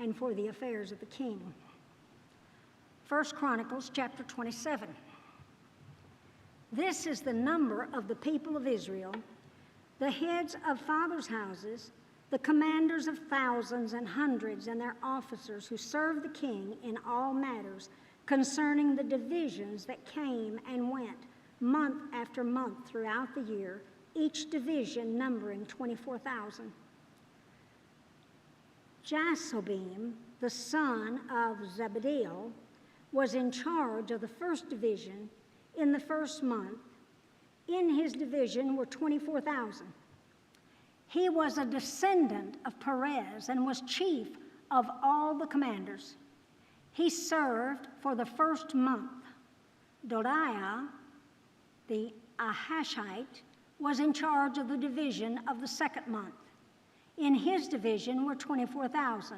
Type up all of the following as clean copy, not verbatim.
and for the affairs of the king. 1 Chronicles chapter 27. This is the number of the people of Israel, the heads of fathers' houses, the commanders of thousands and hundreds, and their officers who served the king in all matters concerning the divisions that came and went month after month throughout the year, each division numbering 24,000. Jasobim, the son of Zebediel, was in charge of the first division in the first month. In his division were 24,000. He was a descendant of Perez and was chief of all the commanders. He served for the first month. Dodiah, the Ahashite, was in charge of the division of the second month. In his division were 24,000.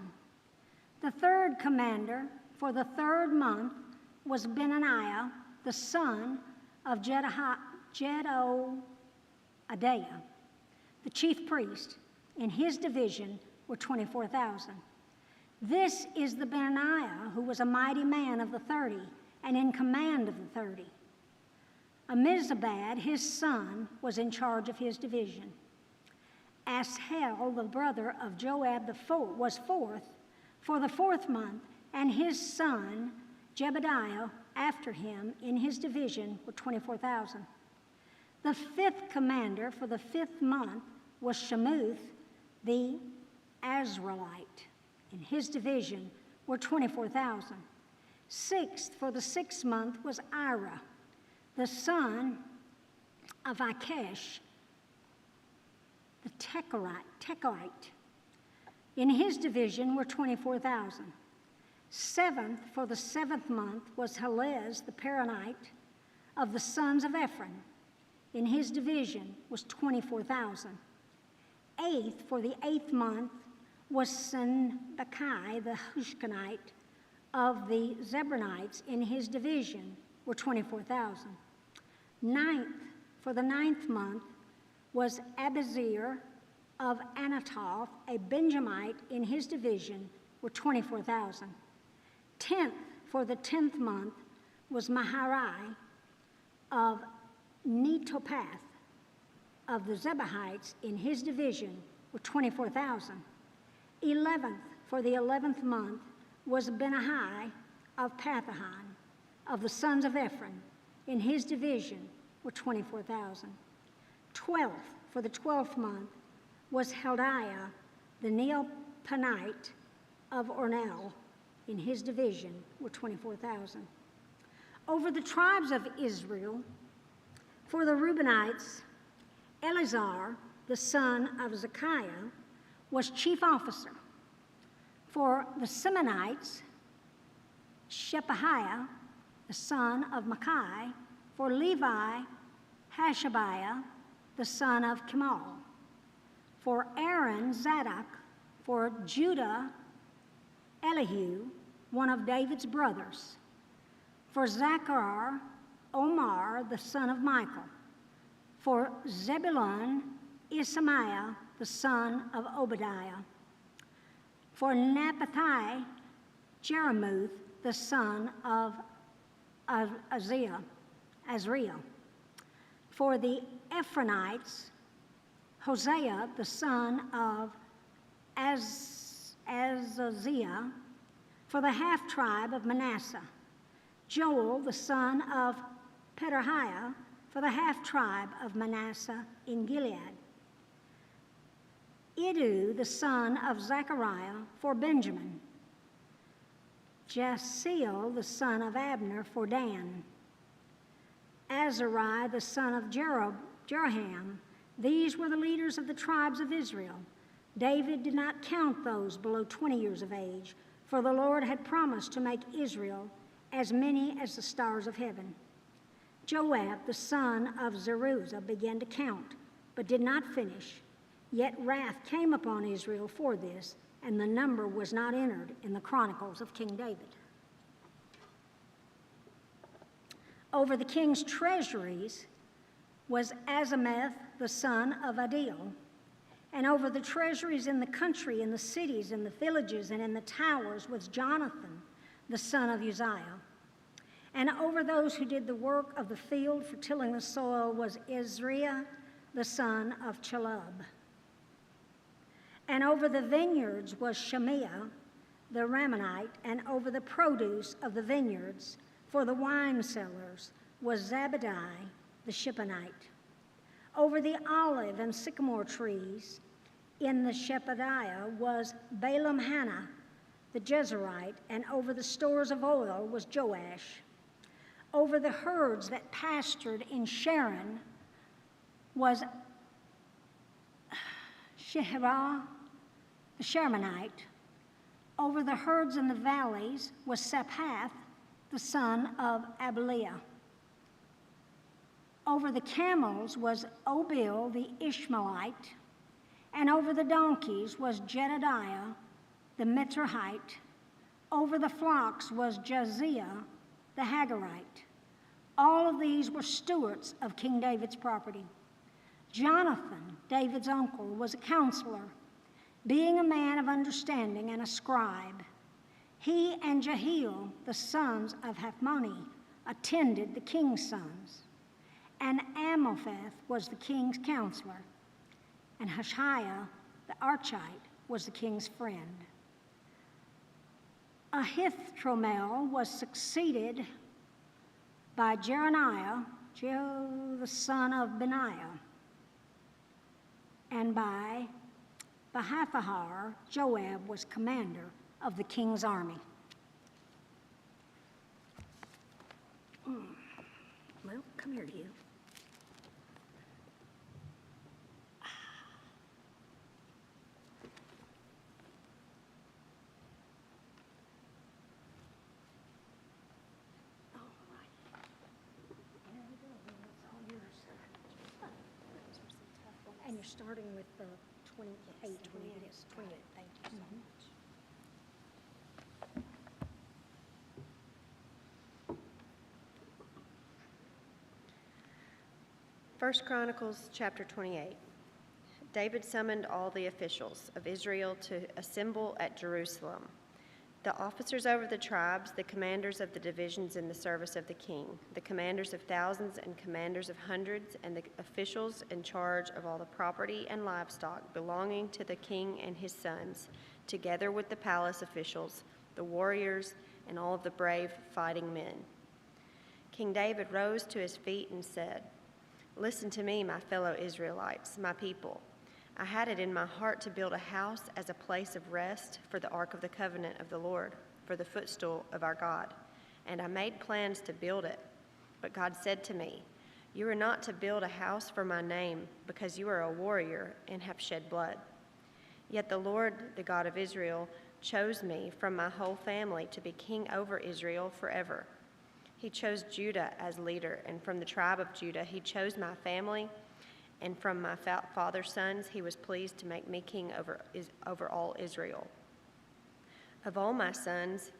The third commander for the third month was Benaniah, the son of Jehoiada, the chief priest. In his division were 24,000. This is the Benaniah who was a mighty man of the 30 and in command of the 30. Amizabad, his son, was in charge of his division. Ashel, the brother of Joab was fourth for the fourth month, and his son Jebediah after him in his division were 24,000. The fifth commander for the fifth month was Shemuth, the Azraelite. In his division were 24,000. Sixth for the sixth month was Ira, the son of Ikesh, the Tekoite. In his division were 24,000. Seventh for the seventh month was Helez, the Peronite, of the sons of Ephraim. In his division was 24,000. Eighth for the eighth month was Senbekai, the Hushkanite, of the Zebronites. In his division were 24,000. Ninth for the ninth month was Abazir of Anatoth, a Benjamite. In his division were 24,000. 10th for the 10th month was Maharai of Netopath of the Zebahites. In his division were 24,000. 11th for the 11th month was Benahai of Pathahan of the sons of Ephraim. In his division were 24,000. 12th for the 12th month was Heldiah, the Neopanite of Ornell. In his division were 24,000. Over the tribes of Israel, for the Reubenites, Eleazar, the son of Zekiah, was chief officer. For the Simonites, Shepahiah, the son of Makai. For Levi, Hashabiah, the son of Kemal. For Aaron, Zadok. For Judah, Elihu, one of David's brothers. For Zachar, Omar, the son of Michael. For Zebulun, Ismaiah, the son of Obadiah. For Naphathi, Jeremoth, the son of Azriel. For the Ephraimites, Hosea, the son of Azaziah. For the half-tribe of Manasseh, Joel, the son of Pedaiah, for the half-tribe of Manasseh in Gilead. Iddu, the son of Zechariah, for Benjamin. Jasiel, the son of Abner, for Dan. Azariah, the son of Jeroham. These were the leaders of the tribes of Israel. David did not count those below 20 years of age, for the Lord had promised to make Israel as many as the stars of heaven. Joab, the son of Zeruiah, began to count, but did not finish. Yet wrath came upon Israel for this, and the number was not entered in the chronicles of King David. Over the king's treasuries was Azimeth, the son of Adil, And over the treasuries in the country, in the cities, in the villages, and in the towers was Jonathan, the son of Uzziah. And over those who did the work of the field for tilling the soil was Isaiah, the son of Chelub. And over the vineyards was Shemiah, the Ramonite, and over the produce of the vineyards for the wine cellars was Zabadi, the Shipponite. Over the olive and sycamore trees in the Shephadiah was Balaam Hannah, the Jezreelite, and over the stores of oil was Joash. Over the herds that pastured in Sharon was Shehirah, the Shermanite. Over the herds in the valleys was Saphath, the son of Abeliah. Over the camels was Obil, the Ishmaelite, and over the donkeys was Jedediah, the Mitzrahite. Over the flocks was Jaziah, the Hagarite. All of these were stewards of King David's property. Jonathan, David's uncle, was a counselor, being a man of understanding and a scribe. He and Jehiel, the sons of Hachmoni, attended the king's sons. And Amopheth was the king's counselor, and Hushiah, the Archite, was the king's friend. Ahithromel was succeeded by Jeremiah, the son of Benaiah, and by Bahathahar, Joab was commander of the king's army. Well, come here, you. And you're starting with the 28. Yes, 28. Thank you so much. 1 Chronicles chapter 28. David summoned all the officials of Israel to assemble at Jerusalem, the officers over the tribes, the commanders of the divisions in the service of the king, the commanders of thousands and commanders of hundreds, and the officials in charge of all the property and livestock belonging to the king and his sons, together with the palace officials, the warriors, and all of the brave fighting men. King David rose to his feet and said, "Listen to me, my fellow Israelites, my people. I had it in my heart to build a house as a place of rest for the ark of the covenant of the Lord, for the footstool of our God. And I made plans to build it. But God said to me, 'You are not to build a house for my name, because you are a warrior and have shed blood.' Yet the Lord, the God of Israel, chose me from my whole family to be king over Israel forever. He chose Judah as leader, and from the tribe of Judah he chose my family, and from my father's sons he was pleased to make me king over all Israel. Of all my sons,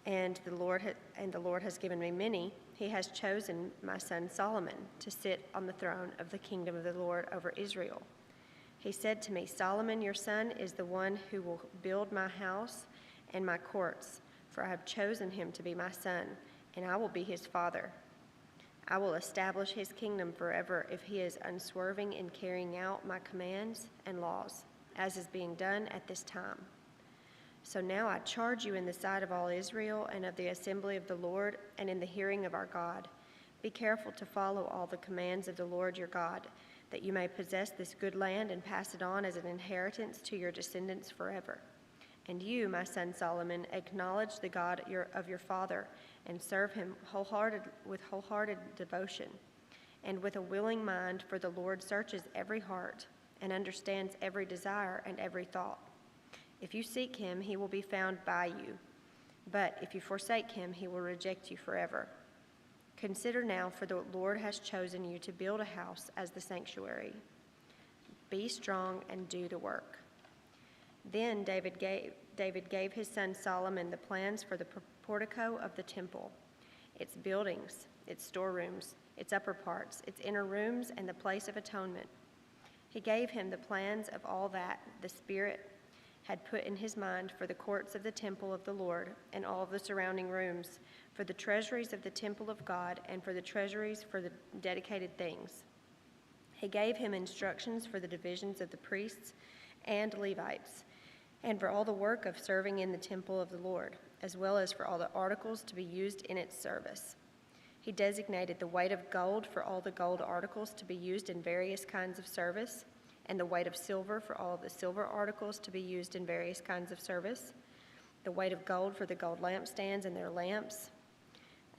and the Lord has given me many, he has chosen my son Solomon to sit on the throne of the kingdom of the Lord over Israel. He said to me, 'Solomon, your son, is the one who will build my house and my courts, for I have chosen him to be my son, and I will be his father. I will establish his kingdom forever if he is unswerving in carrying out my commands and laws, as is being done at this time. So now I charge you in the sight of all Israel and of the assembly of the Lord and in the hearing of our God, be careful to follow all the commands of the Lord your God, that you may possess this good land and pass it on as an inheritance to your descendants forever. And you, my son Solomon, acknowledge the God of your father and serve him with wholehearted devotion and with a willing mind, for the Lord searches every heart and understands every desire and every thought. If you seek him, he will be found by you, but if you forsake him, he will reject you forever. Consider now, for the Lord has chosen you to build a house as the sanctuary. Be strong and do the work." Then David gave his son Solomon the plans for the portico of the temple, its buildings, its storerooms, its upper parts, its inner rooms, and the place of atonement. He gave him the plans of all that the Spirit had put in his mind for the courts of the temple of the Lord and all of the surrounding rooms, for the treasuries of the temple of God, and for the treasuries for the dedicated things. He gave him instructions for the divisions of the priests and Levites, and for all the work of serving in the temple of the Lord, as well as for all the articles to be used in its service. He designated the weight of gold for all the gold articles to be used in various kinds of service, and the weight of silver for all of the silver articles to be used in various kinds of service, the weight of gold for the gold lampstands and their lamps,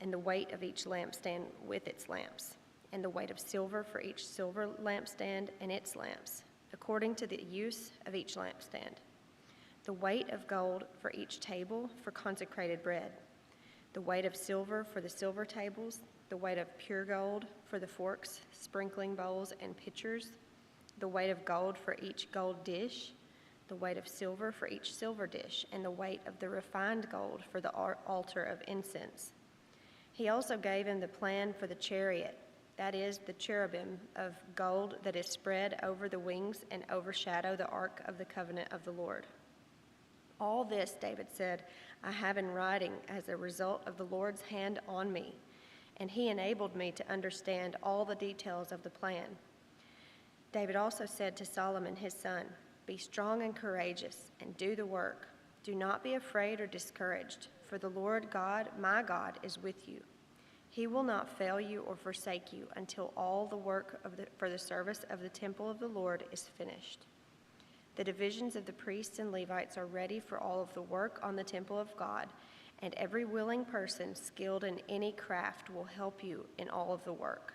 and the weight of each lampstand with its lamps, and the weight of silver for each silver lampstand and its lamps, according to the use of each lampstand, the weight of gold for each table for consecrated bread, the weight of silver for the silver tables, the weight of pure gold for the forks, sprinkling bowls, and pitchers, the weight of gold for each gold dish, the weight of silver for each silver dish, and the weight of the refined gold for the altar of incense. He also gave him the plan for the chariot, that is, the cherubim of gold that is spread over the wings and overshadow the ark of the covenant of the Lord. All this, David said, I have in writing as a result of the Lord's hand on me, and he enabled me to understand all the details of the plan. David also said to Solomon his son, Be strong and courageous, and do the work. Do not be afraid or discouraged, for the Lord God, my God, is with you. He will not fail you or forsake you until all the work for the service of the temple of the Lord is finished. The divisions of the priests and Levites are ready for all of the work on the temple of God, and every willing person skilled in any craft will help you in all of the work.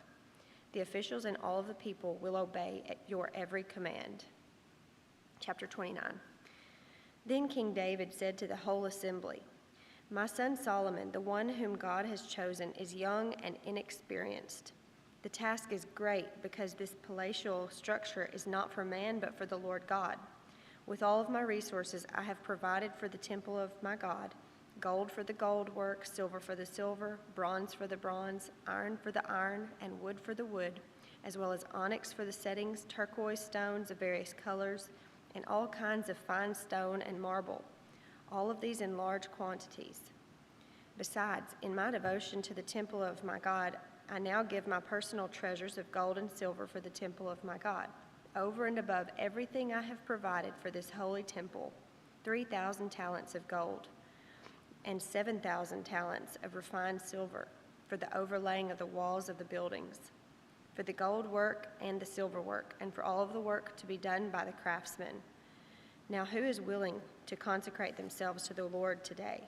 The officials and all of the people will obey at your every command. Chapter 29. Then King David said to the whole assembly, My son Solomon, the one whom God has chosen, is young and inexperienced. The task is great because this palatial structure is not for man but for the Lord God. With all of my resources I have provided for the temple of my God, gold for the gold work, silver for the silver, bronze for the bronze, iron for the iron, and wood for the wood, as well as onyx for the settings, turquoise stones of various colors, and all kinds of fine stone and marble, all of these in large quantities. Besides, in my devotion to the temple of my God, I now give my personal treasures of gold and silver for the temple of my God, over and above everything I have provided for this holy temple, 3,000 talents of gold, and 7,000 talents of refined silver for the overlaying of the walls of the buildings, for the gold work and the silver work, and for all of the work to be done by the craftsmen. Now who is willing to consecrate themselves to the Lord today?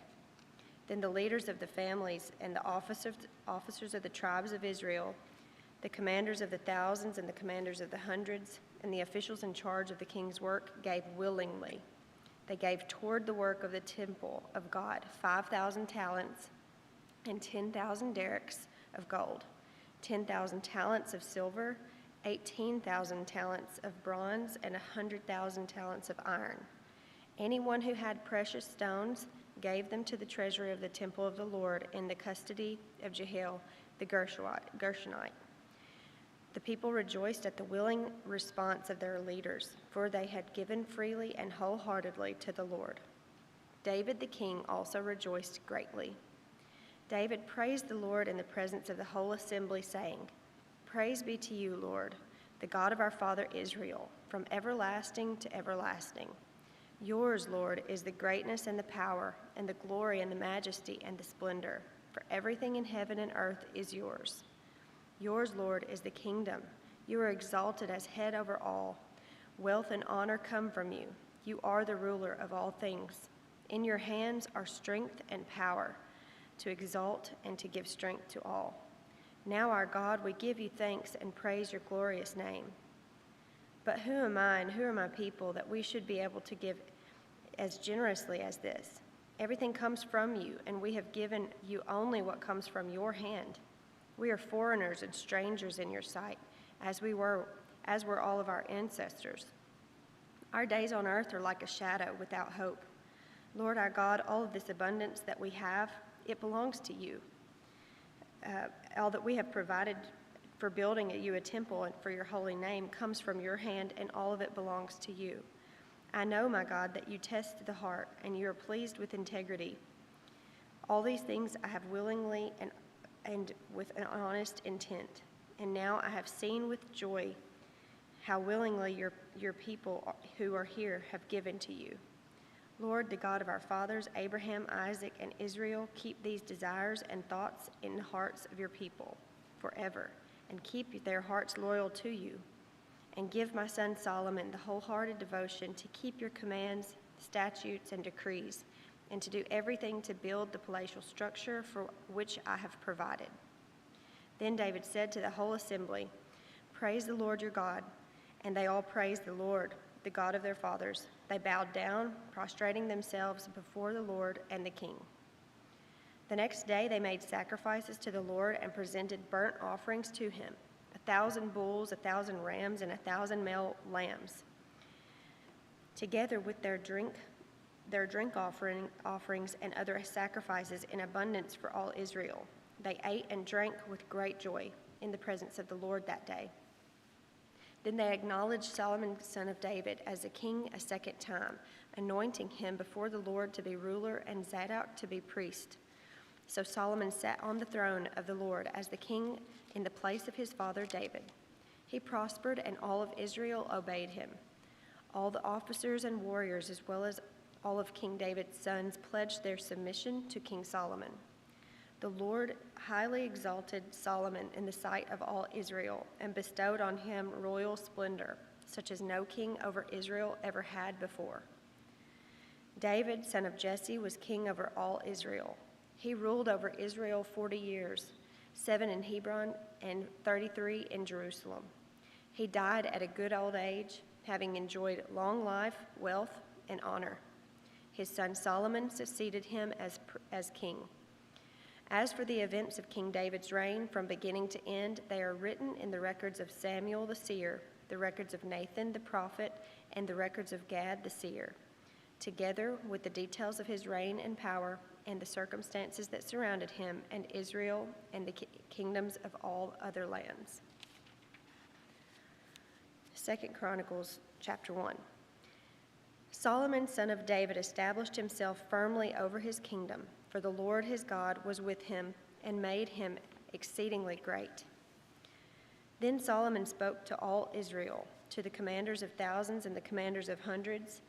Then the leaders of the families and the officers of the tribes of Israel, the commanders of the thousands and the commanders of the hundreds, and the officials in charge of the king's work gave willingly. They gave toward the work of the temple of God 5,000 talents and 10,000 derricks of gold, 10,000 talents of silver, 18,000 talents of bronze, and 100,000 talents of iron. Anyone who had precious stones gave them to the treasury of the temple of the Lord in the custody of Jehiel the Gershonite. The people rejoiced at the willing response of their leaders, for they had given freely and wholeheartedly to the Lord. David the king also rejoiced greatly. David praised the Lord in the presence of the whole assembly, saying, Praise be to you, Lord, the God of our father Israel, from everlasting to everlasting. Yours, Lord, is the greatness and the power and the glory and the majesty and the splendor, for everything in heaven and earth is yours. Yours, Lord, is the kingdom. You are exalted as head over all. Wealth and honor come from you. You are the ruler of all things. In your hands are strength and power to exalt and to give strength to all. Now, our God, we give you thanks and praise your glorious name. But who am I and who are my people that we should be able to give as generously as this? Everything comes from you, and we have given you only what comes from your hand. We are foreigners and strangers in your sight, as were all of our ancestors. Our days on earth are like a shadow without hope. Lord our God, all of this abundance that we have, it belongs to you. All that we have provided for building you a temple and for your holy name comes from your hand, and all of it belongs to you. I know, my God, that you test the heart, and you are pleased with integrity. All these things I have willingly and with an honest intent. And now I have seen with joy how willingly your people who are here have given to you. Lord, the God of our fathers, Abraham, Isaac, and Israel, keep these desires and thoughts in the hearts of your people forever, and keep their hearts loyal to you. And give my son Solomon the wholehearted devotion to keep your commands, statutes, and decrees, and to do everything to build the palatial structure for which I have provided. Then David said to the whole assembly, Praise the Lord your God. And they all praised the Lord, the God of their fathers. They bowed down, prostrating themselves before the Lord and the king. The next day they made sacrifices to the Lord and presented burnt offerings to him, 1,000 bulls, 1,000 rams, and 1,000 male lambs, together with their drink offerings and other sacrifices in abundance for all Israel. They ate and drank with great joy in the presence of the Lord that day. Then they acknowledged Solomon, son of David, as a king a second time, anointing him before the Lord to be ruler and Zadok to be priest. So Solomon sat on the throne of the Lord as the king in the place of his father David. He prospered, and all of Israel obeyed him. All the officers and warriors, as well as all of King David's sons, pledged their submission to King Solomon. The Lord highly exalted Solomon in the sight of all Israel and bestowed on him royal splendor, such as no king over Israel ever had before. David, son of Jesse, was king over all Israel. He ruled over Israel 40 years, 7 in Hebron and 33 in Jerusalem. He died at a good old age, having enjoyed long life, wealth, and honor. His son Solomon succeeded him as king. As for the events of King David's reign from beginning to end, they are written in the records of Samuel the seer, the records of Nathan the prophet, and the records of Gad the seer, together with the details of his reign and power and the circumstances that surrounded him and Israel and the kingdoms of all other lands. 2 Chronicles chapter 1. Solomon, son of David, established himself firmly over his kingdom, for the Lord his God was with him and made him exceedingly great. Then Solomon spoke to all Israel, to the commanders of thousands and the commanders of hundreds,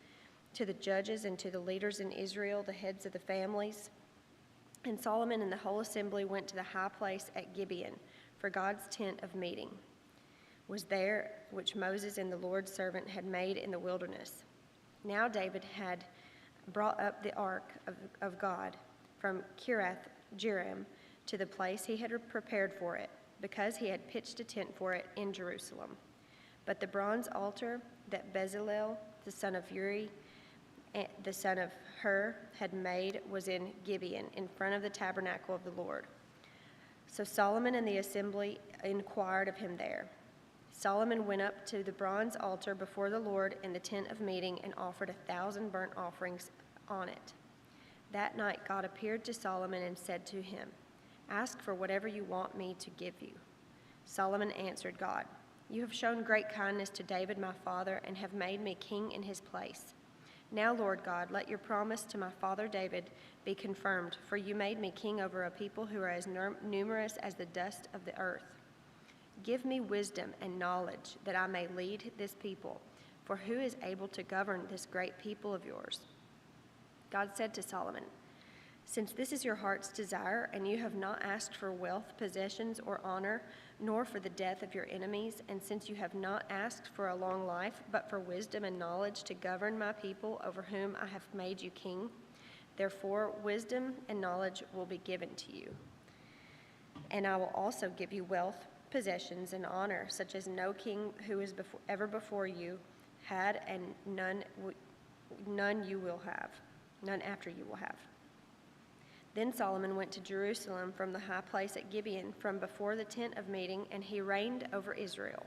to the judges and to the leaders in Israel, the heads of the families. And Solomon and the whole assembly went to the high place at Gibeon, for God's tent of meeting was there, which Moses and the Lord's servant had made in the wilderness. Now David had brought up the ark of God from Kiriath-Jearim to the place he had prepared for it, because he had pitched a tent for it in Jerusalem. But the bronze altar that Bezalel, the son of Uri, the son of Hur, had made was in Gibeon, in front of the tabernacle of the Lord. So Solomon and the assembly inquired of him there. Solomon went up to the bronze altar before the Lord in the tent of meeting and offered 1,000 burnt offerings on it. That night God appeared to Solomon and said to him, "Ask for whatever you want me to give you." Solomon answered God, "You have shown great kindness to David my father and have made me king in his place. Now, Lord God, let your promise to my father David be confirmed, for you made me king over a people who are as numerous as the dust of the earth. Give me wisdom and knowledge that I may lead this people, for who is able to govern this great people of yours?" God said to Solomon, "Since this is your heart's desire, and you have not asked for wealth, possessions, or honor, nor for the death of your enemies, and since you have not asked for a long life, but for wisdom and knowledge to govern my people over whom I have made you king, therefore wisdom and knowledge will be given to you. And I will also give you wealth, possessions, and honor, such as no king who is ever before you had, and none you will have, none after you will have." Then Solomon went to Jerusalem from the high place at Gibeon, from before the tent of meeting, and he reigned over Israel.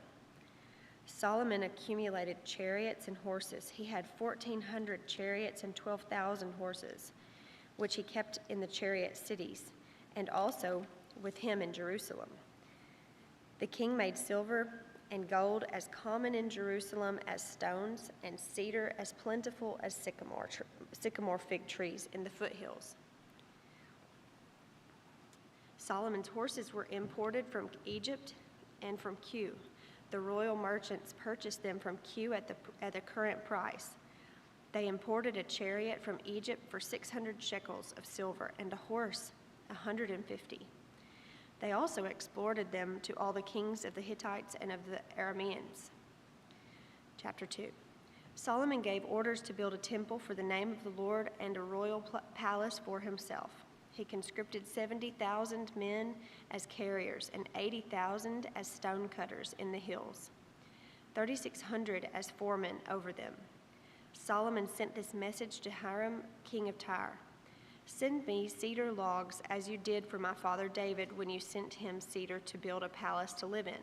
Solomon accumulated chariots and horses. He had 1,400 chariots and 12,000 horses, which he kept in the chariot cities, and also with him in Jerusalem. The king made silver and gold as common in Jerusalem as stones, and cedar as plentiful as sycamore fig trees in the foothills. Solomon's horses were imported from Egypt and from Kue. The royal merchants purchased them from Kue at the current price. They imported a chariot from Egypt for 600 shekels of silver and a horse 150. They also exported them to all the kings of the Hittites and of the Arameans. Chapter 2. Solomon gave orders to build a temple for the name of the Lord and a royal palace for himself. He conscripted 70,000 men as carriers and 80,000 as stone cutters in the hills, 3,600 as foremen over them. Solomon sent this message to Hiram, king of Tyre. Send me cedar logs as you did for my father David when you sent him cedar to build a palace to live in.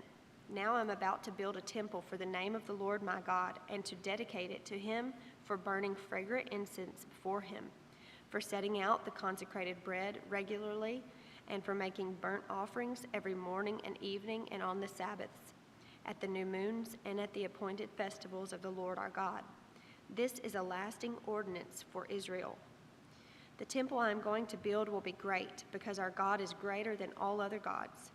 Now I'm about to build a temple for the name of the Lord my God and to dedicate it to him for burning fragrant incense before him, for setting out the consecrated bread regularly, and for making burnt offerings every morning and evening and on the Sabbaths, at the new moons and at the appointed festivals of the Lord our God. This is a lasting ordinance for Israel. The temple I am going to build will be great, because our God is greater than all other gods.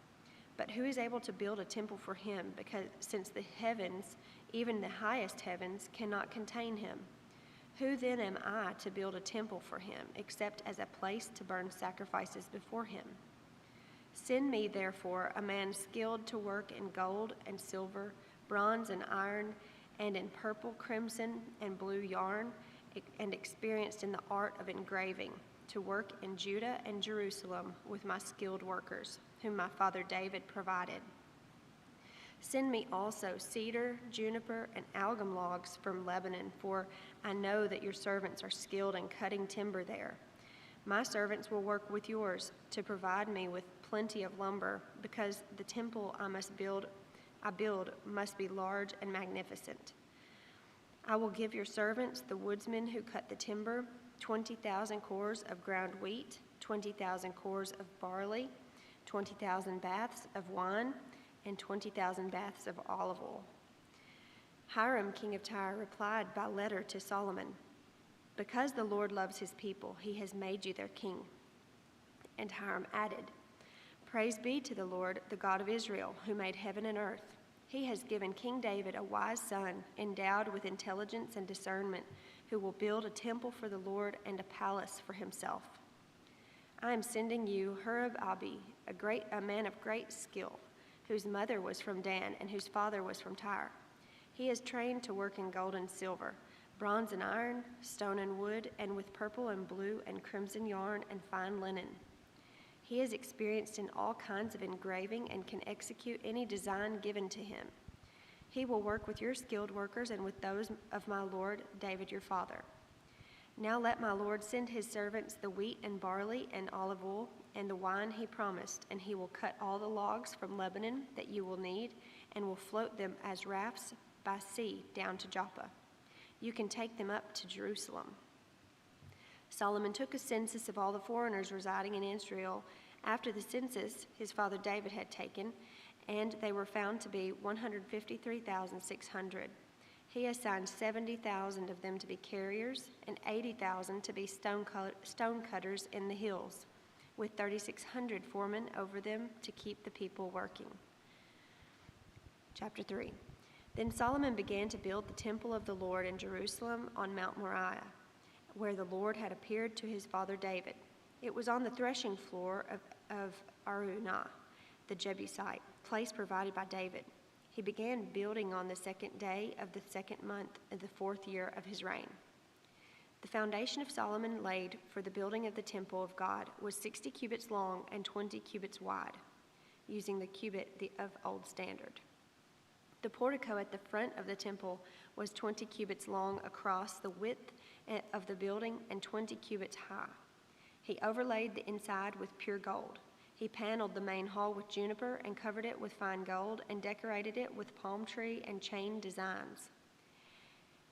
But who is able to build a temple for him, since the heavens, even the highest heavens, cannot contain him? Who then am I to build a temple for him, except as a place to burn sacrifices before him? Send me, therefore, a man skilled to work in gold and silver, bronze and iron, and in purple, crimson, and blue yarn, and experienced in the art of engraving, to work in Judah and Jerusalem with my skilled workers, whom my father David provided. Send me also cedar, juniper, and algum logs from Lebanon, for I know that your servants are skilled in cutting timber there. My servants will work with yours to provide me with plenty of lumber, because the temple I build must be large and magnificent. I will give your servants, the woodsmen who cut the timber, 20,000 cores of ground wheat, 20,000 cores of barley, 20,000 baths of wine, and 20,000 baths of olive oil. Hiram, king of Tyre, replied by letter to Solomon, "Because the Lord loves his people, he has made you their king." And Hiram added, "Praise be to the Lord, the God of Israel, who made heaven and earth. He has given King David a wise son, endowed with intelligence and discernment, who will build a temple for the Lord and a palace for himself. I am sending you Hurab-Abi, a man of great skill, whose mother was from Dan and whose father was from Tyre. He is trained to work in gold and silver, bronze and iron, stone and wood, and with purple and blue and crimson yarn and fine linen. He is experienced in all kinds of engraving and can execute any design given to him. He will work with your skilled workers and with those of my lord David your father. Now let my lord send his servants the wheat and barley and olive oil and the wine he promised, and he will cut all the logs from Lebanon that you will need and will float them as rafts by sea down to Joppa. You can take them up to Jerusalem." Solomon took a census of all the foreigners residing in Israel after the census his father David had taken, and they were found to be 153,600. He assigned 70,000 of them to be carriers and 80,000 to be stone cutters in the hills, with 3,600 foremen over them to keep the people working. Chapter 3. Then Solomon began to build the temple of the Lord in Jerusalem on Mount Moriah, where the Lord had appeared to his father David. It was on the threshing floor of Araunah, the Jebusite, place provided by David. He began building on the 2nd day of the 2nd month of the 4th year of his reign. The foundation of Solomon laid for the building of the temple of God was 60 cubits long and 20 cubits wide, using the cubit of old standard. The portico at the front of the temple was 20 cubits long across the width of the building and 20 cubits high. He overlaid the inside with pure gold. He paneled the main hall with juniper and covered it with fine gold and decorated it with palm tree and chain designs.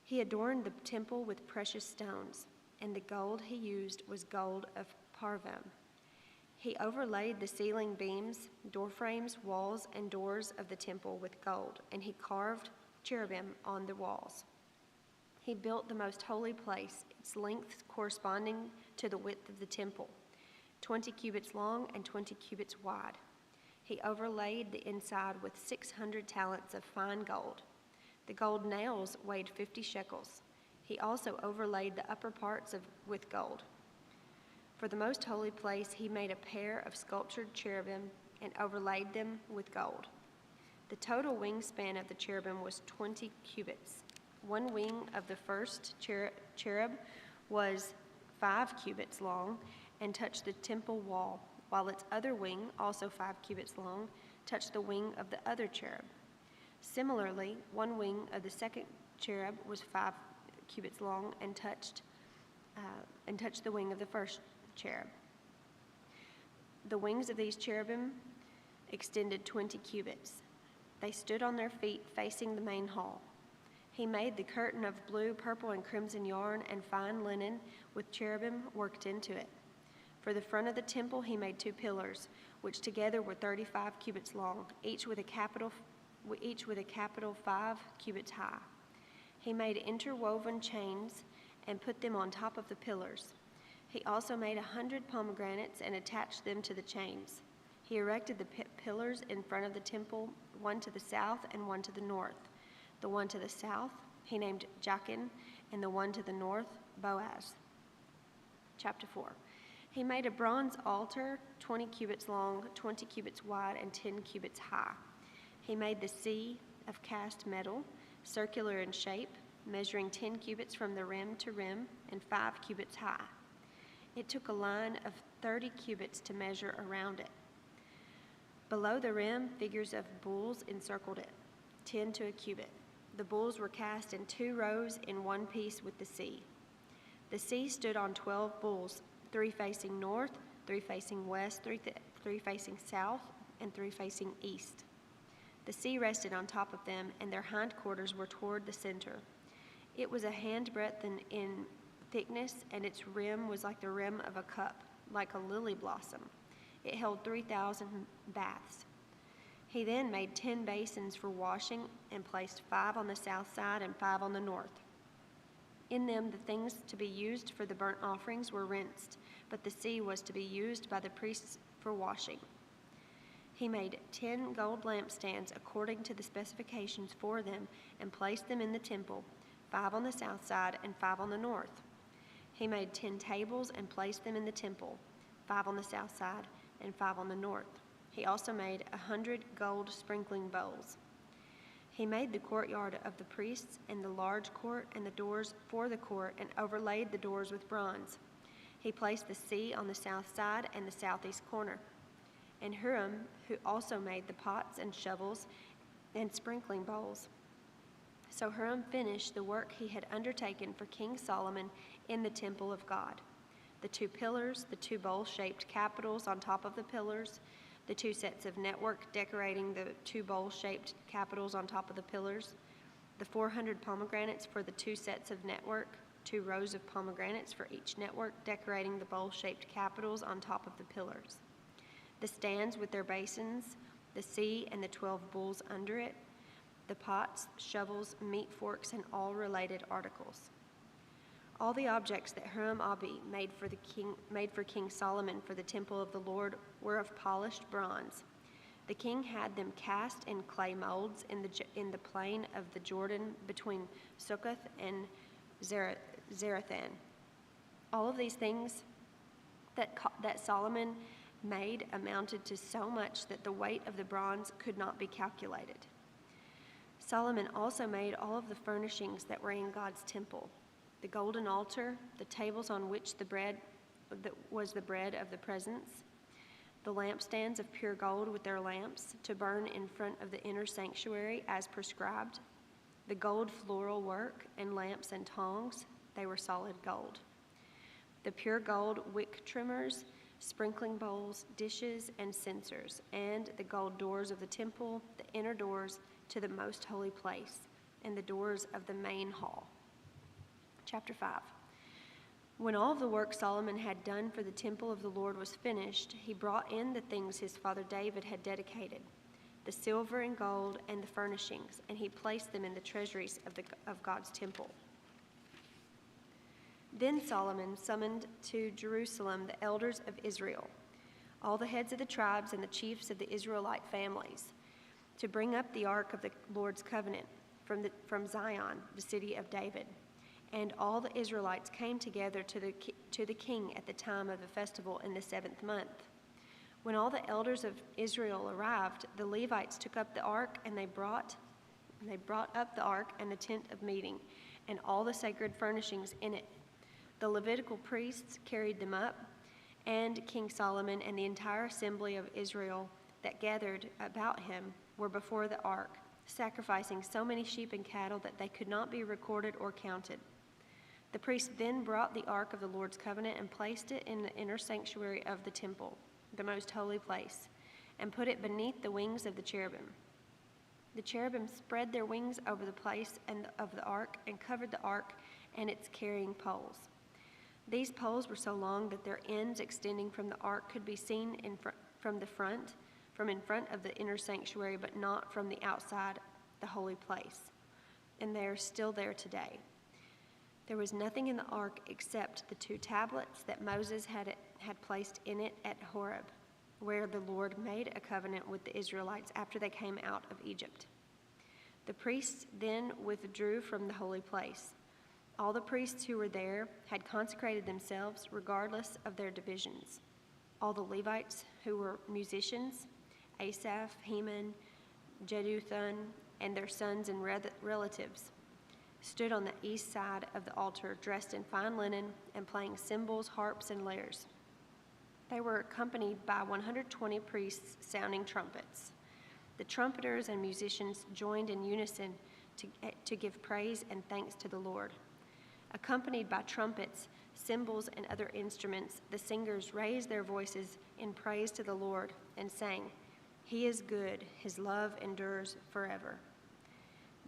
He adorned the temple with precious stones, and the gold he used was gold of Parvaim. He overlaid the ceiling beams, door frames, walls, and doors of the temple with gold, and he carved cherubim on the walls. He built the most holy place, its length corresponding to the width of the temple, 20 cubits long and 20 cubits wide. He overlaid the inside with 600 talents of fine gold. The gold nails weighed 50 shekels. He also overlaid the upper parts with gold. For the most holy place, he made a pair of sculptured cherubim and overlaid them with gold. The total wingspan of the cherubim was 20 cubits. One wing of the first cherub was 5 cubits long and touched the temple wall, while its other wing, also 5 cubits long, touched the wing of the other cherub. Similarly, one wing of the second cherub was 5 cubits long and touched the wing of the first cherub. The wings of these cherubim extended 20 cubits. They stood on their feet facing the main hall. He made the curtain of blue, purple, and crimson yarn and fine linen with cherubim worked into it. For the front of the temple he made 2 pillars, which together were 35 cubits long, each with a capital 5 cubits high. He made interwoven chains and put them on top of the pillars. He also made 100 pomegranates and attached them to the chains. He erected the pillars in front of the temple, one to the south and one to the north. The one to the south he named Jachin, and the one to the north, Boaz. Chapter 4. He made a bronze altar, 20 cubits long, 20 cubits wide, and 10 cubits high. He made the sea of cast metal, circular in shape, measuring 10 cubits from the rim to rim and 5 cubits high. It took a line of 30 cubits to measure around it. Below the rim, figures of bulls encircled it, 10 to a cubit. The bulls were cast in 2 rows in one piece with the sea. The sea stood on 12 bulls, 3 facing north, 3 facing west, 3 facing south, and 3 facing east. The sea rested on top of them, and their hindquarters were toward the center. It was a handbreadth in thickness, and its rim was like the rim of a cup, like a lily blossom. It held 3,000 baths. He then made 10 basins for washing and placed 5 on the south side and 5 on the north. In them the things to be used for the burnt offerings were rinsed, but the sea was to be used by the priests for washing. He made 10 gold lampstands according to the specifications for them and placed them in the temple, 5 on the south side and 5 on the north. He made 10 tables and placed them in the temple, 5 on the south side and 5 on the north. He also made 100 gold sprinkling bowls. He made the courtyard of the priests and the large court and the doors for the court and overlaid the doors with bronze. He placed the sea on the south side and the southeast corner. And Huram, who also made the pots and shovels and sprinkling bowls. So Huram finished the work he had undertaken for King Solomon in the temple of God. The 2 pillars, the 2 bowl-shaped capitals on top of the pillars, the 2 sets of network decorating the 2 bowl-shaped capitals on top of the pillars, the 400 pomegranates for the 2 sets of network, 2 rows of pomegranates for each network decorating the bowl-shaped capitals on top of the pillars, the stands with their basins, the sea and the 12 bulls under it, the pots, shovels, meat forks, and all related articles. All the objects that Huram-Abi made for King Solomon for the temple of the Lord were of polished bronze. The king had them cast in clay molds in the plain of the Jordan between Sukkoth and Zarethan. All of these things that Solomon made amounted to so much that the weight of the bronze could not be calculated. Solomon also made all of the furnishings that were in God's temple: the golden altar, the tables on which was the bread of the presence, the lampstands of pure gold with their lamps to burn in front of the inner sanctuary as prescribed, the gold floral work and lamps and tongs, they were solid gold, the pure gold wick trimmers, sprinkling bowls, dishes, and censers, and the gold doors of the temple, the inner doors to the most holy place, and the doors of the main hall. Chapter 5. When all of the work Solomon had done for the temple of the Lord was finished, he brought in the things his father David had dedicated, the silver and gold and the furnishings, and he placed them in the treasuries of God's temple. Then Solomon summoned to Jerusalem the elders of Israel, all the heads of the tribes and the chiefs of the Israelite families, to bring up the ark of the Lord's covenant from Zion, the city of David. And all the Israelites came together to the king at the time of the festival in the 7th month. When all the elders of Israel arrived, the Levites took up the ark, and they brought up the ark and the tent of meeting, and all the sacred furnishings in it. The Levitical priests carried them up, and King Solomon and the entire assembly of Israel that gathered about him were before the ark, sacrificing so many sheep and cattle that they could not be recorded or counted. The priest then brought the ark of the Lord's covenant and placed it in the inner sanctuary of the temple, the most holy place, and put it beneath the wings of the cherubim. The cherubim spread their wings over the place of the ark and covered the ark and its carrying poles. These poles were so long that their ends extending from the ark could be seen from in front of the inner sanctuary, but not from the outside the holy place. And they are still there today. There was nothing in the ark except the 2 tablets that Moses had placed in it at Horeb, where the Lord made a covenant with the Israelites after they came out of Egypt. The priests then withdrew from the holy place. All the priests who were there had consecrated themselves regardless of their divisions. All the Levites who were musicians, Asaph, Heman, Jeduthun, and their sons and relatives, stood on the east side of the altar, dressed in fine linen and playing cymbals, harps, and lyres. They were accompanied by 120 priests sounding trumpets. The trumpeters and musicians joined in unison to give praise and thanks to the Lord. Accompanied by trumpets, cymbals, and other instruments, the singers raised their voices in praise to the Lord and sang, "He is good, his love endures forever."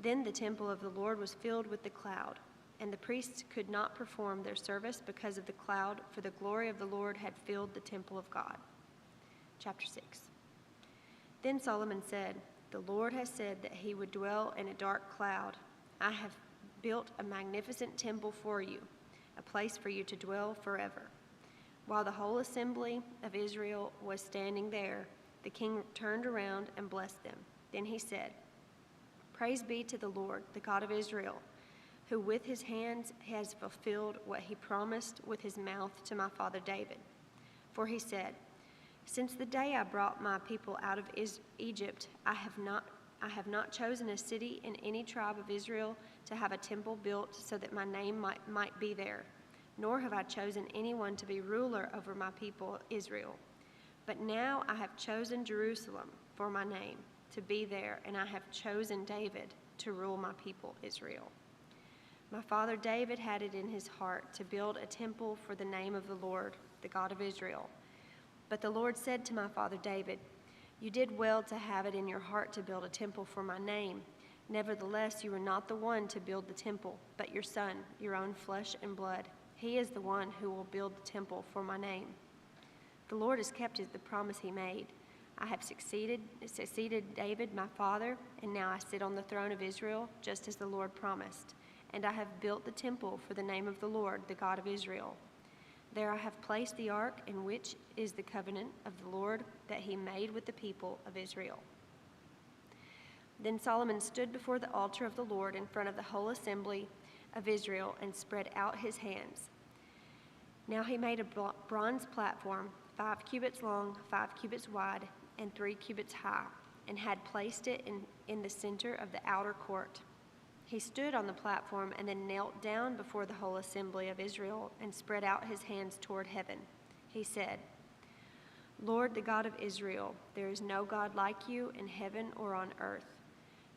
Then the temple of the Lord was filled with the cloud, and the priests could not perform their service because of the cloud, for the glory of the Lord had filled the temple of God. Chapter 6. Then Solomon said, "The Lord has said that he would dwell in a dark cloud. I have built a magnificent temple for you, a place for you to dwell forever." While the whole assembly of Israel was standing there, the king turned around and blessed them. Then he said, "Praise be to the Lord, the God of Israel, who with his hands has fulfilled what he promised with his mouth to my father David. For he said, 'Since the day I brought my people out of Egypt, I have not chosen a city in any tribe of Israel to have a temple built so that my name might be there, nor have I chosen anyone to be ruler over my people Israel. But now I have chosen Jerusalem for my name to be there, and I have chosen David to rule my people Israel. My father David had it in his heart to build a temple for the name of the Lord, the God of Israel. But the Lord said to my father David, 'You did well to have it in your heart to build a temple for my name. Nevertheless, you are not the one to build the temple, but your son, your own flesh and blood. He is the one who will build the temple for my name.' The Lord has kept the promise he made. I have succeeded David, my father, and now I sit on the throne of Israel, just as the Lord promised. And I have built the temple for the name of the Lord, the God of Israel. There I have placed the ark, in which is the covenant of the Lord that he made with the people of Israel." Then Solomon stood before the altar of the Lord in front of the whole assembly of Israel and spread out his hands. Now he made a bronze platform, 5 cubits long, 5 cubits wide, and 3 cubits high, and had placed it in the center of the outer court. He stood on the platform and then knelt down before the whole assembly of Israel and spread out his hands toward heaven. He said, "Lord, the God of Israel, there is no God like you in heaven or on earth.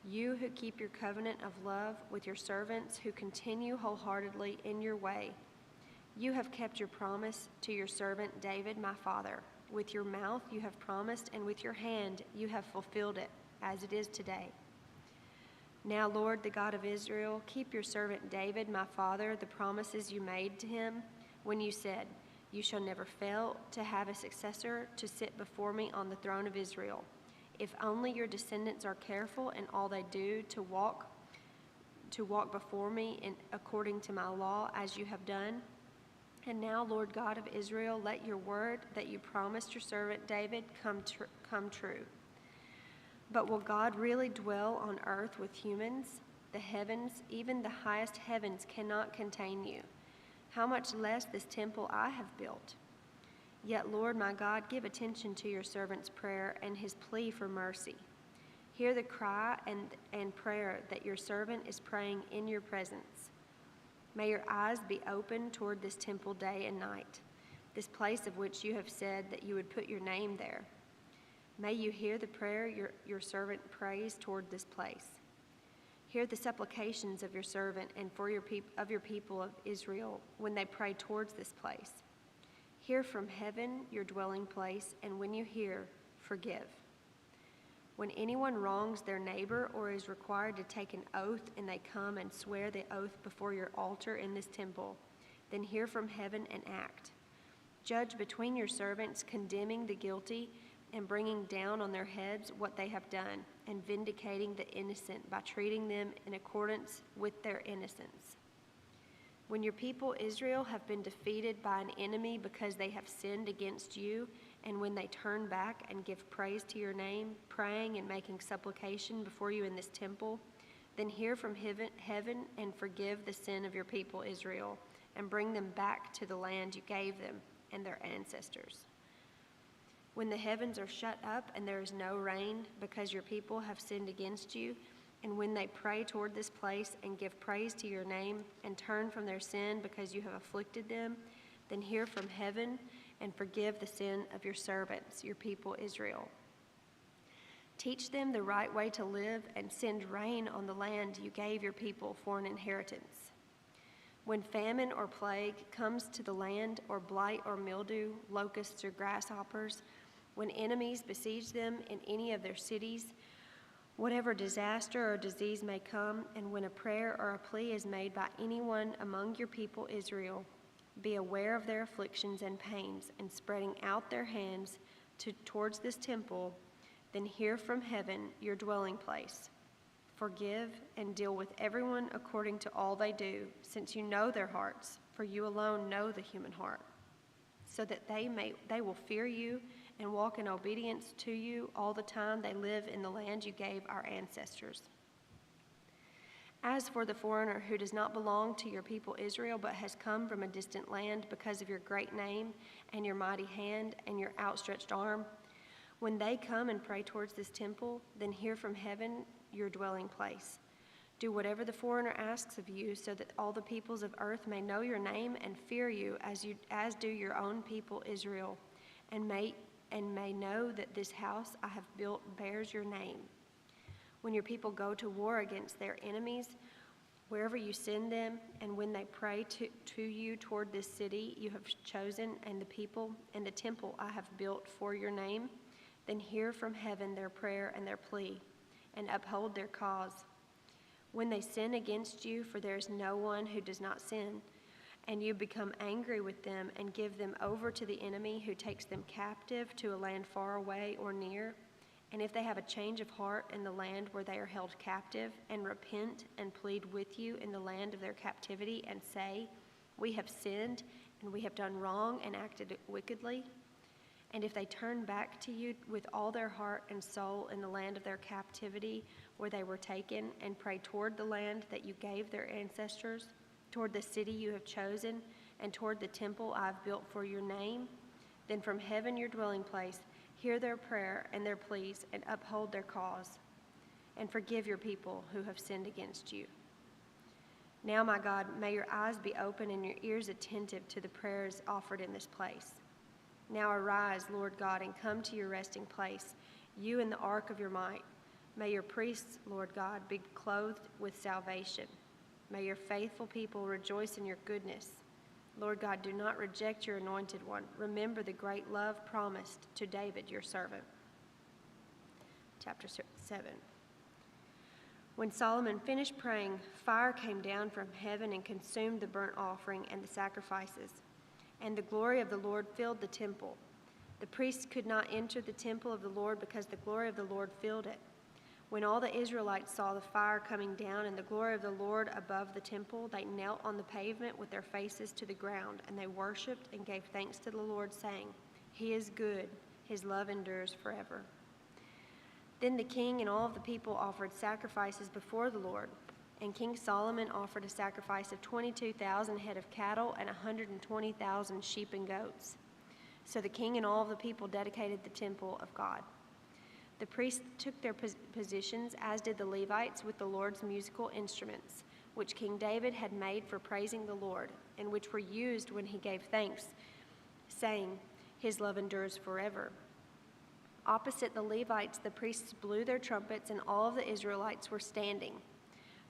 You who keep your covenant of love with your servants who continue wholeheartedly in your way. You have kept your promise to your servant David, my father. With your mouth you have promised, and with your hand you have fulfilled it, as it is today. Now, Lord, the God of Israel, keep your servant David, my father, the promises you made to him, when you said, 'You shall never fail to have a successor to sit before me on the throne of Israel. If only your descendants are careful in all they do to walk before me according to my law, as you have done. And now, Lord God of Israel, let your word that you promised your servant David come true. But will God really dwell on earth with humans? The heavens, even the highest heavens, cannot contain you. How much less this temple I have built? Yet, Lord my God, give attention to your servant's prayer and his plea for mercy. Hear the cry and prayer that your servant is praying in your presence. May your eyes be open toward this temple day and night, this place of which you have said that you would put your name there. May you hear the prayer your servant prays toward this place. Hear the supplications of your servant and for your people of Israel when they pray towards this place. Hear from heaven your dwelling place, and when you hear, forgive. When anyone wrongs their neighbor or is required to take an oath and they come and swear the oath before your altar in this temple, then hear from heaven and act. Judge between your servants, condemning the guilty and bringing down on their heads what they have done, and vindicating the innocent by treating them in accordance with their innocence. When your people Israel have been defeated by an enemy because they have sinned against you, and when they turn back and give praise to your name, praying and making supplication before you in this temple, then hear from heaven and forgive the sin of your people Israel, and bring them back to the land you gave them and their ancestors. When the heavens are shut up and there is no rain because your people have sinned against you, and when they pray toward this place and give praise to your name and turn from their sin because you have afflicted them, then hear from heaven and forgive the sin of your servants, your people Israel. Teach them the right way to live and send rain on the land you gave your people for an inheritance. When famine or plague comes to the land, or blight or mildew, locusts or grasshoppers, when enemies besiege them in any of their cities, whatever disaster or disease may come, and when a prayer or a plea is made by anyone among your people Israel, be aware of their afflictions and pains, and spreading out their hands towards this temple, then hear from heaven your dwelling place. Forgive and deal with everyone according to all they do, since you know their hearts, for you alone know the human heart, so that they will fear you and walk in obedience to you all the time they live in the land you gave our ancestors. As for the foreigner who does not belong to your people Israel, but has come from a distant land because of your great name and your mighty hand and your outstretched arm, when they come and pray towards this temple, then hear from heaven your dwelling place. Do whatever the foreigner asks of you, so that all the peoples of earth may know your name and fear you as do your own people Israel, and may know that this house I have built bears your name. When your people go to war against their enemies, wherever you send them, and when they pray to you toward this city you have chosen, and the people and the temple I have built for your name, then hear from heaven their prayer and their plea, and uphold their cause. When they sin against you, for there is no one who does not sin, and you become angry with them and give them over to the enemy who takes them captive to a land far away or near, and if they have a change of heart in the land where they are held captive, and repent and plead with you in the land of their captivity, and say, we have sinned, and we have done wrong and acted wickedly, and if they turn back to you with all their heart and soul in the land of their captivity where they were taken, and pray toward the land that you gave their ancestors, toward the city you have chosen, and toward the temple I have built for your name, then from heaven your dwelling place, hear their prayer and their pleas, and uphold their cause, and forgive your people who have sinned against you. Now, my God, may your eyes be open and your ears attentive to the prayers offered in this place. Now arise, Lord God, and come to your resting place, you in the ark of your might. May your priests, Lord God, be clothed with salvation. May your faithful people rejoice in your goodness. Lord God, do not reject your anointed one. Remember the great love promised to David, your servant. Chapter 7. When Solomon finished praying, fire came down from heaven and consumed the burnt offering and the sacrifices. and the glory of the Lord filled the temple. The priests could not enter the temple of the Lord because the glory of the Lord filled it. When all the Israelites saw the fire coming down and the glory of the Lord above the temple, they knelt on the pavement with their faces to the ground, and they worshipped and gave thanks to the Lord, saying, "He is good, his love endures forever." Then the king and all of the people offered sacrifices before the Lord, and King Solomon offered a sacrifice of 22,000 head of cattle and 120,000 sheep and goats. So the king and all of the people dedicated the temple of God. The priests took their positions, as did the Levites, with the Lord's musical instruments, which King David had made for praising the Lord, and which were used when he gave thanks, saying, "His love endures forever." Opposite the Levites, the priests blew their trumpets, and all of the Israelites were standing.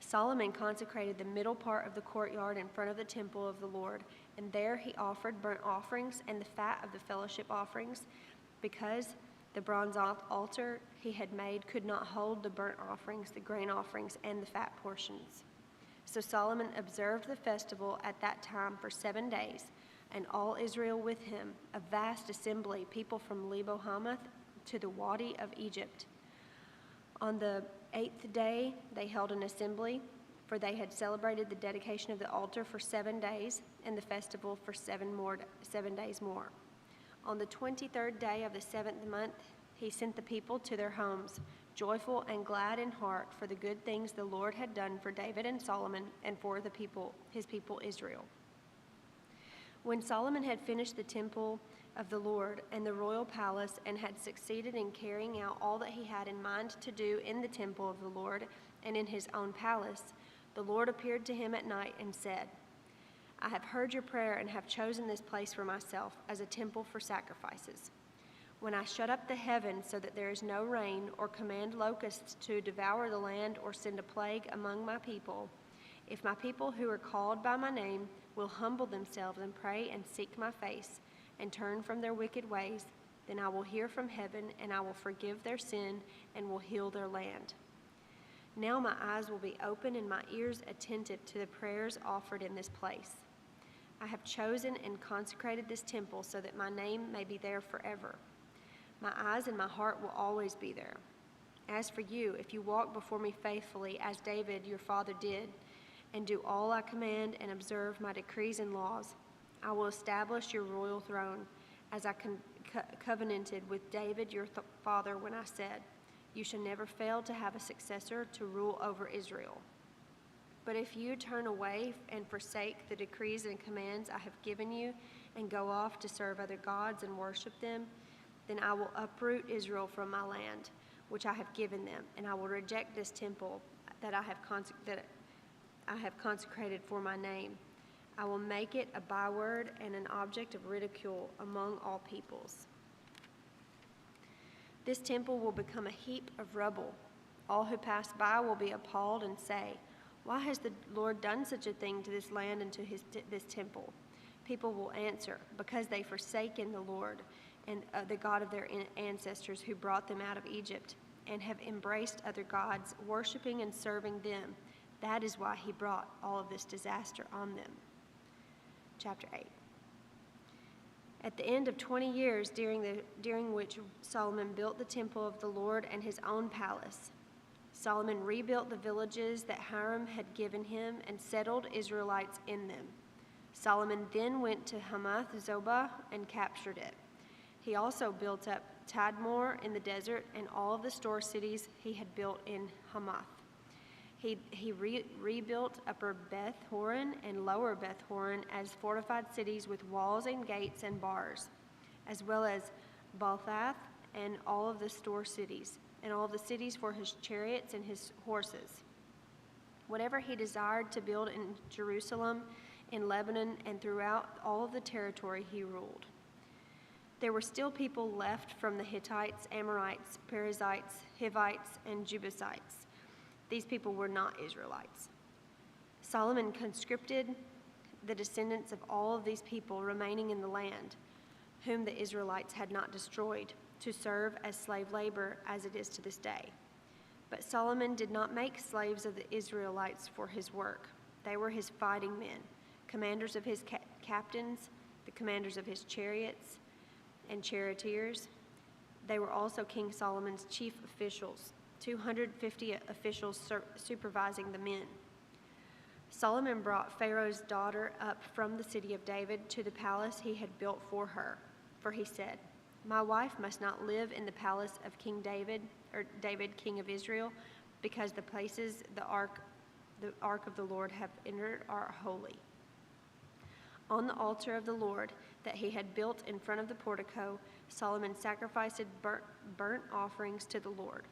Solomon consecrated the middle part of the courtyard in front of the temple of the Lord, and there he offered burnt offerings and the fat of the fellowship offerings, because the bronze altar he had made could not hold the burnt offerings, the grain offerings, and the fat portions. So Solomon observed the festival at that time for 7 days, and all Israel with him, a vast assembly, people from Lebo Hamath to the Wadi of Egypt. On the 8th day they held an assembly, for they had celebrated the dedication of the altar for 7 days, and the festival for 7 days more. On the 23rd day of the 7th month, he sent the people to their homes, joyful and glad in heart for the good things the Lord had done for David and Solomon and for the people, his people Israel. When Solomon had finished the temple of the Lord and the royal palace, and had succeeded in carrying out all that he had in mind to do in the temple of the Lord and in his own palace, the Lord appeared to him at night and said, "I have heard your prayer and have chosen this place for myself as a temple for sacrifices. When I shut up the heavens so that there is no rain, or command locusts to devour the land, or send a plague among my people, if my people who are called by my name will humble themselves and pray and seek my face and turn from their wicked ways, then I will hear from heaven, and I will forgive their sin and will heal their land. Now my eyes will be open and my ears attentive to the prayers offered in this place. I have chosen and consecrated this temple so that my name may be there forever. My eyes and my heart will always be there. As for you, if you walk before me faithfully, as David your father did, and do all I command and observe my decrees and laws, I will establish your royal throne, as I covenanted with David your father when I said, you shall never fail to have a successor to rule over Israel. But if you turn away and forsake the decrees and commands I have given you, and go off to serve other gods and worship them, then I will uproot Israel from my land, which I have given them, and I will reject this temple that I have consecrated for my name. I will make it a byword and an object of ridicule among all peoples. This temple will become a heap of rubble. All who pass by will be appalled and say, why has the Lord done such a thing to this land and to this temple? People will answer, because they've forsaken the Lord and the God of their ancestors who brought them out of Egypt, and have embraced other gods, worshiping and serving them. That is why he brought all of this disaster on them. Chapter 8. At the end of 20 years, during which Solomon built the temple of the Lord and his own palace, Solomon rebuilt the villages that Hiram had given him and settled Israelites in them. Solomon then went to Hamath-zobah and captured it. He also built up Tadmor in the desert and all of the store cities he had built in Hamath. He rebuilt Upper Beth Horon and Lower Beth Horon as fortified cities with walls and gates and bars, as well as Balthath and all of the store cities, and all the cities for his chariots and his horses. Whatever he desired to build in Jerusalem, in Lebanon, and throughout all of the territory he ruled. There were still people left from the Hittites, Amorites, Perizzites, Hivites, and Jebusites. These people were not Israelites. Solomon conscripted the descendants of all of these people remaining in the land, whom the Israelites had not destroyed, to serve as slave labor as it is to this day. But Solomon did not make slaves of the Israelites for his work. They were his fighting men, commanders of his captains, the commanders of his chariots and charioteers. They were also King Solomon's chief officials, 250 officials supervising the men. Solomon brought Pharaoh's daughter up from the city of David to the palace he had built for her, for he said, "My wife must not live in the palace of King David, or David, king of Israel, because the places the ark of the Lord have entered are holy." On the altar of the Lord that he had built in front of the portico, Solomon sacrificed burnt offerings to the Lord,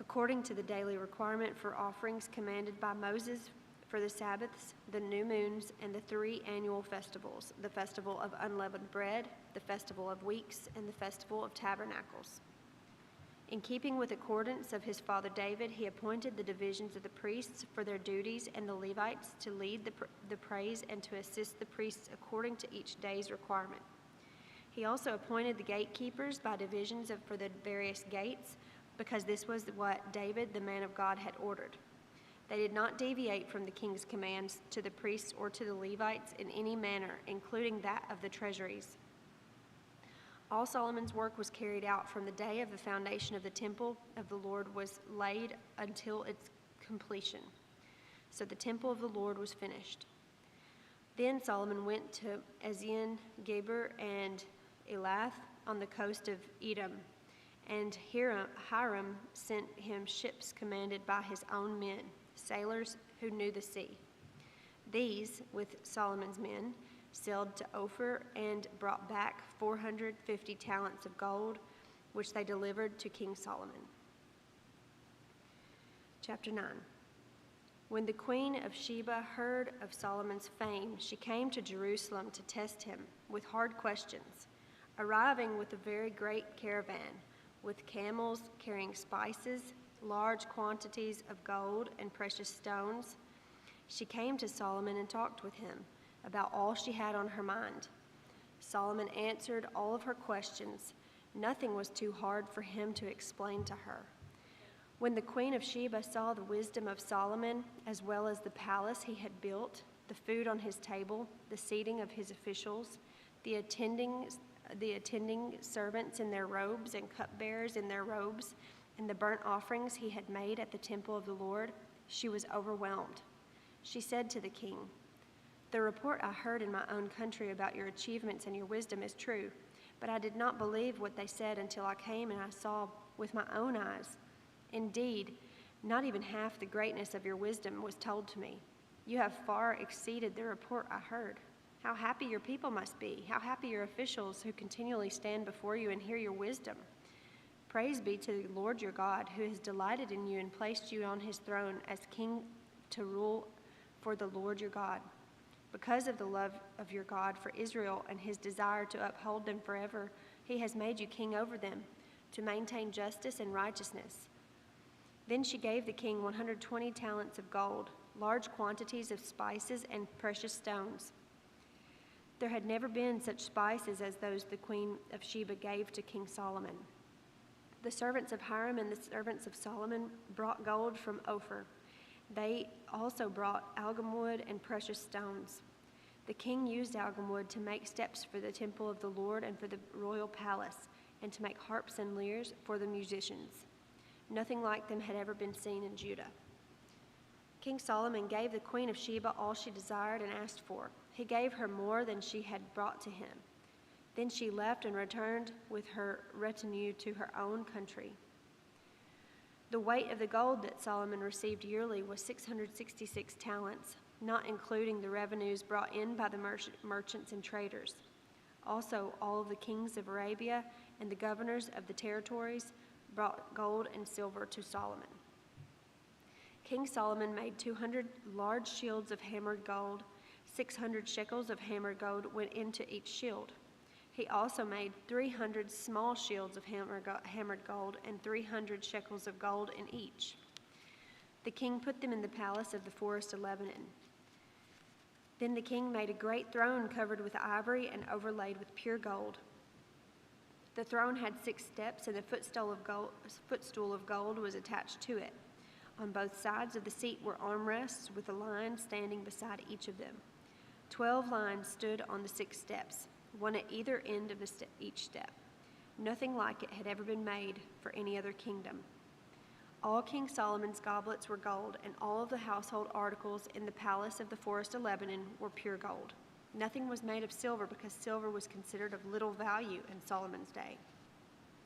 according to the daily requirement for offerings commanded by Moses for the Sabbaths, the new moons, and the 3 annual festivals, the festival of unleavened bread, the festival of weeks, and the festival of tabernacles. In keeping with accordance of his father David, he appointed the divisions of the priests for their duties and the Levites to lead the praise and to assist the priests according to each day's requirement. He also appointed the gatekeepers by divisions for the various gates, because this was what David, the man of God, had ordered. They did not deviate from the king's commands to the priests or to the Levites in any manner, including that of the treasuries. All Solomon's work was carried out from the day of the foundation of the temple of the Lord was laid until its completion. So the temple of the Lord was finished. Then Solomon went to Ezion-Geber and Elath on the coast of Edom, and Hiram sent him ships commanded by his own men, sailors who knew the sea. These, with Solomon's men, sailed to Ophir and brought back 450 talents of gold, which they delivered to King Solomon. Chapter 9. When the queen of Sheba heard of Solomon's fame, she came to Jerusalem to test him with hard questions, arriving with a very great caravan, with camels carrying spices, large quantities of gold and precious stones. She came to Solomon and talked with him about all she had on her mind. Solomon answered all of her questions. Nothing was too hard for him to explain to her. When the queen of Sheba saw the wisdom of Solomon, as well as the palace he had built, the food on his table, the seating of his officials, the attending servants in their robes and cupbearers in their robes, and the burnt offerings he had made at the temple of the Lord, she was overwhelmed. She said to the king, "The report I heard in my own country about your achievements and your wisdom is true, but I did not believe what they said until I came and I saw with my own eyes. Indeed, not even half the greatness of your wisdom was told to me. You have far exceeded the report I heard. How happy your people must be, how happy your officials who continually stand before you and hear your wisdom. Praise be to the Lord your God, who has delighted in you and placed you on his throne as king to rule for the Lord your God. Because of the love of your God for Israel and his desire to uphold them forever, he has made you king over them, to maintain justice and righteousness." Then she gave the king 120 talents of gold, large quantities of spices and precious stones. There had never been such spices as those the queen of Sheba gave to King Solomon. The servants of Hiram and the servants of Solomon brought gold from Ophir. They also brought algum wood and precious stones. The king used algum wood to make steps for the temple of the Lord and for the royal palace, and to make harps and lyres for the musicians. Nothing like them had ever been seen in Judah. King Solomon gave the queen of Sheba all she desired and asked for. He gave her more than she had brought to him. Then she left and returned with her retinue to her own country. The weight of the gold that Solomon received yearly was 666 talents, not including the revenues brought in by the merchants and traders. Also, all of the kings of Arabia and the governors of the territories brought gold and silver to Solomon. King Solomon made 200 large shields of hammered gold. 600 shekels of hammered gold went into each shield. He also made 300 small shields of hammered gold and 300 shekels of gold in each. The king put them in the palace of the forest of Lebanon. Then the king made a great throne covered with ivory and overlaid with pure gold. The throne had 6 steps, and the footstool of gold was attached to it. On both sides of the seat were armrests with a lion standing beside each of them. 12 lions stood on the 6 steps, one at either end of each step. Nothing like it had ever been made for any other kingdom. All King Solomon's goblets were gold, and all of the household articles in the palace of the forest of Lebanon were pure gold. Nothing was made of silver, because silver was considered of little value in Solomon's day.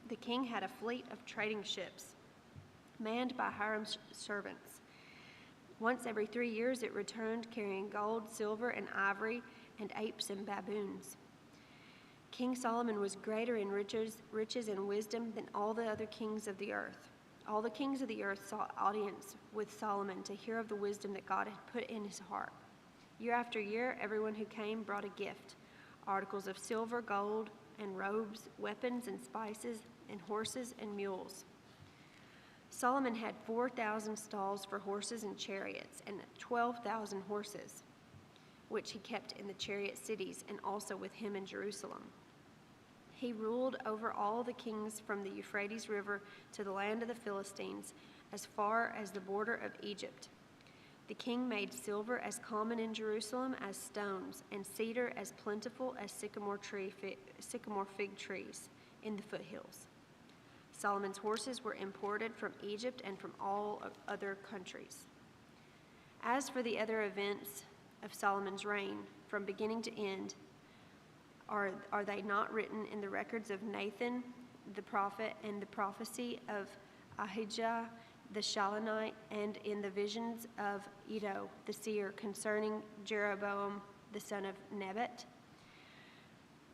The king had a fleet of trading ships, manned by Hiram's servants. Once every 3 years it returned, carrying gold, silver, and ivory, and apes and baboons. King Solomon was greater in riches and wisdom than all the other kings of the earth. All the kings of the earth sought audience with Solomon to hear of the wisdom that God had put in his heart. Year after year, everyone who came brought a gift, articles of silver, gold, and robes, weapons and spices, and horses and mules. Solomon had 4,000 stalls for horses and chariots, and 12,000 horses, which he kept in the chariot cities and also with him in Jerusalem. He ruled over all the kings from the Euphrates River to the land of the Philistines, as far as the border of Egypt. The king made silver as common in Jerusalem as stones, and cedar as plentiful as sycamore fig trees in the foothills. Solomon's horses were imported from Egypt and from all other countries. As for the other events of Solomon's reign, from beginning to end, are they not written in the records of Nathan the prophet, and the prophecy of Ahijah the Shilonite, and in the visions of Iddo the seer concerning Jeroboam the son of Nebat?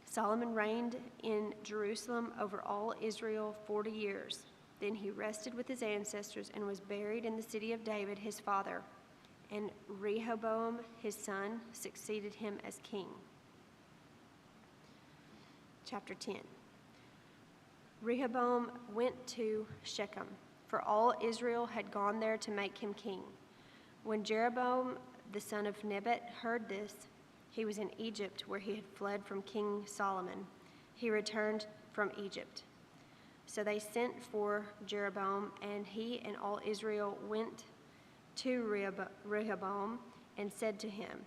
Solomon reigned in Jerusalem over all Israel 40 years. Then he rested with his ancestors and was buried in the city of David his father. And Rehoboam his son succeeded him as king. Chapter 10. Rehoboam went to Shechem, for all Israel had gone there to make him king. When Jeroboam the son of Nebat heard this, he was in Egypt, where he had fled from King Solomon. He returned from Egypt. So they sent for Jeroboam, and he and all Israel went to Rehoboam and said to him,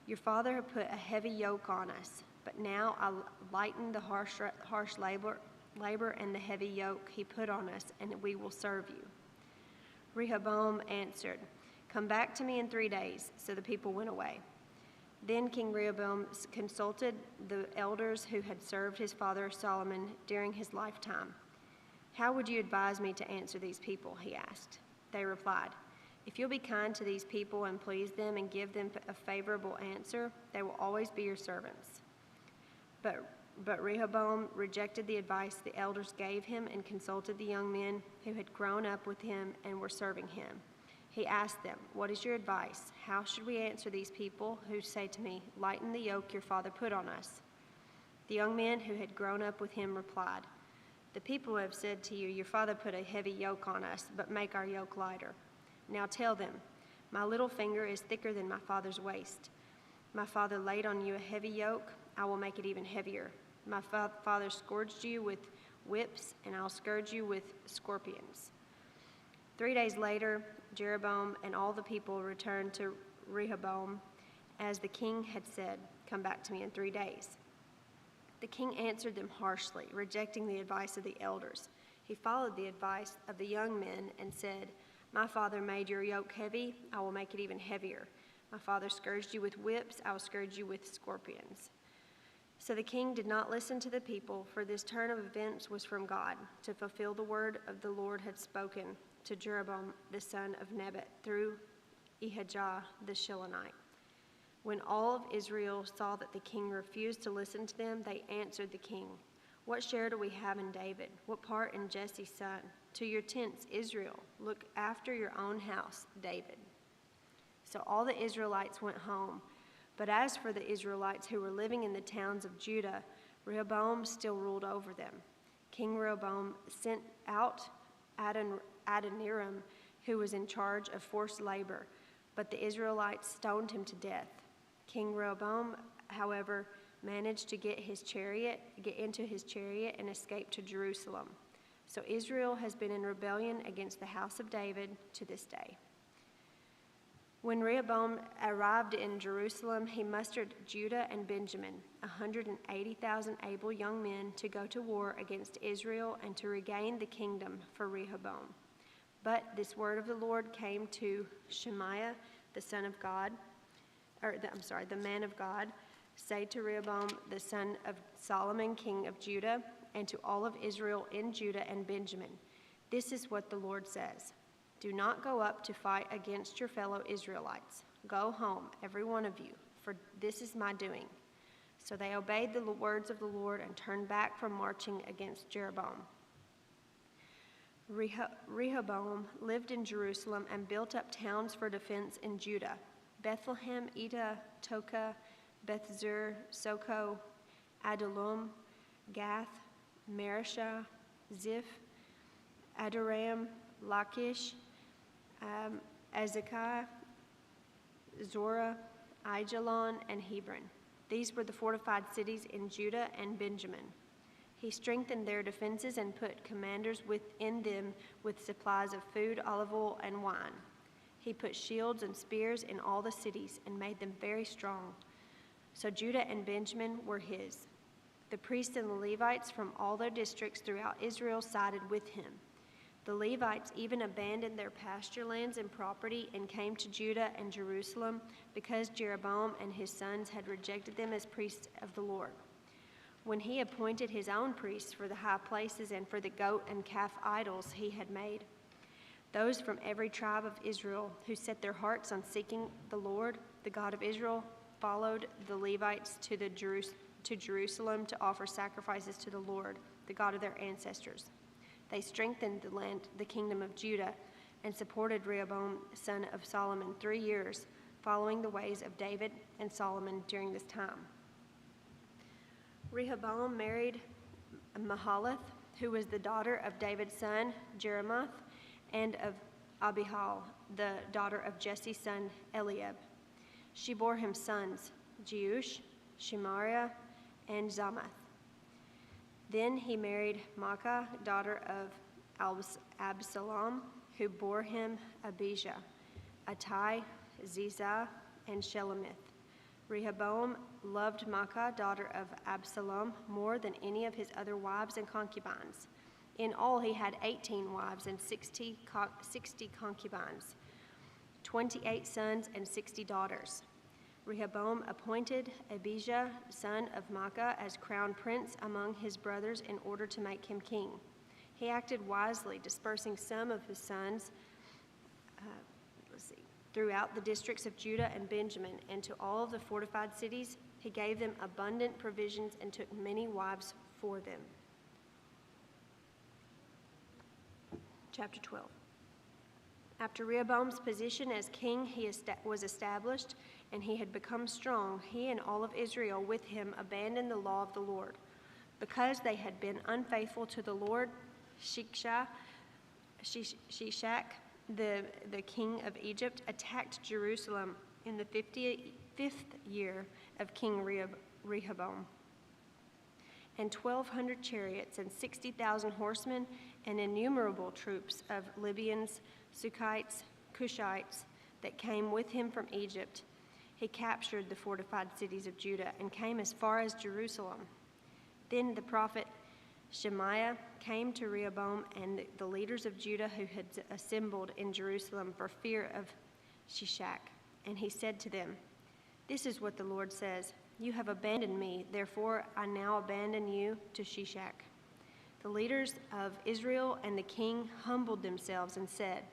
"Your father had put a heavy yoke on us, but now I'll lighten the harsh labor and the heavy yoke he put on us, and we will serve you." Rehoboam answered, "Come back to me in 3 days." So the people went away. Then King Rehoboam consulted the elders who had served his father Solomon during his lifetime. "How would you advise me to answer these people?" he asked. They replied, "If you'll be kind to these people and please them and give them a favorable answer, they will always be your servants." But Rehoboam rejected the advice the elders gave him and consulted the young men who had grown up with him and were serving him. He asked them, "What is your advice? How should we answer these people who say to me, 'Lighten the yoke your father put on us'?" The young men who had grown up with him replied, "The people have said to you, 'Your father put a heavy yoke on us, but make our yoke lighter.' Now tell them, 'My little finger is thicker than my father's waist. My father laid on you a heavy yoke, I will make it even heavier. My father scourged you with whips, and I'll scourge you with scorpions." 3 days later, Jeroboam and all the people returned to Rehoboam, as the king had said, "Come back to me in 3 days." The king answered them harshly, rejecting the advice of the elders. He followed the advice of the young men and said, "My father made your yoke heavy, I will make it even heavier. My father scourged you with whips, I will scourge you with scorpions." So the king did not listen to the people, for this turn of events was from God, to fulfill the word of the Lord had spoken to Jeroboam the son of Nebat through Ahijah the Shilonite. When all of Israel saw that the king refused to listen to them, they answered the king, "What share do we have in David? What part in Jesse's son? To your tents, Israel. Look after your own house, David." So all the Israelites went home. But as for the Israelites who were living in the towns of Judah, Rehoboam still ruled over them. King Rehoboam sent out Adoniram, who was in charge of forced labor, but the Israelites stoned him to death. King Rehoboam, however, managed to get into his chariot and escape to Jerusalem. So Israel has been in rebellion against the house of David to this day. When Rehoboam arrived in Jerusalem, he mustered Judah and Benjamin, 180,000 able young men, to go to war against Israel and to regain the kingdom for Rehoboam. But this word of the Lord came to Shemaiah, the man of God, say to Rehoboam, the son of Solomon, king of Judah, and to all of Israel in Judah and Benjamin, this is what the Lord says. Do not go up to fight against your fellow Israelites. Go home, every one of you, for this is my doing. So they obeyed the words of the Lord and turned back from marching against Jeroboam. Rehoboam lived in Jerusalem and built up towns for defense in Judah: Bethlehem, Edah, Toka, Bethzur, Soko, Adullam, Gath, Mareshah, Ziph, Adoram, Lachish, Azekah, Zorah, Aijalon, and Hebron. These were the fortified cities in Judah and Benjamin. He strengthened their defenses and put commanders within them with supplies of food, olive oil, and wine. He put shields and spears in all the cities and made them very strong. So Judah and Benjamin were his. The priests and the Levites from all their districts throughout Israel sided with him. The Levites even abandoned their pasture lands and property and came to Judah and Jerusalem because Jeroboam and his sons had rejected them as priests of the Lord. When he appointed his own priests for the high places and for the goat and calf idols he had made, those from every tribe of Israel who set their hearts on seeking the Lord, the God of Israel, followed the Levites to Jerusalem to offer sacrifices to the Lord, the God of their ancestors. They strengthened the kingdom of Judah, and supported Rehoboam, son of Solomon, 3 years, following the ways of David and Solomon during this time. Rehoboam married Mahalath, who was the daughter of David's son Jeremoth, and of Abihail, the daughter of Jesse's son Eliab. She bore him sons, Jeush, Shemariah, and Zamath. Then he married Maacah, daughter of Absalom, who bore him Abijah, Attai, Zizah, and Shelemith. Rehoboam loved Maacah, daughter of Absalom, more than any of his other wives and concubines. In all, he had 18 wives and 60 concubines, 28 sons and 60 daughters. Rehoboam appointed Abijah, son of Maacah, as crown prince among his brothers in order to make him king. He acted wisely, dispersing some of his sons throughout the districts of Judah and Benjamin, and to all of the fortified cities he gave them abundant provisions and took many wives for them. Chapter 12. After Rehoboam's position as king was established and he had become strong, he and all of Israel with him abandoned the law of the Lord. Because they had been unfaithful to the Lord, Shishak, the king of Egypt, attacked Jerusalem in the 55th year of King Rehoboam. And 1,200 chariots and 60,000 horsemen and innumerable troops of Libyans, Sukkites, Cushites that came with him from Egypt. He captured the fortified cities of Judah and came as far as Jerusalem. Then the prophet Shemaiah came to Rehoboam and the leaders of Judah who had assembled in Jerusalem for fear of Shishak. And he said to them, "This is what the Lord says. You have abandoned me, therefore I now abandon you to Shishak." The leaders of Israel and the king humbled themselves and said,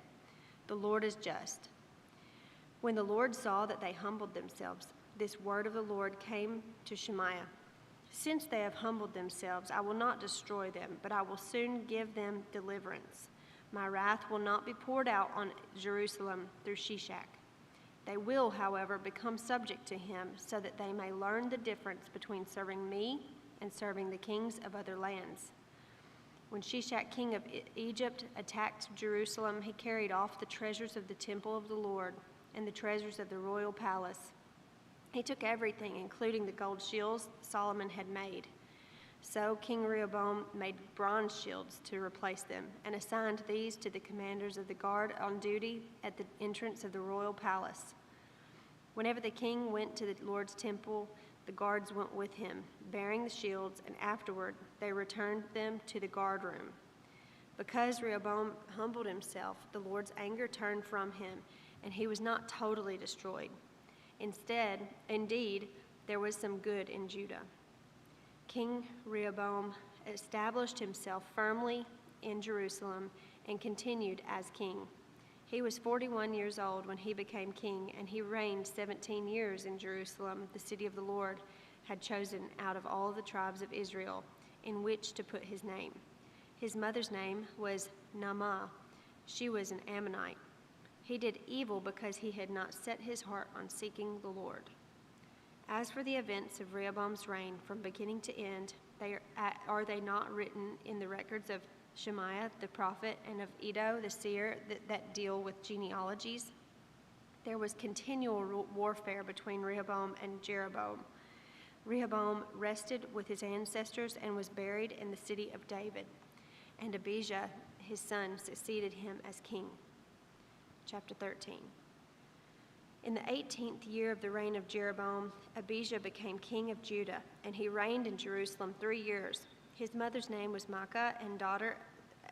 "The Lord is just." When the Lord saw that they humbled themselves, this word of the Lord came to Shemaiah. "Since they have humbled themselves, I will not destroy them, but I will soon give them deliverance. My wrath will not be poured out on Jerusalem through Shishak. They will, however, become subject to him so that they may learn the difference between serving me and serving the kings of other lands." When Shishak, king of Egypt, attacked Jerusalem, he carried off the treasures of the temple of the Lord and the treasures of the royal palace. He took everything, including the gold shields Solomon had made. So King Rehoboam made bronze shields to replace them and assigned these to the commanders of the guard on duty at the entrance of the royal palace. Whenever the king went to the Lord's temple, the guards went with him, bearing the shields, and afterward they returned them to the guard room. Because Rehoboam humbled himself, the Lord's anger turned from him, and he was not totally destroyed. Indeed, there was some good in Judah. King Rehoboam established himself firmly in Jerusalem and continued as king. He was 41 years old when he became king, and he reigned 17 years in Jerusalem, the city of the Lord had chosen out of all the tribes of Israel, in which to put his name. His mother's name was Naamah. She was an Ammonite. He did evil because he had not set his heart on seeking the Lord. As for the events of Rehoboam's reign from beginning to end, are they not written in the records of Shemaiah the prophet and of Iddo the seer that deal with genealogies? There was continual warfare between Rehoboam and Jeroboam. Rehoboam rested with his ancestors and was buried in the city of David, and Abijah, his son, succeeded him as king. Chapter 13. In the 18th year of the reign of Jeroboam, Abijah became king of Judah, and he reigned in Jerusalem 3 years. His mother's name was Maacah, and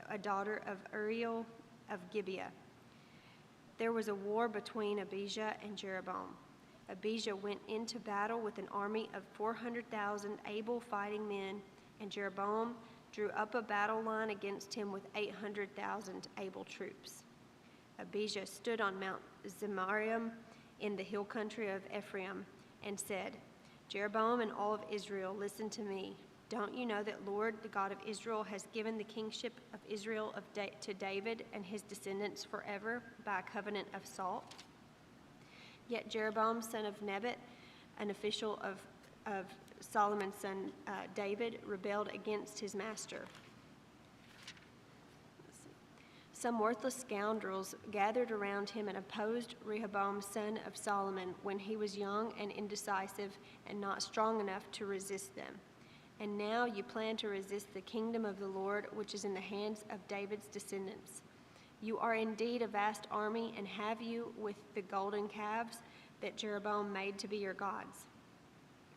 a daughter of Uriel of Gibeah. There was a war between Abijah and Jeroboam. Abijah went into battle with an army of 400,000 able fighting men, and Jeroboam drew up a battle line against him with 800,000 able troops. Abijah stood on Mount Zemaraim in the hill country of Ephraim and said, Jeroboam and all of Israel, listen to me. Don't you know that Lord, the God of Israel, has given the kingship of Israel to David and his descendants forever by a covenant of salt? Yet Jeroboam, son of Nebat, an official of Solomon's son David, rebelled against his master. Some worthless scoundrels gathered around him and opposed Rehoboam, son of Solomon, when he was young and indecisive and not strong enough to resist them. And now you plan to resist the kingdom of the Lord, which is in the hands of David's descendants. You are indeed a vast army, and have you with the golden calves that Jeroboam made to be your gods.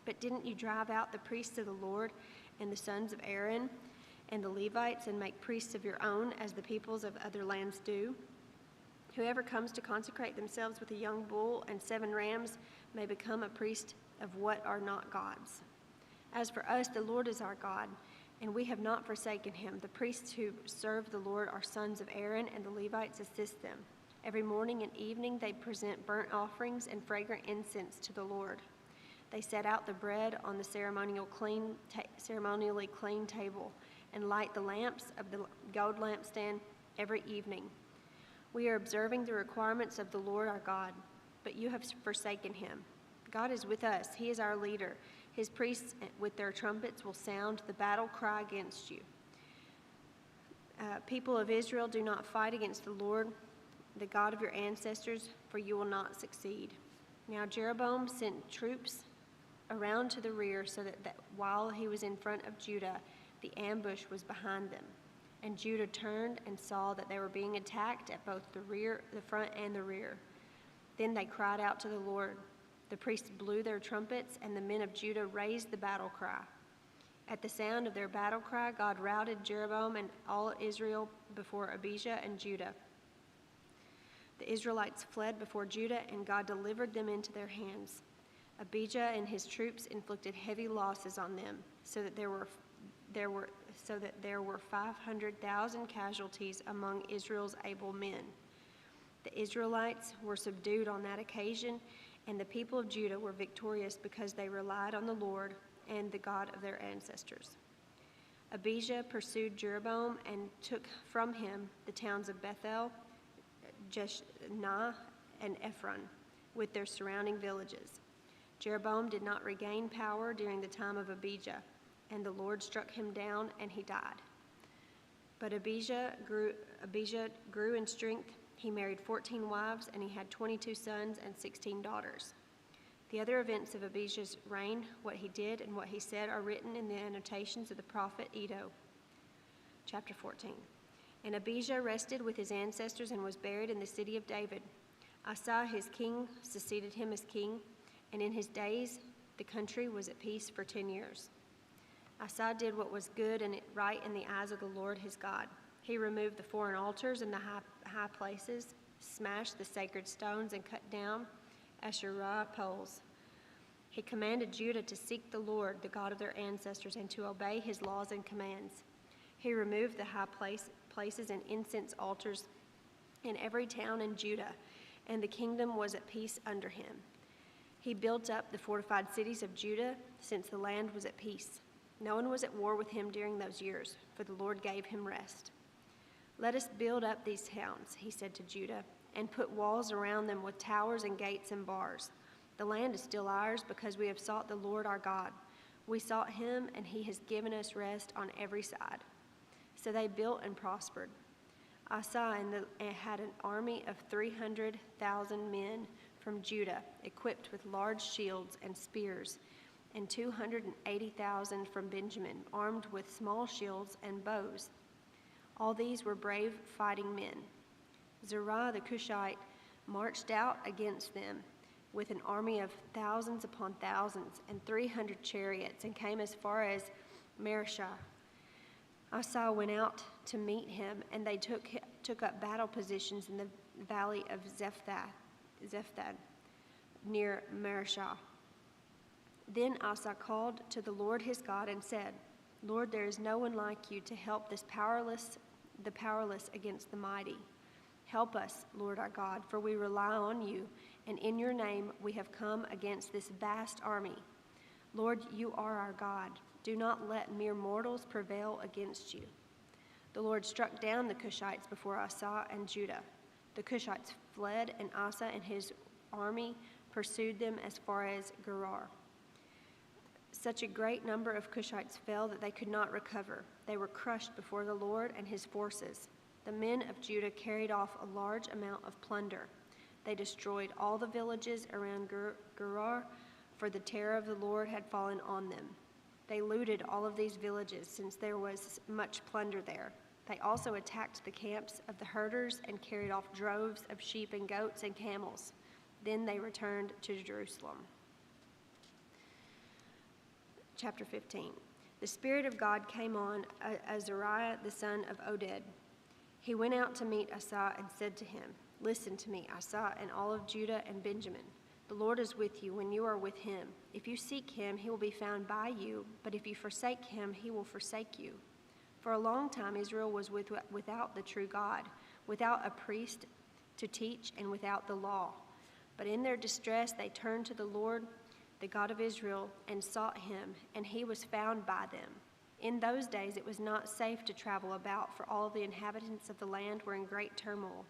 But didn't you drive out the priests of the Lord and the sons of Aaron and the Levites and make priests of your own, as the peoples of other lands do? Whoever comes to consecrate themselves with a young bull and 7 rams may become a priest of what are not gods. As for us, the Lord is our God, and we have not forsaken him. The priests who serve the Lord are sons of Aaron, and the Levites assist them. Every morning and evening they present burnt offerings and fragrant incense to the Lord. They set out the bread on the ceremonially clean table and light the lamps of the gold lampstand every evening. We are observing the requirements of the Lord our God, but you have forsaken him. God is with us. He is our leader. His priests with their trumpets will sound the battle cry against you. People of Israel, do not fight against the Lord, the God of your ancestors, for you will not succeed. Now Jeroboam sent troops around to the rear so that while he was in front of Judah, the ambush was behind them. And Judah turned and saw that they were being attacked at both the front and the rear. Then they cried out to the Lord. The priests blew their trumpets, and the men of Judah raised the battle cry. At the sound of their battle cry, God routed Jeroboam and all Israel before Abijah and Judah. The Israelites fled before Judah, and God delivered them into their hands. Abijah and his troops inflicted heavy losses on them, so that there were 500,000 casualties among Israel's able men. The Israelites were subdued on that occasion, and the people of Judah were victorious because they relied on the Lord and the God of their ancestors. Abijah pursued Jeroboam and took from him the towns of Bethel, Jeshnah, and Ephron, with their surrounding villages. Jeroboam did not regain power during the time of Abijah, and the Lord struck him down, and he died. But Abijah grew in strength. He married 14 wives, and he had 22 sons and 16 daughters. The other events of Abijah's reign, what he did and what he said, are written in the annotations of the prophet Iddo. Chapter 14. And Abijah rested with his ancestors and was buried in the city of David. Asa, his king, succeeded him as king, and in his days the country was at peace for 10 years. Asa did what was good and right in the eyes of the Lord his God. He removed the foreign altars and the high places, smashed the sacred stones, and cut down Asherah poles. He commanded Judah to seek the Lord, the God of their ancestors, and to obey his laws and commands. He removed the high places and incense altars in every town in Judah, and the kingdom was at peace under him. He built up the fortified cities of Judah, since the land was at peace. No one was at war with him during those years, for the Lord gave him rest. Let us build up these towns, he said to Judah, and put walls around them with towers and gates and bars. The land is still ours because we have sought the Lord our God. We sought him, and he has given us rest on every side. So they built and prospered. Asa had an army of 300,000 men from Judah, equipped with large shields and spears, and 280,000 from Benjamin, armed with small shields and bows. All these were brave fighting men. Zerah the Cushite marched out against them with an army of thousands upon thousands and 300 chariots, and came as far as Mareshah. Asa went out to meet him, and they took up battle positions in the valley of Zephath near Mareshah. Then Asa called to the Lord his God and said, Lord, there is no one like you to help the powerless against the mighty. Help us, Lord our God, for we rely on you, and in your name we have come against this vast army. Lord, you are our God. Do not let mere mortals prevail against you. The Lord struck down the Cushites before Asa and Judah. The Cushites fled, and Asa and his army pursued them as far as Gerar. Such a great number of Cushites fell that they could not recover. They were crushed before the Lord and his forces. The men of Judah carried off a large amount of plunder. They destroyed all the villages around Gerar, for the terror of the Lord had fallen on them. They looted all of these villages, since there was much plunder there. They also attacked the camps of the herders and carried off droves of sheep and goats and camels. Then they returned to Jerusalem. Chapter 15. The Spirit of God came on Azariah the son of Oded. He went out to meet Asa and said to him, Listen to me, Asa, and all of Judah and Benjamin. The Lord is with you when you are with him. If you seek him, he will be found by you, but if you forsake him, he will forsake you. For a long time Israel was without the true God, without a priest to teach, and without the law. But in their distress they turned to the Lord, the God of Israel, and sought him, and he was found by them. In those days it was not safe to travel about, for all the inhabitants of the land were in great turmoil.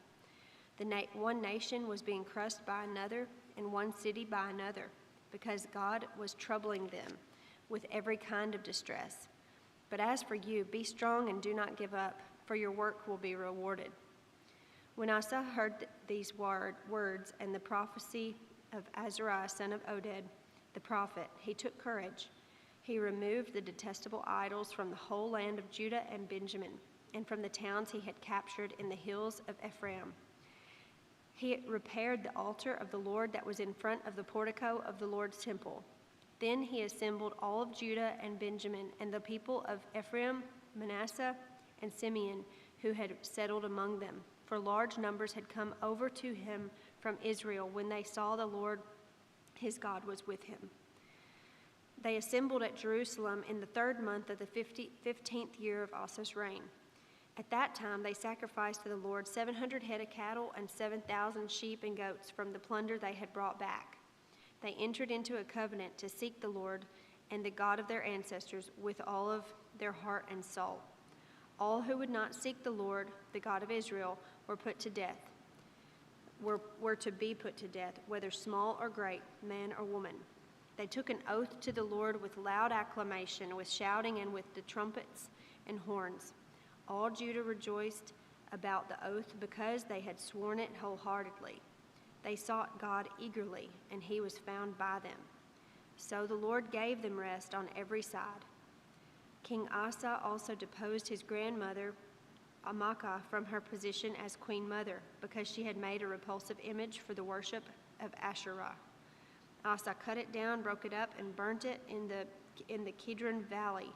One nation was being crushed by another, and one city by another, because God was troubling them with every kind of distress. But as for you, be strong and do not give up, for your work will be rewarded. When Asa heard these words and the prophecy of Azariah son of Oded, the prophet, he took courage. He removed the detestable idols from the whole land of Judah and Benjamin, and from the towns he had captured in the hills of Ephraim. He repaired the altar of the Lord that was in front of the portico of the Lord's temple. Then he assembled all of Judah and Benjamin and the people of Ephraim, Manasseh, and Simeon, who had settled among them, for large numbers had come over to him from Israel when they saw the Lord his God was with him. They assembled at Jerusalem in the 3rd month of the 15th year of Asa's reign. At that time they sacrificed to the Lord 700 head of cattle and 7,000 sheep and goats from the plunder they had brought back. They entered into a covenant to seek the Lord and the God of their ancestors with all of their heart and soul. All who would not seek the Lord, the God of Israel, were to be put to death, whether small or great, man or woman. They took an oath to the Lord with loud acclamation, with shouting, and with the trumpets and horns. All Judah rejoiced about the oath because they had sworn it wholeheartedly. They sought God eagerly, and he was found by them. So the Lord gave them rest on every side. King Asa also deposed his grandmother, Amacah, from her position as queen mother because she had made a repulsive image for the worship of Asherah. Asa cut it down, broke it up, and burnt it in the Kidron Valley.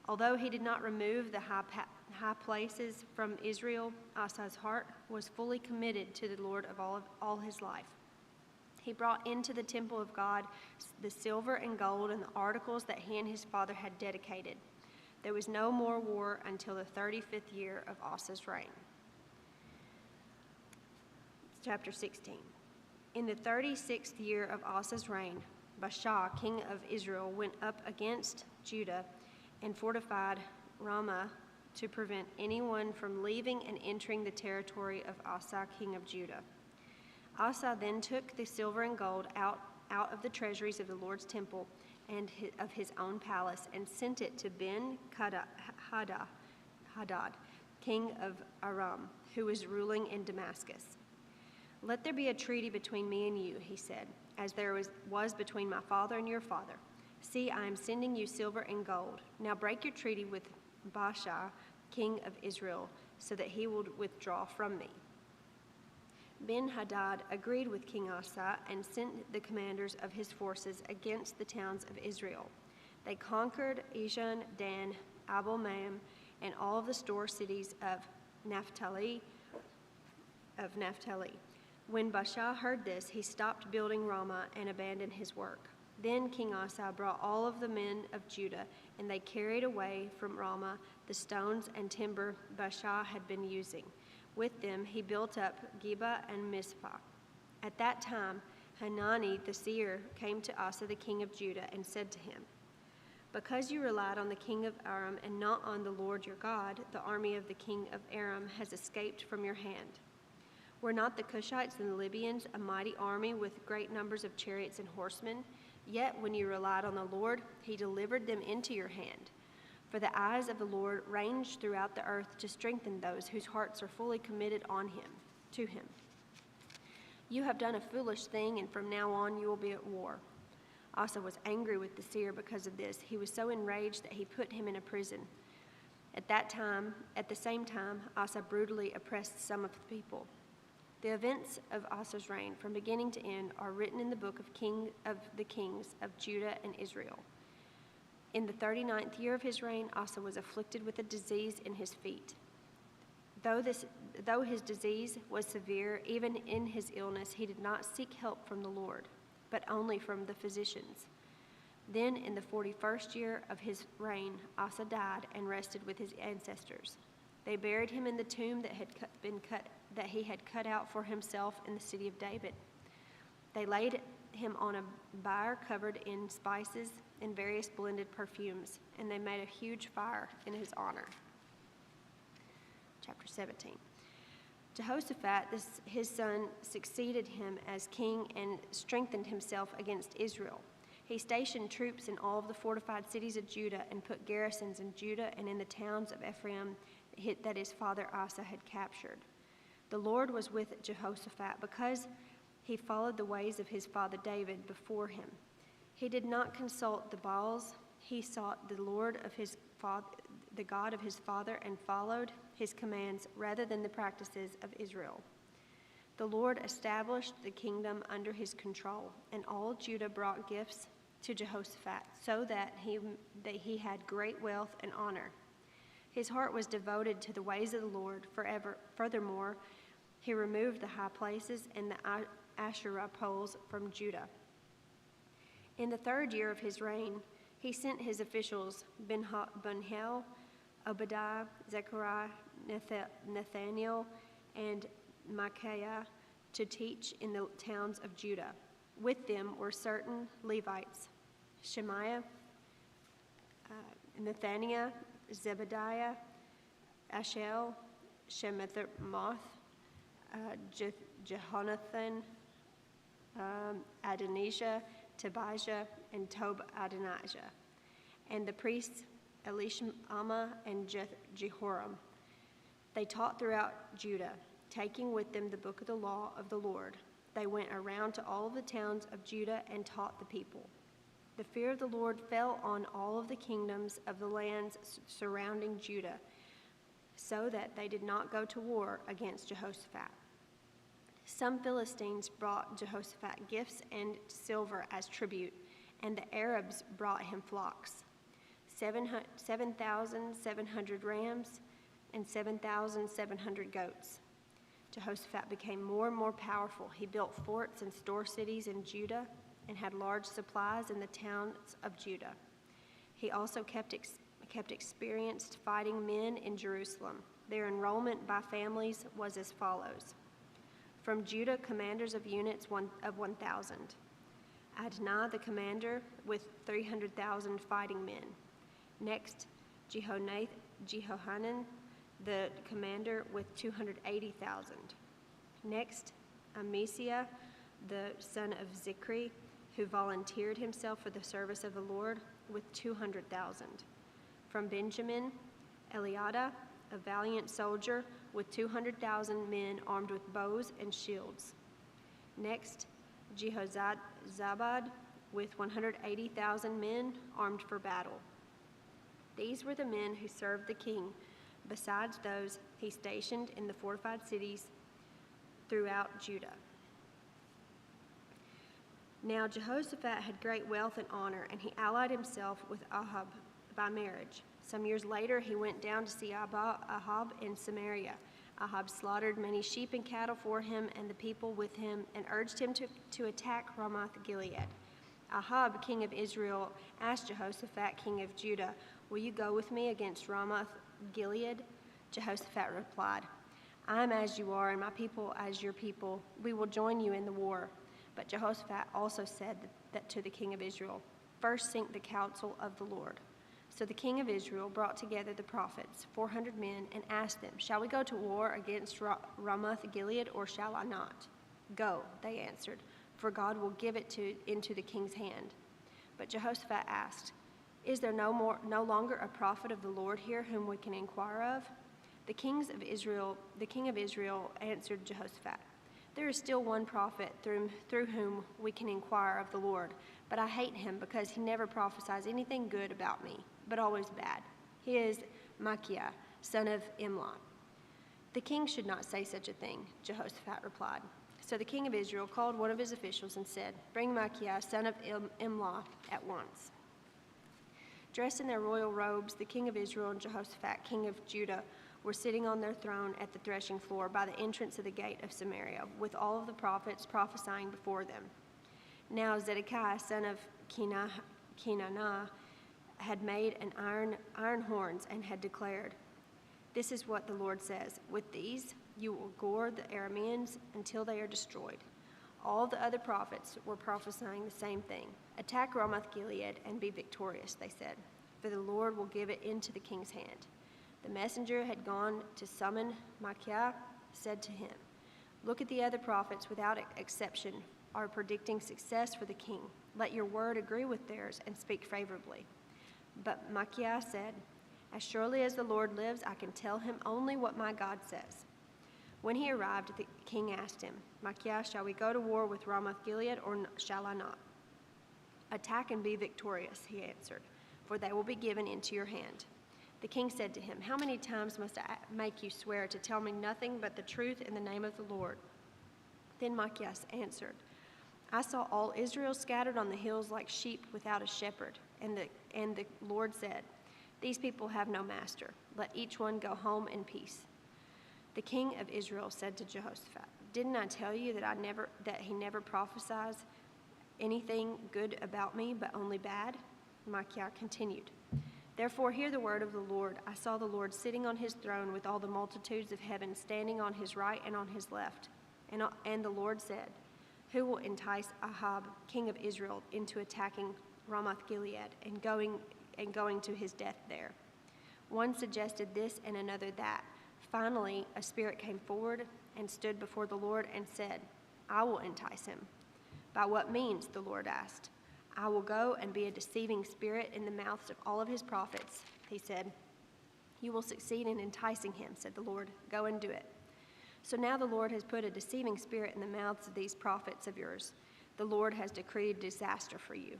Although he did not remove the high places from Israel, Asa's heart was fully committed to the Lord of all his life. He brought into the temple of God the silver and gold and the articles that he and his father had dedicated. There was no more war until the 35th year of Asa's reign. Chapter 16. In the 36th year of Asa's reign, Baasha, king of Israel, went up against Judah and fortified Ramah to prevent anyone from leaving and entering the territory of Asa, king of Judah. Asa then took the silver and gold out of the treasuries of the Lord's temple and of his own palace and sent it to Ben-Hadad, king of Aram, who was ruling in Damascus. "Let there be a treaty between me and you," he said, "as there was between my father and your father. See, I am sending you silver and gold. Now break your treaty with Baasha, king of Israel, so that he will withdraw from me." Ben-Hadad agreed with King Asa and sent the commanders of his forces against the towns of Israel. They conquered Ijon, Dan, Abel-Maim, and all of the store cities of Naphtali. When Baasha heard this, he stopped building Ramah and abandoned his work. Then King Asa brought all of the men of Judah, and they carried away from Ramah the stones and timber Baasha had been using. With them he built up Geba and Mizpah. At that time Hanani the seer came to Asa the king of Judah and said to him, "Because you relied on the king of Aram and not on the Lord your God, the army of the king of Aram has escaped from your hand. Were not the Cushites and the Libyans a mighty army with great numbers of chariots and horsemen? Yet when you relied on the Lord, he delivered them into your hand. For the eyes of the Lord range throughout the earth to strengthen those whose hearts are fully committed to him. You have done a foolish thing, and from now on you will be at war." Asa was angry with the seer because of this. He was so enraged that he put him in a prison. At the same time, Asa brutally oppressed some of the people. The events of Asa's reign, from beginning to end, are written in the book of the kings of Judah and Israel. In the 39th year of his reign, Asa was afflicted with a disease in his feet. Though his disease was severe, even in his illness, he did not seek help from the Lord, but only from the physicians. Then, in the 41st year of his reign, Asa died and rested with his ancestors. They buried him in the tomb that he had cut out for himself in the city of David. They laid him on a bier covered in spices and various blended perfumes, and they made a huge fire in his honor. Chapter 17. Jehoshaphat, his son, succeeded him as king and strengthened himself against Israel. He stationed troops in all of the fortified cities of Judah and put garrisons in Judah and in the towns of Ephraim that his father Asa had captured. The Lord was with Jehoshaphat because he followed the ways of his father David before him. He did not consult the Baals. He sought the Lord of the God of his father, and followed his commands rather than the practices of Israel. The Lord established the kingdom under his control, and all Judah brought gifts to Jehoshaphat, so that he had great wealth and honor. His heart was devoted to the ways of the Lord forever. Furthermore, he removed the high places and the Asherah poles from Judah. In the 3rd year of his reign, he sent his officials Bunhel, Obadiah, Zechariah, Nathaniel, and Micaiah to teach in the towns of Judah. With them were certain Levites, Shemaiah, Nathaniah, Zebediah, Ashel, Shemithamoth, Jehonathan, Adonijah, Tobijah, and Tob-Adonijah, and the priests Elishama and Jehoram. They taught throughout Judah, taking with them the book of the law of the Lord. they went around to all of the towns of Judah and taught the people. The fear of the Lord fell on all of the kingdoms of the lands surrounding Judah, so that they did not go to war against Jehoshaphat. Some Philistines brought Jehoshaphat gifts and silver as tribute, and the Arabs brought him flocks, 7,700 rams and 7,700 goats. Jehoshaphat became more and more powerful. He built forts and store cities in Judah and had large supplies in the towns of Judah. He also kept experienced fighting men in Jerusalem. Their enrollment by families was as follows. From Judah, commanders of units of 1,000. Adnah, the commander, with 300,000 fighting men. Next, Jehohanan, the commander, with 280,000. Next, Amesiah, the son of Zikri, who volunteered himself for the service of the Lord, with 200,000. From Benjamin, Eliada, a valiant soldier, with 200,000 men armed with bows and shields. Next, Jehozabad, with 180,000 men armed for battle. These were the men who served the king, besides those he stationed in the fortified cities throughout Judah. Now Jehoshaphat had great wealth and honor, and he allied himself with Ahab by marriage. Some years later, he went down to see Ahab in Samaria. Ahab slaughtered many sheep and cattle for him and the people with him, and urged him to attack Ramoth-Gilead. Ahab, king of Israel, asked Jehoshaphat, king of Judah, "Will you go with me against Ramoth-Gilead?" Jehoshaphat replied, "I am as you are, and my people as your people. We will join you in the war." But Jehoshaphat also said that to the king of Israel, "First seek the counsel of the Lord." So the king of Israel brought together the prophets, 400 men, and asked them, "Shall we go to war against Ramoth-Gilead, or shall I not?" "Go," they answered, "for God will give it into the king's hand." But Jehoshaphat asked, "Is there no longer a prophet of the Lord here whom we can inquire of?" The king of Israel answered Jehoshaphat, "There is still one prophet through whom we can inquire of the Lord, but I hate him because he never prophesies anything good about me, but always bad. He is Micaiah, son of Imlah." "The king should not say such a thing," Jehoshaphat replied. So the king of Israel called one of his officials and said, "Bring Micaiah, son of Imlah, at once." Dressed in their royal robes, the king of Israel and Jehoshaphat, king of Judah, were sitting on their throne at the threshing floor by the entrance of the gate of Samaria, with all of the prophets prophesying before them. Now Zedekiah, son of Kenanah, had made an iron horns and had declared, "This is what the Lord says, with these you will gore the Arameans until they are destroyed." All the other prophets were prophesying the same thing. "Attack Ramoth-Gilead and be victorious," they said, "for the Lord will give it into the king's hand." The messenger had gone to summon Micaiah, said to him, "Look at the other prophets without exception are predicting success for the king. Let your word agree with theirs and speak favorably." But Micaiah said, "As surely as the Lord lives, I can tell him only what my God says." When he arrived, the king asked him, "Micaiah, shall we go to war with Ramoth-Gilead, or shall I not?" "Attack and be victorious," he answered, "for they will be given into your hand." The king said to him, "How many times must I make you swear to tell me nothing but the truth in the name of the Lord?" Then Micaiah answered, "I saw all Israel scattered on the hills like sheep without a shepherd, and the Lord said, 'These people have no master. Let each one go home in peace.'" The king of Israel said to Jehoshaphat, "Didn't I tell you that he never prophesies anything good about me, but only bad?" Micaiah continued, "Therefore hear the word of the Lord. I saw the Lord sitting on his throne with all the multitudes of heaven standing on his right and on his left. And the Lord said, 'Who will entice Ahab, king of Israel, into attacking Ramoth-Gilead and going to his death there?' One suggested this and another that. Finally, a spirit came forward and stood before the Lord and said, 'I will entice him.' 'By what means?' the Lord asked. 'I will go and be a deceiving spirit in the mouths of all of his prophets,' he said. 'You will succeed in enticing him,' said the Lord. 'Go and do it.' So now the Lord has put a deceiving spirit in the mouths of these prophets of yours. The Lord has decreed disaster for you."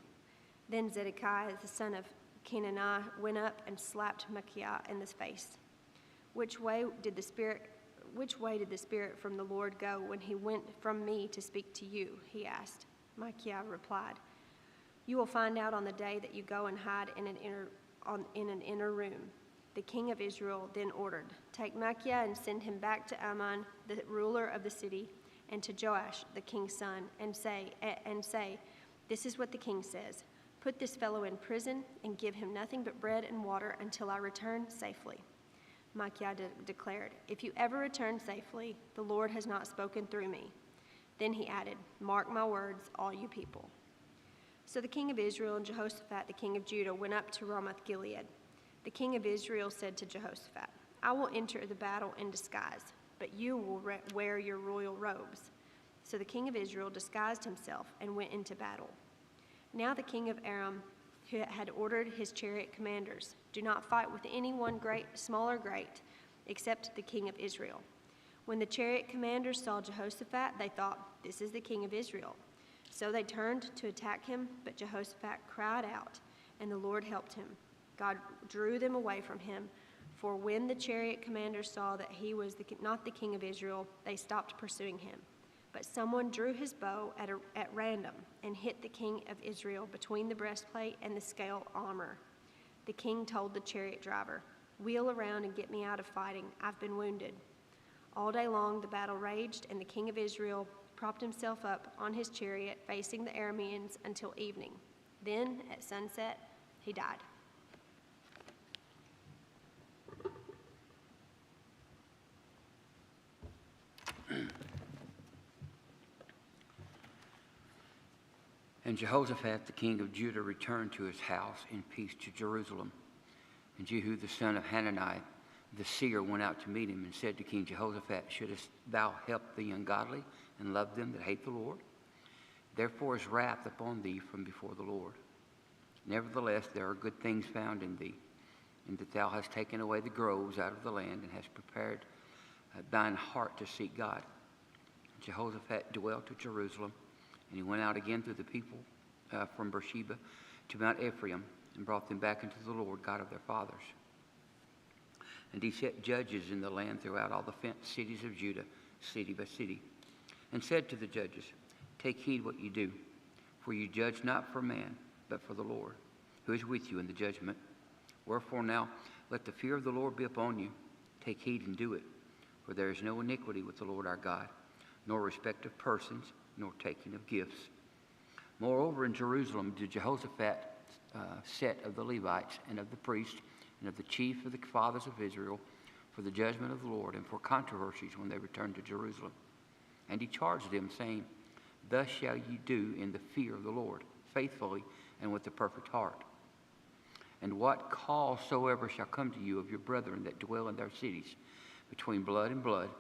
Then Zedekiah, the son of Kenaniah, went up and slapped Micaiah in the face. Which way did the Spirit from the Lord go when he went from me to speak to you?" he asked. Micaiah replied, "You will find out on the day that you go and hide in an inner room." The king of Israel then ordered, "Take Micaiah and send him back to Amon, the ruler of the city, and to Joash, the king's son, and say, 'This is what the king says. Put this fellow in prison and give him nothing but bread and water until I return safely.'" Micaiah declared, "If you ever return safely, the Lord has not spoken through me." Then he added, "Mark my words, all you people." So the king of Israel and Jehoshaphat, the king of Judah, went up to Ramoth-Gilead. The king of Israel said to Jehoshaphat, "I will enter the battle in disguise, but you will wear your royal robes." So the king of Israel disguised himself and went into battle. Now the king of Aram, who had ordered his chariot commanders, "Do not fight with anyone great, small or great, except the king of Israel." When the chariot commanders saw Jehoshaphat, they thought, "This is the king of Israel." So they turned to attack him, but Jehoshaphat cried out, and the Lord helped him. God drew them away from him, for when the chariot commanders saw that he was not the king of Israel, they stopped pursuing him. But someone drew his bow at random and hit the king of Israel between the breastplate and the scale armor. The king told the chariot driver, "Wheel around and get me out of fighting. I've been wounded." All day long the battle raged, and the king of Israel propped himself up on his chariot facing the Arameans until evening. Then, at sunset, he died. And Jehoshaphat, the king of Judah, returned to his house in peace to Jerusalem. And Jehu, the son of Hanani, the seer, went out to meet him and said to King Jehoshaphat, "Shouldest thou help the ungodly and love them that hate the Lord? Therefore is wrath upon thee from before the Lord. Nevertheless, there are good things found in thee, in that thou hast taken away the groves out of the land and hast prepared thine heart to seek God." Jehoshaphat dwelt at Jerusalem, and he went out again through the people from Beersheba to Mount Ephraim and brought them back into the Lord God of their fathers. And he set judges in the land throughout all the fenced cities of Judah, city by city, and said to the judges, "Take heed what you do, for you judge not for man, but for the Lord, who is with you in the judgment. Wherefore now let the fear of the Lord be upon you. Take heed and do it, for there is no iniquity with the Lord our God, nor respect of persons, nor taking of gifts." Moreover, in Jerusalem did Jehoshaphat set of the Levites and of the priests and of the chief of the fathers of Israel for the judgment of the Lord and for controversies when they returned to Jerusalem. And he charged them, saying, "Thus shall ye do in the fear of the Lord, faithfully and with a perfect heart. And what cause soever shall come to you of your brethren that dwell in their cities, between blood and blood,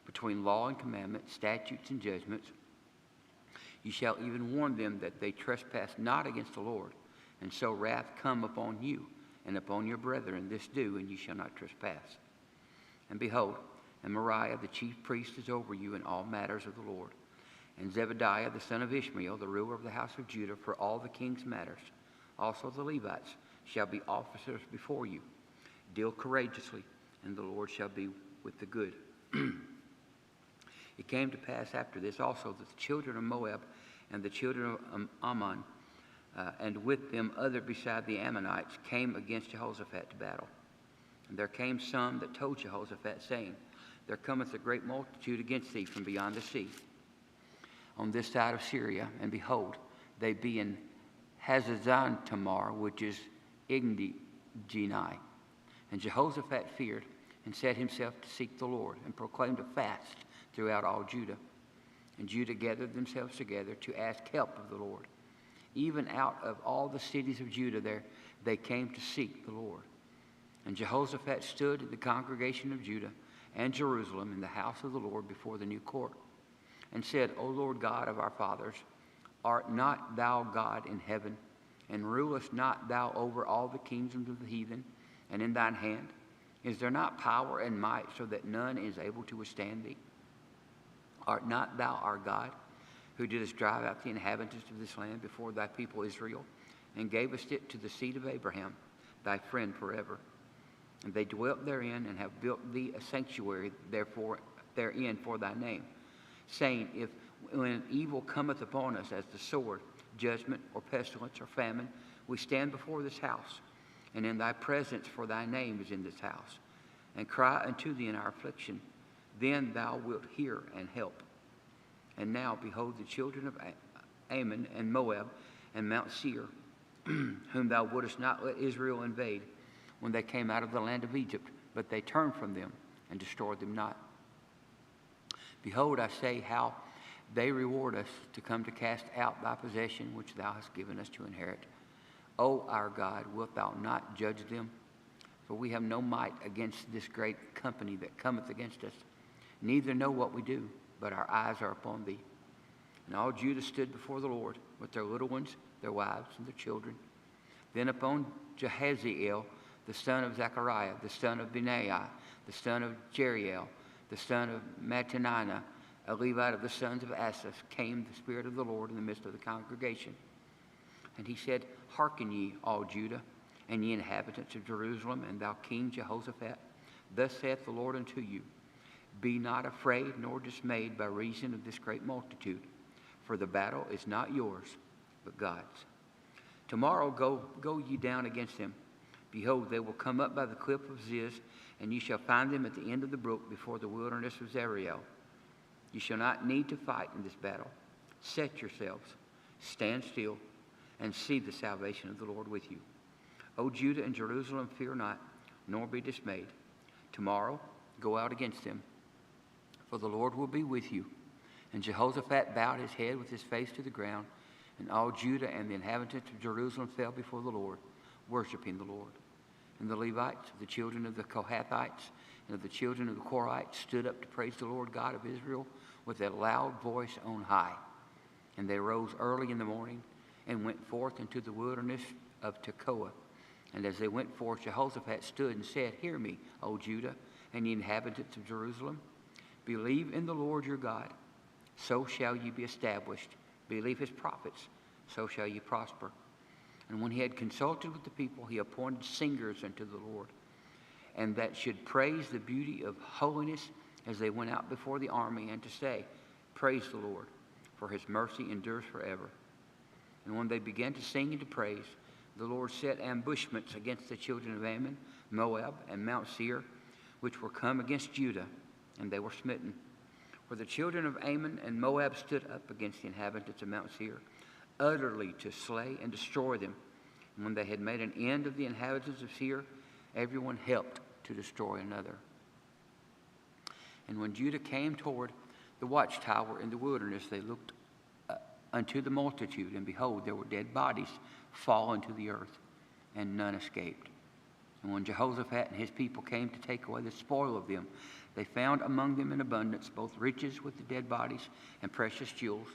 between law and commandment, statutes and judgments, you shall even warn them that they trespass not against the Lord, and so wrath come upon you and upon your brethren. This do, and ye shall not trespass. And behold, Amariah the chief priest is over you in all matters of the Lord, and Zebadiah the son of Ishmael, the ruler of the house of Judah, for all the king's matters. Also the Levites shall be officers before you. Deal courageously, and the Lord shall be with the good." It came to pass after this also that the children of Moab and the children of Ammon, and with them other beside the Ammonites, came against Jehoshaphat to battle. And there came some that told Jehoshaphat, saying, "There cometh a great multitude against thee from beyond the sea, on this side of Syria, and behold, they be in Hazazon Tamar, which is Engedi. And Jehoshaphat feared, and set himself to seek the Lord, and proclaimed a fast throughout all Judah. And Judah gathered themselves together to ask help of the Lord. Even out of all the cities of Judah there they came to seek the Lord. And Jehoshaphat stood in the congregation of Judah and Jerusalem in the house of the Lord before the new court, and said, "O Lord God of our fathers, art not thou God in heaven, and rulest not thou over all the kingdoms of the heathen, and in thine hand is there not power and might, so that none is able to withstand thee? Art not thou our God, who didst drive out the inhabitants of this land before thy people Israel, and gavest it to the seed of Abraham, thy friend forever? And they dwelt therein, and have built thee a sanctuary therein for thy name, saying, if when evil cometh upon us as the sword, judgment, or pestilence, or famine, we stand before this house, and in thy presence, for thy name is in this house, and cry unto thee in our affliction, then thou wilt hear and help. And now, behold, the children of Ammon and Moab and Mount Seir, whom thou wouldest not let Israel invade when they came out of the land of Egypt, but they turned from them and destroyed them not. Behold, I say, how they reward us to come to cast out thy possession, which thou hast given us to inherit. O our God, wilt thou not judge them? For we have no might against this great company that cometh against us, neither know what we do, but our eyes are upon thee. And all Judah stood before the Lord, with their little ones, their wives, and their children. Then upon Jehaziel, the son of Zechariah, the son of Benaiah, the son of Jeriel, the son of Mattaniah, a Levite of the sons of Asaph, came the Spirit of the Lord in the midst of the congregation. And he said, Hearken ye, all Judah, and ye inhabitants of Jerusalem, and thou King Jehoshaphat, thus saith the Lord unto you, be not afraid nor dismayed by reason of this great multitude, for the battle is not yours, but God's. Tomorrow go ye down against them. Behold, they will come up by the cliff of Ziz, and ye shall find them at the end of the brook before the wilderness of Zeriel. You shall not need to fight in this battle. Set yourselves, stand still, and see the salvation of the Lord with you. O Judah and Jerusalem, fear not, nor be dismayed. Tomorrow go out against them, for the Lord will be with you. And Jehoshaphat bowed his head with his face to the ground, and all Judah and the inhabitants of Jerusalem fell before the Lord, worshiping the Lord. And the Levites, the children of the Kohathites, and of the children of the Korites, stood up to praise the Lord God of Israel with a loud voice on high. And they rose early in the morning and went forth into the wilderness of Tekoa. And as they went forth, Jehoshaphat stood and said, Hear me, O Judah, and ye inhabitants of Jerusalem. Believe in the Lord your God, so shall ye be established. Believe his prophets, so shall ye prosper. And when he had consulted with the people, he appointed singers unto the Lord, and that should praise the beauty of holiness as they went out before the army, and to say, Praise the Lord, for his mercy endures forever. And when they began to sing and to praise, the Lord set ambushments against the children of Ammon, Moab, and Mount Seir, which were come against Judah, and they were smitten. For the children of Ammon and Moab stood up against the inhabitants of Mount Seir, utterly to slay and destroy them. And when they had made an end of the inhabitants of Seir, everyone helped to destroy another. And when Judah came toward the watchtower in the wilderness, they looked unto the multitude, and behold, there were dead bodies fallen to the earth, and none escaped. And when Jehoshaphat and his people came to take away the spoil of them, they found among them in abundance both riches with the dead bodies and precious jewels,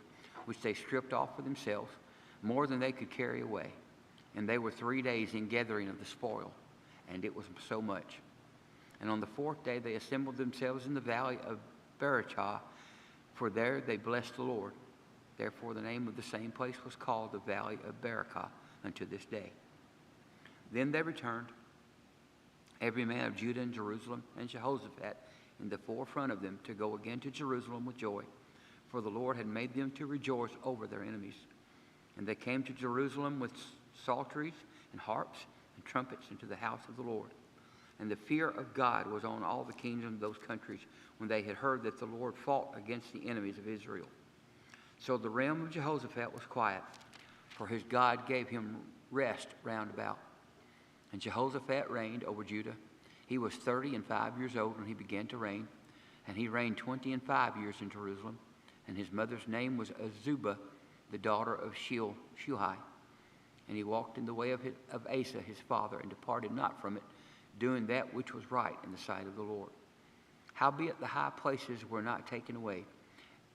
which they stripped off for themselves, more than they could carry away. And they were 3 days in gathering of the spoil, and it was so much. And on the 4th day they assembled themselves in the valley of Berachah, for there they blessed the Lord. Therefore the name of the same place was called the valley of Berachah unto this day. Then they returned, every man of Judah and Jerusalem and Jehoshaphat in the forefront of them, to go again to Jerusalem with joy, for the Lord had made them to rejoice over their enemies. And they came to Jerusalem with psalteries and harps and trumpets into the house of the Lord. And the fear of God was on all the kingdoms of those countries when they had heard that the Lord fought against the enemies of Israel. So the realm of Jehoshaphat was quiet, for his God gave him rest round about. And Jehoshaphat reigned over Judah. He was 35 years old when he began to reign, and he reigned 25 years in Jerusalem. And his mother's name was Azubah, the daughter of Shuhai. And he walked in the way of Asa his father, and departed not from it, doing that which was right in the sight of the Lord. Howbeit the high places were not taken away,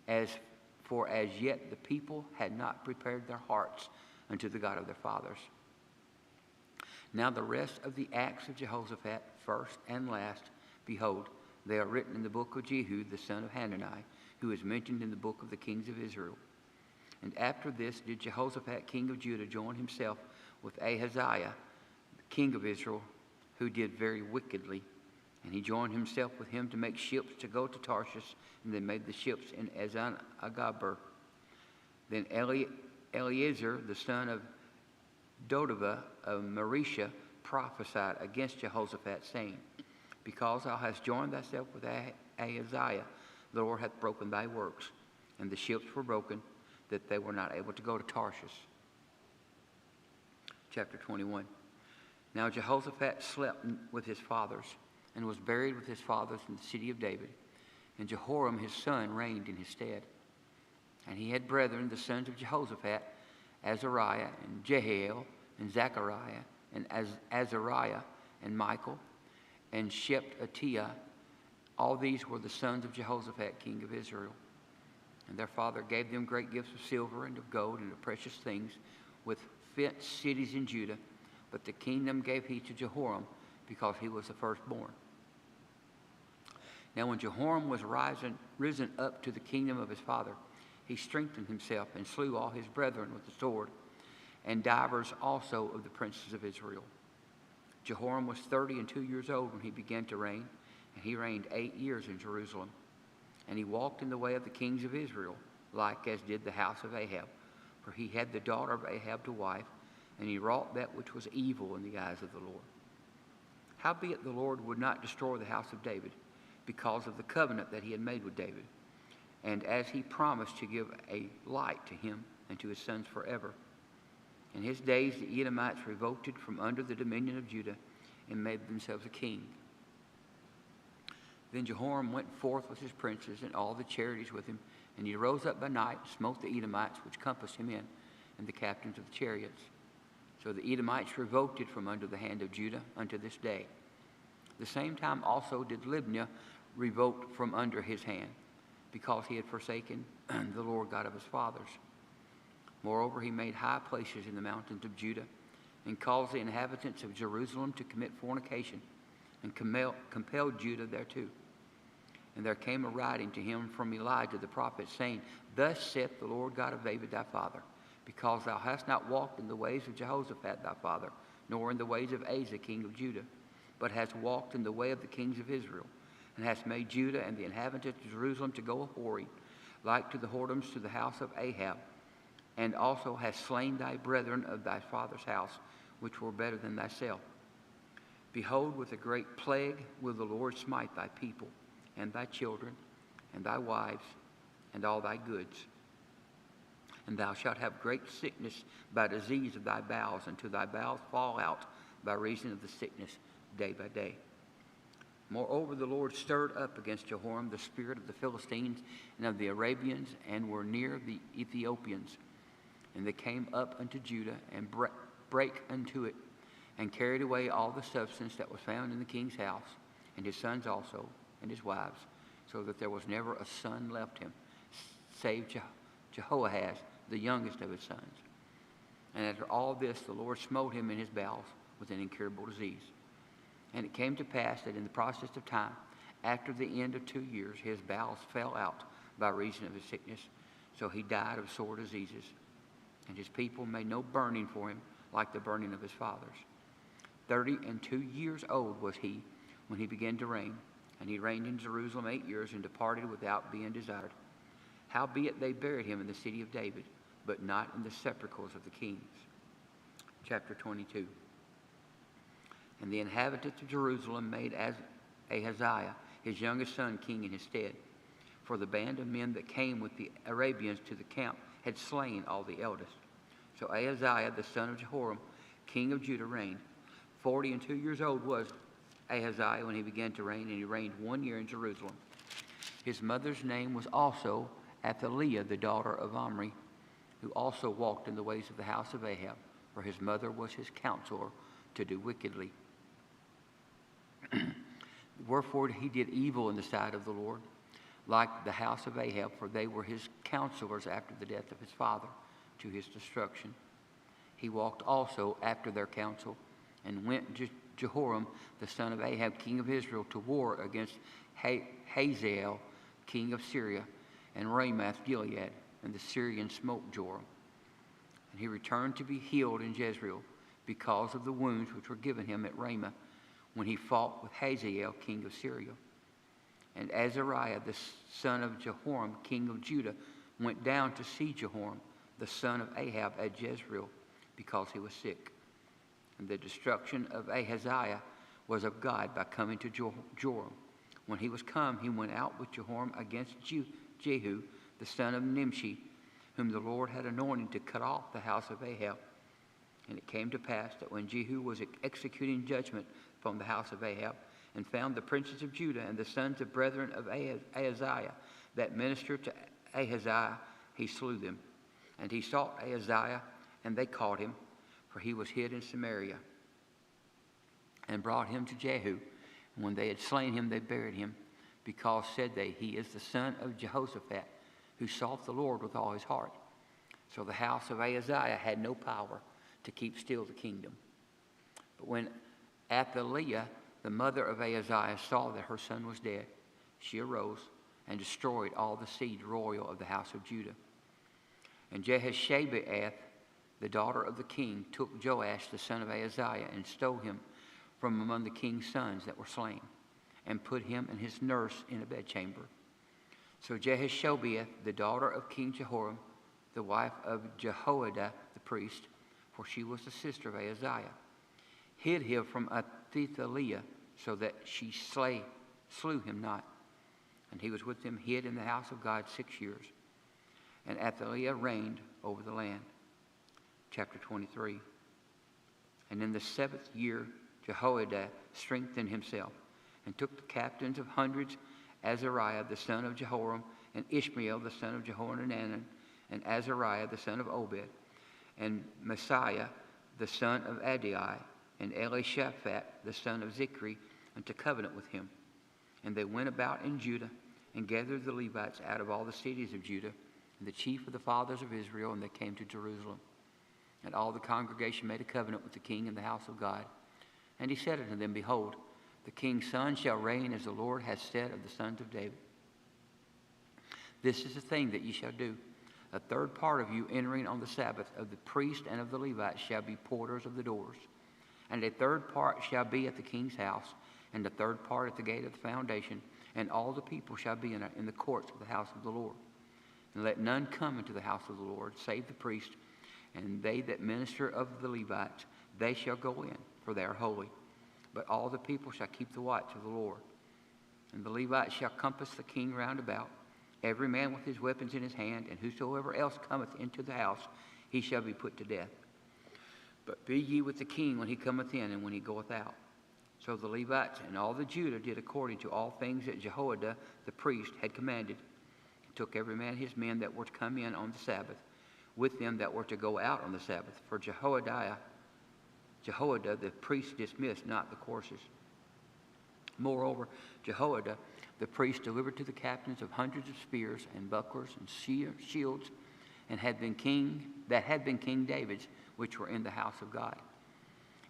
as yet the people had not prepared their hearts unto the God of their fathers. Now the rest of the acts of Jehoshaphat, first and last, behold, They are written in the book of Jehu, the son of Hanani, who is mentioned in the book of the kings of Israel. And after this did Jehoshaphat, king of Judah, join himself with Ahaziah, king of Israel, who did very wickedly. And he joined himself with him to make ships to go to Tarshish, and they made the ships in Ezon-Agaber. Then Eleazar, the son of Dodavah of Marisha, prophesied against Jehoshaphat, saying, Because thou hast joined thyself with Ahaziah, the Lord hath broken thy works. And the ships were broken, that they were not able to go to Tarshish. Chapter 21. Now Jehoshaphat slept with his fathers, and was buried with his fathers in the city of David. And Jehoram his son reigned in his stead. And he had brethren, the sons of Jehoshaphat, Azariah, and Jehiel, and Zechariah, and Azariah, and Michael, and Shephatiah. All these were the sons of Jehoshaphat, king of Israel. And their father gave them great gifts of silver and of gold and of precious things, with fenced cities in Judah. But the kingdom gave he to Jehoram, because he was the firstborn. Now when Jehoram was risen up to the kingdom of his father, he strengthened himself and slew all his brethren with the sword, and divers also of the princes of Israel. Jehoram was 32 years old when he began to reign, and he reigned 8 years in Jerusalem. And he walked in the way of the kings of Israel, like as did the house of Ahab, for he had the daughter of Ahab to wife, and he wrought that which was evil in the eyes of the Lord. Howbeit the Lord would not destroy the house of David, because of the covenant that he had made with David, and as he promised to give a light to him and to his sons forever. In his days the Edomites revolted from under the dominion of Judah, and made themselves a king. Then Jehoram went forth with his princes and all the charities with him, and he rose up by night and smote the Edomites which compassed him in, and the captains of the chariots. So the Edomites revolted from under the hand of Judah unto this day. The same time also did Libnah revolt from under his hand, because he had forsaken the Lord God of his fathers. Moreover, he made high places in the mountains of Judah, and caused the inhabitants of Jerusalem to commit fornication, and compelled Judah thereto. And there came a writing to him from Elijah the prophet, saying, Thus saith the Lord God of David thy father, because thou hast not walked in the ways of Jehoshaphat thy father, nor in the ways of Asa king of Judah, but hast walked in the way of the kings of Israel, and hast made Judah and the inhabitants of Jerusalem to go a-whoring, like to the whoredoms to the house of Ahab, and also hast slain thy brethren of thy father's house, which were better than thyself. Behold, with a great plague will the Lord smite thy people, and thy children, and thy wives, and all thy goods. And thou shalt have great sickness by disease of thy bowels, until thy bowels fall out by reason of the sickness day by day. Moreover, the Lord stirred up against Jehoram the spirit of the Philistines and of the Arabians, and were near the Ethiopians. And they came up unto Judah, and brake unto it, and carried away all the substance that was found in the king's house, and his sons also, and his wives, so that there was never a son left him, save Jehoahaz, the youngest of his sons. And after all this, the Lord smote him in his bowels with an incurable disease. And it came to pass that in the process of time, after the end of 2 years, his bowels fell out by reason of his sickness, so he died of sore diseases. And his people made no burning for him, like the burning of his fathers. 32 years old was he when he began to reign, and he reigned in Jerusalem 8 years, and departed without being desired. Howbeit they buried him in the city of David, but not in the sepulchres of the kings. Chapter 22. And the inhabitants of Jerusalem made Ahaziah, his youngest son, king in his stead. For the band of men that came with the Arabians to the camp had slain all the eldest. So Ahaziah, the son of Jehoram, king of Judah, reigned. 42 years old was Ahaziah when he began to reign, and he reigned 1 year in Jerusalem. His mother's name was also Athaliah, the daughter of Omri, who also walked in the ways of the house of Ahab, for his mother was his counselor to do wickedly. Wherefore he did evil in the sight of the Lord, like the house of Ahab, for they were his counselors after the death of his father, to his destruction. He walked also after their counsel, and went Jehoram, the son of Ahab, king of Israel, to war against Hazael, king of Syria, and Ramoth Gilead, and the Syrians smote Joram. And he returned to be healed in Jezreel because of the wounds which were given him at Ramah when he fought with Hazael, king of Syria. And Azariah, the son of Jehoram, king of Judah, went down to see Jehoram, the son of Ahab, at Jezreel, because he was sick. And the destruction of Ahaziah was of God by coming to Joram. When he was come, he went out with Jehoram against Jehu, the son of Nimshi, whom the Lord had anointed to cut off the house of Ahab. And it came to pass that when Jehu was executing judgment upon the house of Ahab, and found the princes of Judah and the sons of brethren of Ahaziah that ministered to Ahaziah, he slew them. And he sought Ahaziah, and they caught him, for he was hid in Samaria, and brought him to Jehu. And when they had slain him, they buried him, because, said they, he is the son of Jehoshaphat, who sought the Lord with all his heart. So the house of Ahaziah had no power to keep still the kingdom. But when Athaliah, the mother of Ahaziah, saw that her son was dead, she arose and destroyed all the seed royal of the house of Judah. And Jehoshabeath, the daughter of the king, took Joash, the son of Ahaziah, and stole him from among the king's sons that were slain, and put him and his nurse in a bedchamber. So Jehoshabeath, the daughter of King Jehoram, the wife of Jehoiada the priest, for she was the sister of Ahaziah, hid him from Athaliah, so that she slew him not. And he was with them hid in the house of God 6 years. And Athaliah reigned over the land. Chapter 23. And in the 7th year, Jehoiada strengthened himself, and took the captains of hundreds, Azariah the son of Jehoram, and Ishmael the son of Jehohanan, and Azariah the son of Obed, and Messiah the son of Adai, and Elishaphat the son of Zichri, unto covenant with him. And they went about in Judah, and gathered the Levites out of all the cities of Judah, and the chief of the fathers of Israel, and they came to Jerusalem. And all the congregation made a covenant with the king in the house of God. And he said unto them, Behold, the king's son shall reign as the Lord hath said of the sons of David. This is the thing that ye shall do. A third part of you entering on the Sabbath of the priest and of the Levites shall be porters of the doors. And a third part shall be at the king's house, and a third part at the gate of the foundation, and all the people shall be in the courts of the house of the Lord. And let none come into the house of the Lord, save the priest, and they that minister of the Levites, they shall go in, for they are holy. But all the people shall keep the watch of the Lord. And the Levites shall compass the king round about, every man with his weapons in his hand, and whosoever else cometh into the house, he shall be put to death. But be ye with the king when he cometh in and when he goeth out. So the Levites and all the Judah did according to all things that Jehoiada the priest had commanded, and took every man his men that were to come in on the Sabbath, with them that were to go out on the Sabbath. For Jehoiada the priest dismissed not the courses. Moreover, Jehoiada the priest delivered to the captains of hundreds of spears and bucklers and shields, and had been King David's, which were in the house of God.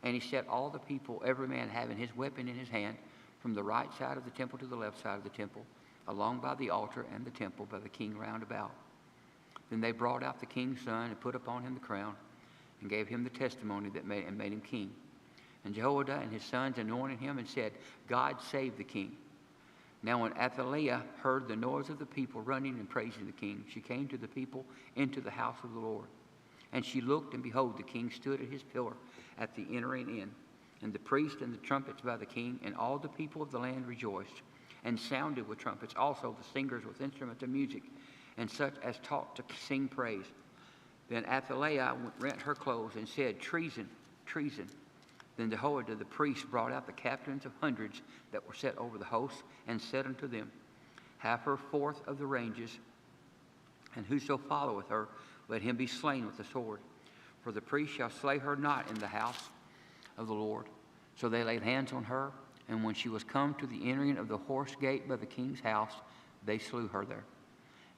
And he set all the people, every man having his weapon in his hand, from the right side of the temple to the left side of the temple, along by the altar and the temple, by the king round about. Then they brought out the king's son, and put upon him the crown, and gave him the testimony that made him king. And Jehoiada and his sons anointed him, and said, God save the king. Now when Athaliah heard the noise of the people running and praising the king, she came to the people into the house of the Lord. And she looked, and behold, the king stood at his pillar at the entering in, and the priest and the trumpets by the king, and all the people of the land rejoiced, and sounded with trumpets, also the singers with instruments of music, and such as taught to sing praise. Then Athaliah rent her clothes, and said, Treason, treason. Then Jehoiada the priest brought out the captains of hundreds that were set over the host, and said unto them, Have her forth of the ranges, and whoso followeth her, let him be slain with the sword. For the priest shall slay her not in the house of the Lord. So they laid hands on her, and when she was come to the entering of the horse gate by the king's house, they slew her there.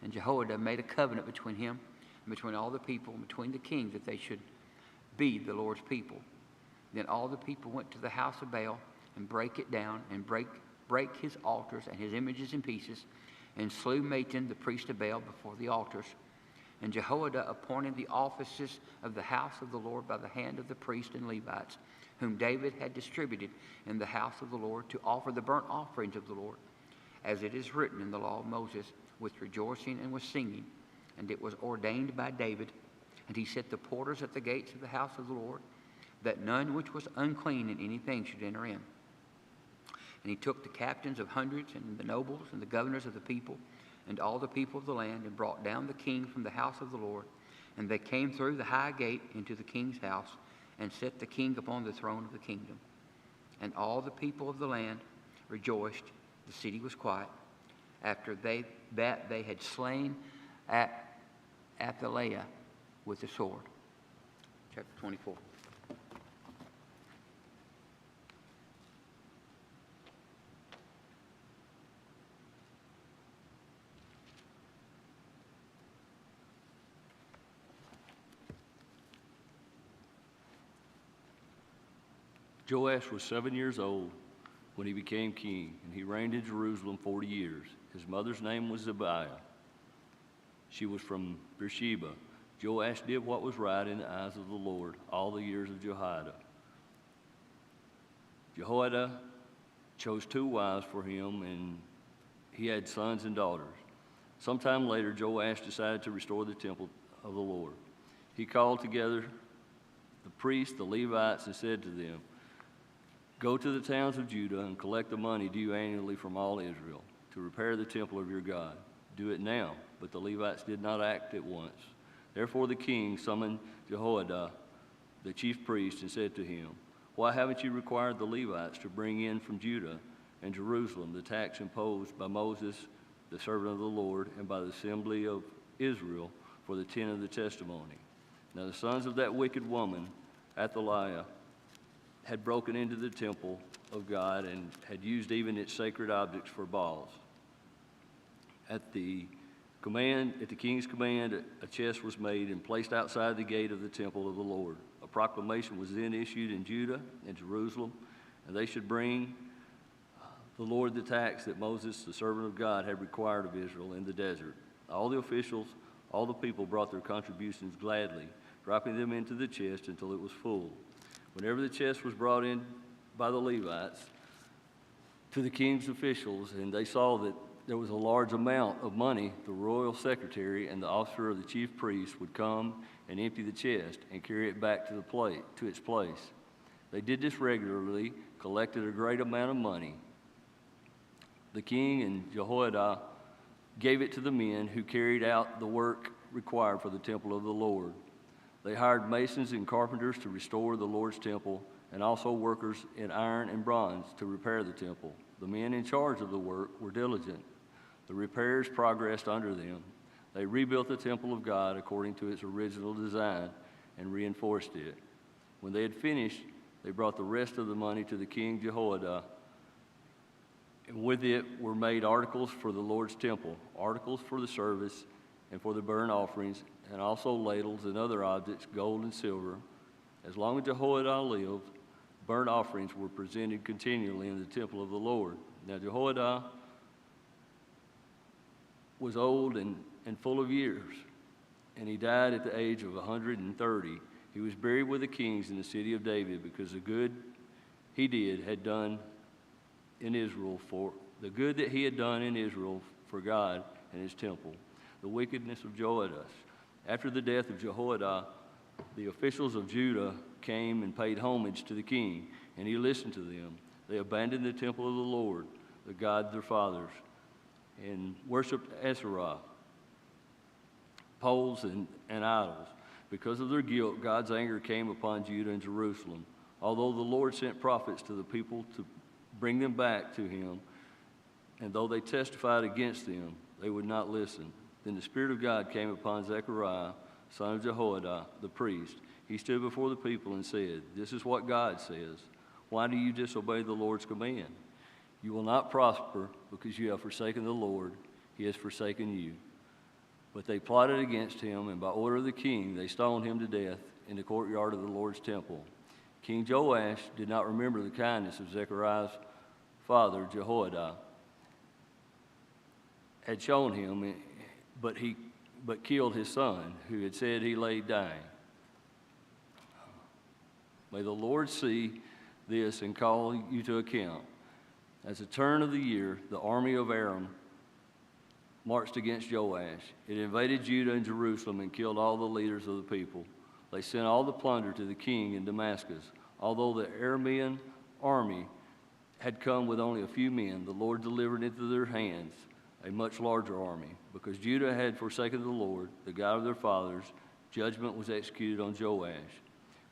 And Jehoiada made a covenant between him and between all the people, and between the king, that they should be the Lord's people. Then all the people went to the house of Baal, and brake it down, and brake brake his altars and his images in pieces, and slew Matan, the priest of Baal, before the altars. And Jehoiada appointed the offices of the house of the Lord by the hand of the priests and Levites, whom David had distributed in the house of the Lord to offer the burnt offerings of the Lord, as it is written in the law of Moses, with rejoicing and with singing. And it was ordained by David. And he set the porters at the gates of the house of the Lord, that none which was unclean in anything should enter in. And he took the captains of hundreds and the nobles and the governors of the people and all the people of the land, and brought down the king from the house of the Lord. And they came through the high gate into the king's house, and set the king upon the throne of the kingdom. And all the people of the land rejoiced. The city was quiet, after they had slain Athaliah with the sword. Chapter 24. Joash was 7 years old when he became king, and he reigned in Jerusalem 40 years. His mother's name was Zebiah. She was from Beersheba. Joash did what was right in the eyes of the Lord all the years of Jehoiada. Jehoiada chose 2 wives for him, and he had sons and daughters. Sometime later, Joash decided to restore the temple of the Lord. He called together the priests, the Levites, and said to them, "Go to the towns of Judah and collect the money due annually from all Israel to repair the temple of your God. Do it now." But the Levites did not act at once. Therefore the king summoned Jehoiada, the chief priest, and said to him, "Why haven't you required the Levites to bring in from Judah and Jerusalem the tax imposed by Moses, the servant of the Lord, and by the assembly of Israel for the tent of the testimony?" Now the sons of that wicked woman, Athaliah, had broken into the temple of God and had used even its sacred objects for Baals. At the king's command, a chest was made and placed outside the gate of the temple of the Lord. A proclamation was then issued in Judah and Jerusalem, and they should bring the Lord the tax that Moses, the servant of God, had required of Israel in the desert. All the officials, all the people brought their contributions gladly, dropping them into the chest until it was full. Whenever the chest was brought in by the Levites to the king's officials, and they saw that there was a large amount of money, the royal secretary and the officer of the chief priest would come and empty the chest and carry it back to its place. They did this regularly, collected a great amount of money. The king and Jehoiada gave it to the men who carried out the work required for the temple of the Lord. They hired masons and carpenters to restore the Lord's temple, and also workers in iron and bronze to repair the temple. The men in charge of the work were diligent. The repairs progressed under them. They rebuilt the temple of God according to its original design and reinforced it. When they had finished, they brought the rest of the money to the king Jehoiada, and with it were made articles for the Lord's temple, articles for the service and for the burnt offerings, and also ladles and other objects, gold and silver. As long as Jehoiada lived, burnt offerings were presented continually in the temple of the Lord. Now Jehoiada was old and full of years, and he died at the age of 130. He was buried with the kings in the city of David, because the good he had done in Israel for God and his temple. The wickedness of Joash. After the death of Jehoiada, the officials of Judah came and paid homage to the king, and he listened to them. They abandoned the temple of the Lord, the God of their fathers, and worshipped Asherah, poles and idols. Because of their guilt, God's anger came upon Judah and Jerusalem. Although the Lord sent prophets to the people to bring them back to him, and though they testified against them, they would not listen. Then the Spirit of God came upon Zechariah, son of Jehoiada, the priest. He stood before the people and said, "This is what God says. Why do you disobey the Lord's command? You will not prosper because you have forsaken the Lord. He has forsaken you." But they plotted against him, and by order of the king, they stoned him to death in the courtyard of the Lord's temple. King Joash did not remember the kindness of Zechariah, father, Jehoiada, had shown him, but killed his son, who had said he lay dying. May the Lord see this and call you to account. At the turn of the year, the army of Aram marched against Joash. It invaded Judah and Jerusalem and killed all the leaders of the people. They sent all the plunder to the king in Damascus. Although the Aramean army had come with only a few men, the Lord delivered into their hands a much larger army. Because Judah had forsaken the Lord, the God of their fathers, judgment was executed on Joash.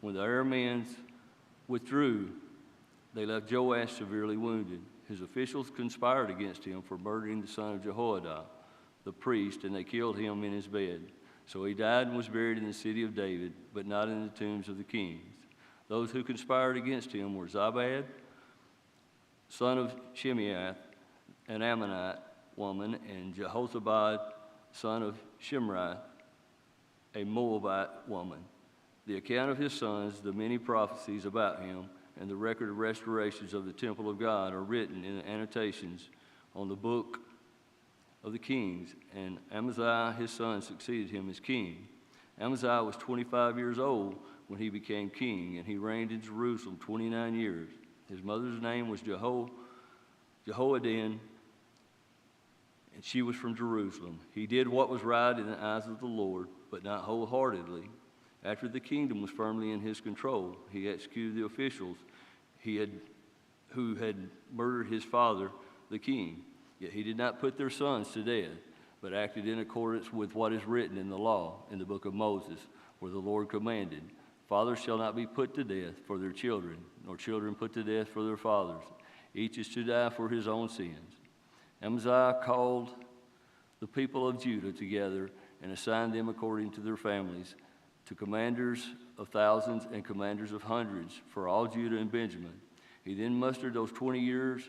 When the Arameans withdrew, they left Joash severely wounded. His officials conspired against him for murdering the son of Jehoiada, the priest, and they killed him in his bed. So he died and was buried in the city of David, but not in the tombs of the kings. Those who conspired against him were Zabad, son of Shimeath, an Ammonite woman, and Jehozabad, son of Shimri, a Moabite woman. The account of his sons, the many prophecies about him, and the record of restorations of the temple of God are written in the annotations on the book of the kings. And Amaziah, his son, succeeded him as king. Amaziah was 25 years old when he became king, and he reigned in Jerusalem 29 years. His mother's name was Jehoadin, and she was from Jerusalem. He did what was right in the eyes of the Lord, but not wholeheartedly. After the kingdom was firmly in his control, he executed the officials who had murdered his father, the king. Yet he did not put their sons to death, but acted in accordance with what is written in the law in the book of Moses, where the Lord commanded, "Fathers shall not be put to death for their children, nor children put to death for their fathers. Each is to die for his own sins." Amaziah called the people of Judah together and assigned them according to their families to commanders of thousands and commanders of hundreds for all Judah and Benjamin. He then mustered those 20 years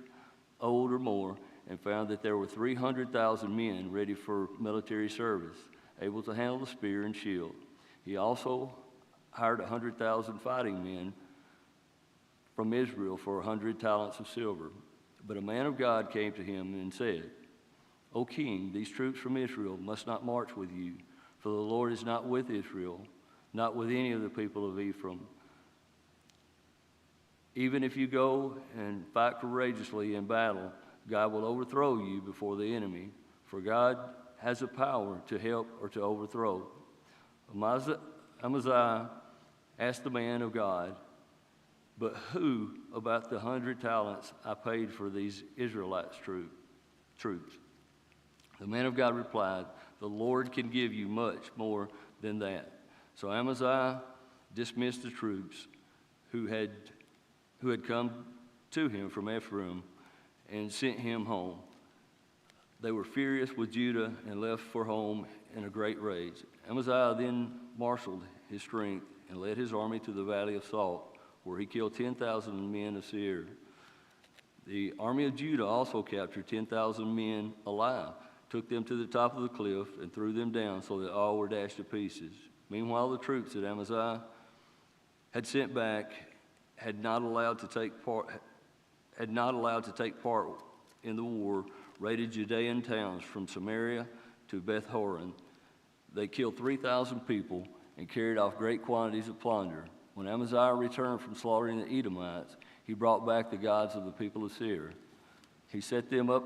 old or more and found that there were 300,000 men ready for military service, able to handle the spear and shield. He also hired 100,000 fighting men from Israel for 100 talents of silver. But a man of God came to him and said, "O king, these troops from Israel must not march with you, for the Lord is not with Israel, not with any of the people of Ephraim. Even if you go and fight courageously in battle, God will overthrow you before the enemy, for God has the power to help or to overthrow." Amaziah asked the man of God, "But who about the 100 talents I paid for these Israelites' troops?" The man of God replied, "The Lord can give you much more than that." So Amaziah dismissed the troops who had come to him from Ephraim and sent him home. They were furious with Judah and left for home in a great rage. Amaziah then marshaled his strength and led his army to the Valley of Salt, where he killed 10,000 men of Seir. The army of Judah also captured 10,000 men alive, took them to the top of the cliff, and threw them down so that all were dashed to pieces. Meanwhile, the troops that Amaziah had sent back had not allowed to take part in the war, raided Judean towns from Samaria to Beth Horon. They killed 3,000 people and carried off great quantities of plunder. When Amaziah returned from slaughtering the Edomites, he brought back the gods of the people of Seir. He set them up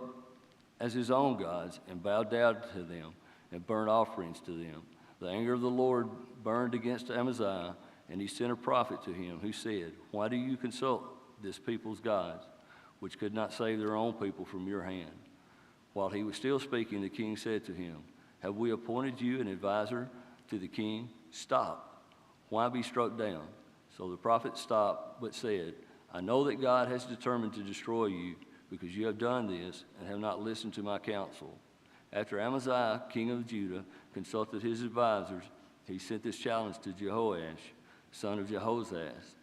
as his own gods and bowed down to them and burnt offerings to them. The anger of the Lord burned against Amaziah, and he sent a prophet to him who said, "Why do you consult this people's gods, which could not save their own people from your hand?" While he was still speaking, the king said to him, "Have we appointed you an advisor to the king? Stop. Why be struck down?" So the prophet stopped, but said, "I know that God has determined to destroy you because you have done this and have not listened to my counsel." After Amaziah, king of Judah, consulted his advisors, he sent this challenge to Jehoash, son of Jehoahaz,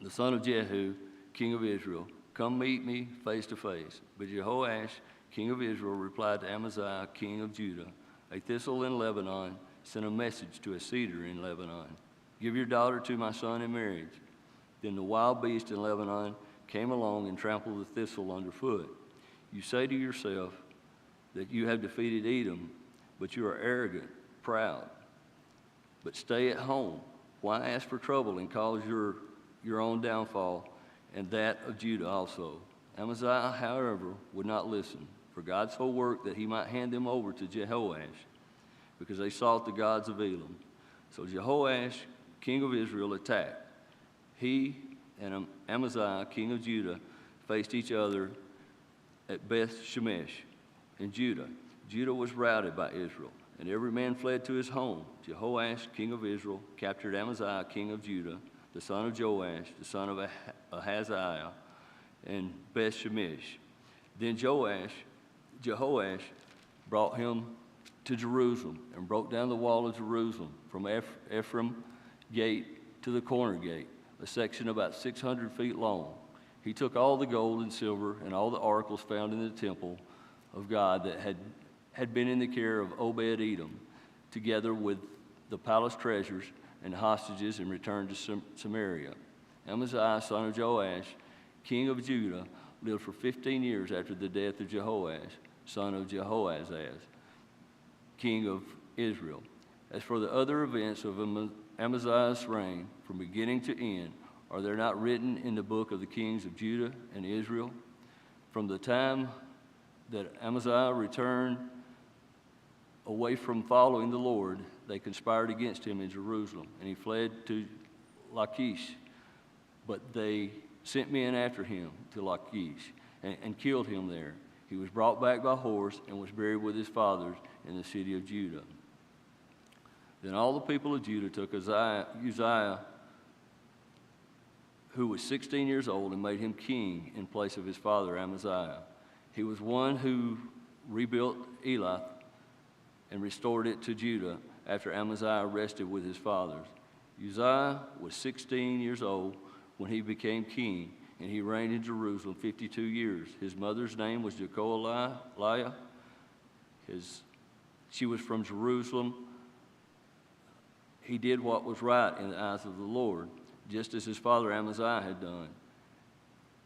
the son of Jehu, king of Israel, "Come meet me face to face." But Jehoash, king of Israel, replied to Amaziah, king of Judah, "A thistle in Lebanon sent a message to a cedar in Lebanon. Give your daughter to my son in marriage." Then the wild beast in Lebanon came along and trampled the thistle underfoot. You say to yourself that you have defeated Edom, but you are arrogant, proud. But stay at home. Why ask for trouble and cause your own downfall and that of Judah also? Amaziah, however, would not listen, for God so worked that he might hand them over to Jehoash, because they sought the gods of Elam. So Jehoash, king of Israel, attacked. He and Amaziah, king of Judah, faced each other at Beth Shemesh in Judah. Judah was routed by Israel, and every man fled to his home. Jehoash, king of Israel, captured Amaziah, king of Judah, the son of Joash, the son of Ahaziah, and Beth Shemesh. Then Jehoash brought him to Jerusalem and broke down the wall of Jerusalem from Ephraim gate to the corner gate, a section about 600 feet long. He took all the gold and silver and all the articles found in the temple of God that had been in the care of Obed-Edom, together with the palace treasures and hostages, and returned to Samaria. Amaziah, son of Joash, king of Judah, lived for 15 years after the death of Jehoash, son of Jehoazaz, king of Israel. As for the other events of Amaziah's reign, from beginning to end, are there not written in the book of the kings of Judah and Israel? From the time that Amaziah returned away from following the Lord, they conspired against him in Jerusalem, and he fled to Lachish. But they sent men after him to Lachish and killed him there. He was brought back by horse and was buried with his fathers in the city of Judah. Then all the people of Judah took Uzziah, who was 16 years old, and made him king in place of his father Amaziah. He was one who rebuilt Elath and restored it to Judah after Amaziah rested with his fathers. Uzziah was 16 years old when he became king, and he reigned in Jerusalem 52 years. His mother's name was Jecoliah. She was from Jerusalem. He did what was right in the eyes of the Lord, just as his father Amaziah had done.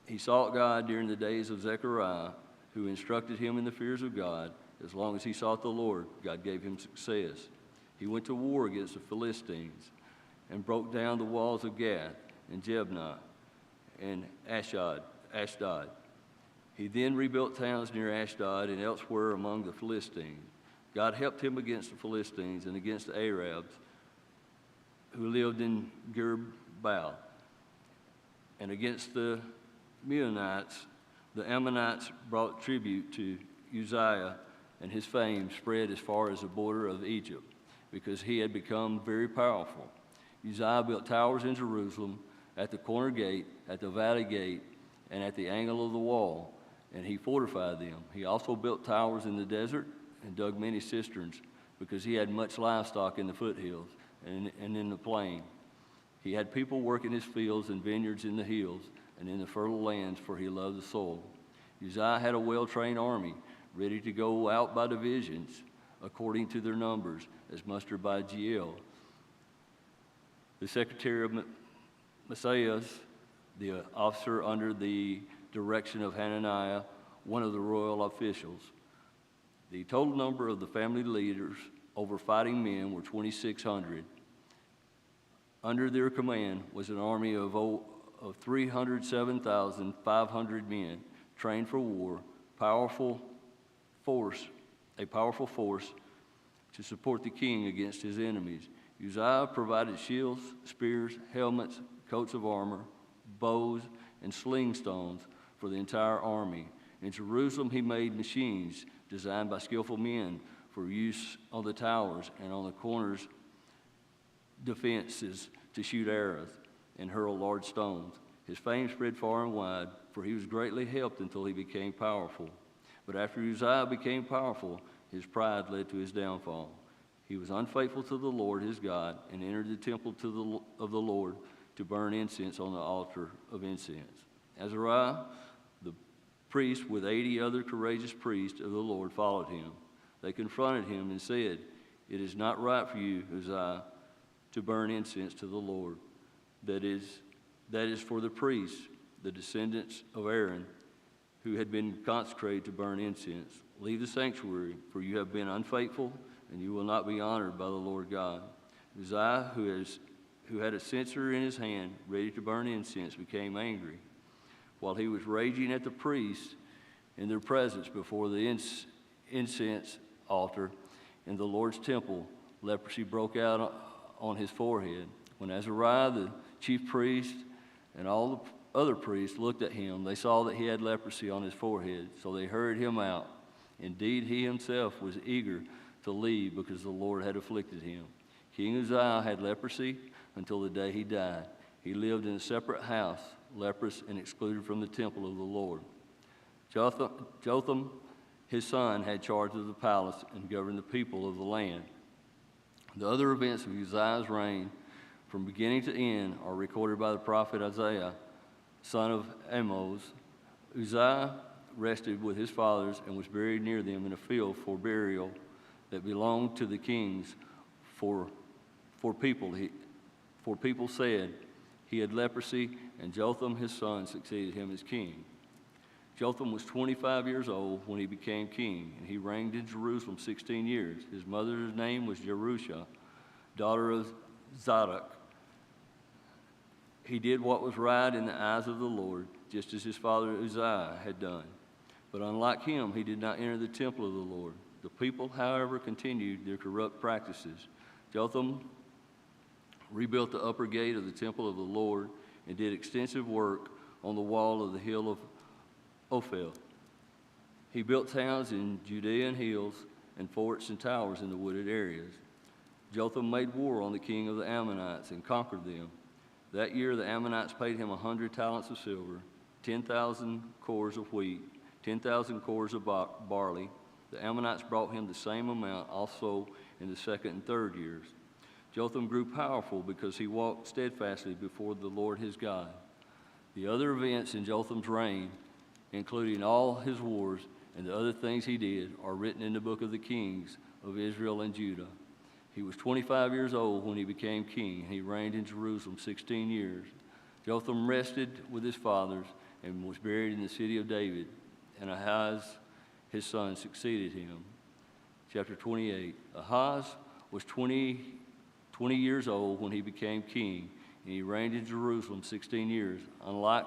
He sought God during the days of Zechariah, who instructed him in the fears of God. As long as he sought the Lord, God gave him success. He went to war against the Philistines and broke down the walls of Gath and Jebnah and Ashdod. He then rebuilt towns near Ashdod and elsewhere among the Philistines. God helped him against the Philistines and against the Arabs who lived in Gur-Baal, and against the Meunites. The Ammonites brought tribute to Uzziah, and his fame spread as far as the border of Egypt, because he had become very powerful. Uzziah built towers in Jerusalem, at the corner gate, at the valley gate, and at the angle of the wall, and he fortified them. He also built towers in the desert and dug many cisterns, because he had much livestock in the foothills and in the plain. He had people working his fields and vineyards in the hills and in the fertile lands, for he loved the soil. Uzziah had a well-trained army, ready to go out by divisions, according to their numbers, as mustered by Jeiel, the secretary of Messiah, the officer under the direction of Hananiah, one of the royal officials. The total number of the family leaders over fighting men were 2,600. Under their command was an army of 307,500 men, trained for war, a powerful force to support the king against his enemies. Uzziah provided shields, spears, helmets, coats of armor, bows, and sling stones for the entire army. In Jerusalem, he made machines designed by skillful men for use on the towers and on the corners defenses to shoot arrows and hurl large stones. His fame spread far and wide, for he was greatly helped until he became powerful. But after Uzziah became powerful, his pride led to his downfall. He was unfaithful to the Lord his God and entered the temple of the Lord to burn incense on the altar of incense. Azariah, the priest, with 80 other courageous priests of the Lord, followed him. They confronted him and said, "It is not right for you, Uzziah, to burn incense to the Lord. That is for the priests. the descendants of Aaron, who had been consecrated to burn incense. Leave the sanctuary, for you have been unfaithful, and you will not be honored by the Lord God. Uzziah, who had a censer in his hand, ready to burn incense, became angry. While he was raging at the priests in their presence before the incense altar in the Lord's temple, leprosy broke out on his forehead. When Azariah, the chief priest, and all the other priests looked at him, they saw that he had leprosy on his forehead, so they hurried him out. Indeed, he himself was eager to leave because the Lord had afflicted him. King Uzziah had leprosy until the day he died. He lived in a separate house, leprous and excluded from the temple of the Lord. Jotham, his son, had charge of the palace and governed the people of the land. The other events of Uzziah's reign, from beginning to end, are recorded by the prophet Isaiah, son of Amoz. Uzziah rested with his fathers and was buried near them in a field for burial that belonged to the kings. For people said he had leprosy, and Jotham his son succeeded him as king. Jotham was 25 years old when he became king, and he reigned in Jerusalem 16 years. His mother's name was Jerusha, daughter of Zadok. He did what was right in the eyes of the Lord, just as his father Uzziah had done. But unlike him, he did not enter the temple of the Lord. The people, however, continued their corrupt practices. Jotham rebuilt the upper gate of the temple of the Lord and did extensive work on the wall of the hill of Ophel. He built towns in Judean hills and forts and towers in the wooded areas. Jotham made war on the king of the Ammonites and conquered them. That year the Ammonites paid him 100 talents of silver, 10,000 cores of wheat, 10,000 cores of barley. The Ammonites brought him the same amount also in the second and third years. Jotham grew powerful because he walked steadfastly before the Lord his God. The other events in Jotham's reign, including all his wars and the other things he did, are written in the book of the kings of Israel and Judah. He was 25 years old when he became king, and he reigned in Jerusalem 16 years. Jotham rested with his fathers and was buried in the city of David, and Ahaz, his son, succeeded him. Chapter 28. Ahaz was 20 years old when he became king, and he reigned in Jerusalem 16 years. Unlike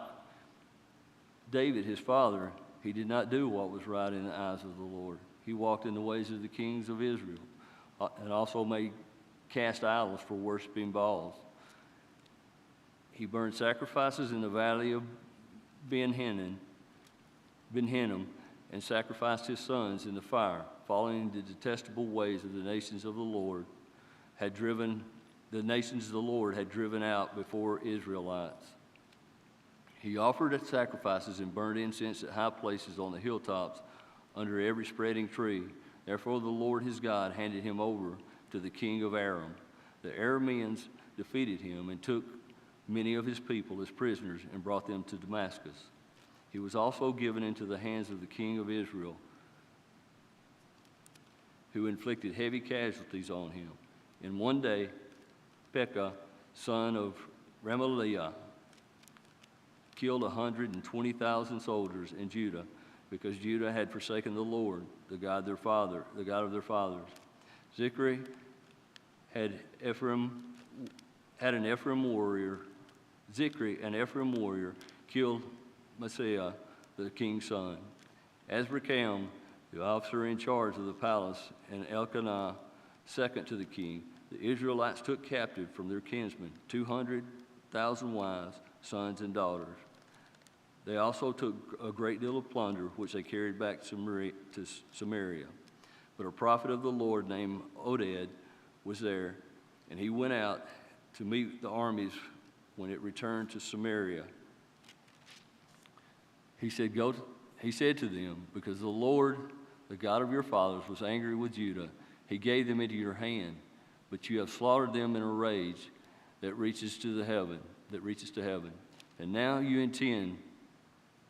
David, his father, he did not do what was right in the eyes of the Lord. He walked in the ways of the kings of Israel and also made cast idols for worshiping Baals. He burned sacrifices in the valley of Ben Hinnom and sacrificed his sons in the fire, following the detestable ways of the nations of the Lord had driven out before Israelites. He offered sacrifices and burned incense at high places on the hilltops under every spreading tree. Therefore the Lord his God handed him over to the king of Aram. The Arameans defeated him and took many of his people as prisoners and brought them to Damascus. He was also given into the hands of the king of Israel, who inflicted heavy casualties on him. In one day, Pekah, son of Remaliah, killed 120,000 soldiers in Judah because Judah had forsaken the Lord, the God of their fathers. Zikri had an Ephraim warrior. Zikri, an Ephraim warrior, killed Messiah, the king's son. Azrikam, the officer in charge of the palace, and Elkanah, second to the king, the Israelites took captive from their kinsmen 200,000 wives, sons, and daughters. They also took a great deal of plunder, which they carried back to Samaria. But a prophet of the Lord named Oded was there, and he went out to meet the armies when it returned to Samaria. He said to them, because the Lord, the God of your fathers, was angry with Judah, he gave them into your hand, but you have slaughtered them in a rage that reaches to heaven. And now you intend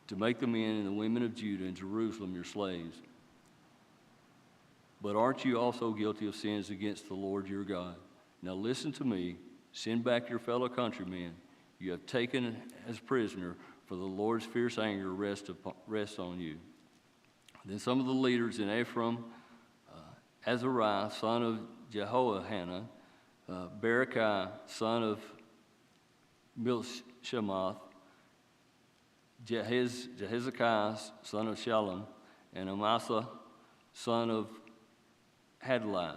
to make the men and the women of Judah and Jerusalem your slaves. But aren't you also guilty of sins against the Lord your God? Now listen to me. Send back your fellow countrymen you have taken as prisoner for the Lord's fierce anger rests on you. Then some of the leaders in Ephraim, Azariah, son of Jehohanan, Berechiah, son of Milshemoth, Jehezekiah, son of Shallum, and Amasa, son of Hadaliah,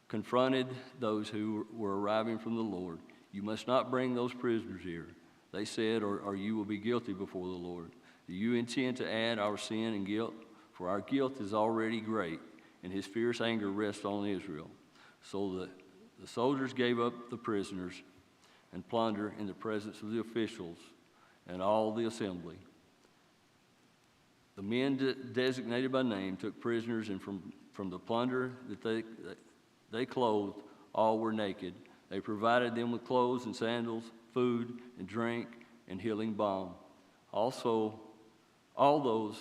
confronted those who were arriving from the Lord. You must not bring those prisoners here, they said, or you will be guilty before the Lord. Do you intend to add our sin and guilt? For our guilt is already great, and his fierce anger rests on Israel. So the soldiers gave up the prisoners and plunder in the presence of the officials and all the assembly. The men designated by name took prisoners, and from the plunder that they clothed, all were naked. They provided them with clothes and sandals, food and drink, and healing balm. Also, all those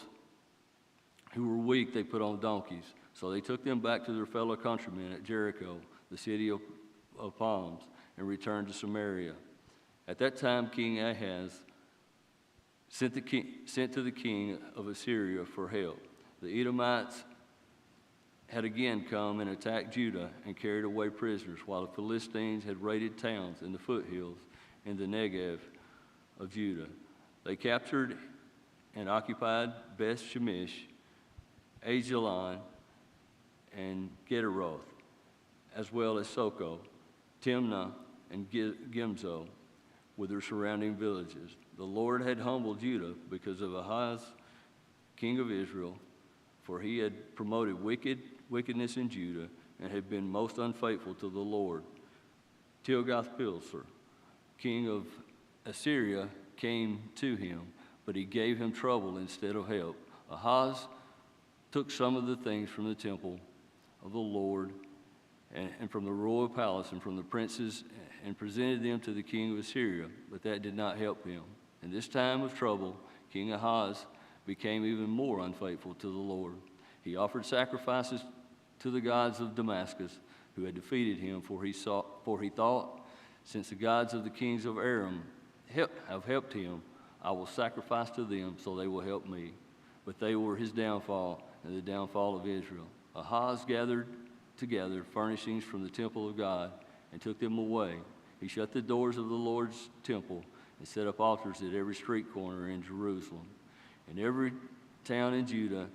who were weak they put on donkeys. So they took them back to their fellow countrymen at Jericho, the city of palms, and returned to Samaria. At that time, King Ahaz sent to the king of Assyria for help. The Edomites had again come and attacked Judah and carried away prisoners, while the Philistines had raided towns in the foothills in the Negev of Judah. They captured and occupied Beth Shemesh, Ajalon, and Gederoth, as well as Soko, Timnah, and Gimzo, with their surrounding villages. The Lord had humbled Judah because of Ahaz, king of Israel, for he had promoted wickedness in Judah and had been most unfaithful to the Lord. Tilgath-Pilser, king of Assyria, came to him, but he gave him trouble instead of help. Ahaz took some of the things from the temple of the Lord and from the royal palace and from the princes and presented them to the king of Assyria, but that did not help him. In this time of trouble, King Ahaz became even more unfaithful to the Lord. He offered sacrifices to the gods of Damascus, who had defeated him, for he thought, since the gods of the kings of Aram have helped him, I will sacrifice to them, so they will help me. But they were his downfall and the downfall of Israel. Ahaz gathered together furnishings from the temple of God and took them away. He shut the doors of the Lord's temple and set up altars at every street corner in Jerusalem. In every town in Judah,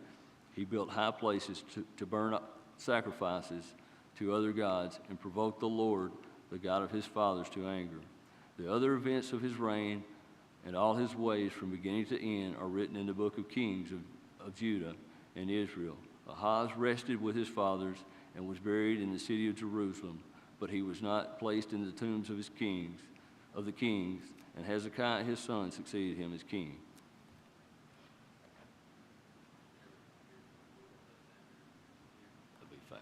he built high places to burn sacrifices to other gods and provoke the Lord, the God of his fathers, to anger. The other events of his reign and all his ways from beginning to end are written in the book of Kings of Judah and Israel. Ahaz rested with his fathers and was buried in the city of Jerusalem, but he was not placed in the tombs of the kings, and Hezekiah his son succeeded him as king. That'll be fine.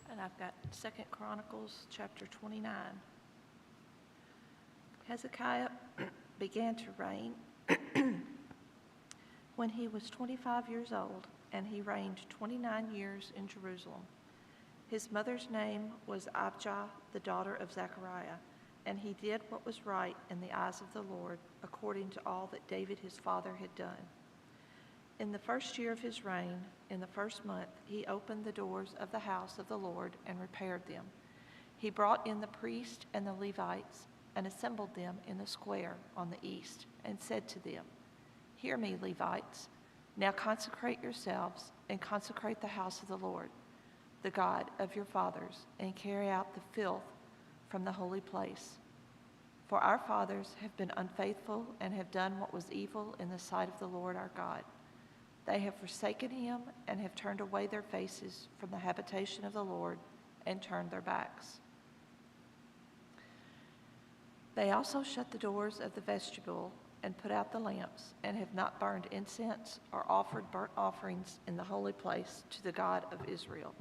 And I've got 2 Chronicles chapter 29. Hezekiah began to reign when he was 25 years old, and he reigned 29 years in Jerusalem. His mother's name was Abijah, the daughter of Zechariah, and he did what was right in the eyes of the Lord, according to all that David his father had done. In the first year of his reign, in the first month, he opened the doors of the house of the Lord and repaired them. He brought in the priests and the Levites and assembled them in the square on the east and said to them, "Hear me, Levites. Now consecrate yourselves and consecrate the house of the Lord, the God of your fathers, and carry out the filth from the holy place. For our fathers have been unfaithful and have done what was evil in the sight of the Lord our God. They have forsaken him and have turned away their faces from the habitation of the Lord and turned their backs. They also shut the doors of the vestibule and put out the lamps and have not burned incense or offered burnt offerings in the holy place to the God of Israel.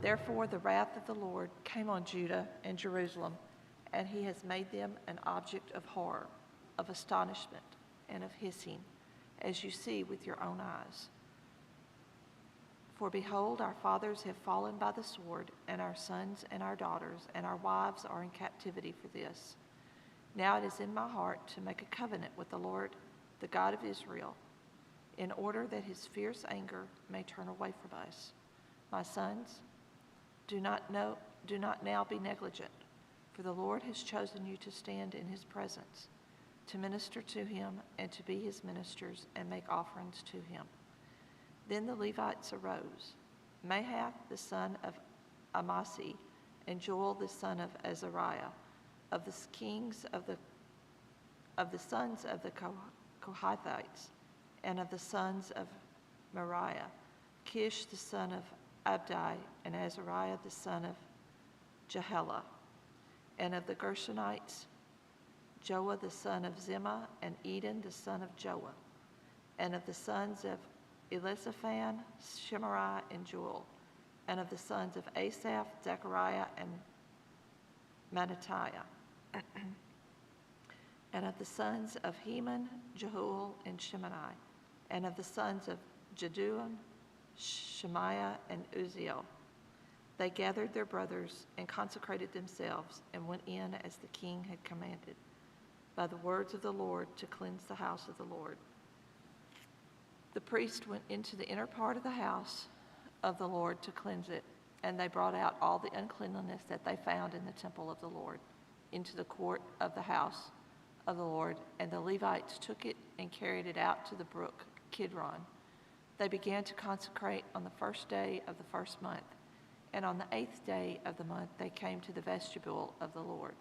Therefore the wrath of the Lord came on Judah and Jerusalem, and he has made them an object of horror, of astonishment, and of hissing, as you see with your own eyes. For behold, our fathers have fallen by the sword, and our sons and our daughters and our wives are in captivity for this. Now it is in my heart to make a covenant with the Lord, the God of Israel, in order that his fierce anger may turn away from us. My sons, do not now be negligent, for the Lord has chosen you to stand in his presence, to minister to him and to be his ministers and make offerings to him. Then the Levites arose, Mahath the son of Amasai, and Joel the son of Azariah, of the kings of the sons of the Kohathites, and of the sons of Meraiah, Kish the son of Abdi, and Azariah the son of Jehelah, and of the Gershonites, Joah the son of Zimmah, and Eden the son of Joah, and of the sons of Elizaphan, Shemariah, and Joel, and of the sons of Asaph, Zechariah, and Mattaniah, and of the sons of Heman, Jehuel, and Shemani, and of the sons of Jeduam, Shemaiah, and Uzziel. They gathered their brothers and consecrated themselves and went in as the king had commanded, by the words of the Lord, to cleanse the house of the Lord. The priest went into the inner part of the house of the Lord to cleanse it, and they brought out all the uncleanliness that they found in the temple of the Lord into the court of the house of the Lord, and the Levites took it and carried it out to the brook Kidron. They began to consecrate on the first day of the first month, and on the 8th day of the month they came to the vestibule of the Lord.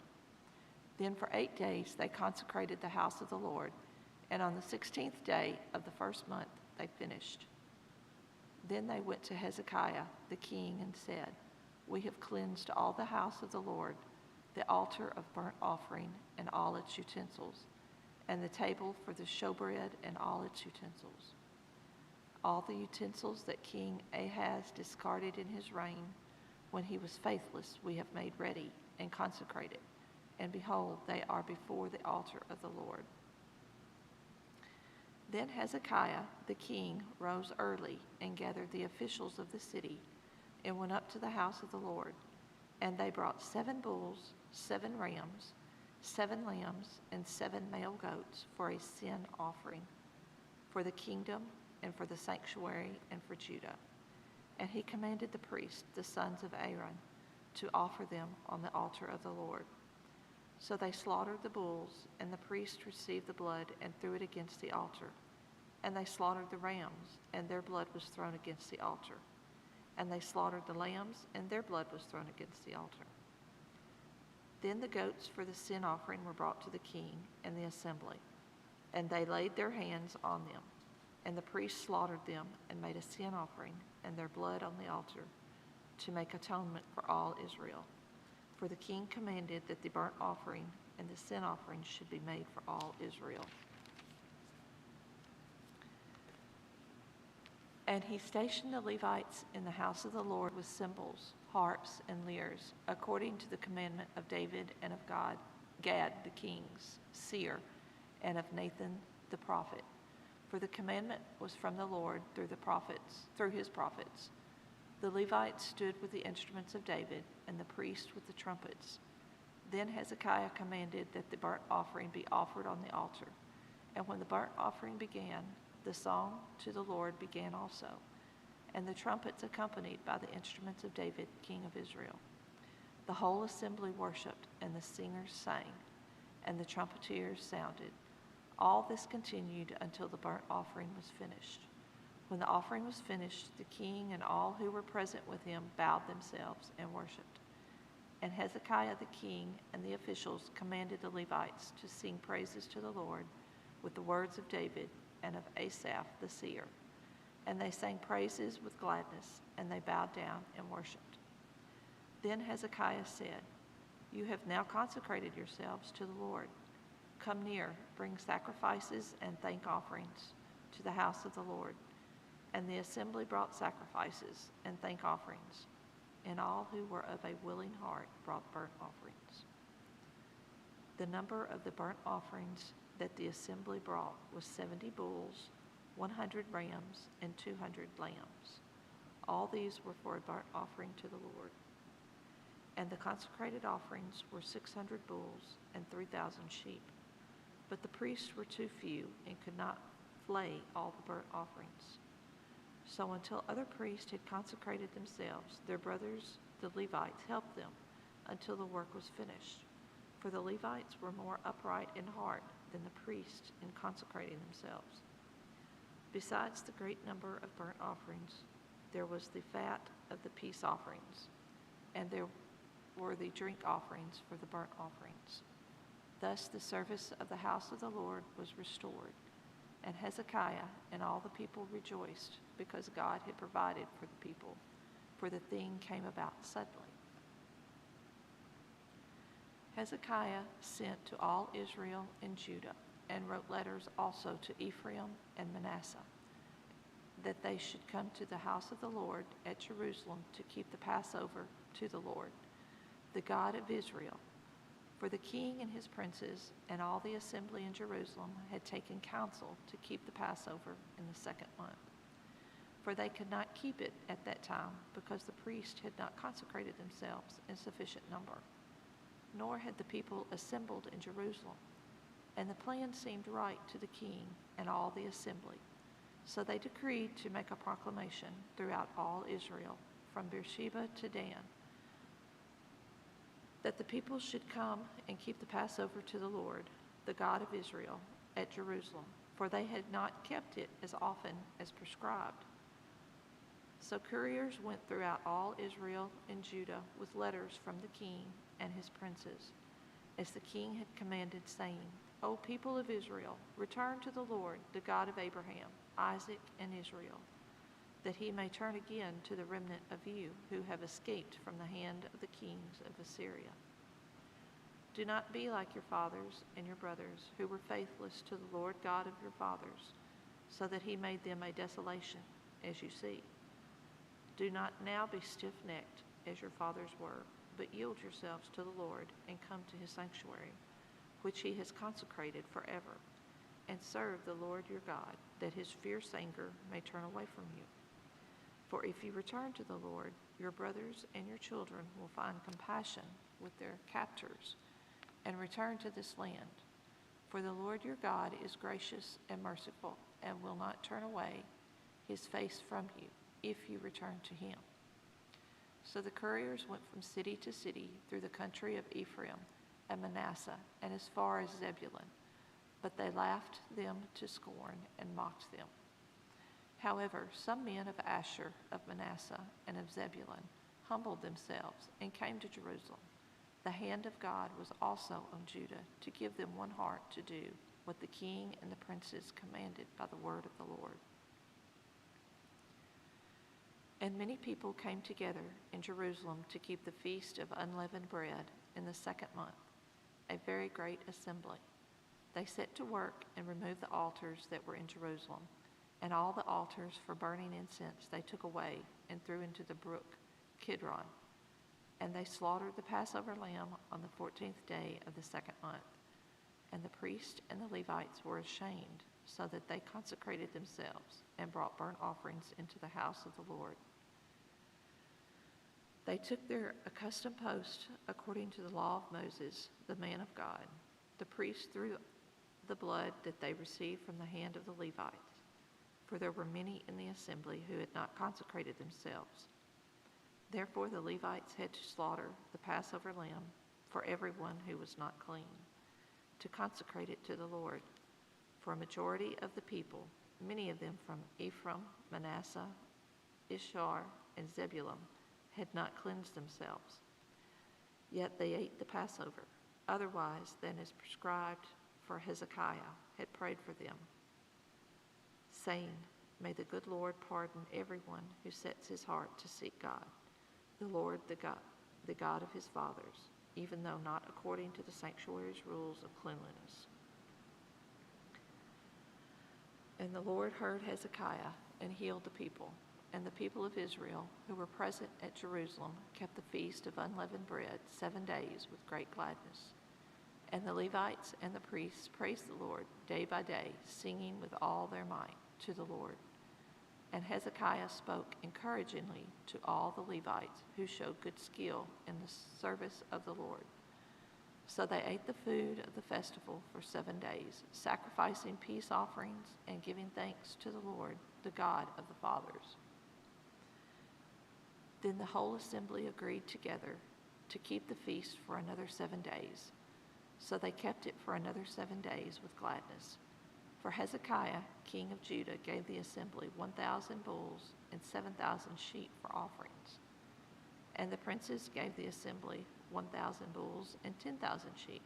Then for 8 days they consecrated the house of the Lord, and on the 16th day of the first month they finished. Then they went to Hezekiah the king and said, We have cleansed all the house of the Lord, the altar of burnt offering and all its utensils, and the table for the showbread and all its utensils. All the utensils that King Ahaz discarded in his reign, when he was faithless, we have made ready and consecrated, and behold, they are before the altar of the Lord. Then Hezekiah the king rose early and gathered the officials of the city and went up to the house of the Lord. And they brought 7 bulls, 7 rams, 7 lambs, and 7 male goats for a sin offering, for the kingdom and for the sanctuary and for Judah. And he commanded the priests, the sons of Aaron, to offer them on the altar of the Lord. So they slaughtered the bulls, and the priest received the blood and threw it against the altar. And they slaughtered the rams, and their blood was thrown against the altar. And they slaughtered the lambs, and their blood was thrown against the altar. Then the goats for the sin offering were brought to the king and the assembly, and they laid their hands on them. And the priests slaughtered them and made a sin offering, and their blood on the altar, to make atonement for all Israel. For the king commanded that the burnt offering and the sin offering should be made for all Israel. And he stationed the Levites in the house of the Lord with cymbals, harps, and lyres, according to the commandment of David and of Gad the king's seer, and of Nathan the prophet. For the commandment was from the Lord through his prophets. The Levites stood with the instruments of David, and the priests with the trumpets. Then Hezekiah commanded that the burnt offering be offered on the altar. And when the burnt offering began, the song to the Lord began also, and the trumpets accompanied by the instruments of David, king of Israel. The whole assembly worshiped, and the singers sang, and the trumpeters sounded. All this continued until the burnt offering was finished. When the offering was finished, the king and all who were present with him bowed themselves and worshipped. And Hezekiah the king and the officials commanded the Levites to sing praises to the Lord with the words of David and of Asaph the seer. And they sang praises with gladness, and they bowed down and worshipped. Then Hezekiah said, You have now consecrated yourselves to the Lord. Come near, bring sacrifices and thank offerings to the house of the Lord. And the assembly brought sacrifices and thank offerings. and all who were of a willing heart brought burnt offerings. The number of the burnt offerings that the assembly brought was 70 bulls, 100 rams, and 200 lambs. All these were for a burnt offering to the Lord. And the consecrated offerings were 600 bulls and 3,000 sheep. But the priests were too few and could not flay all the burnt offerings. So until other priests had consecrated themselves, their brothers, the Levites, helped them until the work was finished. For the Levites were more upright in heart than the priests in consecrating themselves. Besides the great number of burnt offerings, there was the fat of the peace offerings, and there were the drink offerings for the burnt offerings. Thus the service of the house of the Lord was restored, and Hezekiah and all the people rejoiced because God had provided for the people, for the thing came about suddenly. Hezekiah sent to all Israel and Judah and wrote letters also to Ephraim and Manasseh, that they should come to the house of the Lord at Jerusalem to keep the Passover to the Lord, the God of Israel. For the king and his princes and all the assembly in Jerusalem had taken counsel to keep the Passover in the 2nd month. For they could not keep it at that time, because the priests had not consecrated themselves in sufficient number, nor had the people assembled in Jerusalem. And the plan seemed right to the king and all the assembly. So they decreed to make a proclamation throughout all Israel, from Beersheba to Dan, that the people should come and keep the Passover to the Lord, the God of Israel, at Jerusalem, for they had not kept it as often as prescribed. So couriers went throughout all Israel and Judah with letters from the king and his princes, as the king had commanded, saying, O people of Israel, return to the Lord, the God of Abraham, Isaac, and Israel, that he may turn again to the remnant of you who have escaped from the hand of the kings of Assyria. Do not be like your fathers and your brothers, who were faithless to the Lord God of your fathers, so that he made them a desolation, as you see. Do not now be stiff-necked, as your fathers were, but yield yourselves to the Lord and come to his sanctuary, which he has consecrated forever, and serve the Lord your God, that his fierce anger may turn away from you. For if you return to the Lord, your brothers and your children will find compassion with their captors and return to this land. For the Lord your God is gracious and merciful, and will not turn away his face from you if you return to him. So the couriers went from city to city through the country of Ephraim and Manasseh, and as far as Zebulun, but they laughed them to scorn and mocked them. However, some men of Asher, of Manasseh, and of Zebulun humbled themselves and came to Jerusalem. The hand of God was also on Judah to give them one heart to do what the king and the princes commanded by the word of the Lord. And many people came together in Jerusalem to keep the feast of unleavened bread in the 2nd month, a very great assembly. They set to work and removed the altars that were in Jerusalem, and all the altars for burning incense they took away and threw into the brook Kidron. And they slaughtered the Passover lamb on the 14th day of the 2nd month. And the priests and the Levites were ashamed, so that they consecrated themselves and brought burnt offerings into the house of the Lord. They took their accustomed post according to the law of Moses, the man of God. The priests threw the blood that they received from the hand of the Levites, for there were many in the assembly who had not consecrated themselves. Therefore the Levites had to slaughter the Passover lamb for everyone who was not clean, to consecrate it to the Lord. For a majority of the people, many of them from Ephraim, Manasseh, Issachar, and Zebulun, had not cleansed themselves. Yet they ate the Passover, otherwise than is prescribed, for Hezekiah had prayed for them, saying, May the good Lord pardon everyone who sets his heart to seek God, the Lord, the God of his fathers, even though not according to the sanctuary's rules of cleanliness. And the Lord heard Hezekiah and healed the people, and the people of Israel who were present at Jerusalem kept the feast of unleavened bread 7 days with great gladness. And the Levites and the priests praised the Lord day by day, singing with all their might to the Lord. And Hezekiah spoke encouragingly to all the Levites who showed good skill in the service of the Lord. So they ate the food of the festival for 7 days, sacrificing peace offerings and giving thanks to the Lord, the God of the fathers. Then the whole assembly agreed together to keep the feast for another 7 days. So they kept it for another 7 days with gladness. For Hezekiah, king of Judah, gave the assembly 1,000 bulls and 7,000 sheep for offerings. And the princes gave the assembly 1,000 bulls and 10,000 sheep.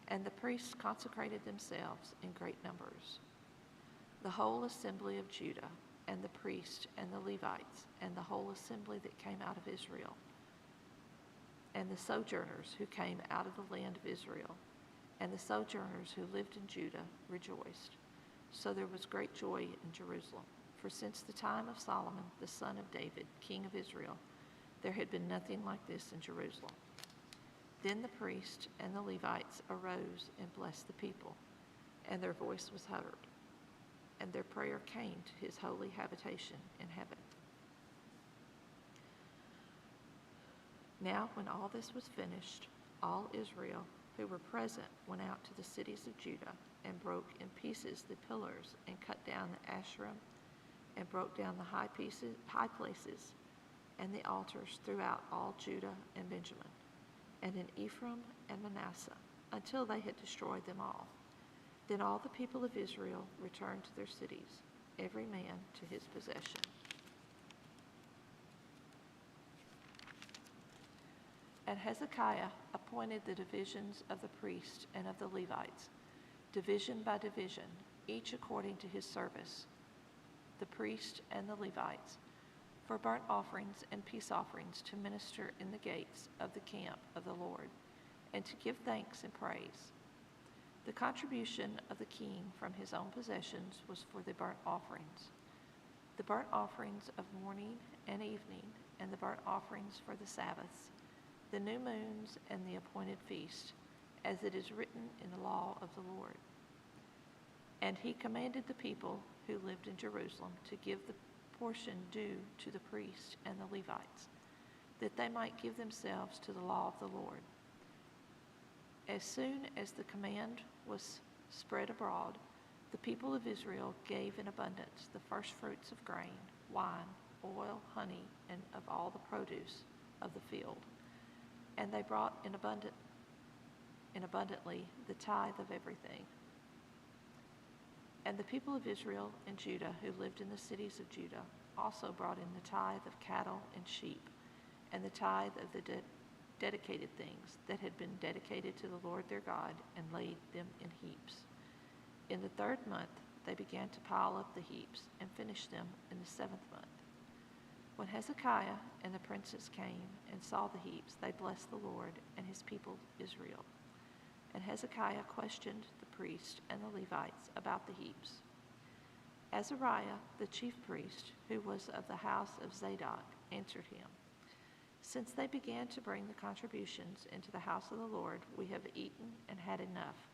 And the priests consecrated themselves in great numbers. The whole assembly of Judah, and the priests and the Levites, and the whole assembly that came out of Israel, and the sojourners who came out of the land of Israel, and the sojourners who lived in Judah rejoiced. So there was great joy in Jerusalem. For since the time of Solomon, the son of David, king of Israel, there had been nothing like this in Jerusalem. Then the priests and the Levites arose and blessed the people, and their voice was heard, and their prayer came to his holy habitation in heaven. Now when all this was finished, all Israel who were present went out to the cities of Judah and broke in pieces the pillars and cut down the Asherim and broke down the high places and the altars throughout all Judah and Benjamin, and in Ephraim and Manasseh, until they had destroyed them all. Then all the people of Israel returned to their cities, every man to his possession. And Hezekiah appointed the divisions of the priests and of the Levites, division by division, each according to his service, the priests and the Levites, for burnt offerings and peace offerings to minister in the gates of the camp of the Lord, and to give thanks and praise. The contribution of the king from his own possessions was for the burnt offerings, the burnt offerings of morning and evening, and the burnt offerings for the Sabbaths, the new moons, and the appointed feast, as it is written in the law of the Lord. And he commanded the people who lived in Jerusalem to give the portion due to the priests and the Levites, that they might give themselves to the law of the Lord. As soon as the command was spread abroad, the people of Israel gave in abundance the first fruits of grain, wine, oil, honey, and of all the produce of the field. And they brought in abundantly the tithe of everything. And the people of Israel and Judah who lived in the cities of Judah also brought in the tithe of cattle and sheep, and the tithe of the dedicated things that had been dedicated to the Lord their God, and laid them in heaps. In the 3rd month they began to pile up the heaps, and finished them in the 7th month. When Hezekiah and the princes came and saw the heaps, they blessed the Lord and his people Israel. And Hezekiah questioned the priests and the Levites about the heaps. Azariah, the chief priest, who was of the house of Zadok, answered him, "Since they began to bring the contributions into the house of the Lord, we have eaten and had enough,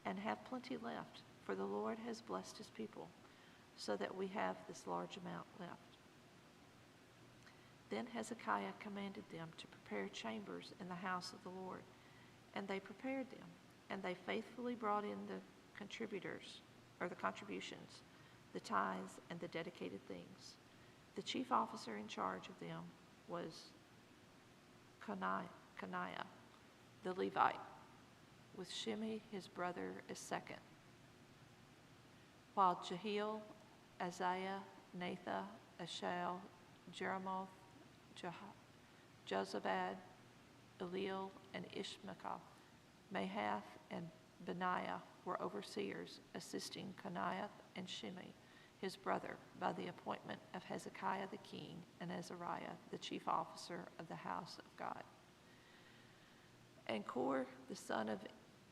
and have plenty left, for the Lord has blessed his people, so that we have this large amount left." Then Hezekiah commanded them to prepare chambers in the house of the Lord, and they prepared them, and they faithfully brought in the contributions, the tithes, and the dedicated things. The chief officer in charge of them was Coniah, the Levite, with Shimei his brother as second, while Jehiel, Azariah, Nathan, Ashael, Jeremoth, Jozabad, Eliel, and Ishmael, Mahath, and Benaiah were overseers, assisting Coniah and Shimei his brother by the appointment of Hezekiah the king and Azariah the chief officer of the house of God. And Kor the son of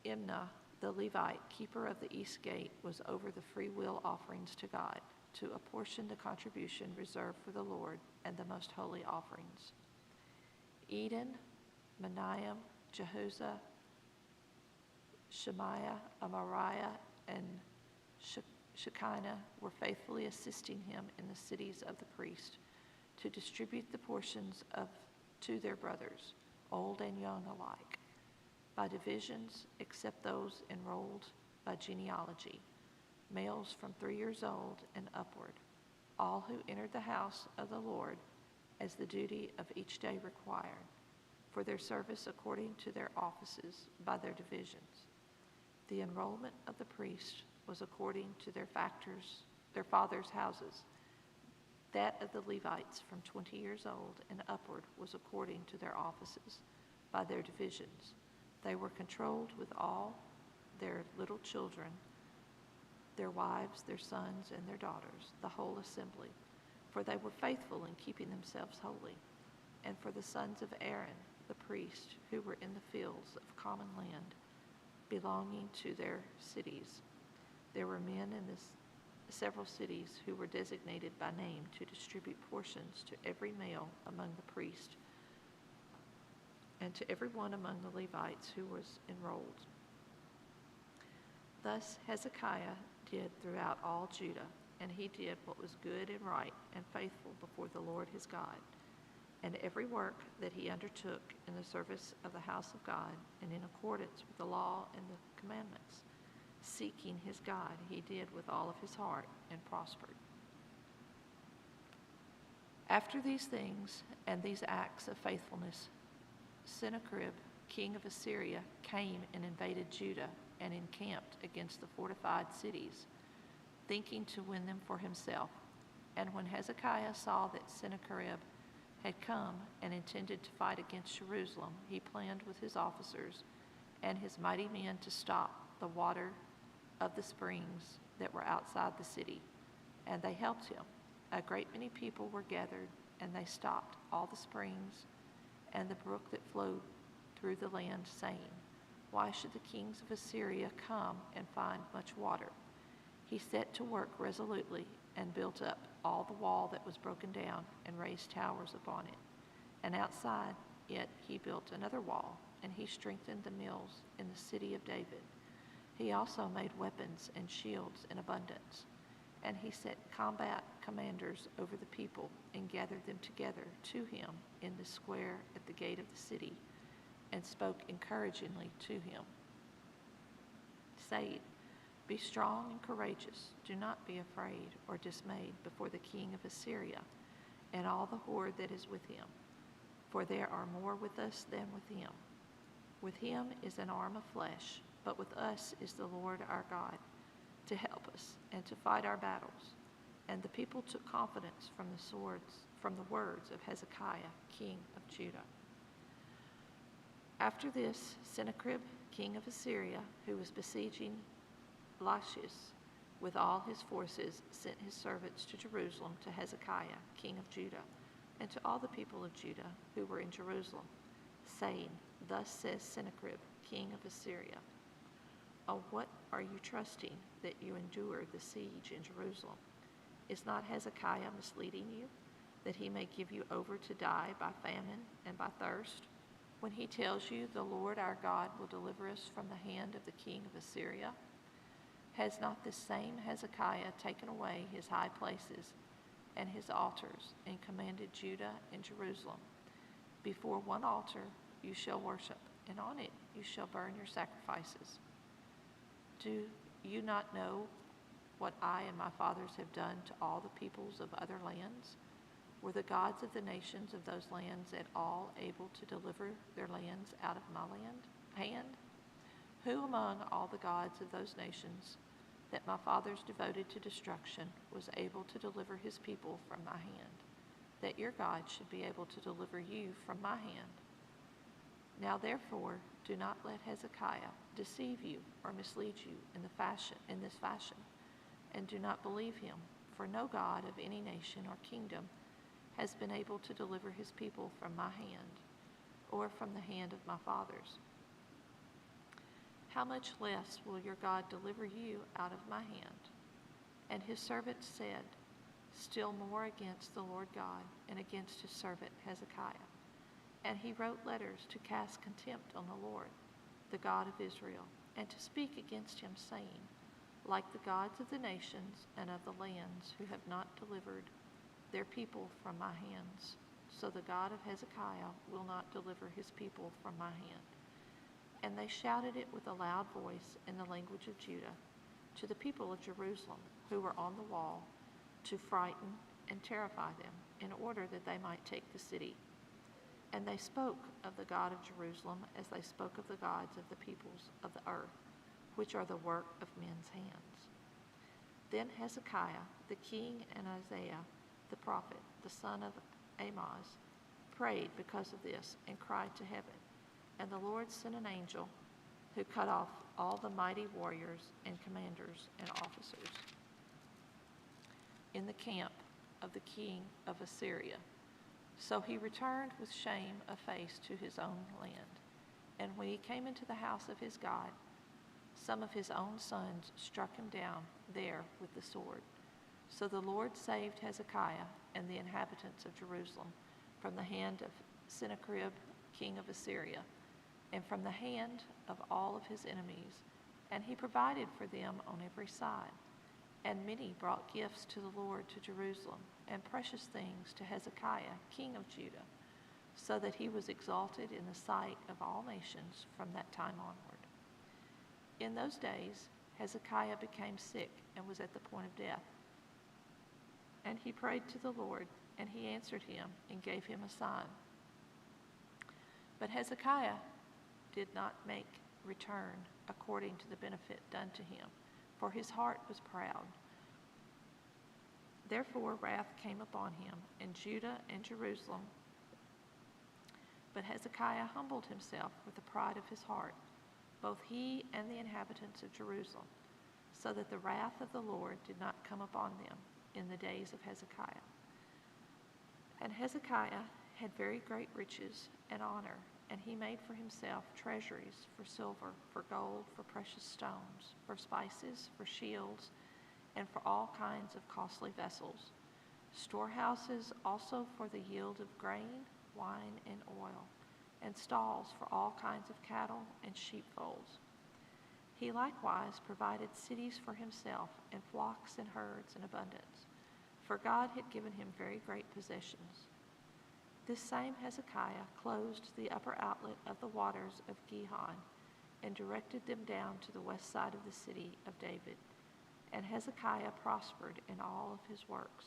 Imnah the Levite, keeper of the east gate, was over the freewill offerings to God. to apportion the contribution reserved for the Lord and the most holy offerings. Eden, Manaam, Jehoshaphat, Shemaiah, Amariah, and Shekinah were faithfully assisting him in the cities of the priest to distribute the portions to their brothers, old and young alike, by divisions except those enrolled by genealogy, males from 3 years old and upward, all who entered the house of the Lord as the duty of each day required, for their service according to their offices by their divisions. The enrollment of the priests was according to their fathers' houses. That of the Levites from 20 years old and upward was according to their offices by their divisions. They were controlled with all their little children, their wives, their sons, and their daughters, the whole assembly, for they were faithful in keeping themselves holy. And for the sons of Aaron, the priest, who were in the fields of common land, belonging to their cities, there were men in several cities who were designated by name to distribute portions to every male among the priests and to every one among the Levites who was enrolled. Thus Hezekiah did throughout all Judah, and he did what was good and right and faithful before the Lord his God. And every work that he undertook in the service of the house of God and in accordance with the law and the commandments, seeking his God, he did with all of his heart and prospered. After these things and these acts of faithfulness, Sennacherib, king of Assyria, came and invaded Judah and encamped against the fortified cities, thinking to win them for himself. And when Hezekiah saw that Sennacherib had come and intended to fight against Jerusalem, he planned with his officers and his mighty men to stop the water of the springs that were outside the city. And they helped him. A great many people were gathered, and they stopped all the springs and the brook that flowed through the land, saying, "Why should the kings of Assyria come and find much water?" He set to work resolutely and built up all the wall that was broken down and raised towers upon it. And outside it he built another wall, and he strengthened the mills in the city of David. He also made weapons and shields in abundance. And he set combat commanders over the people and gathered them together to him in the square at the gate of the city, and spoke encouragingly to him, saying, "Be strong and courageous. Do not be afraid or dismayed before the king of Assyria and all the horde that is with him, for there are more with us than with him. With him is an arm of flesh, but with us is the Lord our God, to help us and to fight our battles." And the people took confidence from the words of Hezekiah, king of Judah. After this, Sennacherib, king of Assyria, who was besieging Lachish with all his forces, sent his servants to Jerusalem to Hezekiah, king of Judah, and to all the people of Judah who were in Jerusalem, saying, "Thus says Sennacherib, king of Assyria, Oh, what are you trusting that you endure the siege in Jerusalem? Is not Hezekiah misleading you, that he may give you over to die by famine and by thirst, when he tells you the Lord our God will deliver us from the hand of the king of Assyria? Has not this same Hezekiah taken away his high places and his altars, and commanded Judah and Jerusalem, before one altar you shall worship, and on it you shall burn your sacrifices? Do you not know what I and my fathers have done to all the peoples of other lands? Were the gods of the nations of those lands at all able to deliver their lands out of my hand? Who among all the gods of those nations that my fathers devoted to destruction was able to deliver his people from my hand, that your God should be able to deliver you from my hand? Now therefore, do not let Hezekiah deceive you or mislead you in this fashion, and do not believe him, for no God of any nation or kingdom has been able to deliver his people from my hand, or from the hand of my fathers. How much less will your God deliver you out of my hand?" And his servant said, still more against the Lord God and against his servant Hezekiah. And he wrote letters to cast contempt on the Lord, the God of Israel, and to speak against him, saying, like the gods of the nations and of the lands who have not delivered their people from my hands, so the God of Hezekiah will not deliver his people from my hand. And they shouted it with a loud voice in the language of Judah to the people of Jerusalem who were on the wall, to frighten and terrify them, in order that they might take the city. And they spoke of the God of Jerusalem as they spoke of the gods of the peoples of the earth, which are the work of men's hands. Then Hezekiah, the king, and Isaiah, the prophet, the son of Amoz, prayed because of this and cried to heaven. And the Lord sent an angel who cut off all the mighty warriors and commanders and officers in the camp of the king of Assyria. So he returned with shame of face to his own land. And when he came into the house of his God, some of his own sons struck him down there with the sword. So the Lord saved Hezekiah and the inhabitants of Jerusalem from the hand of Sennacherib, king of Assyria, and from the hand of all of his enemies, and he provided for them on every side. And many brought gifts to the Lord to Jerusalem, and precious things to Hezekiah, king of Judah, so that he was exalted in the sight of all nations from that time onward. In those days, Hezekiah became sick and was at the point of death. And he prayed to the Lord, and he answered him and gave him a sign. But Hezekiah did not make return according to the benefit done to him, for his heart was proud. Therefore wrath came upon him in Judah and Jerusalem. But Hezekiah humbled himself with the pride of his heart, both he and the inhabitants of Jerusalem, so that the wrath of the Lord did not come upon them in the days of Hezekiah. And Hezekiah had very great riches and honor, and he made for himself treasuries for silver, for gold, for precious stones, for spices, for shields, and for all kinds of costly vessels, storehouses also for the yield of grain, wine, and oil, and stalls for all kinds of cattle and sheepfolds. He likewise provided cities for himself, and flocks and herds in abundance, for God had given him very great possessions. This same Hezekiah closed the upper outlet of the waters of Gihon, and directed them down to the west side of the city of David. And Hezekiah prospered in all of his works.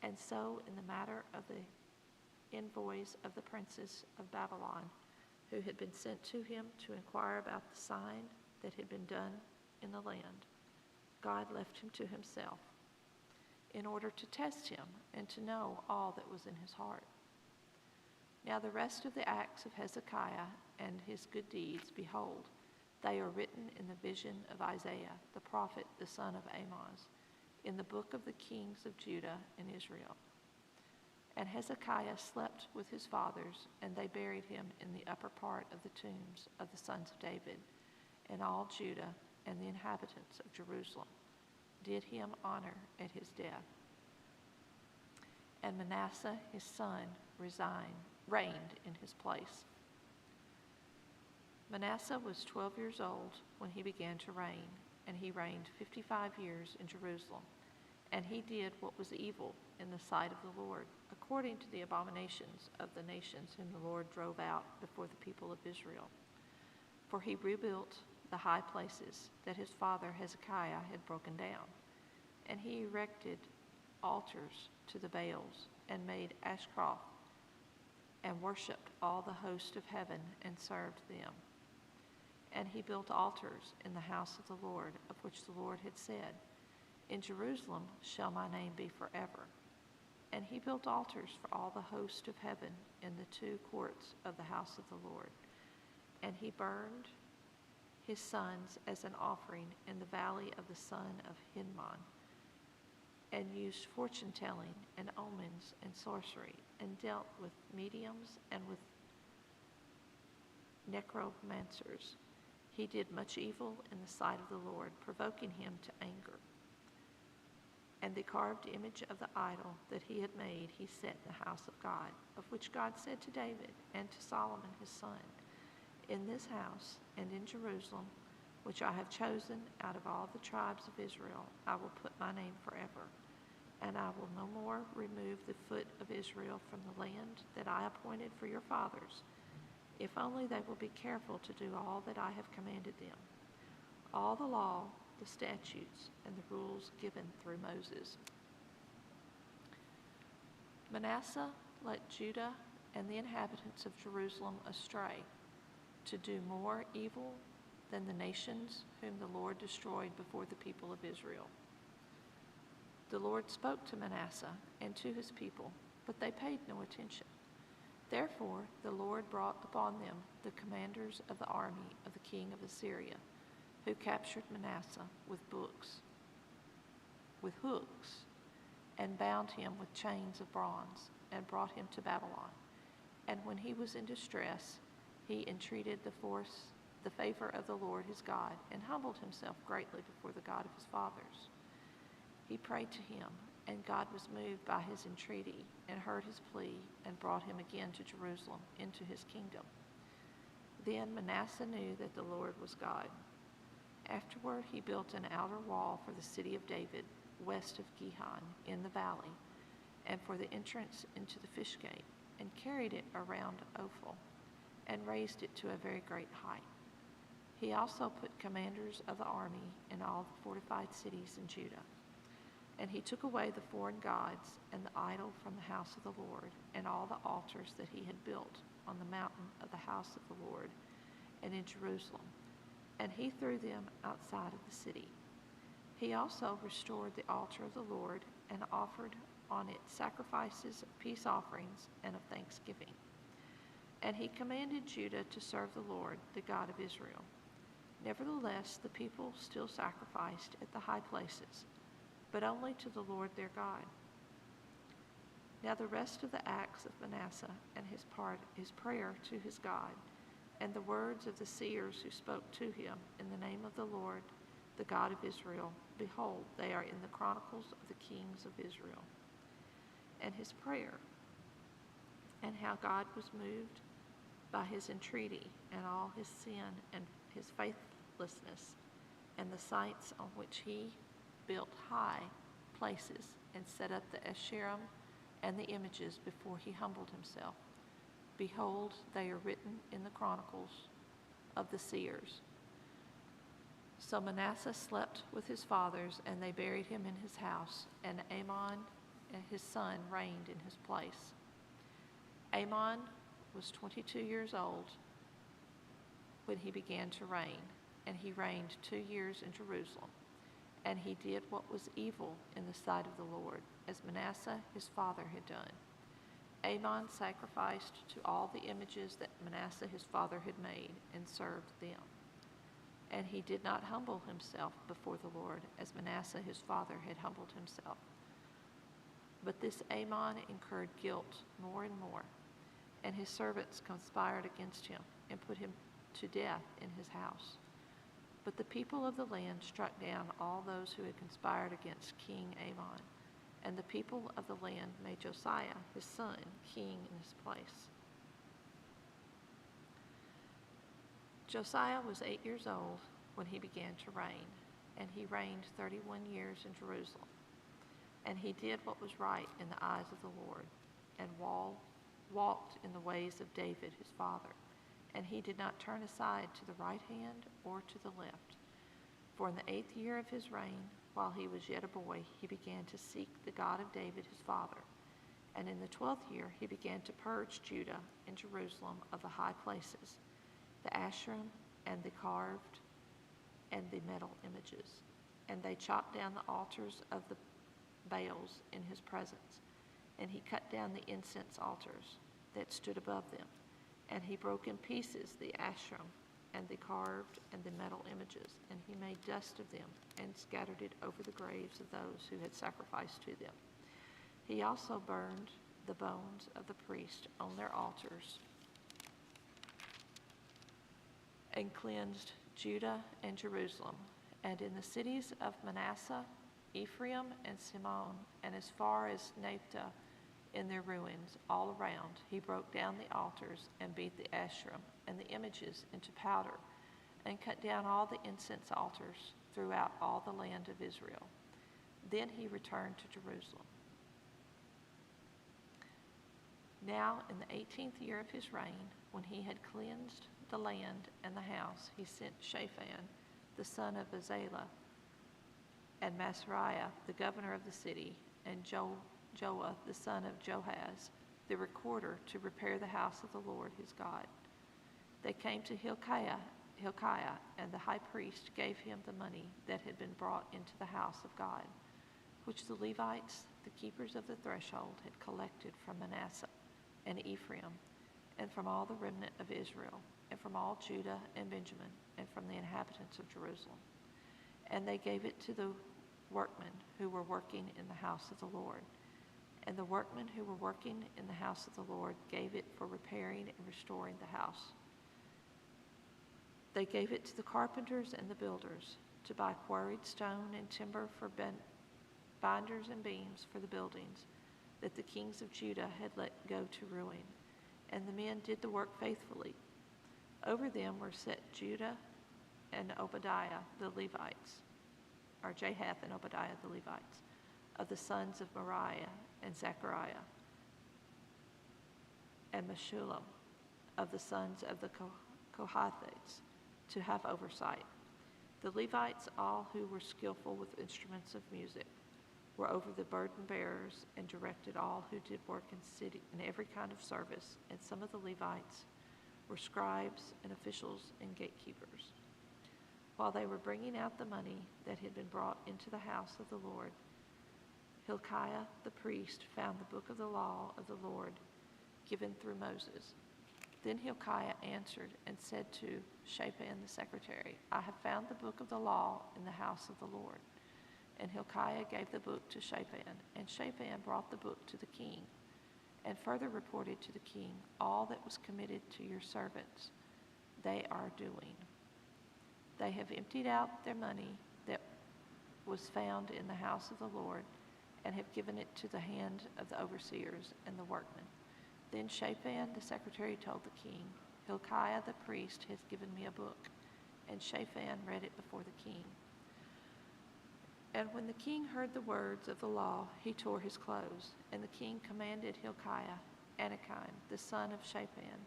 And so in the matter of the envoys of the princes of Babylon, who had been sent to him to inquire about the sign that had been done in the land, God left him to himself, in order to test him and to know all that was in his heart. Now the rest of the acts of Hezekiah and his good deeds, behold, they are written in the vision of Isaiah, the prophet, the son of Amoz, in the book of the kings of Judah and Israel. And Hezekiah slept with his fathers, and they buried him in the upper part of the tombs of the sons of David. And all Judah and the inhabitants of Jerusalem did him honor at his death. And Manasseh his son reigned in his place. Manasseh was 12 years old when he began to reign, and he reigned 55 years in Jerusalem. And he did what was evil in the sight of the Lord, according to the abominations of the nations whom the Lord drove out before the people of Israel. For he rebuilt the high places that his father Hezekiah had broken down, and he erected altars to the Baals, and made Ashtaroth, and worshipped all the host of heaven, and served them. And he built altars in the house of the Lord, of which the Lord had said, in Jerusalem shall my name be forever. And he built altars for all the host of heaven in the two courts of the house of the Lord. And he burned his sons as an offering in the valley of the son of Hinnom, and used fortune-telling and omens and sorcery, and dealt with mediums and with necromancers. He did much evil in the sight of the Lord, provoking him to anger. And the carved image of the idol that he had made he set in the house of God, of which God said to David and to Solomon his son, In this house and in Jerusalem, which I have chosen out of all the tribes of Israel, I will put my name forever. And I will no more remove the foot of Israel from the land that I appointed for your fathers, if only they will be careful to do all that I have commanded them, all the law, the statutes, and the rules given through Moses. Manasseh led Judah and the inhabitants of Jerusalem astray, to do more evil than the nations whom the Lord destroyed before the people of Israel. The Lord spoke to Manasseh and to his people, but they paid no attention. Therefore the Lord brought upon them the commanders of the army of the king of Assyria, who captured Manasseh with hooks, and bound him with chains of bronze, and brought him to Babylon. And when he was in distress, he entreated the favor of the Lord his God, and humbled himself greatly before the God of his fathers. He prayed to him, and God was moved by his entreaty, and heard his plea, and brought him again to Jerusalem, into his kingdom. Then Manasseh knew that the Lord was God. Afterward he built an outer wall for the city of David, west of Gihon, in the valley, and for the entrance into the fish gate, and carried it around Ophel, and raised it to a very great height. He also put commanders of the army in all the fortified cities in Judah. And he took away the foreign gods and the idol from the house of the Lord, and all the altars that he had built on the mountain of the house of the Lord and in Jerusalem, and he threw them outside of the city. He also restored the altar of the Lord, and offered on it sacrifices of peace offerings and of thanksgiving. And he commanded Judah to serve the Lord, the God of Israel. Nevertheless, the people still sacrificed at the high places, but only to the Lord their God. Now the rest of the acts of Manasseh, and his prayer to his God, and the words of the seers who spoke to him in the name of the Lord, the God of Israel, behold, they are in the chronicles of the kings of Israel. And his prayer, and how God was moved by his entreaty, and all his sin and his faithlessness, and the sites on which he built high places, and set up the Asherim and the images before he humbled himself. Behold, they are written in the chronicles of the seers. So Manasseh slept with his fathers, and they buried him in his house, and Amon and his son reigned in his place. Amon was 22 years old when he began to reign, and he reigned 2 years in Jerusalem. And he did what was evil in the sight of the Lord, as Manasseh his father had done. Amon sacrificed to all the images that Manasseh his father had made, and served them. And he did not humble himself before the Lord, as Manasseh his father had humbled himself. But this Amon incurred guilt more and more, and his servants conspired against him, and put him to death in his house. But the people of the land struck down all those who had conspired against King Amon, and the people of the land made Josiah his son king in his place. Josiah was 8 years old when he began to reign, and he reigned 31 years in Jerusalem. And he did what was right in the eyes of the Lord, and walked in the ways of David his father. And he did not turn aside to the right hand or to the left. For in the 8th year of his reign, while he was yet a boy, he began to seek the God of David his father. And in the 12th year he began to purge Judah and Jerusalem of the high places, the Asherim and the carved and the metal images. And they chopped down the altars of the Baals in his presence. And he cut down the incense altars that stood above them. And he broke in pieces the Asherim and the carved and the metal images, and he made dust of them, and scattered it over the graves of those who had sacrificed to them. He also burned the bones of the priests on their altars, and cleansed Judah and Jerusalem. And in the cities of Manasseh, Ephraim and Simeon, and as far as Naphtali in their ruins all around. He broke down the altars and beat the Asherim and the images into powder, and cut down all the incense altars throughout all the land of Israel. Then he returned to Jerusalem. Now in the 18th year of his reign, when he had cleansed the land and the house, he sent Shaphan, the son of Azaliah, and Masariah, the governor of the city, and Joah, the son of Joahaz, the recorder, to repair the house of the Lord his God. They came to Hilkiah, and the high priest gave him the money that had been brought into the house of God, which the Levites, the keepers of the threshold, had collected from Manasseh and Ephraim, and from all the remnant of Israel, and from all Judah and Benjamin, and from the inhabitants of Jerusalem. And they gave it to the workmen who were working in the house of the Lord. And the workmen who were working in the house of the Lord gave it for repairing and restoring the house. They gave it to the carpenters and the builders to buy quarried stone and timber for binders and beams for the buildings that the kings of Judah had let go to ruin. And the men did the work faithfully. Over them were set Judah and Obadiah the Levites, or Jahath and Obadiah the Levites, of the sons of Moriah, and Zechariah, and Meshullam, of the sons of the Kohathites, to have oversight. The Levites, all who were skillful with instruments of music, were over the burden bearers, and directed all who did work in every kind of service, and some of the Levites were scribes and officials and gatekeepers. While they were bringing out the money that had been brought into the house of the Lord, Hilkiah the priest found the book of the law of the Lord given through Moses. Then Hilkiah answered and said to Shaphan the secretary, I have found the book of the law in the house of the Lord. And Hilkiah gave the book to Shaphan, and Shaphan brought the book to the king, and further reported to the king all that was committed to your servants they are doing. They have emptied out their money that was found in the house of the Lord, and have given it to the hand of the overseers and the workmen. Then Shaphan the secretary told the king, Hilkiah the priest has given me a book. And Shaphan read it before the king. And when the king heard the words of the law, he tore his clothes. And the king commanded Hilkiah, Anakim the son of Shaphan,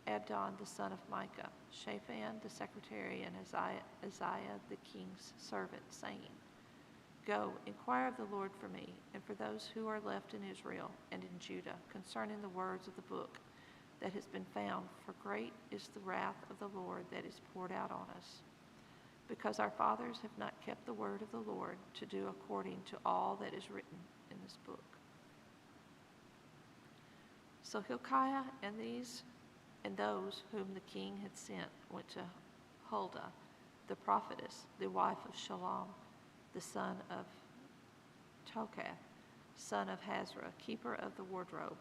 Abdon the son of Micah, Shaphan the secretary, and Isaiah the king's servant, saying, Go, inquire of the Lord for me, and for those who are left in Israel and in Judah, concerning the words of the book that has been found, for great is the wrath of the Lord that is poured out on us, because our fathers have not kept the word of the Lord to do according to all that is written in this book. So Hilkiah and those whom the king had sent went to Huldah, the prophetess, the wife of Shallum, the son of Tokath, son of Hazra, keeper of the wardrobe.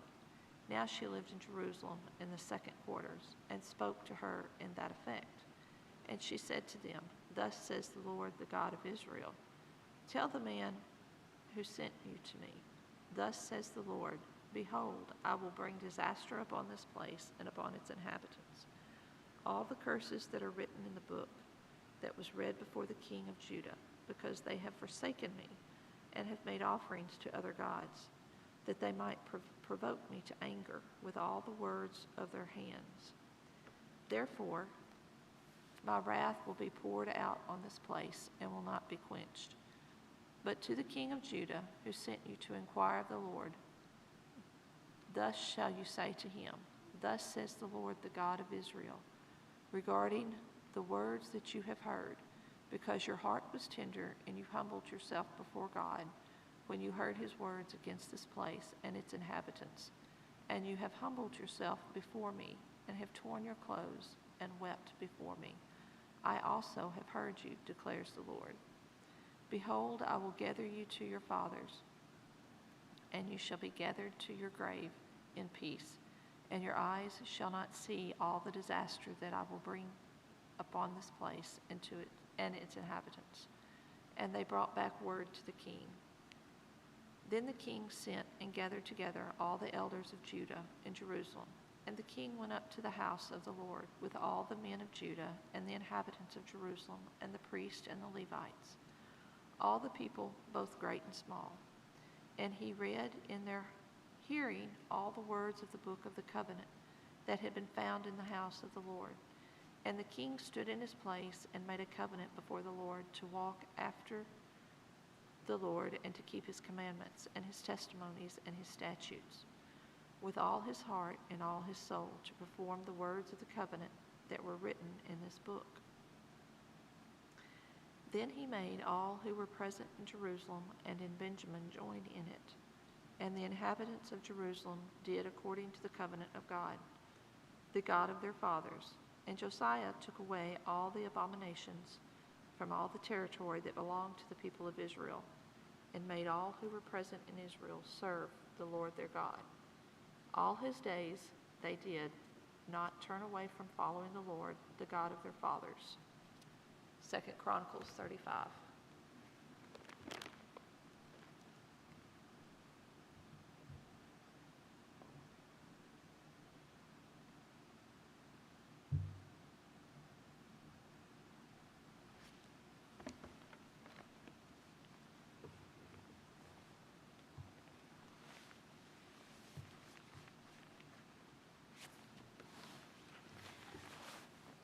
Now she lived in Jerusalem in the second quarters, and spoke to her in that effect. And she said to them, Thus says the Lord, the God of Israel, Tell the man who sent you to me, Thus says the Lord, Behold, I will bring disaster upon this place and upon its inhabitants. All the curses that are written in the book that was read before the king of Judah, because they have forsaken me and have made offerings to other gods, that they might provoke me to anger with all the words of their hands. Therefore, my wrath will be poured out on this place and will not be quenched. But to the king of Judah, who sent you to inquire of the Lord, thus shall you say to him, Thus says the Lord, the God of Israel, regarding the words that you have heard, because your heart was tender and you humbled yourself before God when you heard his words against this place and its inhabitants, and you have humbled yourself before me and have torn your clothes and wept before me. I also have heard you, declares the Lord. Behold, I will gather you to your fathers, and you shall be gathered to your grave in peace, and your eyes shall not see all the disaster that I will bring upon this place and its inhabitants. and they brought back word to the king. Then the king sent and gathered together all the elders of Judah in Jerusalem. And the king went up to the house of the Lord with all the men of Judah and the inhabitants of Jerusalem and the priests and the Levites, all the people, both great and small. And he read in their hearing all the words of the book of the covenant that had been found in the house of the Lord. And the king stood in his place and made a covenant before the Lord to walk after the Lord and to keep his commandments and his testimonies and his statutes with all his heart and all his soul, to perform the words of the covenant that were written in this book. Then he made all who were present in Jerusalem and in Benjamin join in it. And the inhabitants of Jerusalem did according to the covenant of God, the God of their fathers. And Josiah took away all the abominations from all the territory that belonged to the people of Israel, and made all who were present in Israel serve the Lord their God. All his days they did not turn away from following the Lord, the God of their fathers. 2 Chronicles 35.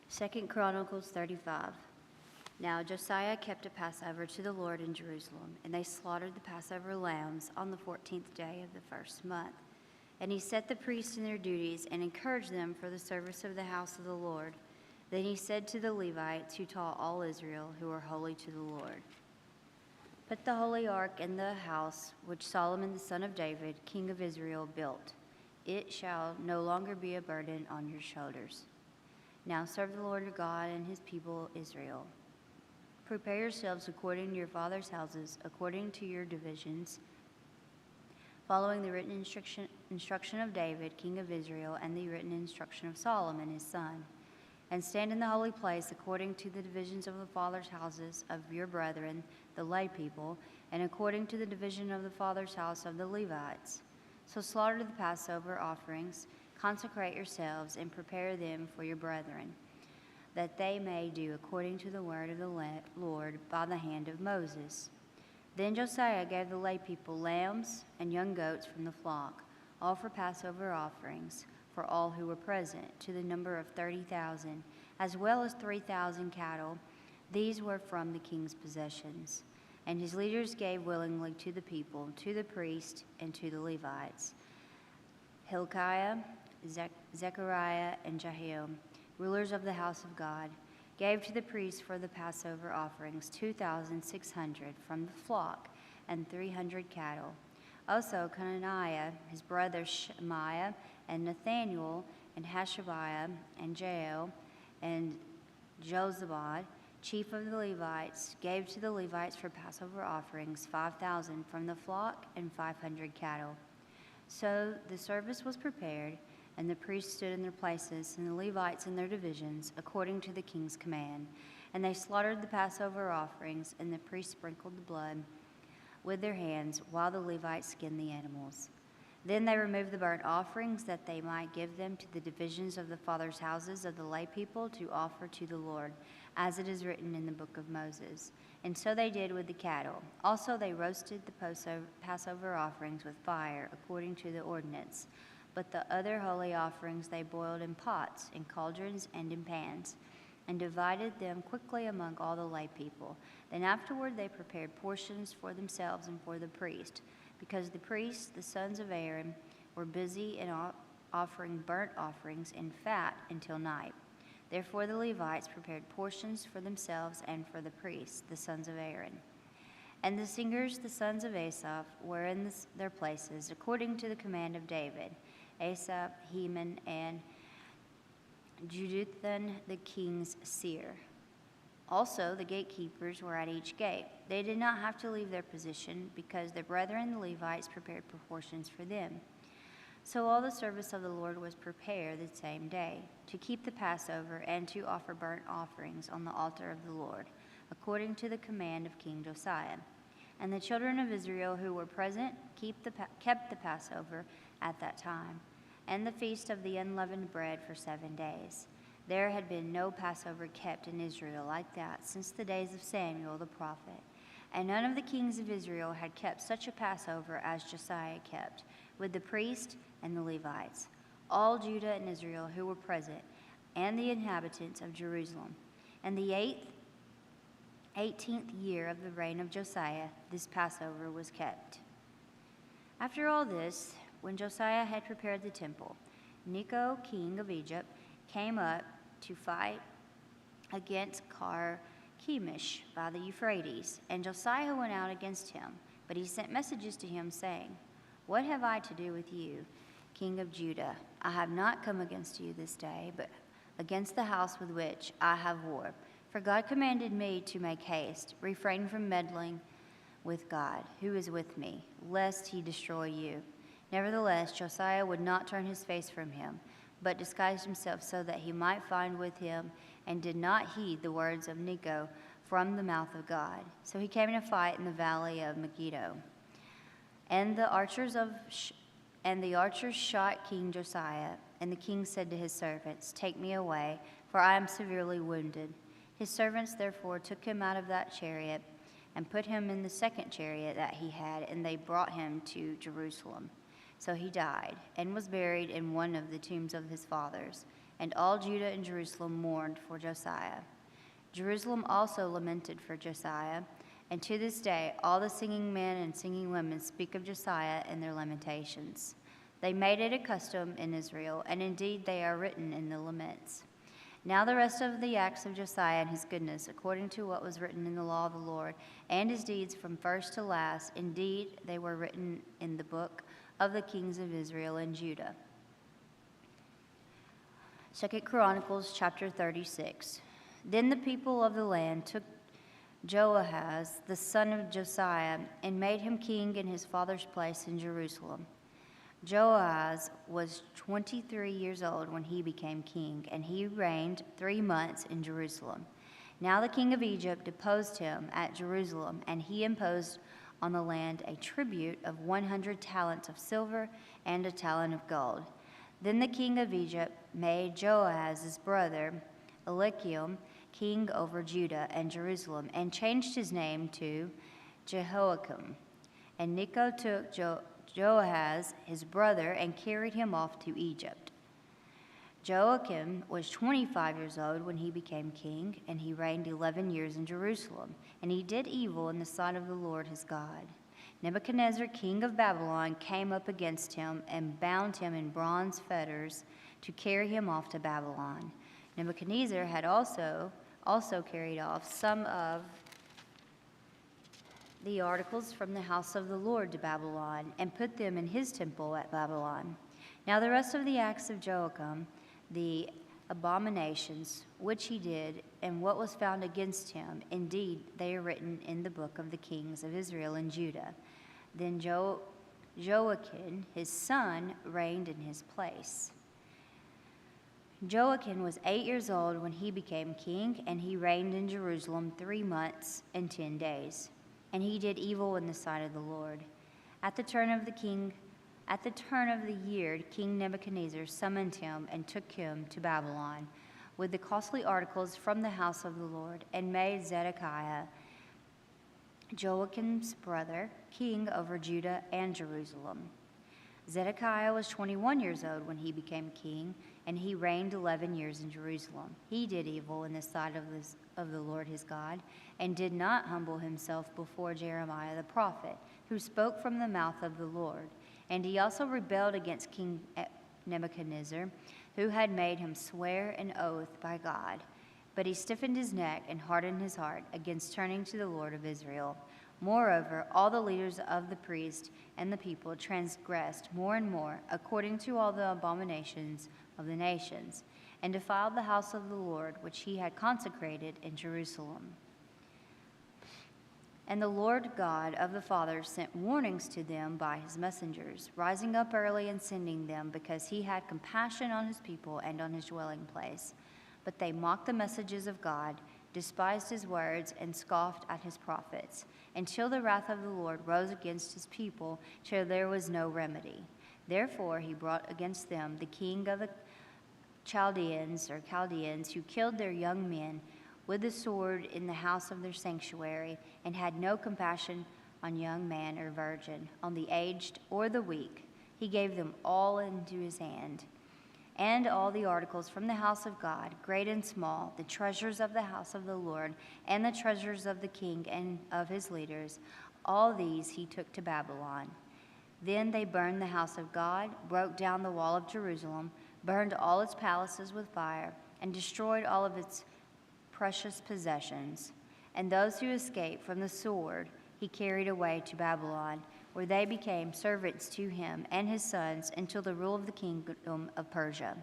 Second Chronicles 35. Now Josiah kept a Passover to the Lord in Jerusalem, and they slaughtered the Passover lambs on the 14th day of the first month. And he set the priests in their duties and encouraged them for the service of the house of the Lord. Then he said to the Levites who taught all Israel, who are holy to the Lord, "Put the holy ark in the house which Solomon the son of David, king of Israel, built. It shall no longer be a burden on your shoulders. Now serve the Lord your God and his people Israel. Prepare yourselves according to your fathers' houses, according to your divisions, following the written instruction of David, king of Israel, and the written instruction of Solomon his son. And stand in the holy place according to the divisions of the fathers' houses of your brethren, the lay people, and according to the division of the fathers' house of the Levites. So slaughter the Passover offerings, consecrate yourselves, and prepare them for your brethren, that they may do according to the word of the Lord by the hand of Moses." Then Josiah gave the lay people lambs and young goats from the flock, all for Passover offerings, for all who were present, to the number of 30,000, as well as 3,000 cattle. These were from the king's possessions. And his leaders gave willingly to the people, to the priests, and to the Levites. Hilkiah, Zechariah, and Jehiel, rulers of the house of God, gave to the priests for the Passover offerings 2,600 from the flock and 300 cattle. Also Conaniah, his brothers Shemaiah, and Nathaniel, and Hashabiah, and Jael, and Jozabad, chief of the Levites, gave to the Levites for Passover offerings 5,000 from the flock and 500 cattle. So the service was prepared, and the priests stood in their places, and the Levites in their divisions, according to the king's command. And they slaughtered the Passover offerings, and the priests sprinkled the blood with their hands, while the Levites skinned the animals. Then they removed the burnt offerings, that they might give them to the divisions of the fathers' houses of the lay people to offer to the Lord, as it is written in the book of Moses. And so they did with the cattle. Also they roasted the Passover offerings with fire, according to the ordinance. But the other holy offerings they boiled in pots, in cauldrons, and in pans, and divided them quickly among all the lay people. Then afterward they prepared portions for themselves and for the priest, because the priests, the sons of Aaron, were busy in offering burnt offerings and fat until night. Therefore the Levites prepared portions for themselves and for the priests, the sons of Aaron. And the singers, the sons of Asaph, were in their places, according to the command of David, Asaph, Heman, and Jeduthun the king's seer. Also, the gatekeepers were at each gate. They did not have to leave their position, because their brethren the Levites prepared portions for them. So all the service of the Lord was prepared the same day, to keep the Passover and to offer burnt offerings on the altar of the Lord, according to the command of King Josiah. And the children of Israel who were present kept the Passover at that time, and the feast of the unleavened bread for 7 days. There had been no Passover kept in Israel like that since the days of Samuel the prophet. And none of the kings of Israel had kept such a Passover as Josiah kept, with the priests and the Levites, all Judah and Israel who were present, and the inhabitants of Jerusalem. And the 18th year of the reign of Josiah, this Passover was kept. After all this, when Josiah had prepared the temple, Necho, king of Egypt, came up to fight against Carchemish by the Euphrates, and Josiah went out against him. But he sent messages to him, saying, "What have I to do with you, king of Judah? I have not come against you this day, but against the house with which I have war. For God commanded me to make haste, refrain from meddling with God, who is with me, lest he destroy you." Nevertheless, Josiah would not turn his face from him, but disguised himself so that he might find with him, and did not heed the words of Necho from the mouth of God. So he came to fight in the valley of Megiddo. And the archers shot King Josiah, and the king said to his servants, "Take me away, for I am severely wounded." His servants therefore took him out of that chariot and put him in the second chariot that he had, and they brought him to Jerusalem. So he died and was buried in one of the tombs of his fathers, and all Judah and Jerusalem mourned for Josiah. Jerusalem also lamented for Josiah, and to this day all the singing men and singing women speak of Josiah in their lamentations. They made it a custom in Israel, and indeed they are written in the laments. Now the rest of the acts of Josiah and his goodness, according to what was written in the law of the Lord, and his deeds from first to last, indeed they were written in the book of the kings of Israel and Judah. 2 Chronicles chapter 36. Then the people of the land took Joahaz, the son of Josiah, and made him king in his father's place in Jerusalem. Joahaz was 23 years old when he became king, and he reigned 3 months in Jerusalem. Now the king of Egypt deposed him at Jerusalem, and he imposed on the land a tribute of 100 talents of silver and a talent of gold. Then the king of Egypt made Joahaz's brother Eliakim king over Judah and Jerusalem, and changed his name to Jehoiakim. And Necho took Joahaz his brother and carried him off to Egypt. Joachim was 25 years old when he became king, and he reigned 11 years in Jerusalem. And he did evil in the sight of the Lord his God. Nebuchadnezzar, king of Babylon, came up against him and bound him in bronze fetters to carry him off to Babylon. Nebuchadnezzar had also carried off some of the articles from the house of the Lord to Babylon, and put them in his temple at Babylon. Now the rest of the acts of Joachim, the abominations which he did, and what was found against him, indeed they are written in the book of the kings of Israel and Judah. Then Joachim, his son, reigned in his place. Joachim was 8 years old when he became king, and he reigned in Jerusalem 3 months and 10 days. And he did evil in the sight of the Lord. At the turn of the year, King Nebuchadnezzar summoned him and took him to Babylon with the costly articles from the house of the Lord, and made Zedekiah, Joachim's brother, king over Judah and Jerusalem. Zedekiah was 21 years old when he became king, and he reigned 11 years in Jerusalem. He did evil in the sight of the Lord his God, and did not humble himself before Jeremiah the prophet, who spoke from the mouth of the Lord. And he also rebelled against King Nebuchadnezzar, who had made him swear an oath by God. But he stiffened his neck and hardened his heart against turning to the Lord of Israel. Moreover, all the leaders of the priests and the people transgressed more and more, according to all the abominations of the nations, and defiled the house of the Lord, which he had consecrated in Jerusalem. And the Lord God of the fathers sent warnings to them by his messengers, rising up early and sending them, because he had compassion on his people and on his dwelling place. But they mocked the messages of God, despised his words, and scoffed at his prophets, until the wrath of the Lord rose against his people, till there was no remedy. Therefore he brought against them the king of the Chaldeans, who killed their young men with the sword in the house of their sanctuary, and had no compassion on young man or virgin, on the aged or the weak. He gave them all into his hand. And all the articles from the house of God, great and small, the treasures of the house of the Lord, and the treasures of the king and of his leaders, all these he took to Babylon. Then they burned the house of God, broke down the wall of Jerusalem, burned all its palaces with fire, and destroyed all of its precious possessions. And those who escaped from the sword he carried away to Babylon, where they became servants to him and his sons until the rule of the kingdom of Persia,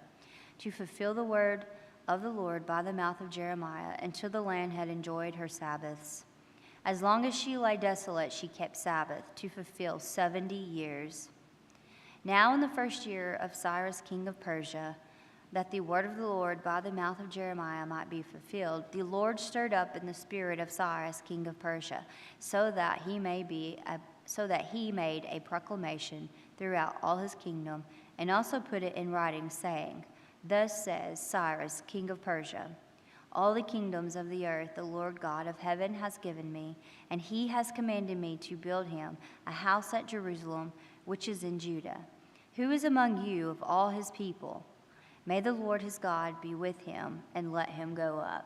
to fulfill the word of the Lord by the mouth of Jeremiah, until the land had enjoyed her Sabbaths. As long as she lay desolate, she kept Sabbath, to fulfill 70 years. Now in the first year of Cyrus king of Persia, that the word of the Lord by the mouth of Jeremiah might be fulfilled, the Lord stirred up in the spirit of Cyrus king of Persia, so that he made a proclamation throughout all his kingdom, and also put it in writing, saying, Thus says Cyrus king of Persia, all the kingdoms of the earth the Lord God of heaven has given me, and he has commanded me to build him a house at Jerusalem, which is in Judah. Who is among you of all his people? May the Lord his God be with him, and let him go up.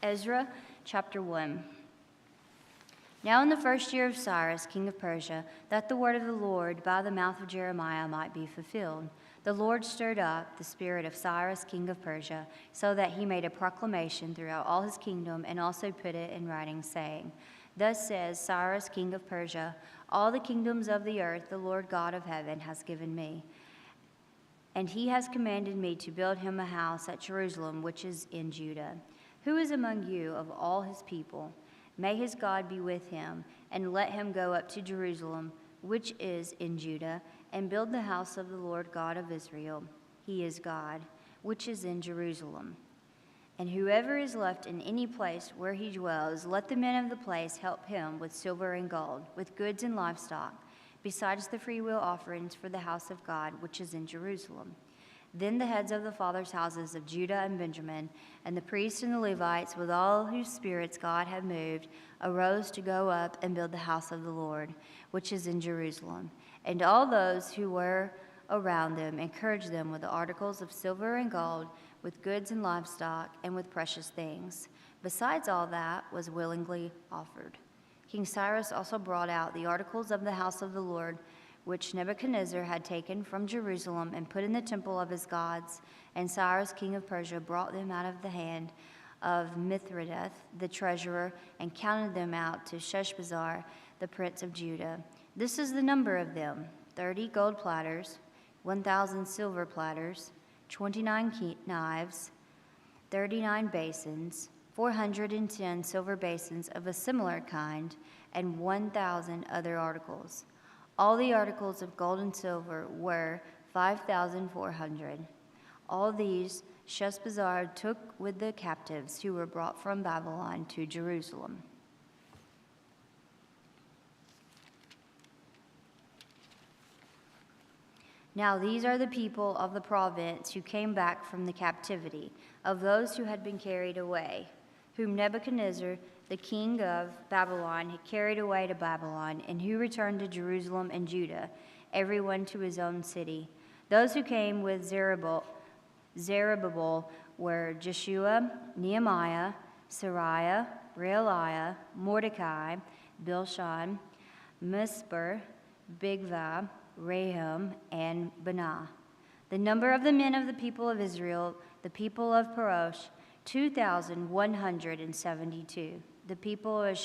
Ezra chapter 1. Now in the first year of Cyrus, king of Persia, that the word of the Lord by the mouth of Jeremiah might be fulfilled, the Lord stirred up the spirit of Cyrus, king of Persia, so that he made a proclamation throughout all his kingdom, and also put it in writing, saying, Thus says Cyrus, king of Persia, all the kingdoms of the earth the Lord God of heaven has given me, and he has commanded me to build him a house at Jerusalem, which is in Judah. Who is among you of all his people? May his God be with him, and let him go up to Jerusalem, which is in Judah, and build the house of the Lord God of Israel. He is God, which is in Jerusalem. And whoever is left in any place where he dwells, let the men of the place help him with silver and gold, with goods and livestock, besides the freewill offerings for the house of God, which is in Jerusalem. Then the heads of the fathers' houses of Judah and Benjamin, and the priests and the Levites, with all whose spirits God had moved, arose to go up and build the house of the Lord, which is in Jerusalem. And all those who were around them encouraged them with the articles of silver and gold, with goods and livestock, and with precious things. Besides all that was willingly offered. King Cyrus also brought out the articles of the house of the Lord, which Nebuchadnezzar had taken from Jerusalem and put in the temple of his gods. And Cyrus, king of Persia, brought them out of the hand of Mithridates, the treasurer, and counted them out to Sheshbazzar, the prince of Judah. This is the number of them: 30 gold platters, 1,000 silver platters, 29 knives, 39 basins, 410 silver basins of a similar kind, and 1,000 other articles. All the articles of gold and silver were 5,400. All these Sheshbazzar took with the captives who were brought from Babylon to Jerusalem. Now these are the people of the province who came back from the captivity, of those who had been carried away, whom Nebuchadnezzar, the king of Babylon, had carried away to Babylon, and who returned to Jerusalem and Judah, everyone to his own city. Those who came with Zerubbabel were Jeshua, Nehemiah, Sariah, Realiah, Mordecai, Bilshan, Mispar, Bigvah, Rahum, and Banah. The number of the men of the people of Israel, the people of Parosh, 2,172. The people of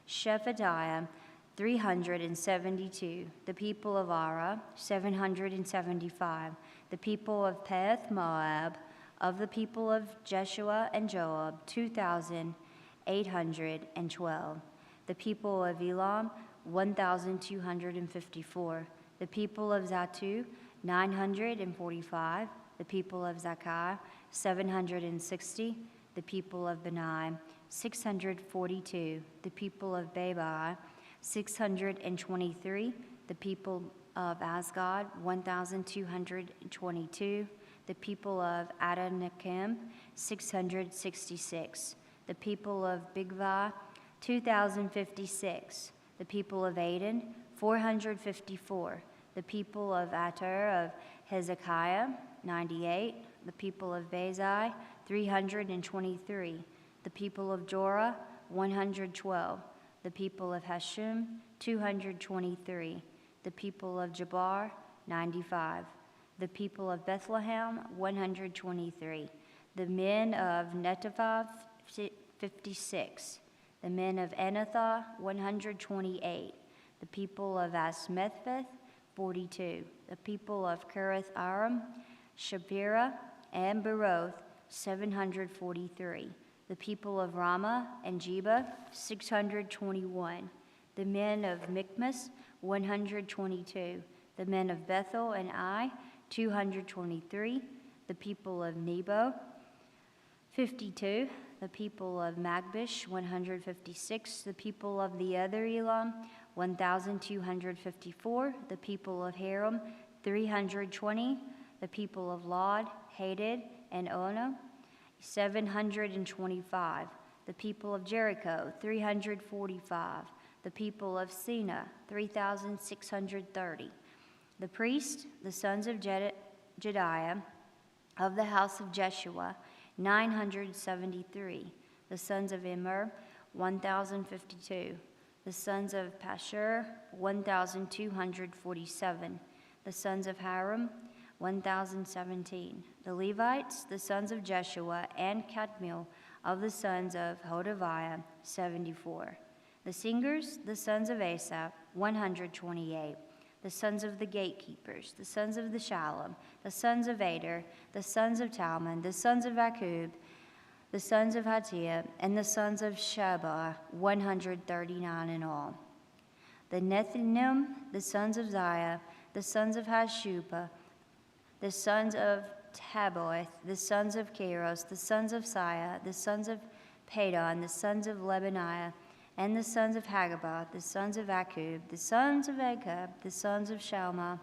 Shephatiah, 372. The people of Ara, 775. The people of Peth Moab, of the people of Jeshua and Joab, 2,000. 812. The people of Elam, 1,254. The people of Zatu, 945. The people of Zakai, 760. The people of Benai, 642. The people of Babai, 623. The people of Asgad, 1,222. The people of Adanakim, 666. The people of Bigvai, 2,056. The people of Aden, 454. The people of Ater of Hezekiah, 98. The people of Bezai, 323. The people of Jorah, 112. The people of Hashum, 223. The people of Jabar, 95. The people of Bethlehem, 123. The men of Netophath, 56. The men of Anathoth, 128. The people of Asmethveth, 42. The people of Kiriath Aram, Shapira, and Beroth, 743. The people of Ramah and Jeba, 621. The men of Michmas, 122. The men of Bethel and Ai, 223. The people of Nebo, 52. The people of Magbish, 156. The people of the other Elam, 1,254. The people of Haram, 320. The people of Lod, Hadid, and Ono, 725. The people of Jericho, 345. The people of Sina, 3,630. The priests, the sons of Jediah, of the house of Jeshua, 973. The sons of Immer, 1,052. The sons of Pashur, 1,247. The sons of Haram, 1,017. The Levites, the sons of Jeshua, and Kadmiel, of the sons of Hodaviah, 74. The singers, the sons of Asaph, 128. The sons of the gatekeepers, the sons of the Shalom, the sons of Ader, the sons of Talmon, the sons of Akub, the sons of Hatiah, and the sons of Shabah, 139 in all. The Nethinim, the sons of Ziah, the sons of Hashupah, the sons of Taboeth, the sons of Keros, the sons of Siah, the sons of Padon, the sons of Lebaniah, and the sons of Hagabah, the sons of Akub, the sons of Akub, the sons of Shalmah,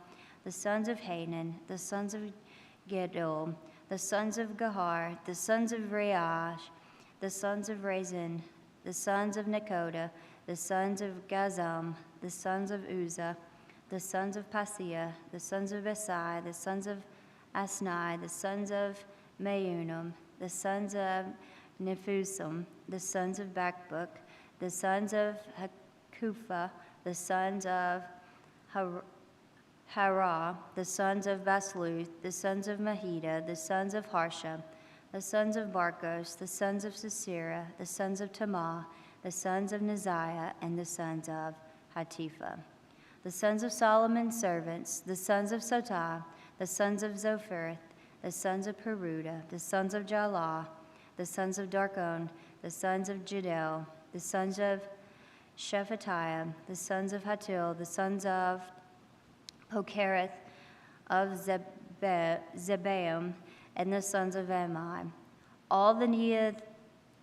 the sons of Hanan, the sons of Gedol, the sons of Gahar, the sons of Reash, the sons of Rezin, the sons of Nekoda, the sons of Gazam, the sons of Uzzah, the sons of Paseah, the sons of Besai, the sons of Asnai, the sons of Meunim, the sons of Nephusim, the sons of Bakbuk, the sons of Hakupha, the sons of Harah, the sons of Basluth, the sons of Mahida, the sons of Harsha, the sons of Barkos, the sons of Sisera, the sons of Tamah, the sons of Neziah, and the sons of Hatipha. The sons of Solomon's servants, the sons of Sotah, the sons of Zophireth, the sons of Peruda, the sons of Jalah, the sons of Darkon, the sons of Judel, the sons of Shephatiah, the sons of Hatil, the sons of Pokereth of Zebaim, and the sons of Amai. All the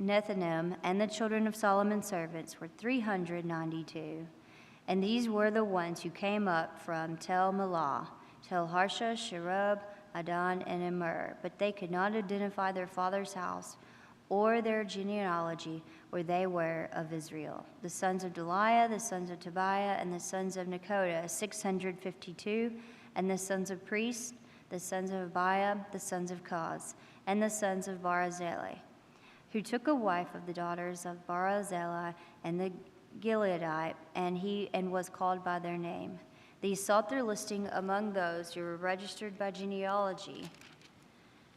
Nethinim and the children of Solomon's servants were 392. And these were the ones who came up from Tel Melah, Tel Harsha, Sherub, Adon, and Immer, but they could not identify their father's house or their genealogy where they were of Israel. The sons of Deliah, the sons of Tobiah, and the sons of Nekoda, 652, and the sons of priests, the sons of Abiah, the sons of Koz, and the sons of Barzillai, who took a wife of the daughters of Barzillai and the Gileadite, and was called by their name. These sought their listing among those who were registered by genealogy,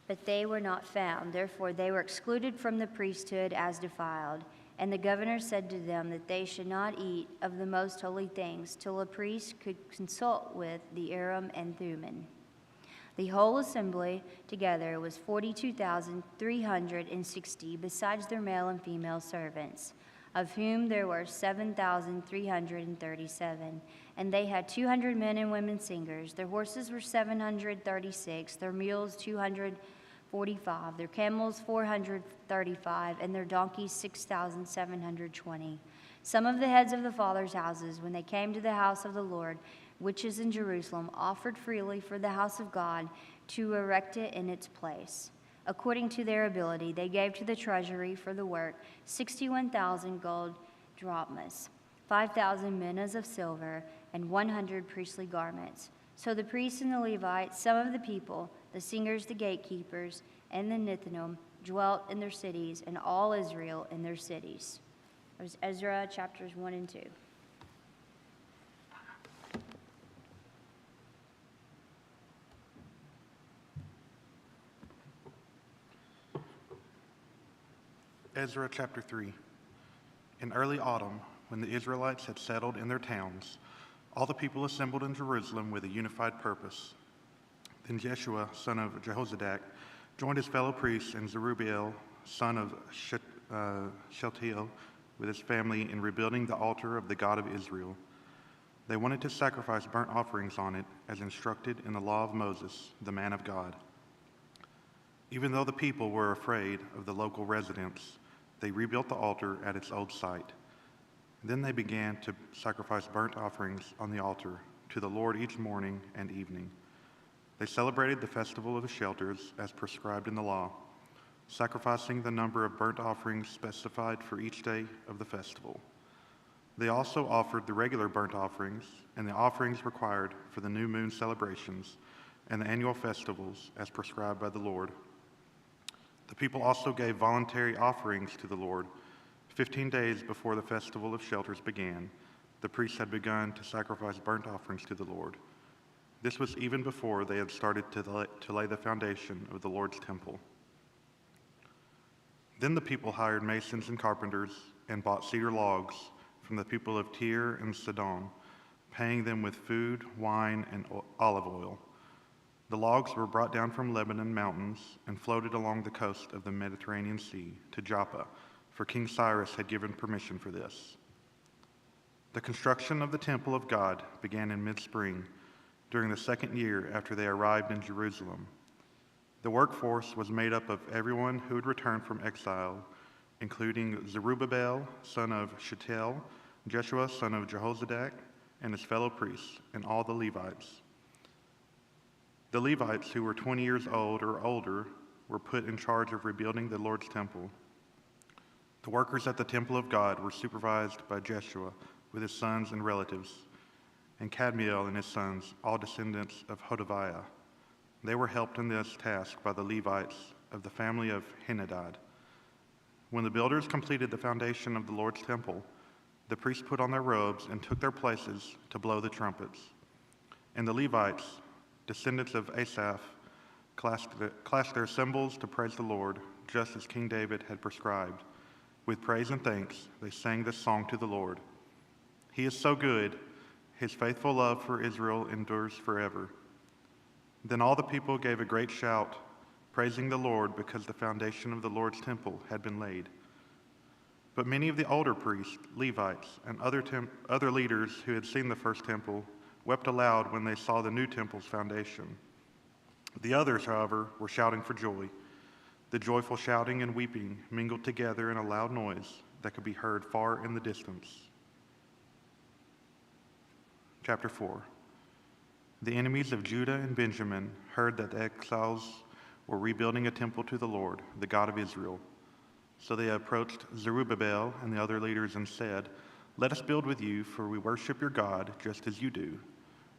but they were not found. Therefore they were excluded from the priesthood as defiled. And the governor said to them that they should not eat of the most holy things till a priest could consult with the Urim and Thummim. The whole assembly together was 42,360, besides their male and female servants, of whom there were 7,337. And they had 200 men and women singers. Their horses were 736, their mules 245, their camels 435, and their donkeys 6,720. Some of the heads of the fathers' houses, when they came to the house of the Lord, which is in Jerusalem, offered freely for the house of God to erect it in its place. According to their ability, they gave to the treasury for the work 61,000 gold drachmas, 5,000 minas of silver, and 100 priestly garments. So the priests and the Levites, some of the people, the singers, the gatekeepers, and the Nethinim dwelt in their cities, and all Israel in their cities. It was Ezra chapters 1 and 2. Ezra chapter 3. In early autumn, when the Israelites had settled in their towns, all the people assembled in Jerusalem with a unified purpose. Then Jeshua, son of Jehozadak, joined his fellow priests and Zerubbabel, son of Shealtiel, with his family in rebuilding the altar of the God of Israel. They wanted to sacrifice burnt offerings on it, as instructed in the law of Moses, the man of God. Even though the people were afraid of the local residents, they rebuilt the altar at its old site. Then they began to sacrifice burnt offerings on the altar to the Lord each morning and evening. They celebrated the festival of the shelters as prescribed in the law, sacrificing the number of burnt offerings specified for each day of the festival. They also offered the regular burnt offerings and the offerings required for the new moon celebrations and the annual festivals as prescribed by the Lord. The people also gave voluntary offerings to the Lord. 15 days before the festival of shelters began, the priests had begun to sacrifice burnt offerings to the Lord. This was even before they had started to lay the foundation of the Lord's temple. Then the people hired masons and carpenters and bought cedar logs from the people of Tyre and Sidon, paying them with food, wine, and olive oil. The logs were brought down from Lebanon mountains and floated along the coast of the Mediterranean Sea to Joppa, for King Cyrus had given permission for this. The construction of the temple of God began in mid-spring, during the second year after they arrived in Jerusalem. The workforce was made up of everyone who had returned from exile, including Zerubbabel, son of Shealtiel, Jeshua, son of Jehozadak, and his fellow priests, and all the Levites. The Levites, who were 20 years old or older, were put in charge of rebuilding the Lord's temple. The workers at the temple of God were supervised by Jeshua with his sons and relatives, and Kadmiel and his sons, all descendants of Hodaviah. They were helped in this task by the Levites of the family of Henadad. When the builders completed the foundation of the Lord's temple, the priests put on their robes and took their places to blow the trumpets. And the Levites, descendants of Asaph, clashed their cymbals to praise the Lord, just as King David had prescribed. With praise and thanks, they sang this song to the Lord. He is so good, his faithful love for Israel endures forever. Then all the people gave a great shout, praising the Lord because the foundation of the Lord's temple had been laid. But many of the older priests, Levites, and other leaders who had seen the first temple wept aloud when they saw the new temple's foundation. The others, however, were shouting for joy. The joyful shouting and weeping mingled together in a loud noise that could be heard far in the distance. Chapter 4. The enemies of Judah and Benjamin heard that the exiles were rebuilding a temple to the Lord, the God of Israel. So they approached Zerubbabel and the other leaders and said, "Let us build with you, for we worship your God just as you do.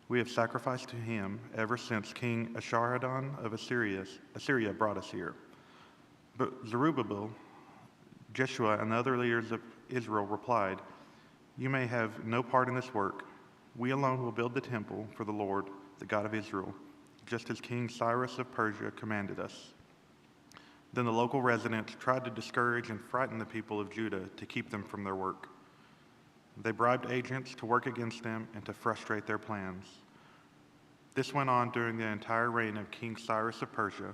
We have sacrificed to him ever since King Esarhaddon of Assyria brought us here." But Zerubbabel, Jeshua, and the other leaders of Israel replied, "You may have no part in this work. We alone will build the temple for the Lord, the God of Israel, just as King Cyrus of Persia commanded us." Then the local residents tried to discourage and frighten the people of Judah to keep them from their work. They bribed agents to work against them and to frustrate their plans. This went on during the entire reign of King Cyrus of Persia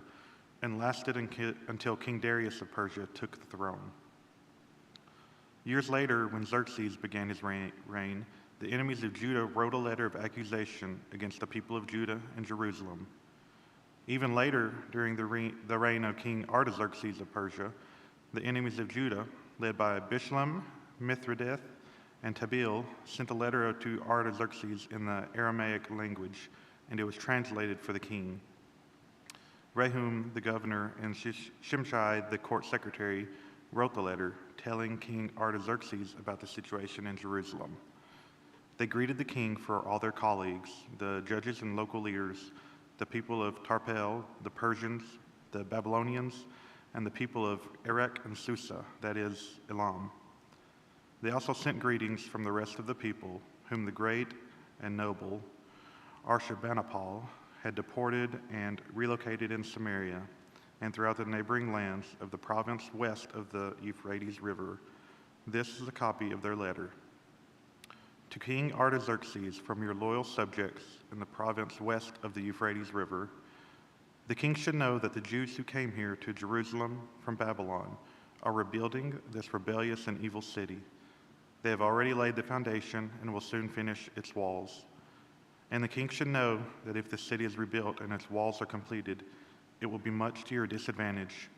and lasted until King Darius of Persia took the throne. Years later, when Xerxes began his reign, the enemies of Judah wrote a letter of accusation against the people of Judah and Jerusalem. Even later, during the reign of King Artaxerxes of Persia, the enemies of Judah, led by Bishlam, Mithridath, and Tabeel, sent a letter to Artaxerxes in the Aramaic language, and it was translated for the king. Rehum, the governor, and Shimshai, the court secretary, wrote the letter, telling King Artaxerxes about the situation in Jerusalem. They greeted the king for all their colleagues, the judges and local leaders, the people of Tarpel, the Persians, the Babylonians, and the people of Erech and Susa, that is, Elam. They also sent greetings from the rest of the people, whom the great and noble Ashurbanipal had deported and relocated in Samaria and throughout the neighboring lands of the province west of the Euphrates River. This is a copy of their letter. To King Artaxerxes, from your loyal subjects in the province west of the Euphrates River, the king should know that the Jews who came here to Jerusalem from Babylon are rebuilding this rebellious and evil city. They have already laid the foundation and will soon finish its walls. And the king should know that if the city is rebuilt and its walls are completed, it will be much to your disadvantage,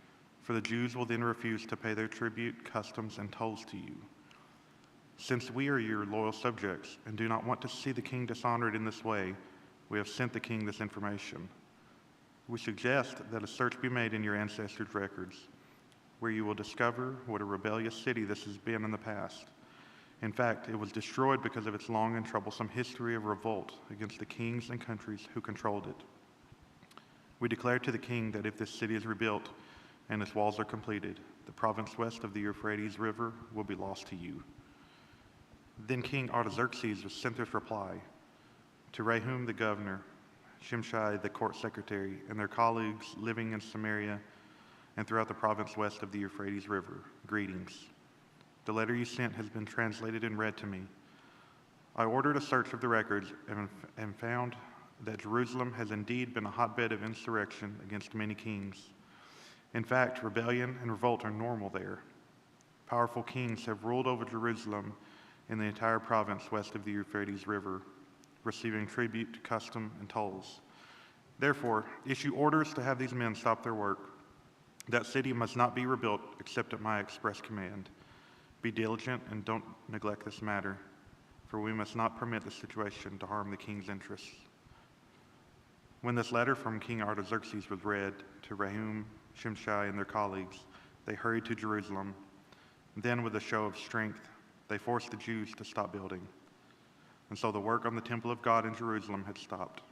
for the Jews will then refuse to pay their tribute, customs, and tolls to you. Since we are your loyal subjects and do not want to see the king dishonored in this way, we have sent the king this information. We suggest that a search be made in your ancestors' records, where you will discover what a rebellious city this has been in the past. In fact, it was destroyed because of its long and troublesome history of revolt against the kings and countries who controlled it. We declare to the king that if this city is rebuilt and its walls are completed, the province west of the Euphrates River will be lost to you. Then King Artaxerxes sent this reply to Rehum the governor, Shimshai the court secretary, and their colleagues living in Samaria and throughout the province west of the Euphrates River. Greetings. The letter you sent has been translated and read to me. I ordered a search of the records and found that Jerusalem has indeed been a hotbed of insurrection against many kings. In fact, rebellion and revolt are normal there. Powerful kings have ruled over Jerusalem and the entire province west of the Euphrates River, receiving tribute, custom, and tolls. Therefore, issue orders to have these men stop their work. That city must not be rebuilt except at my express command. Be diligent and don't neglect this matter, for we must not permit the situation to harm the king's interests. When this letter from King Artaxerxes was read to Rehum, Shimshai, and their colleagues, they hurried to Jerusalem. Then, with a show of strength, they forced the Jews to stop building. And so the work on the temple of God in Jerusalem had stopped,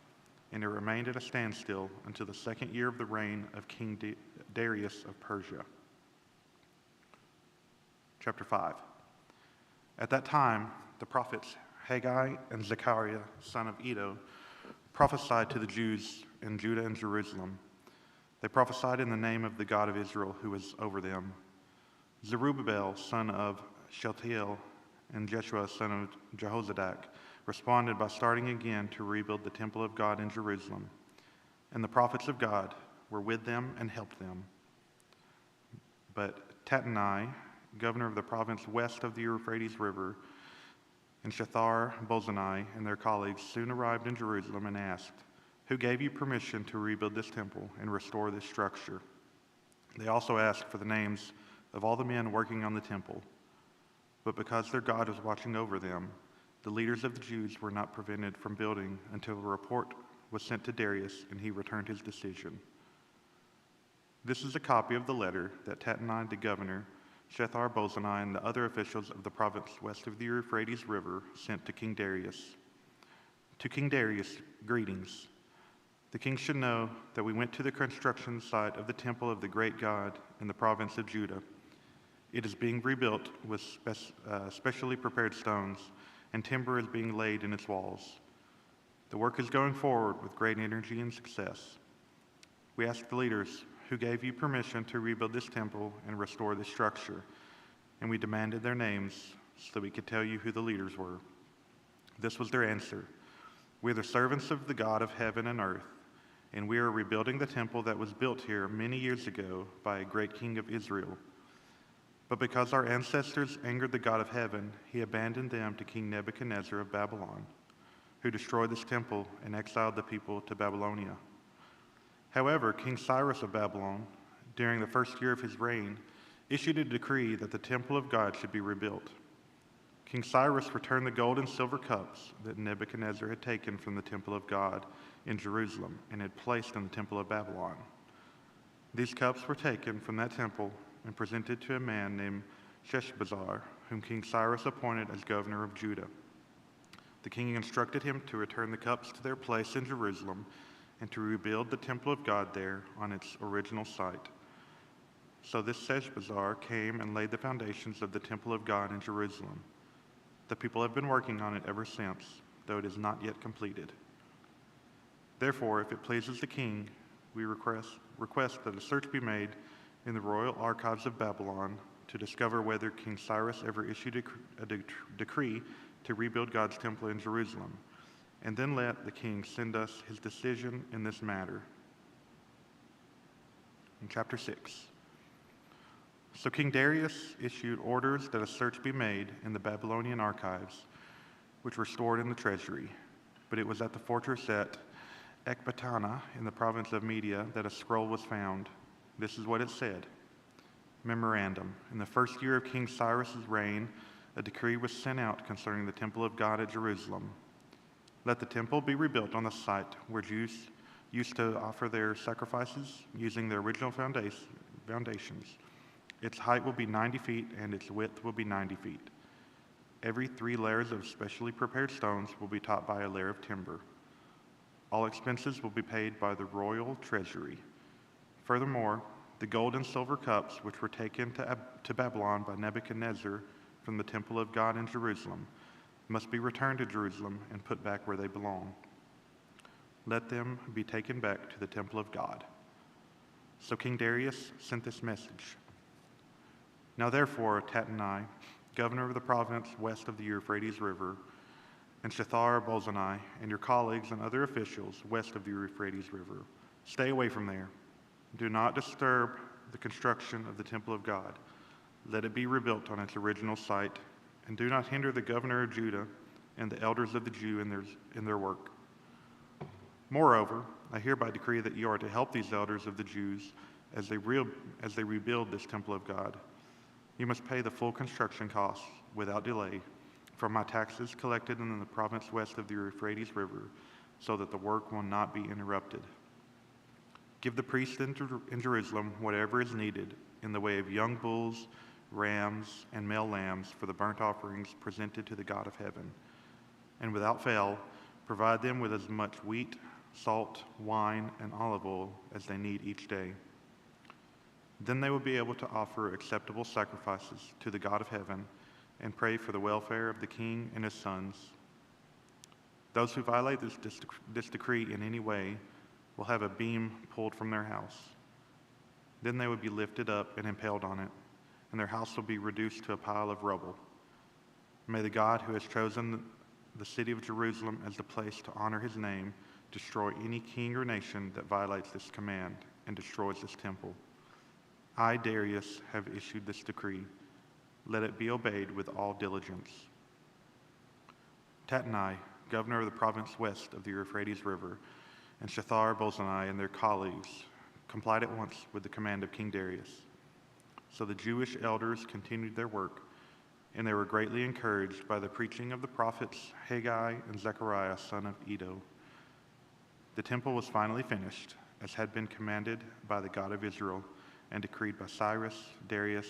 and it remained at a standstill until the second year of the reign of King Darius of Persia. Chapter 5. At that time, the prophets Haggai and Zechariah, son of Iddo, prophesied to the Jews in Judah and Jerusalem. They prophesied in the name of the God of Israel who was over them. Zerubbabel, son of Shealtiel, and Jeshua, son of Jehozadak, responded by starting again to rebuild the temple of God in Jerusalem. And the prophets of God were with them and helped them. But Tattenai, governor of the province west of the Euphrates River, and Shethar-Bozenai and their colleagues soon arrived in Jerusalem and asked, "Who gave you permission to rebuild this temple and restore this structure?" They also asked for the names of all the men working on the temple. But because their God was watching over them, the leaders of the Jews were not prevented from building until a report was sent to Darius and he returned his decision. This is a copy of the letter that Tattenai the governor, Shethar-Bozenai, and the other officials of the province west of the Euphrates River sent to King Darius. To King Darius, greetings. The king should know that we went to the construction site of the temple of the great God in the province of Judah. It is being rebuilt with specially prepared stones, and timber is being laid in its walls. The work is going forward with great energy and success. We asked the leaders, who gave you permission to rebuild this temple and restore this structure, and we demanded their names so that we could tell you who the leaders were. This was their answer. We are the servants of the God of heaven and earth, and we are rebuilding the temple that was built here many years ago by a great king of Israel. But because our ancestors angered the God of heaven, he abandoned them to King Nebuchadnezzar of Babylon, who destroyed this temple and exiled the people to Babylonia. However, King Cyrus of Babylon, during the first year of his reign, issued a decree that the temple of God should be rebuilt. King Cyrus returned the gold and silver cups that Nebuchadnezzar had taken from the temple of God in Jerusalem and had placed in the temple of Babylon. These cups were taken from that temple and presented to a man named Sheshbazzar, whom King Cyrus appointed as governor of Judah. The king instructed him to return the cups to their place in Jerusalem and to rebuild the temple of God there on its original site. So this Sheshbazzar came and laid the foundations of the temple of God in Jerusalem. The people have been working on it ever since, though it is not yet completed. Therefore, if it pleases the king, we request that a search be made in the royal archives of Babylon to discover whether King Cyrus ever issued a decree to rebuild God's temple in Jerusalem, and then let the king send us his decision in this matter. In chapter 6. So King Darius issued orders that a search be made in the Babylonian archives, which were stored in the treasury. But it was at the fortress at Ecbatana in the province of Media that a scroll was found. This is what it said. Memorandum. In the first year of King Cyrus's reign, a decree was sent out concerning the temple of God at Jerusalem. Let the temple be rebuilt on the site where Jews used to offer their sacrifices using their original foundations. Its height will be 90 feet and its width will be 90 feet. Every 3 layers of specially prepared stones will be topped by a layer of timber. All expenses will be paid by the royal treasury. Furthermore, the gold and silver cups which were taken to Babylon by Nebuchadnezzar from the temple of God in Jerusalem must be returned to Jerusalem and put back where they belong. Let them be taken back to the temple of God. So King Darius sent this message. Now therefore, Tattenai, governor of the province west of the Euphrates River, and Shethar-Bozenai, and your colleagues and other officials west of the Euphrates River, stay away from there. Do not disturb the construction of the temple of God. Let it be rebuilt on its original site, and do not hinder the governor of Judah and the elders of the Jew in their work. Moreover, I hereby decree that you are to help these elders of the Jews as they rebuild this temple of God. You must pay the full construction costs without delay from my taxes collected in the province west of the Euphrates River, so that the work will not be interrupted. Give the priests in Jerusalem whatever is needed in the way of young bulls, rams, and male lambs for the burnt offerings presented to the God of heaven. And without fail, provide them with as much wheat, salt, wine, and olive oil as they need each day. Then they will be able to offer acceptable sacrifices to the God of heaven and pray for the welfare of the king and his sons. Those who violate this decree in any way will have a beam pulled from their house. Then they will be lifted up and impaled on it, and their house will be reduced to a pile of rubble. May the God who has chosen the city of Jerusalem as the place to honor his name destroy any king or nation that violates this command and destroys this temple. I, Darius, have issued this decree. Let it be obeyed with all diligence. Tattenai, governor of the province west of the Euphrates River, and Shethar-Bozenai and their colleagues complied at once with the command of King Darius. So the Jewish elders continued their work, and they were greatly encouraged by the preaching of the prophets Haggai and Zechariah, son of Iddo. The temple was finally finished, as had been commanded by the God of Israel, and decreed by Cyrus, Darius,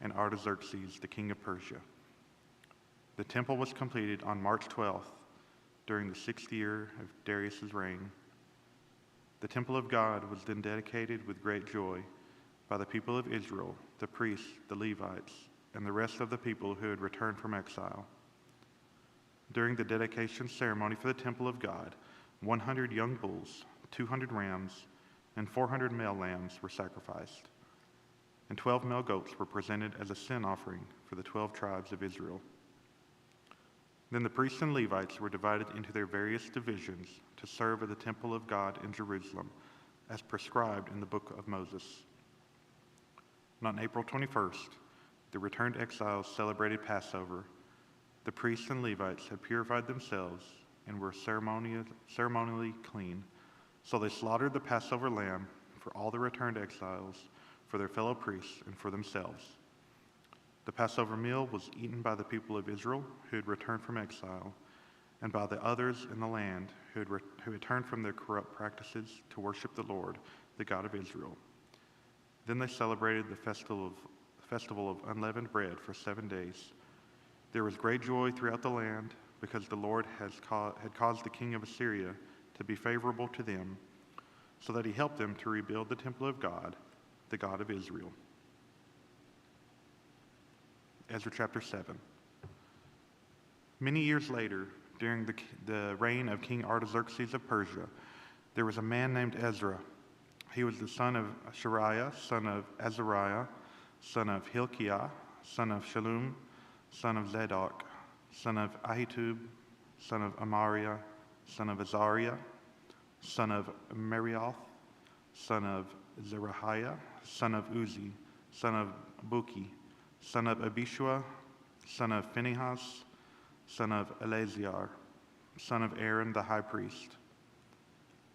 and Artaxerxes, the king of Persia. The temple was completed on March 12th, during the 6th year of Darius's reign. The temple of God was then dedicated with great joy by the people of Israel, the priests, the Levites, and the rest of the people who had returned from exile. During the dedication ceremony for the temple of God, 100 young bulls, 200 rams, and 400 male lambs were sacrificed, and 12 male goats were presented as a sin offering for the 12 tribes of Israel. Then the priests and Levites were divided into their various divisions to serve at the temple of God in Jerusalem, as prescribed in the book of Moses. And on April 21st, the returned exiles celebrated Passover. The priests and Levites had purified themselves and were ceremonially clean. So they slaughtered the Passover lamb for all the returned exiles, for their fellow priests, and for themselves. The Passover meal was eaten by the people of Israel who had returned from exile, and by the others in the land who had turned from their corrupt practices to worship the Lord, the God of Israel. Then they celebrated the festival of unleavened bread for 7 days. There was great joy throughout the land, because the Lord had caused the king of Assyria to be favorable to them, so that he helped them to rebuild the temple of God, the God of Israel. Ezra chapter 7. Many years later, during the reign of King Artaxerxes of Persia, there was a man named Ezra. He was the son of Shariah, son of Azariah, son of Hilkiah, son of Shallum, son of Zadok, son of Ahitub, son of Amariah, son of Azariah, son of Merioth, son of Zerahiah, son of Uzi, son of Buki, son of Abishua, son of Phinehas, son of Eleazar, son of Aaron the high priest.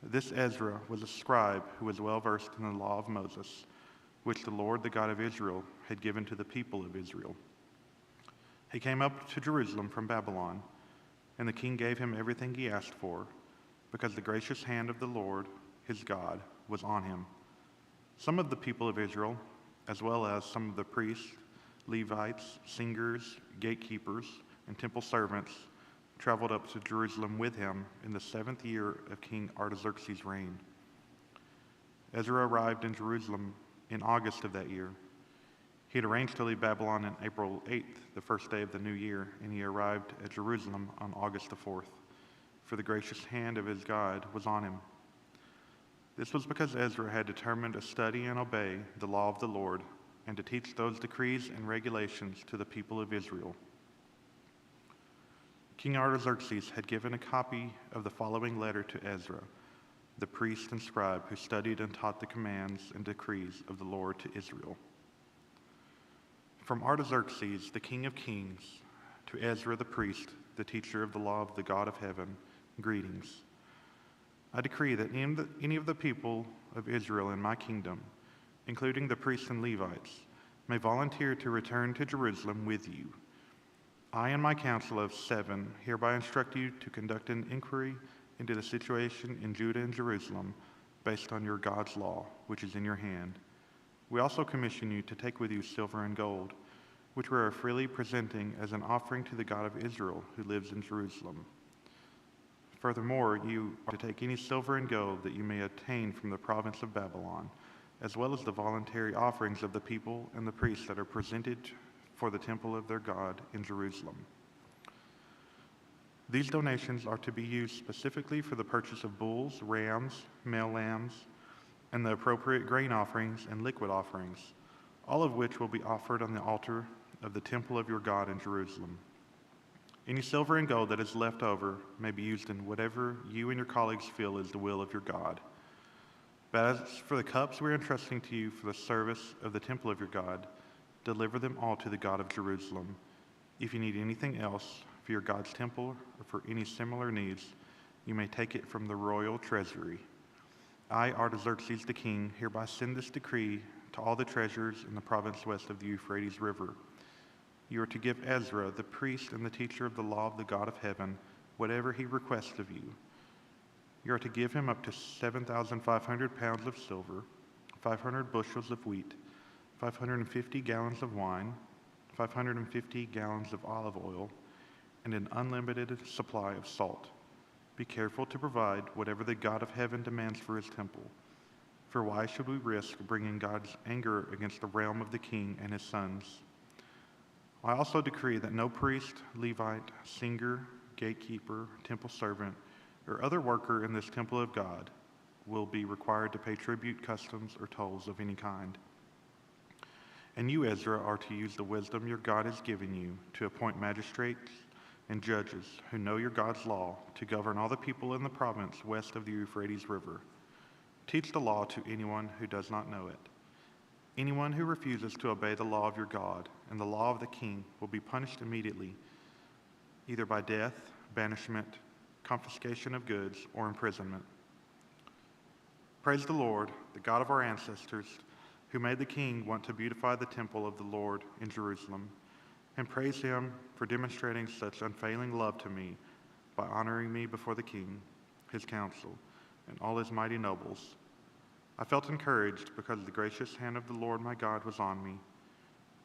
This Ezra was a scribe who was well versed in the law of Moses, which the Lord, the God of Israel, had given to the people of Israel. He came up to Jerusalem from Babylon, and the king gave him everything he asked for, because the gracious hand of the Lord, his God, was on him. Some of the people of Israel, as well as some of the priests, Levites, singers, gatekeepers, and temple servants, traveled up to Jerusalem with him in the 7th year of King Artaxerxes' reign. Ezra arrived in Jerusalem in August of that year. He had arranged to leave Babylon on April 8th, the first day of the new year, and he arrived at Jerusalem on August the 4th, for the gracious hand of his God was on him. This was because Ezra had determined to study and obey the law of the Lord, and to teach those decrees and regulations to the people of Israel. King Artaxerxes had given a copy of the following letter to Ezra, the priest and scribe who studied and taught the commands and decrees of the Lord to Israel. From Artaxerxes, the King of Kings, to Ezra the priest, the teacher of the law of the God of heaven, greetings. I decree that any of the people of Israel in my kingdom, including the priests and Levites, may volunteer to return to Jerusalem with you. I and my council of 7 hereby instruct you to conduct an inquiry into the situation in Judah and Jerusalem based on your God's law, which is in your hand. We also commission you to take with you silver and gold, which we are freely presenting as an offering to the God of Israel who lives in Jerusalem. Furthermore, you are to take any silver and gold that you may obtain from the province of Babylon, as well as the voluntary offerings of the people and the priests that are presented for the temple of their God in Jerusalem. These donations are to be used specifically for the purchase of bulls, rams, male lambs, and the appropriate grain offerings and liquid offerings, all of which will be offered on the altar of the temple of your God in Jerusalem. Any silver and gold that is left over may be used in whatever you and your colleagues feel is the will of your God. But as for the cups we are entrusting to you for the service of the temple of your God, deliver them all to the God of Jerusalem. If you need anything else for your God's temple or for any similar needs, you may take it from the royal treasury. I, Artaxerxes the king, hereby send this decree to all the treasurers in the province west of the Euphrates River. You are to give Ezra, the priest and the teacher of the law of the God of heaven, whatever he requests of you. You are to give him up to 7,500 pounds of silver, 500 bushels of wheat, 550 gallons of wine, 550 gallons of olive oil, and an unlimited supply of salt. Be careful to provide whatever the God of heaven demands for his temple. For why should we risk bringing God's anger against the realm of the king and his sons? I also decree that no priest, Levite, singer, gatekeeper, temple servant, or other worker in this temple of God will be required to pay tribute, customs, or tolls of any kind. And you, Ezra, are to use the wisdom your God has given you to appoint magistrates, and judges who know your God's law to govern all the people in the province west of the Euphrates River. Teach the law to anyone who does not know it. Anyone who refuses to obey the law of your God and the law of the king will be punished immediately, either by death, banishment, confiscation of goods, or imprisonment. Praise the Lord, the God of our ancestors, who made the king want to beautify the temple of the Lord in Jerusalem, and praise him for demonstrating such unfailing love to me by honoring me before the king, his council, and all his mighty nobles. I felt encouraged because the gracious hand of the Lord my God was on me,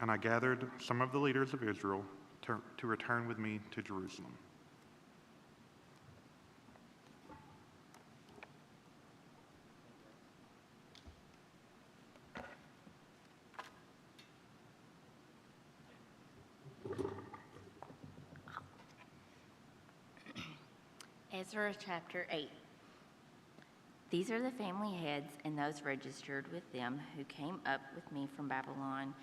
and I gathered some of the leaders of Israel to return with me to Jerusalem. Ezra chapter 8. These are the family heads and those registered with them who came up with me from Babylon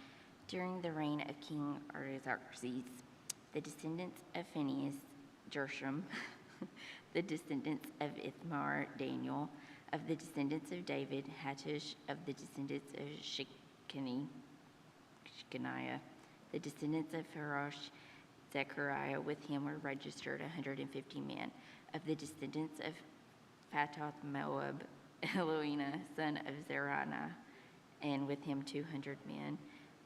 during the reign of King Artaxerxes, the descendants of Phinehas, Gershom, the descendants of Ithamar, Daniel, of the descendants of David, Hattush, of the descendants of Shechaniah, the descendants of Pharosh, Zechariah. With him were registered 150 men. Of the descendants of Phatoth Moab, Eloina, son of Zerana, and with him 200 men.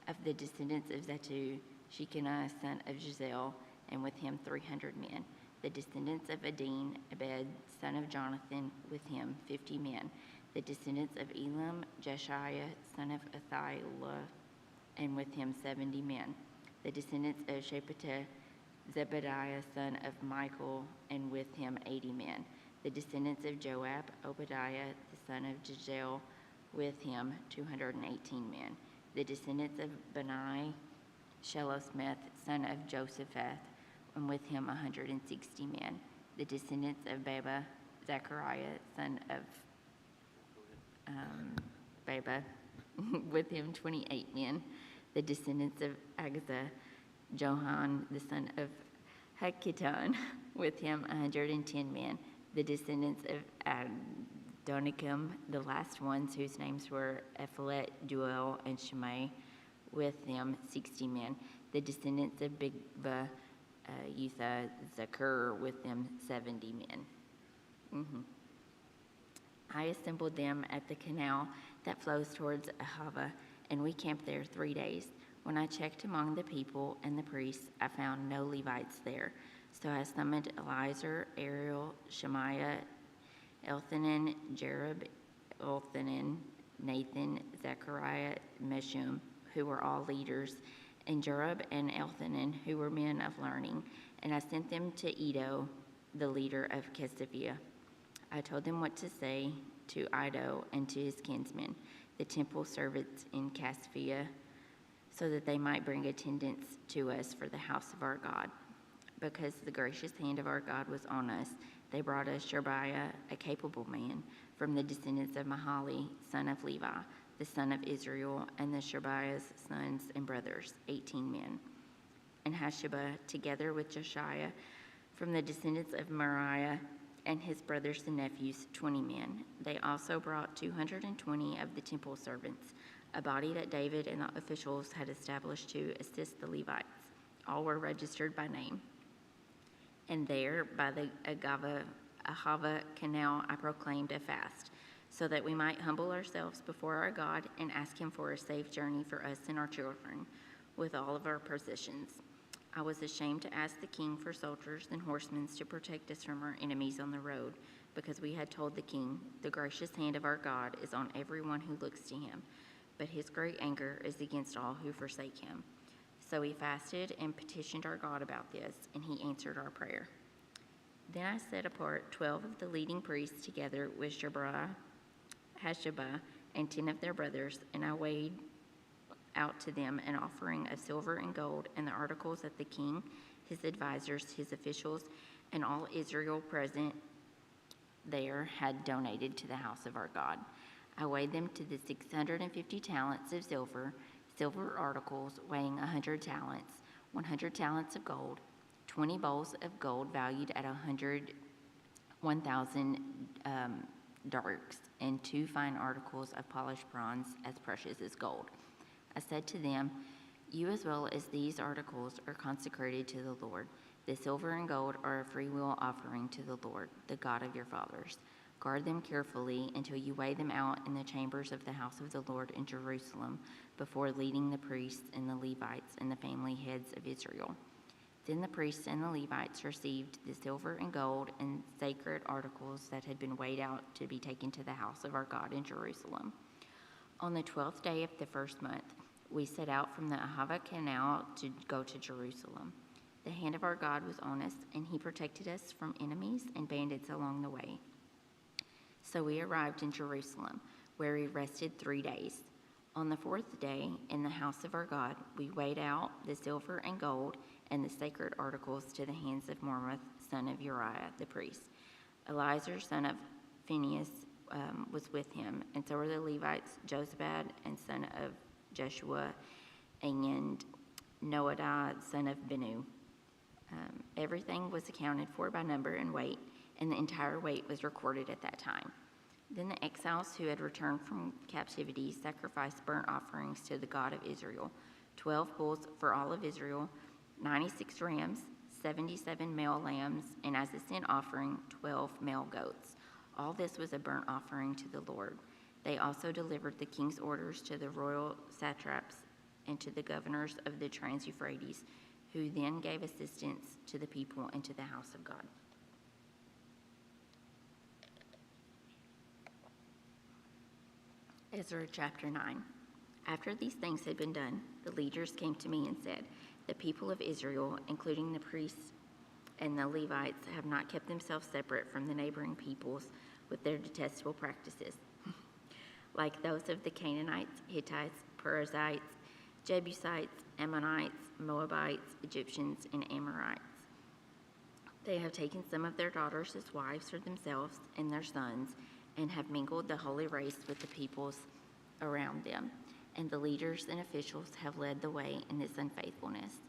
Of the descendants of Zatu, Shechaniah, son of Jezel, and with him 300 men. The descendants of Adin, Abed, son of Jonathan, with him 50 men. The descendants of Elam, Jeshiah, son of Athailah, and with him 70 men. The descendants of Shephatiah, Zebediah, son of Michael, and with him 80 men. The descendants of Joab, Obadiah, the son of Jehiel, with him 218 men. The descendants of Benai, Shelosmith, son of Josepheth, and with him 160 men. The descendants of Beba, Zechariah, son of Beba, with him 28 men. The descendants of Agza, Johan, the son of Hakkitan, with him 110 men. The descendants of Adonicum, the last ones whose names were Ephelet, Duel, and Shimei, with them 60 men. The descendants of Bigba, Utha, Zakur, with them 70 men. I assembled them at the canal that flows towards Ahava, and we camped there 3 days. When I checked among the people and the priests, I found no Levites there. So I summoned Eliezer, Ariel, Shemaiah, Elthanan, Jerub, Elthanan, Nathan, Zechariah, Meshullam, who were all leaders, and Jerub and Elthanan, who were men of learning. And I sent them to Iddo, the leader of Kesaviah. I told them what to say to Iddo and to his kinsmen, the temple servants in Kesaviah, so that they might bring attendance to us for the house of our God. Because the gracious hand of our God was on us, they brought us Sherebiah, a capable man, from the descendants of Mahali, son of Levi, the son of Israel, and the Sherebiah's sons and brothers, 18 men. And Hasheba, together with Josiah, from the descendants of Moriah, and his brothers and nephews, 20 men. They also brought 220 of the temple servants, a body that David and the officials had established to assist the Levites. All were registered by name. And there, by the Ahava canal, I proclaimed a fast, so that we might humble ourselves before our God and ask him for a safe journey for us and our children, with all of our possessions. I was ashamed to ask the king for soldiers and horsemen to protect us from our enemies on the road, because we had told the king, the gracious hand of our God is on everyone who looks to him, but his great anger is against all who forsake him. So we fasted and petitioned our God about this, and he answered our prayer. Then I set apart 12 of the leading priests together with Sherebiah, Hasheba, and 10 of their brothers, and I weighed out to them an offering of silver and gold and the articles that the king, his advisors, his officials, and all Israel present there had donated to the house of our God. I weighed them to the 650 talents of silver articles weighing 100 talents, 100 talents of gold, 20 bowls of gold valued at 1,000 darks, and 2 fine articles of polished bronze as precious as gold. I said to them, "You as well as these articles are consecrated to the Lord. The silver and gold are a freewill offering to the Lord, the God of your fathers. Guard them carefully until you weigh them out in the chambers of the house of the Lord in Jerusalem before leading the priests and the Levites and the family heads of Israel." Then the priests and the Levites received the silver and gold and sacred articles that had been weighed out to be taken to the house of our God in Jerusalem. On the 12th day of the first month, we set out from the Ahava Canal to go to Jerusalem. The hand of our God was on us, and he protected us from enemies and bandits along the way. So we arrived in Jerusalem, where we rested 3 days. On the 4th day, in the house of our God, we weighed out the silver and gold and the sacred articles to the hands of Mormon, son of Uriah, the priest. Eleazar, son of Phinehas, was with him, and so were the Levites, Jozabad, and son of Jeshua, and Noadiah, son of Benu. Everything was accounted for by number and weight, and the entire weight was recorded at that time. Then the exiles who had returned from captivity sacrificed burnt offerings to the God of Israel, 12 bulls for all of Israel, 96 rams, 77 male lambs, and as a sin offering, 12 male goats. All this was a burnt offering to the Lord. They also delivered the king's orders to the royal satraps and to the governors of the Trans-Euphrates, who then gave assistance to the people and to the house of God. Ezra chapter 9. After these things had been done, the leaders came to me and said, "The people of Israel, including the priests and the Levites, have not kept themselves separate from the neighboring peoples with their detestable practices, like those of the Canaanites, Hittites, Perizzites, Jebusites, Ammonites, Moabites, Egyptians, and Amorites. They have taken some of their daughters as wives for themselves and their sons, and have mingled the holy race with the peoples around them. And the leaders and officials have led the way in this unfaithfulness."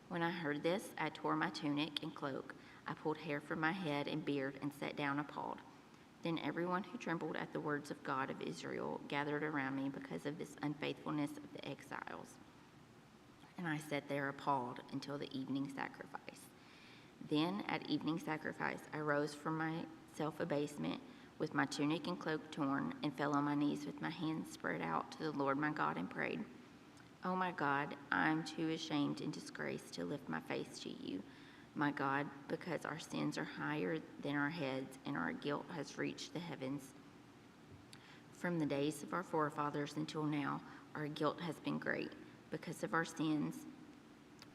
When I heard this, I tore my tunic and cloak. I pulled hair from my head and beard and sat down appalled. Then everyone who trembled at the words of God of Israel gathered around me because of this unfaithfulness of the exiles. And I sat there appalled until the evening sacrifice. Then at evening sacrifice, I rose from my self-abasement with my tunic and cloak torn, and fell on my knees with my hands spread out to the Lord my God and prayed, "Oh my God, I am too ashamed and disgraced to lift my face to you, my God, because our sins are higher than our heads, and our guilt has reached the heavens. From the days of our forefathers until now, our guilt has been great. Because of our sins,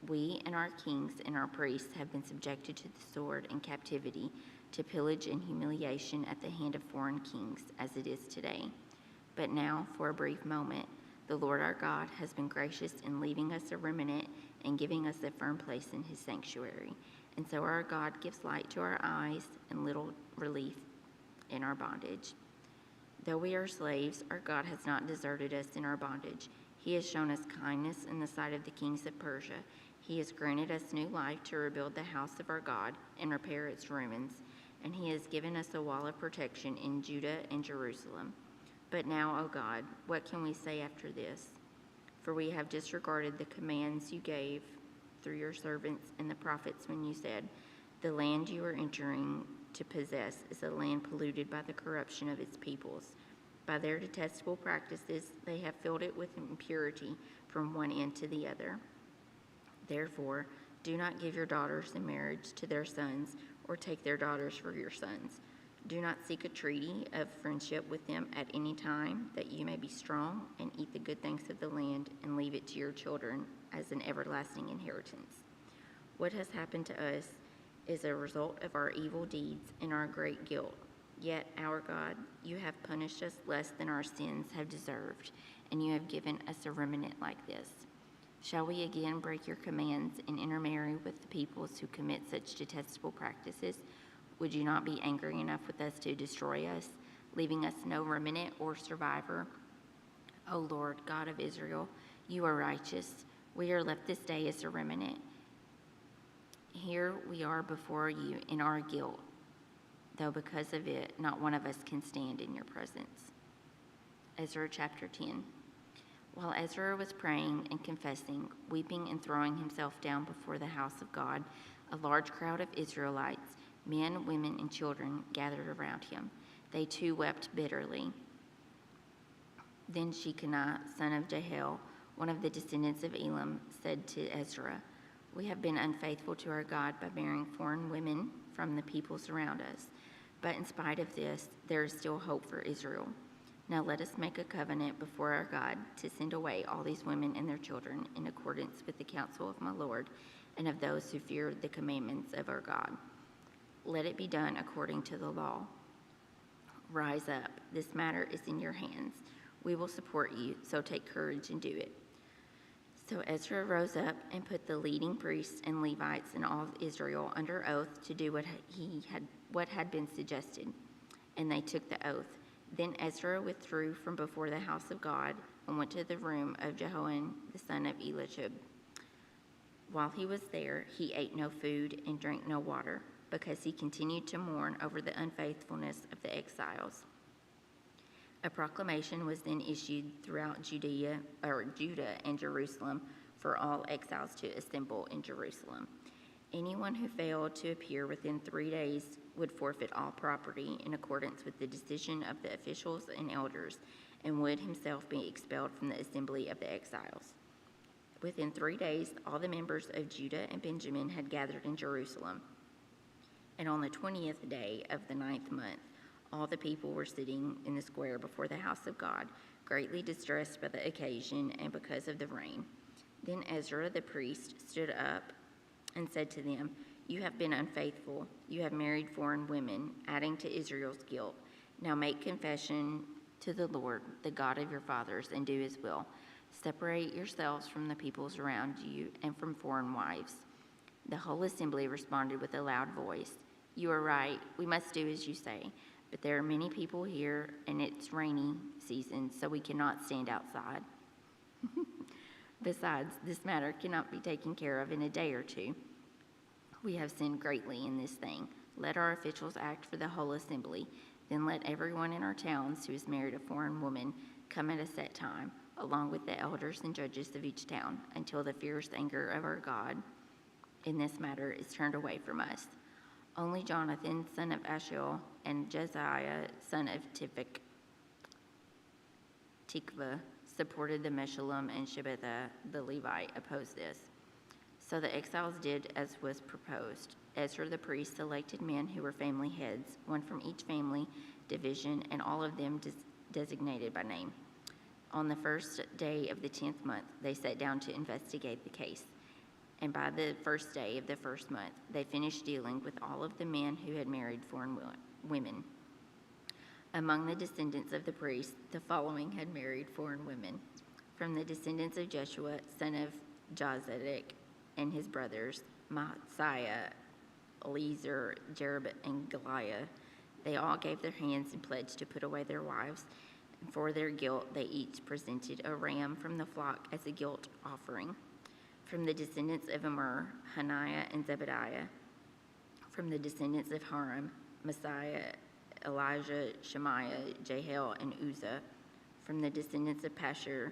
we and our kings and our priests have been subjected to the sword and captivity, to pillage and humiliation at the hand of foreign kings, as it is today. But now, for a brief moment, the Lord our God has been gracious in leaving us a remnant and giving us a firm place in his sanctuary. And so our God gives light to our eyes and little relief in our bondage. Though we are slaves, our God has not deserted us in our bondage. He has shown us kindness in the sight of the kings of Persia. He has granted us new life to rebuild the house of our God and repair its ruins. And he has given us a wall of protection in Judah and Jerusalem. But now, O God, what can we say after this? For we have disregarded the commands you gave through your servants and the prophets when you said, 'The land you are entering to possess is a land polluted by the corruption of its peoples. By their detestable practices, they have filled it with impurity from one end to the other. Therefore, do not give your daughters in marriage to their sons, or take their daughters for your sons. Do not seek a treaty of friendship with them at any time, that you may be strong and eat the good things of the land and leave it to your children as an everlasting inheritance. What has happened to us is a result of our evil deeds and our great guilt. Yet, our God, you have punished us less than our sins have deserved, and you have given us a remnant like this. Shall we again break your commands and intermarry with the peoples who commit such detestable practices? Would you not be angry enough with us to destroy us, leaving us no remnant or survivor? O Lord, God of Israel, you are righteous. We are left this day as a remnant. Here we are before you in our guilt, though because of it, not one of us can stand in your presence. Ezra chapter 10. While Ezra was praying and confessing, weeping and throwing himself down before the house of God, a large crowd of Israelites, men, women, and children, gathered around him. They too wept bitterly. Then Shecaniah, son of Jehiel, one of the descendants of Elam, said to Ezra, "We have been unfaithful to our God by marrying foreign women from the peoples around us. But in spite of this, there is still hope for Israel. Now let us make a covenant before our God to send away all these women and their children in accordance with the counsel of my Lord and of those who fear the commandments of our God. Let it be done according to the law. Rise up, this matter is in your hands. We will support you, so take courage and do it." So Ezra rose up and put the leading priests and Levites and all of Israel under oath to do what had been suggested, and they took the oath. Then Ezra withdrew from before the house of God and went to the room of Jehoiakim the son of Eliashib. While he was there, he ate no food and drank no water, because he continued to mourn over the unfaithfulness of the exiles. A proclamation was then issued throughout Judah and Jerusalem for all exiles to assemble in Jerusalem. Anyone who failed to appear within 3 days would forfeit all property in accordance with the decision of the officials and elders, and would himself be expelled from the assembly of the exiles. Within 3 days, all the members of Judah and Benjamin had gathered in Jerusalem. And on the 20th day of the 9th month, all the people were sitting in the square before the house of God, greatly distressed by the occasion and because of the rain. Then Ezra the priest stood up and said to them, "You have been unfaithful. You have married foreign women, adding to Israel's guilt. Now make confession to the Lord, the God of your fathers, and do his will. Separate yourselves from the peoples around you and from foreign wives." The whole assembly responded with a loud voice, "You are right. We must do as you say. But there are many people here, and it's rainy season, so we cannot stand outside. Besides, this matter cannot be taken care of in a day or two. We have sinned greatly in this thing. Let our officials act for the whole assembly. Then let everyone in our towns who has married a foreign woman come at a set time, along with the elders and judges of each town, until the fierce anger of our God in this matter is turned away from us." Only Jonathan, son of Ashiel, and Josiah, son of Tikva, supported the Meshullam, and Shabbatha, the Levite, opposed this. So the exiles did as was proposed. Ezra the priest selected men who were family heads, one from each family division, and all of them designated by name. On the first day of the 10th month, they sat down to investigate the case. And by the first day of the first month, they finished dealing with all of the men who had married foreign women. Among the descendants of the priests, the following had married foreign women. From the descendants of Jeshua, son of Jozadak, and his brothers, Maaseiah, Eliezer, Jerib, and Goliah, they all gave their hands and pledged to put away their wives. And for their guilt, they each presented a ram from the flock as a guilt offering. From the descendants of Immer, Hananiah and Zebediah. From the descendants of Haram, Messiah, Elijah, Shemaiah, Jehiel, and Uzzah. From the descendants of Pashur,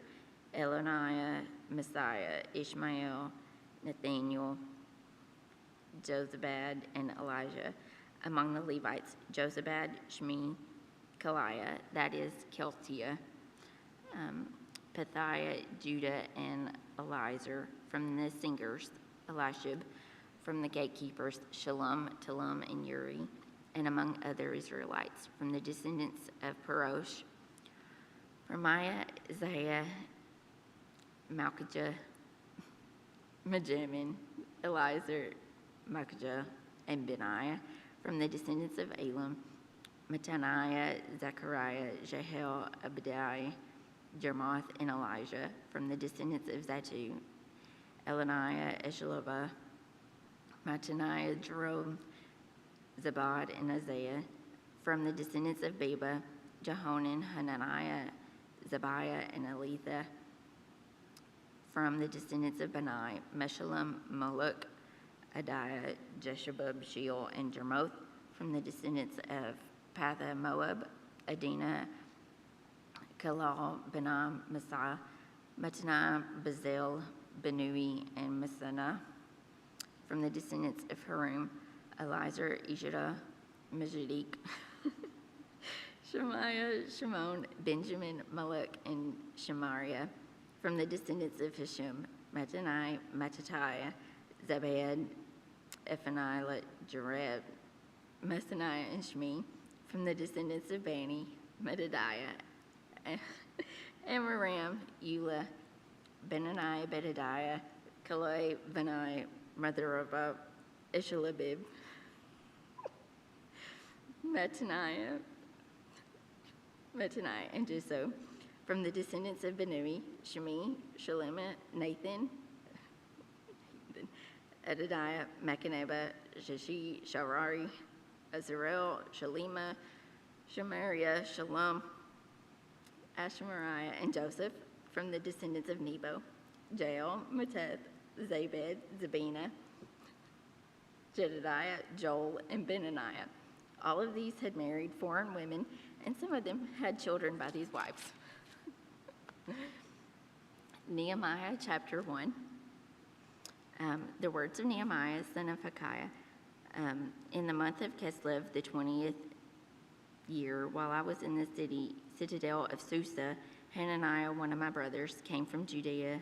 Eloniah, Messiah, Ishmael, Nathaniel, Jozabad, and Elijah. Among the Levites, Jozabad, Shmi, Kaliah, that is Keltiah, Pethiah, Judah, and Eliezer. From the singers, Elishib. From the gatekeepers, Shalom, Talum, and Uri, and among other Israelites. From the descendants of Parosh, Ramiah, Isaiah, Malchijah, Majamin, Eliezer, Malchijah, and Benaiah. From the descendants of Elam, Mattaniah, Zechariah, Jehiel, Abdiah, Jermoth, and Elijah. From the descendants of Zatu, Elaniah, Eshelobah, Mattaniah, Jerome, Zabad, and Isaiah. From the descendants of Beba, Jehonan, Hananiah, Zabiah, and Eletha. From the descendants of Benai, Meshullam, Moloch, Adiah, Jeshubab, Sheol, and Jermoth. From the descendants of Patha, Moab, Adina, Kalal, Benam, Messiah, Mataniah, Bazel, Benui, and Messana. From the descendants of Harum, Elizur, Ijada, Majadik, Shemaiah, Shimon, Benjamin, Malek, and Shemariah. From the descendants of Hisham, Mataniah, Mattatiah, Zabad, Ephaniah, Jareb, Messaniah, and Shmi. From the descendants of Bani, Medadiah, Amram, Eula, Benaniah, Bedadiah, Kalai, Benai, mother of Ishalabib, Mattaniah, and Juso. From the descendants of Benui, Shemi, Shalema, Nathan, Edadiah, Machaneba, Shashi, Sharari, Azarel, Shalima, Shemariah, Shalom, Ashmariah, and Joseph. From the descendants of Nebo, Jael, Mateth, Zabed, Zabina, Jedediah, Joel, and Benaniah. All of these had married foreign women, and some of them had children by these wives. Nehemiah chapter 1. The words of Nehemiah, son of Hilkiah. In the month of Kislev, the 20th year, while I was in the citadel of Susa, Hananiah, one of my brothers, came from Judah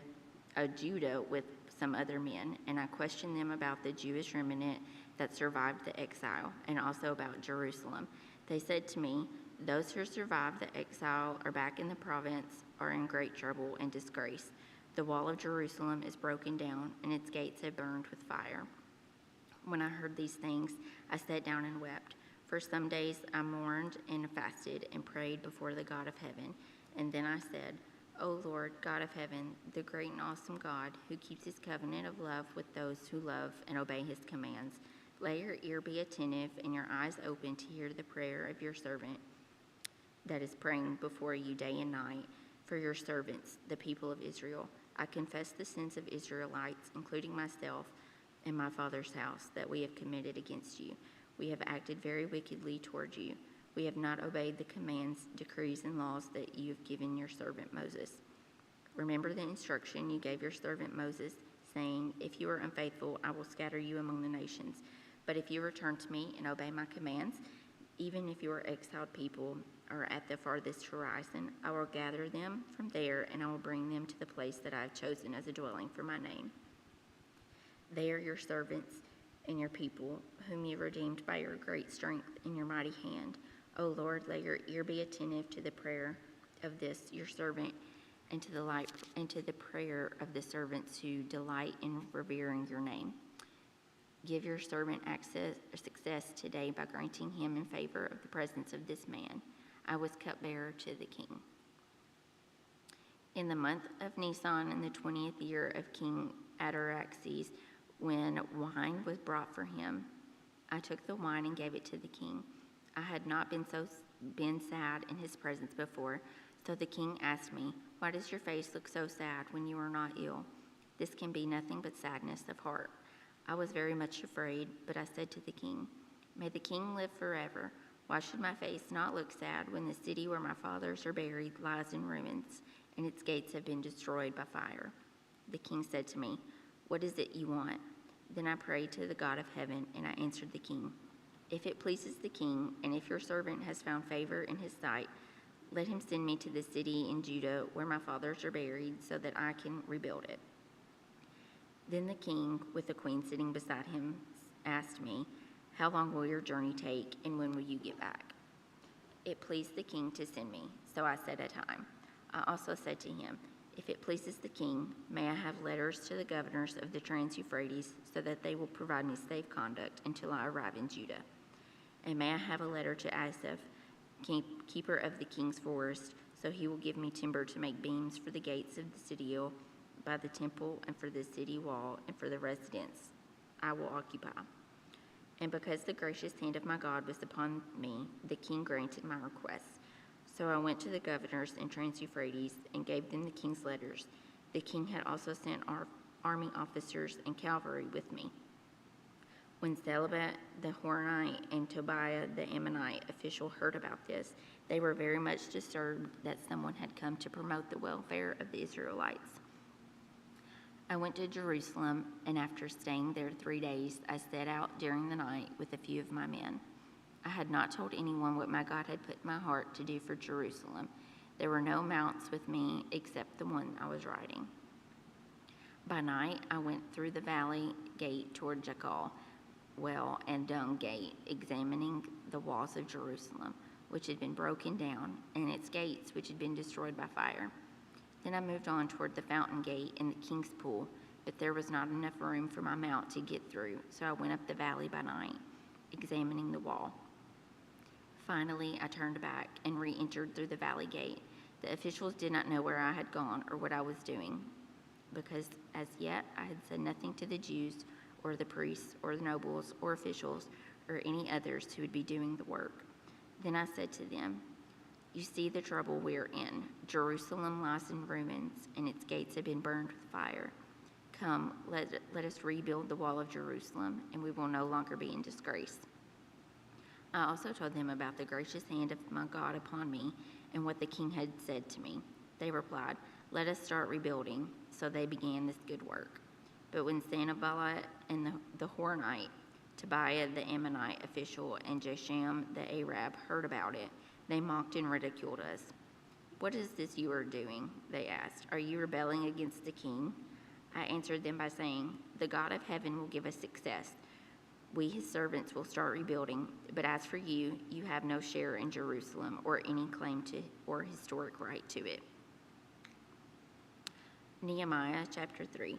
with some other men, and I questioned them about the Jewish remnant that survived the exile, and also about Jerusalem. They said to me, "Those who survived the exile are back in the province, are in great trouble and disgrace. The wall of Jerusalem is broken down, and its gates have burned with fire." When I heard these things, I sat down and wept. For some days I mourned and fasted and prayed before the God of heaven. And then I said, "O Lord, God of heaven, the great and awesome God, who keeps his covenant of love with those who love and obey his commands, let your ear be attentive and your eyes open to hear the prayer of your servant that is praying before you day and night for your servants, the people of Israel. I confess the sins of Israelites, including myself and my father's house, that we have committed against you. We have acted very wickedly toward you. We have not obeyed the commands, decrees, and laws that you have given your servant Moses. Remember the instruction you gave your servant Moses, saying, 'If you are unfaithful, I will scatter you among the nations. But if you return to me and obey my commands, even if your exiled people are at the farthest horizon, I will gather them from there, and I will bring them to the place that I have chosen as a dwelling for my name. They are your servants and your people, whom you redeemed by your great strength and your mighty hand. O Lord, let your ear be attentive to the prayer of this your servant, and to the prayer of the servants who delight in revering your name. Give your servant success today by granting him in favor of the presence of this man." I was cupbearer to the king. In the month of Nisan, in the 20th year of King Artaxerxes, when wine was brought for him, I took the wine and gave it to the king. I had not been sad in his presence before, so the king asked me, "Why does your face look so sad when you are not ill? This can be nothing but sadness of heart." I was very much afraid, but I said to the king, "May the king live forever. Why should my face not look sad when the city where my fathers are buried lies in ruins, and its gates have been destroyed by fire?" The king said to me, "What is it you want?" Then I prayed to the God of heaven, and I answered the king, "If it pleases the king, and if your servant has found favor in his sight, let him send me to the city in Judah where my fathers are buried, so that I can rebuild it." Then the king, with the queen sitting beside him, asked me, "How long will your journey take, and when will you get back?" It pleased the king to send me, so I set a time. I also said to him, "If it pleases the king, may I have letters to the governors of the Trans-Euphrates, so that they will provide me safe conduct until I arrive in Judah? And may I have a letter to Asaph, keeper of the king's forest, so he will give me timber to make beams for the gates of the citadel, by the temple, and for the city wall, and for the residence I will occupy." And because the gracious hand of my God was upon me, the king granted my request. So I went to the governors in Trans-Euphrates and gave them the king's letters. The king had also sent our army officers and cavalry with me. When Sanballat the Horonite and Tobiah the Ammonite official heard about this, they were very much disturbed that someone had come to promote the welfare of the Israelites. I went to Jerusalem, and after staying there 3 days, I set out during the night with a few of my men. I had not told anyone what my God had put in my heart to do for Jerusalem. There were no mounts with me except the one I was riding. By night, I went through the valley gate toward Jacal well and Dung gate, examining the walls of Jerusalem, which had been broken down, and its gates, which had been destroyed by fire. Then I moved on toward the fountain gate and the king's pool, but there was not enough room for my mount to get through, so I went up the valley by night, examining the wall. Finally, I turned back and re-entered through the valley gate. The officials did not know where I had gone or what I was doing, because as yet I had said nothing to the Jews or the priests or the nobles or officials or any others who would be doing the work. Then I said to them, "You see the trouble we're in. Jerusalem lies in ruins, and its gates have been burned with fire. Come, let us rebuild the wall of Jerusalem, and we will no longer be in disgrace." I also told them about the gracious hand of my God upon me and what the king had said to me. They replied, "Let us start rebuilding." So they began this good work. But when Sanballat and the Horonite, Tobiah the Ammonite official, and Jesham the Arab heard about it, they mocked and ridiculed us. "What is this you are doing?" they asked. "Are you rebelling against the king?" I answered them by saying, "The God of heaven will give us success. We, his servants, will start rebuilding. But as for you, you have no share in Jerusalem or any claim to or historic right to it." Nehemiah chapter 3.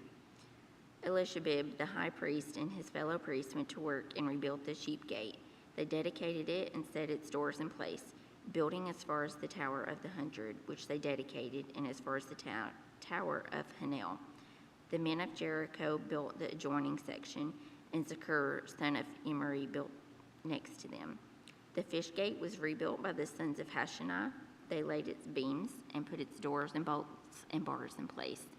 Elishabib, the high priest, and his fellow priests went to work and rebuilt the sheep gate. They dedicated it and set its doors in place, building as far as the Tower of the 100, which they dedicated, and as far as the Tower of Hanel. The men of Jericho built the adjoining section, and Zakur, son of Emery, built next to them. The fish gate was rebuilt by the sons of Hashanah. They laid its beams and put its doors and bolts and bars in place.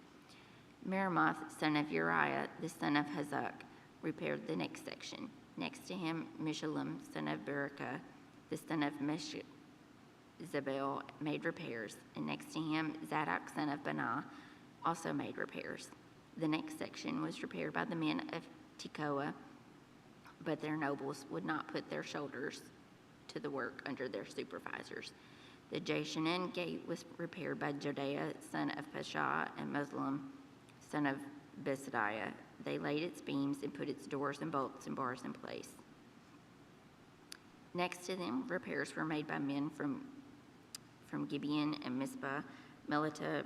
Meremoth, son of Uriah, the son of Hazak, repaired the next section. Next to him, Meshullam, son of Berekah, the son of Meshezabel, made repairs, and next to him, Zadok, son of Banah, also made repairs. The next section was repaired by the men of Tekoa, but their nobles would not put their shoulders to the work under their supervisors. The Jeshanan gate was repaired by Jodiah, son of Pashah, and Muslim, son of Besadiah. They laid its beams and put its doors and bolts and bars in place. Next to them, repairs were made by men from Gibeon and Mizpah, Melita,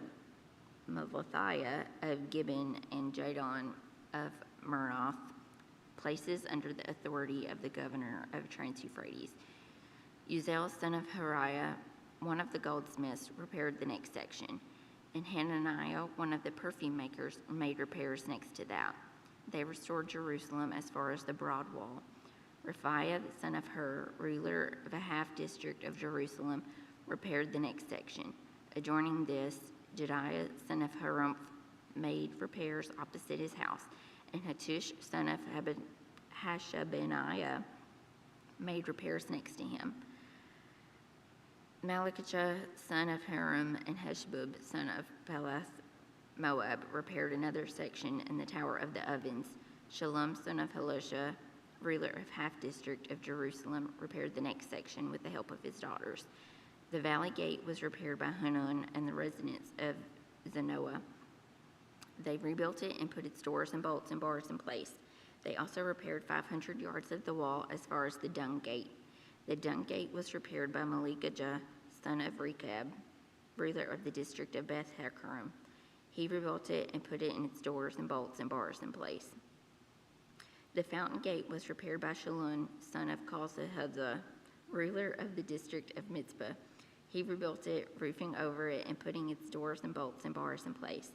Mavothiah of Gibeon, and Jadon of Meronoth, places under the authority of the governor of Trans-Euphrates. Uziel, son of Hariah, one of the goldsmiths, repaired the next section, and Hananiah, one of the perfume makers, made repairs next to that. They restored Jerusalem as far as the broad wall. Raphiah, the son of Hur, ruler of a half-district of Jerusalem, repaired the next section. Adjoining this, Jediah, son of Harumph, made repairs opposite his house, and Hattush, son of Hashabaniah, made repairs next to him. Malachijah, son of Haram, and Heshbub, son of Pelath, Moab, repaired another section in the Tower of the Ovens. Shalom, son of Halosha, ruler of half-district of Jerusalem, repaired the next section with the help of his daughters. The valley gate was repaired by Hanun and the residents of Zanoah. They rebuilt it and put its doors and bolts and bars in place. They also repaired 500 yards of the wall as far as the dung gate. The dung gate was repaired by Malikijah, son of Rechab, ruler of the district of Beth Hakerem. He rebuilt it and put it in its doors and bolts and bars in place. The fountain gate was repaired by Shalun, son of Kalsahuzah, ruler of the district of Mizpah. He rebuilt it, roofing over it and putting its doors and bolts and bars in place.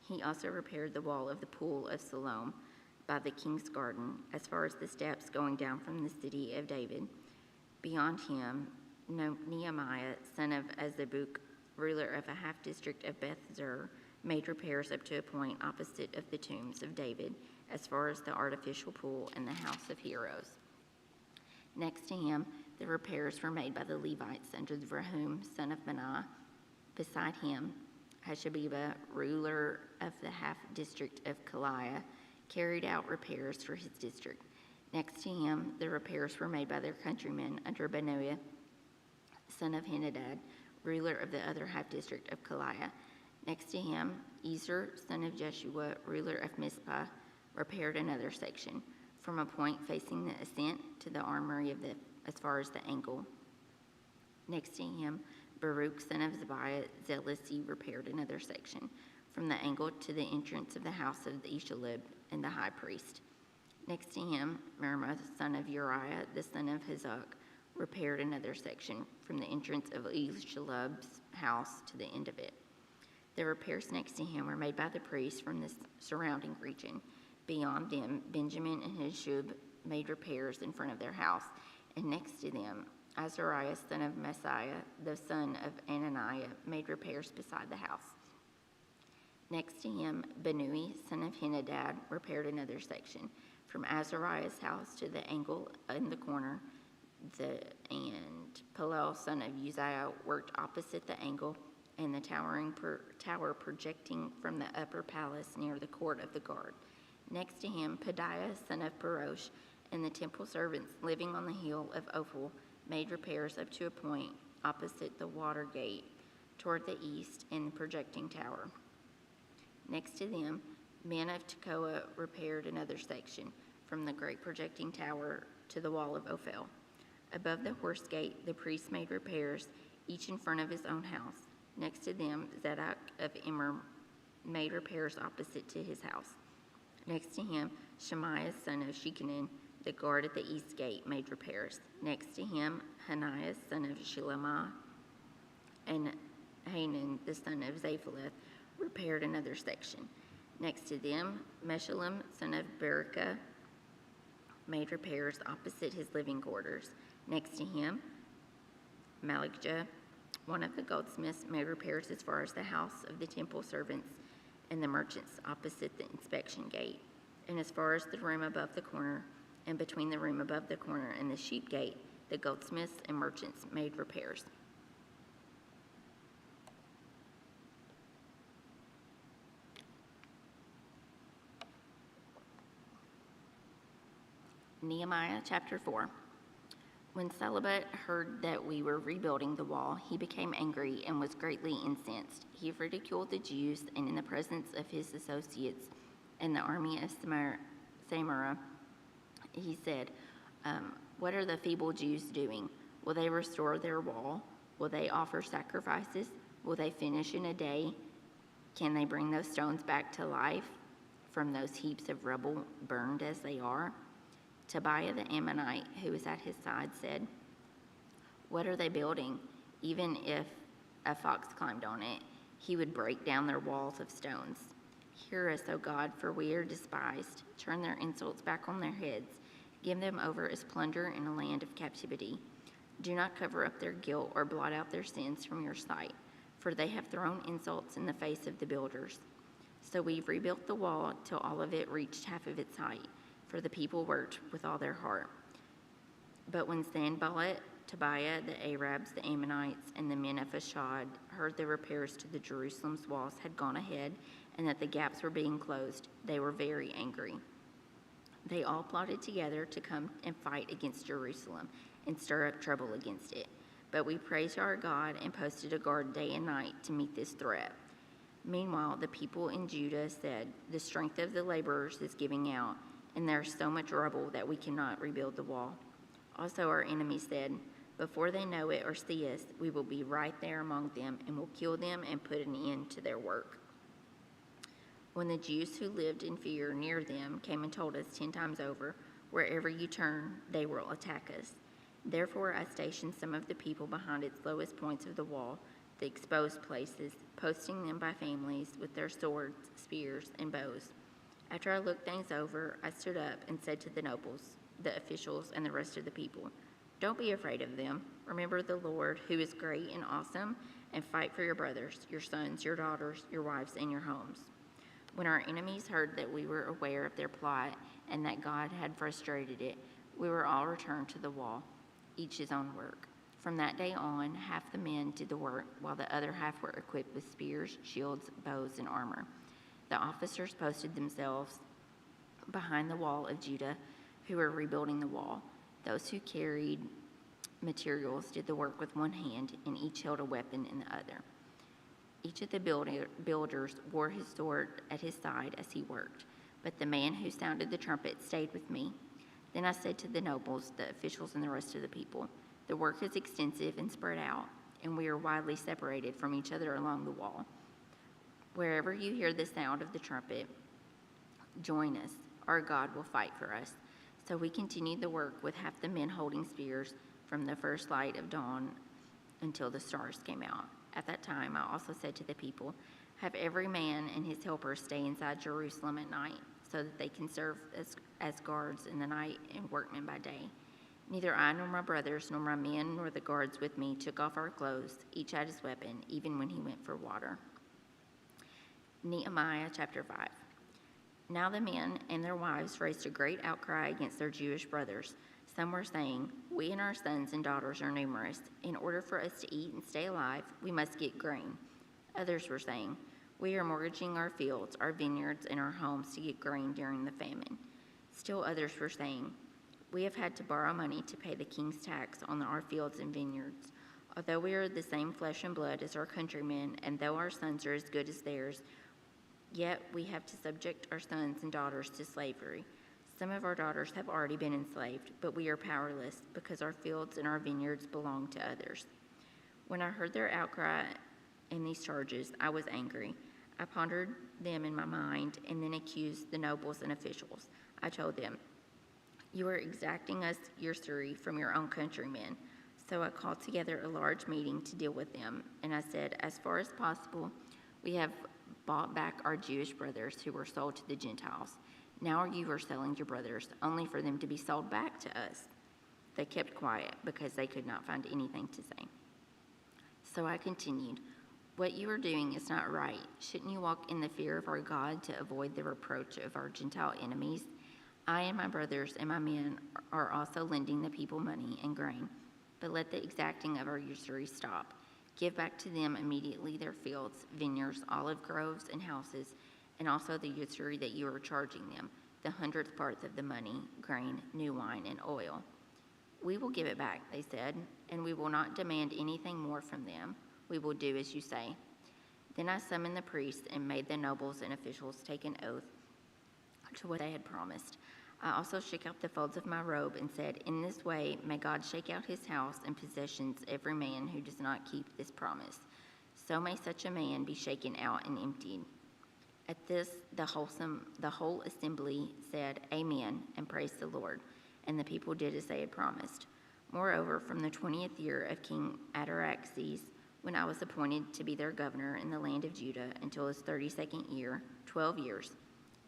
He also repaired the wall of the pool of Siloam by the king's garden, as far as the steps going down from the city of David. Beyond him, Nehemiah, son of Azabuk, ruler of a half-district of Beth Zur, made repairs up to a point opposite of the tombs of David as far as the artificial pool and the house of heroes. Next to him, the repairs were made by the Levites under the Rahum, son of Benaiah. Beside him, Hashabiba, ruler of the half-district of Kaliah, carried out repairs for his district. Next to him, the repairs were made by their countrymen under Benaiah, son of Henadad, ruler of the other half-district of Kaliah. Next to him, Ezer, son of Jeshua, ruler of Mizpah, repaired another section, from a point facing the ascent to the armory as far as the angle. Next to him, Baruch, son of Zabiah, Zealousy, repaired another section, from the angle to the entrance of the house of the Eshelib and the high priest. Next to him, Mermoth, son of Uriah, the son of Hazak, repaired another section, from the entrance of Eshelib's house to the end of it. The repairs next to him were made by the priests from the surrounding region. Beyond them, Benjamin and Hashub made repairs in front of their house, and next to them, Azariah, son of Messiah, the son of Ananiah, made repairs beside the house. Next to him, Benui, son of Henadad, repaired another section, from Azariah's house to the angle in the corner, and Palel, son of Uzziah, worked opposite the angle and the tower projecting from the upper palace near the court of the guard. Next to him, Pedaiah, son of Parosh, and the temple servants living on the hill of Ophel made repairs up to a point opposite the water gate toward the east and the projecting tower. Next to them, men of Tekoa repaired another section, from the great projecting tower to the wall of Ophel. Above the horse gate, the priests made repairs, each in front of his own house. Next to them, Zadok of Immer made repairs opposite to his house. Next to him, Shemaiah, son of Shekanan, the guard at the east gate, made repairs. Next to him, Hananiah, son of Shelemah, and Hanan, the son of Zaphaleth, repaired another section. Next to them, Meshullam, son of Berekah, made repairs opposite his living quarters. Next to him, Malikjah, one of the goldsmiths, made repairs as far as the house of the temple servants and the merchants opposite the inspection gate, and as far as the room above the corner, and between the room above the corner and the sheep gate, the goldsmiths and merchants made repairs. Nehemiah chapter 4. When Selubit heard that we were rebuilding the wall, he became angry and was greatly incensed. He ridiculed the Jews, and in the presence of his associates and the army of Samara, he said, "What are the feeble Jews doing? Will they restore their wall? Will they offer sacrifices? Will they finish in a day? Can they bring those stones back to life from those heaps of rubble burned as they are?" Tobiah the Ammonite, who was at his side, said, "What are they building? Even if a fox climbed on it, he would break down their walls of stones. Hear us, O God, for we are despised. Turn their insults back on their heads. Give them over as plunder in a land of captivity. Do not cover up their guilt or blot out their sins from your sight, for they have thrown insults in the face of the builders." So we rebuilt the wall till all of it reached half of its height, for the people worked with all their heart. But when Sanballat, Tobiah, the Arabs, the Ammonites, and the men of Ashad heard the repairs to the Jerusalem's walls had gone ahead and that the gaps were being closed, they were very angry. They all plotted together to come and fight against Jerusalem and stir up trouble against it. But we praised our God and posted a guard day and night to meet this threat. Meanwhile, the people in Judah said, "The strength of the laborers is giving out, and there is so much rubble that we cannot rebuild the wall." Also our enemies said, "Before they know it or see us, we will be right there among them and will kill them and put an end to their work." When the Jews who lived in fear near them came and told us 10 times over, "Wherever you turn, they will attack us." Therefore I stationed some of the people behind its lowest points of the wall, the exposed places, posting them by families with their swords, spears, and bows. After I looked things over, I stood up and said to the nobles, the officials, and the rest of the people, "Don't be afraid of them. Remember the Lord, who is great and awesome, and fight for your brothers, your sons, your daughters, your wives, and your homes." When our enemies heard that we were aware of their plot and that God had frustrated it, we were all returned to the wall, each his own work. From that day on, half the men did the work, while the other half were equipped with spears, shields, bows, and armor. The officers posted themselves behind the wall of Judah, who were rebuilding the wall. Those who carried materials did the work with one hand, and each held a weapon in the other. Each of the builders wore his sword at his side as he worked, but the man who sounded the trumpet stayed with me. Then I said to the nobles, the officials, and the rest of the people, "The work is extensive and spread out, and we are widely separated from each other along the wall. Wherever you hear the sound of the trumpet, join us. Our God will fight for us." So we continued the work with half the men holding spears from the first light of dawn until the stars came out. At that time, I also said to the people, "Have every man and his helper stay inside Jerusalem at night, so that they can serve as guards in the night and workmen by day." Neither I nor my brothers nor my men nor the guards with me took off our clothes. Each had his weapon, even when he went for water. Nehemiah chapter 5. Now the men and their wives raised a great outcry against their Jewish brothers. Some were saying, "We and our sons and daughters are numerous. In order for us to eat and stay alive, we must get grain." Others were saying, "We are mortgaging our fields, our vineyards, and our homes to get grain during the famine." Still others were saying, "We have had to borrow money to pay the king's tax on our fields and vineyards. Although we are the same flesh and blood as our countrymen, and though our sons are as good as theirs, yet we have to subject our sons and daughters to slavery. Some of our daughters have already been enslaved, but we are powerless because our fields and our vineyards belong to others." When I heard their outcry and these charges, I was angry. I pondered them in my mind and then accused the nobles and officials. I told them, "You are exacting us usury from your own countrymen." So I called together a large meeting to deal with them, and I said, "As far as possible, we have bought back our Jewish brothers who were sold to the Gentiles. Now you are selling your brothers only for them to be sold back to us." They kept quiet because they could not find anything to say. So I continued, "What you are doing is not right. Shouldn't you walk in the fear of our God to avoid the reproach of our Gentile enemies? I and my brothers and my men are also lending the people money and grain, but let the exacting of our usury stop. Give back to them immediately their fields, vineyards, olive groves, and houses, and also the usury that you are charging them, the 100th part of the money, grain, new wine, and oil." "We will give it back," they said, "and we will not demand anything more from them. We will do as you say." Then I summoned the priests and made the nobles and officials take an oath to what they had promised. I also shook out the folds of my robe and said, "In this way may God shake out his house and possessions every man who does not keep this promise. So may such a man be shaken out and emptied." At this, the whole assembly said, "Amen," and praised the Lord. And the people did as they had promised. Moreover, from the 20th year of King Artaxerxes, when I was appointed to be their governor in the land of Judah until his 32nd year, 12 years,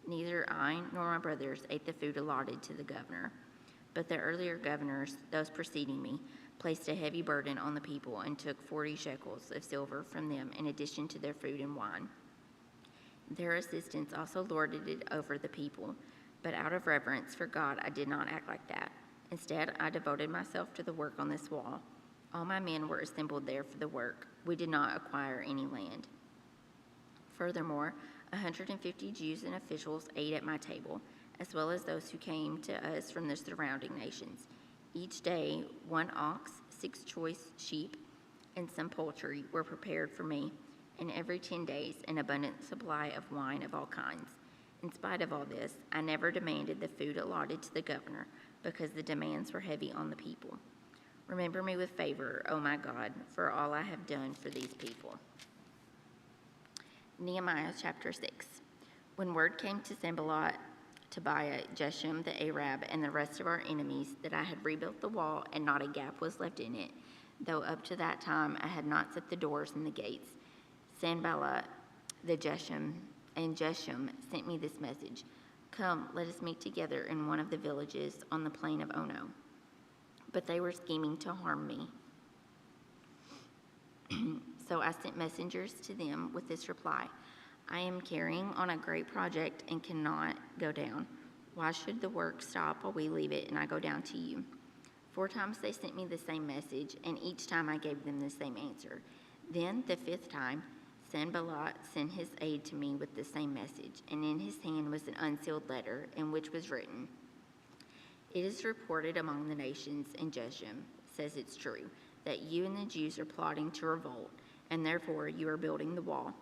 neither I nor my brothers ate the food allotted to the governor. But the earlier governors, those preceding me, placed a heavy burden on the people and took 40 shekels of silver from them in addition to their food and wine. Their assistants also lorded it over the people, but out of reverence for God I did not act like that. Instead, I devoted myself to the work on this wall. All my men were assembled there for the work. We did not acquire any land. Furthermore, 150 Jews and officials ate at my table, as well as those who came to us from the surrounding nations. Each day, 1 ox, 6 choice sheep, and some poultry were prepared for me, and every 10 days an abundant supply of wine of all kinds. In spite of all this, I never demanded the food allotted to the governor, because the demands were heavy on the people. Remember me with favor, O my God, for all I have done for these people. Nehemiah chapter 6. When word came to Sanballat, Tobiah, Geshem the Arab, and the rest of our enemies that I had rebuilt the wall and not a gap was left in it, though up to that time I had not set the doors and the gates, Sanballat the Geshem sent me this message: "Come, let us meet together in one of the villages on the plain of Ono." But they were scheming to harm me. So I sent messengers to them with this reply: I am carrying on a great project and cannot go down. Why should the work stop while we leave it and I go down to you?" 4 times they sent me the same message, and each time I gave them the same answer. Then the 5th time, Sanballat sent his aide to me with the same message, and in his hand was an unsealed letter in which was written, "It is reported among the nations, and Geshem says it's true, that you and the Jews are plotting to revolt, and therefore you are building the wall.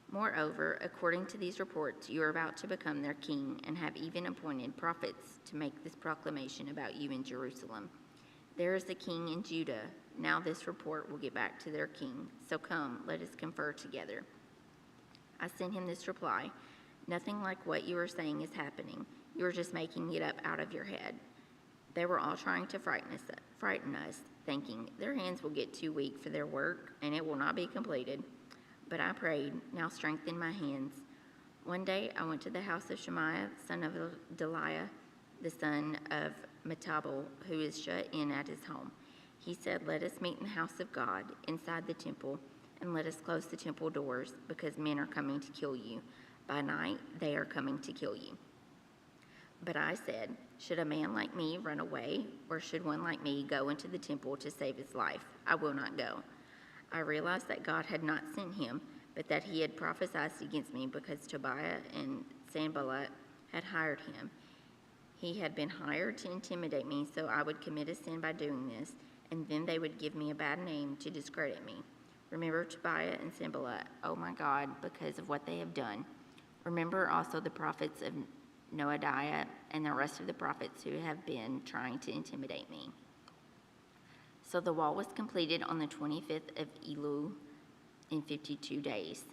Moreover, according to these reports, you are about to become their king and have even appointed prophets to make this proclamation about you in Jerusalem. There is a king in Judah. Now this report will get back to their king. So come, let us confer together." I sent him this reply, "Nothing like what you are saying is happening. You are just making it up out of your head." They were all trying to frighten us, thinking, "Their hands will get too weak for their work, and it will not be completed." But I prayed, "Now strengthen my hands." One day I went to the house of Shemaiah, son of Deliah, the son of Metabel, who is shut in at his home. He said, "Let us meet in the house of God, inside the temple, and let us close the temple doors, because men are coming to kill you. By night they are coming to kill you." But I said, "Should a man like me run away, or should one like me go into the temple to save his life? I will not go." I realized that God had not sent him, but that he had prophesied against me because Tobiah and Sanballat had hired him. He had been hired to intimidate me so I would commit a sin by doing this, and then they would give me a bad name to discredit me. Remember Tobiah and Sanballat, oh my God, because of what they have done. Remember also the prophets of Noadiah and the rest of the prophets who have been trying to intimidate me. So the wall was completed on the 25th of Elul in 52 days.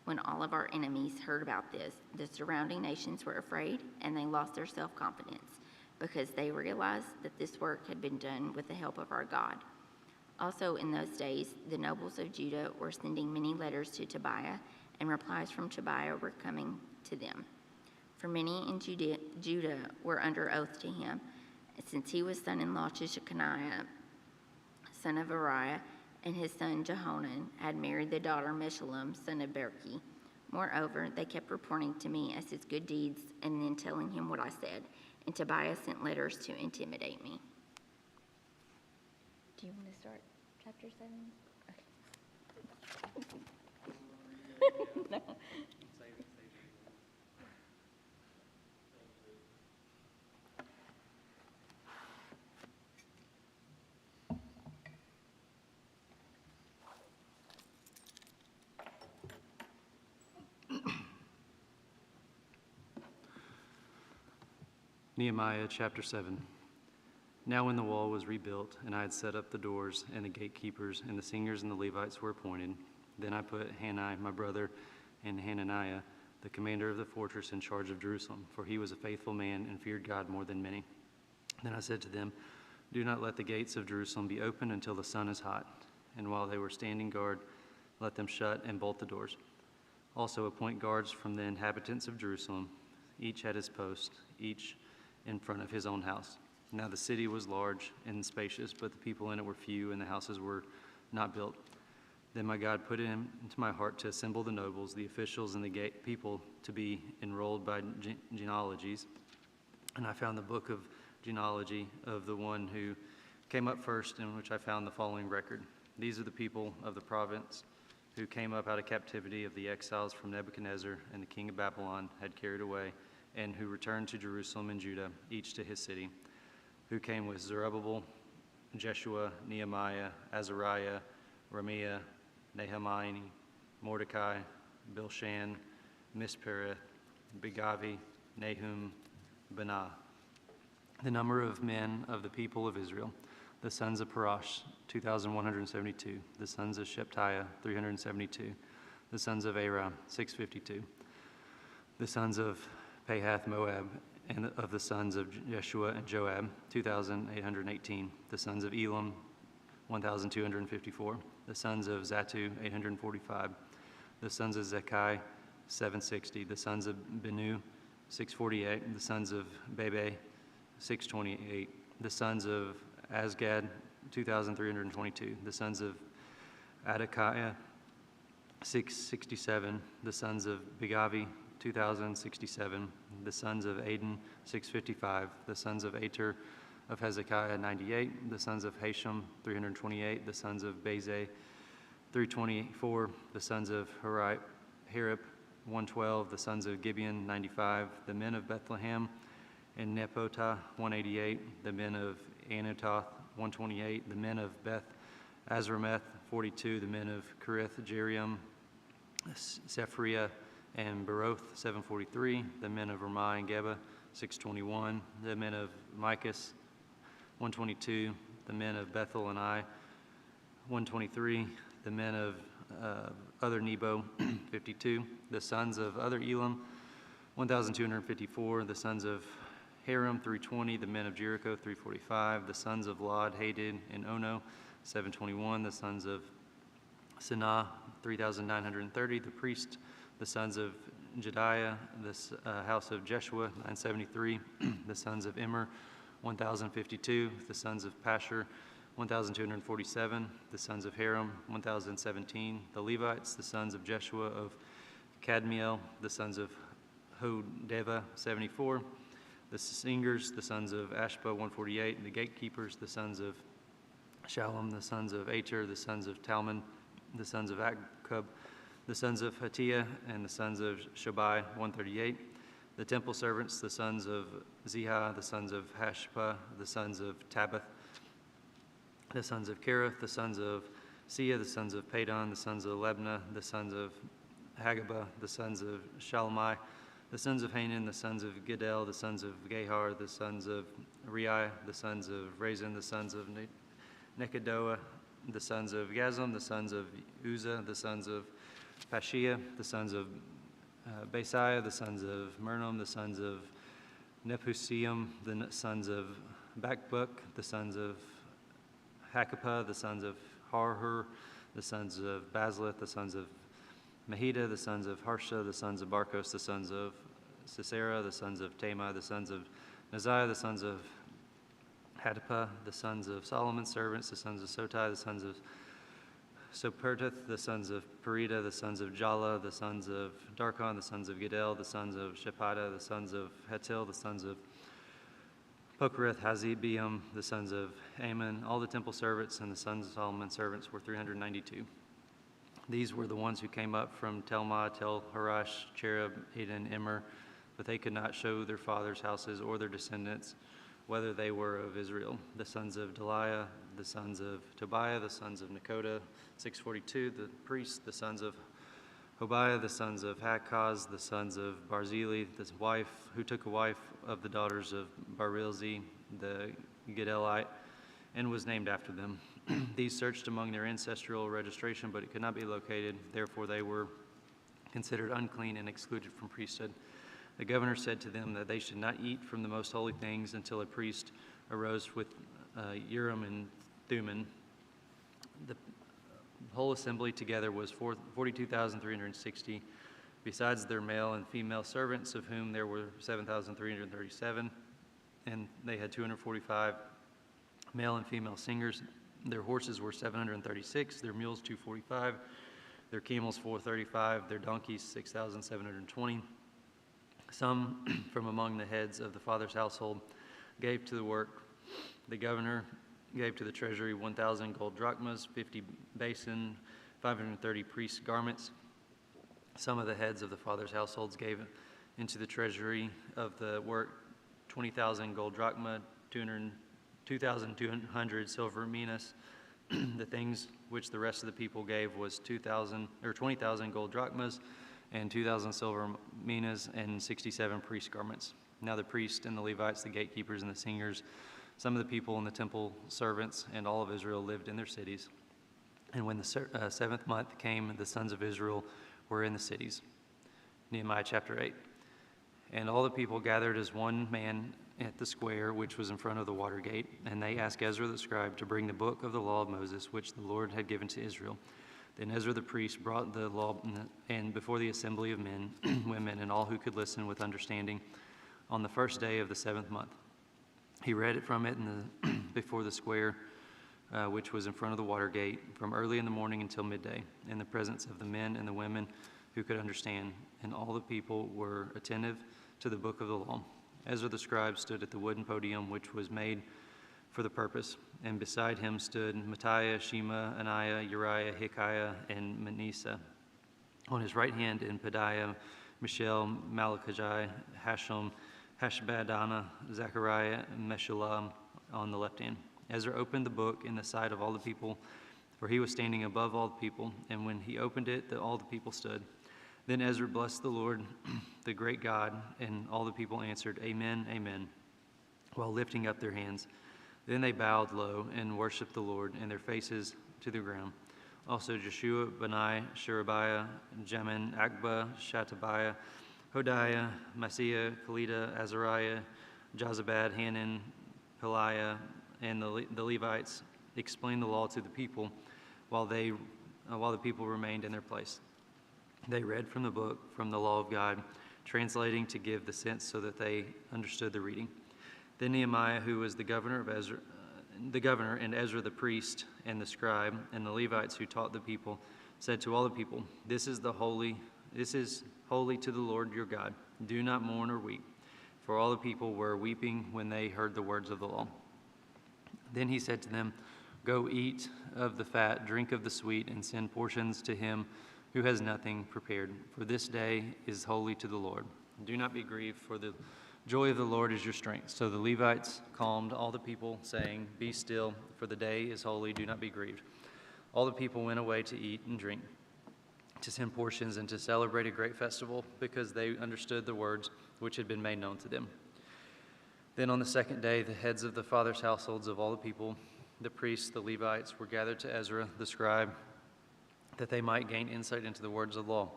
When all of our enemies heard about this, the surrounding nations were afraid, and they lost their self-confidence because they realized that this work had been done with the help of our God. Also in those days, the nobles of Judah were sending many letters to Tobiah, and replies from Tobiah were coming to them. For many in Judah were under oath to him, since he was son-in-law to Shechaniah, son of Uriah, and his son Jehonan had married the daughter Meshullam, son of Berki. Moreover, they kept reporting to me as his good deeds and then telling him what I said, and Tobiah sent letters to intimidate me. Do you want to start chapter 7? Okay. No. Nehemiah chapter 7. Now when the wall was rebuilt, and I had set up the doors and the gatekeepers, and the singers and the Levites were appointed, then I put Hanai, my brother, and Hananiah, the commander of the fortress, in charge of Jerusalem, for he was a faithful man and feared God more than many. Then I said to them, "Do not let the gates of Jerusalem be opened until the sun is hot." And while they were standing guard, let them shut and bolt the doors. Also appoint guards from the inhabitants of Jerusalem, each at his post, each in front of his own house. Now the city was large and spacious, but the people in it were few, and the houses were not built. Then my God put it into my heart to assemble the nobles, the officials, and the people to be enrolled by genealogies. And I found the book of genealogy of the one who came up first, in which I found the following record. These are the people of the province who came up out of captivity of the exiles from Nebuchadnezzar and the king of Babylon had carried away, and who returned to Jerusalem and Judah, each to his city, who came with Zerubbabel, Jeshua, Nehemiah, Azariah, Ramiah, Nehemiah, Mordecai, Bilshan, Mispereth, Begavi, Nahum, Benah. The number of men of the people of Israel, the sons of Parash, 2,172. The sons of Sheptiah, 372. The sons of Arah, 652. The sons of Pahath Moab, and of the sons of Jeshua and Joab, 2,818. The sons of Elam, 1,254. The sons of Zatu, 845. The sons of Zekai, 760. The sons of Benu, 648. The sons of Bebe, 628. The sons of Azgad, 2,322. The sons of Adakiah, 667, the sons of Begavi, 2,067, the sons of Aden, 655, the sons of Ater of Hezekiah, 98, the sons of Hashem, 328, the sons of Bezai, 324, the sons of Harip, 112, the sons of Gibeon, 95, the men of Bethlehem and Nepotah, 188, the men of Anatoth, 128, the men of Beth Azrameth, 42, the men of Kerith Jearim, Sephriah, and Beroth, 743, the men of Ramah and Geba, 621, the men of Micus, 122, the men of Bethel and Ai, 123, the men of other Nebo, 52, the sons of other Elam, 1,254, the sons of Haram, 320, the men of Jericho, 345, the sons of Lod, Hadid, and Ono, 721, the sons of Sanah, 3,930, the priest, the sons of Jediah, the house of Jeshua, 973, the sons of Immer, 1,052, the sons of Pashur, 1,247, the sons of Haram, 1,017, the Levites, the sons of Jeshua of Kadmiel, the sons of Hodeva, 74, the singers, the sons of Ashpa, 148, and the gatekeepers, the sons of Shalom, the sons of Ater, the sons of Talmon, the sons of Akkub, the sons of Hatiah, and the sons of Shobai, 138, the temple servants, the sons of Ziha, the sons of Hashpa, the sons of Tabbath, the sons of Kerith, the sons of Sia, the sons of Padon, the sons of Lebna, the sons of Hagabah, the sons of Shalmai, the sons of Hanan, the sons of Gidel, the sons of Gahar, the sons of Rei, the sons of Rezin, the sons of Nekodoah, the sons of Gazam, the sons of Uzzah, the sons of Pashia, the sons of Basiah, the sons of Mernam, the sons of Nepusium, the sons of Bakbuk, the sons of Hakapah, the sons of Harhur, the sons of Basleth, the sons of Mahida, the sons of Harsha, the sons of Barkos, the sons of Sisera, the sons of Tamai, the sons of Neziah, the sons of Hadapah, the sons of Solomon's servants, the sons of Sotai, the sons of Sopertith, the sons of Perida, the sons of Jala, the sons of Darkon, the sons of Gedel, the sons of Shepida, the sons of Hatil, the sons of Pokereth, Hazibeam, the sons of Ammon. All the temple servants and the sons of Solomon's servants were 392. These were the ones who came up from Telmah, Tel-Harash, Cherub, Eden, Immer, but they could not show their fathers' houses or their descendants, whether they were of Israel. The sons of Deliah, the sons of Tobiah, the sons of Nekoda, 642, the priests, the sons of Hobiah, the sons of Hakaz, the sons of Barzillai, the wife who took a wife of the daughters of Barilzi, the Gidelite, and was named after them. These searched among their ancestral registration, but it could not be located. Therefore, they were considered unclean and excluded from priesthood. The governor said to them that they should not eat from the most holy things until a priest arose with Urim and Thummim. The whole assembly together was 42,360, besides their male and female servants, of whom there were 7,337, and they had 245 male and female singers. Their horses were 736, their mules 245, their camels 435, their donkeys 6,720. Some from among the heads of the father's household gave to the work. The governor gave to the treasury 1,000 gold drachmas, 50 basin, 530 priests' garments. Some of the heads of the father's households gave into the treasury of the work 20,000 gold drachma, 2,200 silver minas. The things which the rest of the people gave was 20,000 gold drachmas and 2,000 silver minas and 67 priest garments. Now the priests and the Levites, the gatekeepers and the singers, some of the people and the temple servants and all of Israel lived in their cities. And when the seventh month came, the sons of Israel were in the cities. Nehemiah chapter 8. And all the people gathered as one man at the square which was in front of the water gate, and they asked Ezra the scribe to bring the book of the law of Moses, which the Lord had given to Israel. Then Ezra the priest brought the law and before the assembly of men, women, and all who could listen with understanding on the first day of the seventh month. He read it from it before the square which was in front of the water gate, from early in the morning until midday, in the presence of the men and the women who could understand. And all the people were attentive to the book of the law. Ezra the scribe stood at the wooden podium, which was made for the purpose, and beside him stood Mattaiah, Shema, Ananiah, Uriah, Hilkiah, and Manasseh. On his right hand, and Pedaiah, Mishael, Malachijah, Hashum, Hashbaddanah, Zechariah, and Meshullam on the left hand. Ezra opened the book in the sight of all the people, for he was standing above all the people, and when he opened it, all the people stood. Then Ezra blessed the Lord, the great God, and all the people answered, Amen, Amen, while lifting up their hands. Then they bowed low and worshiped the Lord, and their faces to the ground. Also Jeshua, Bani, Sherebiah, Jamin, Akba, Shatabiah, Hodiah, Maaseiah, Kelita, Azariah, Jozabad, Hanan, Peliah, and the Levites explained the law to the people while the people remained in their place. They read from the book, from the law of God, translating to give the sense so that they understood the reading. Then Nehemiah, who was the governor, and Ezra the priest and the scribe, and the Levites who taught the people, said to all the people, This is holy to the Lord your God. Do not mourn or weep. For all the people were weeping when they heard the words of the law. Then he said to them, Go eat of the fat, drink of the sweet, and send portions to him who has nothing prepared. For this day is holy to the Lord. Do not be grieved, for the joy of the Lord is your strength. So the Levites calmed all the people, saying, Be still, for the day is holy, do not be grieved. All the people went away to eat and drink, to send portions, and to celebrate a great festival, because they understood the words which had been made known to them. Then on the second day, the heads of the fathers' households of all the people, the priests, the Levites, were gathered to Ezra the scribe, that they might gain insight into the words of the law.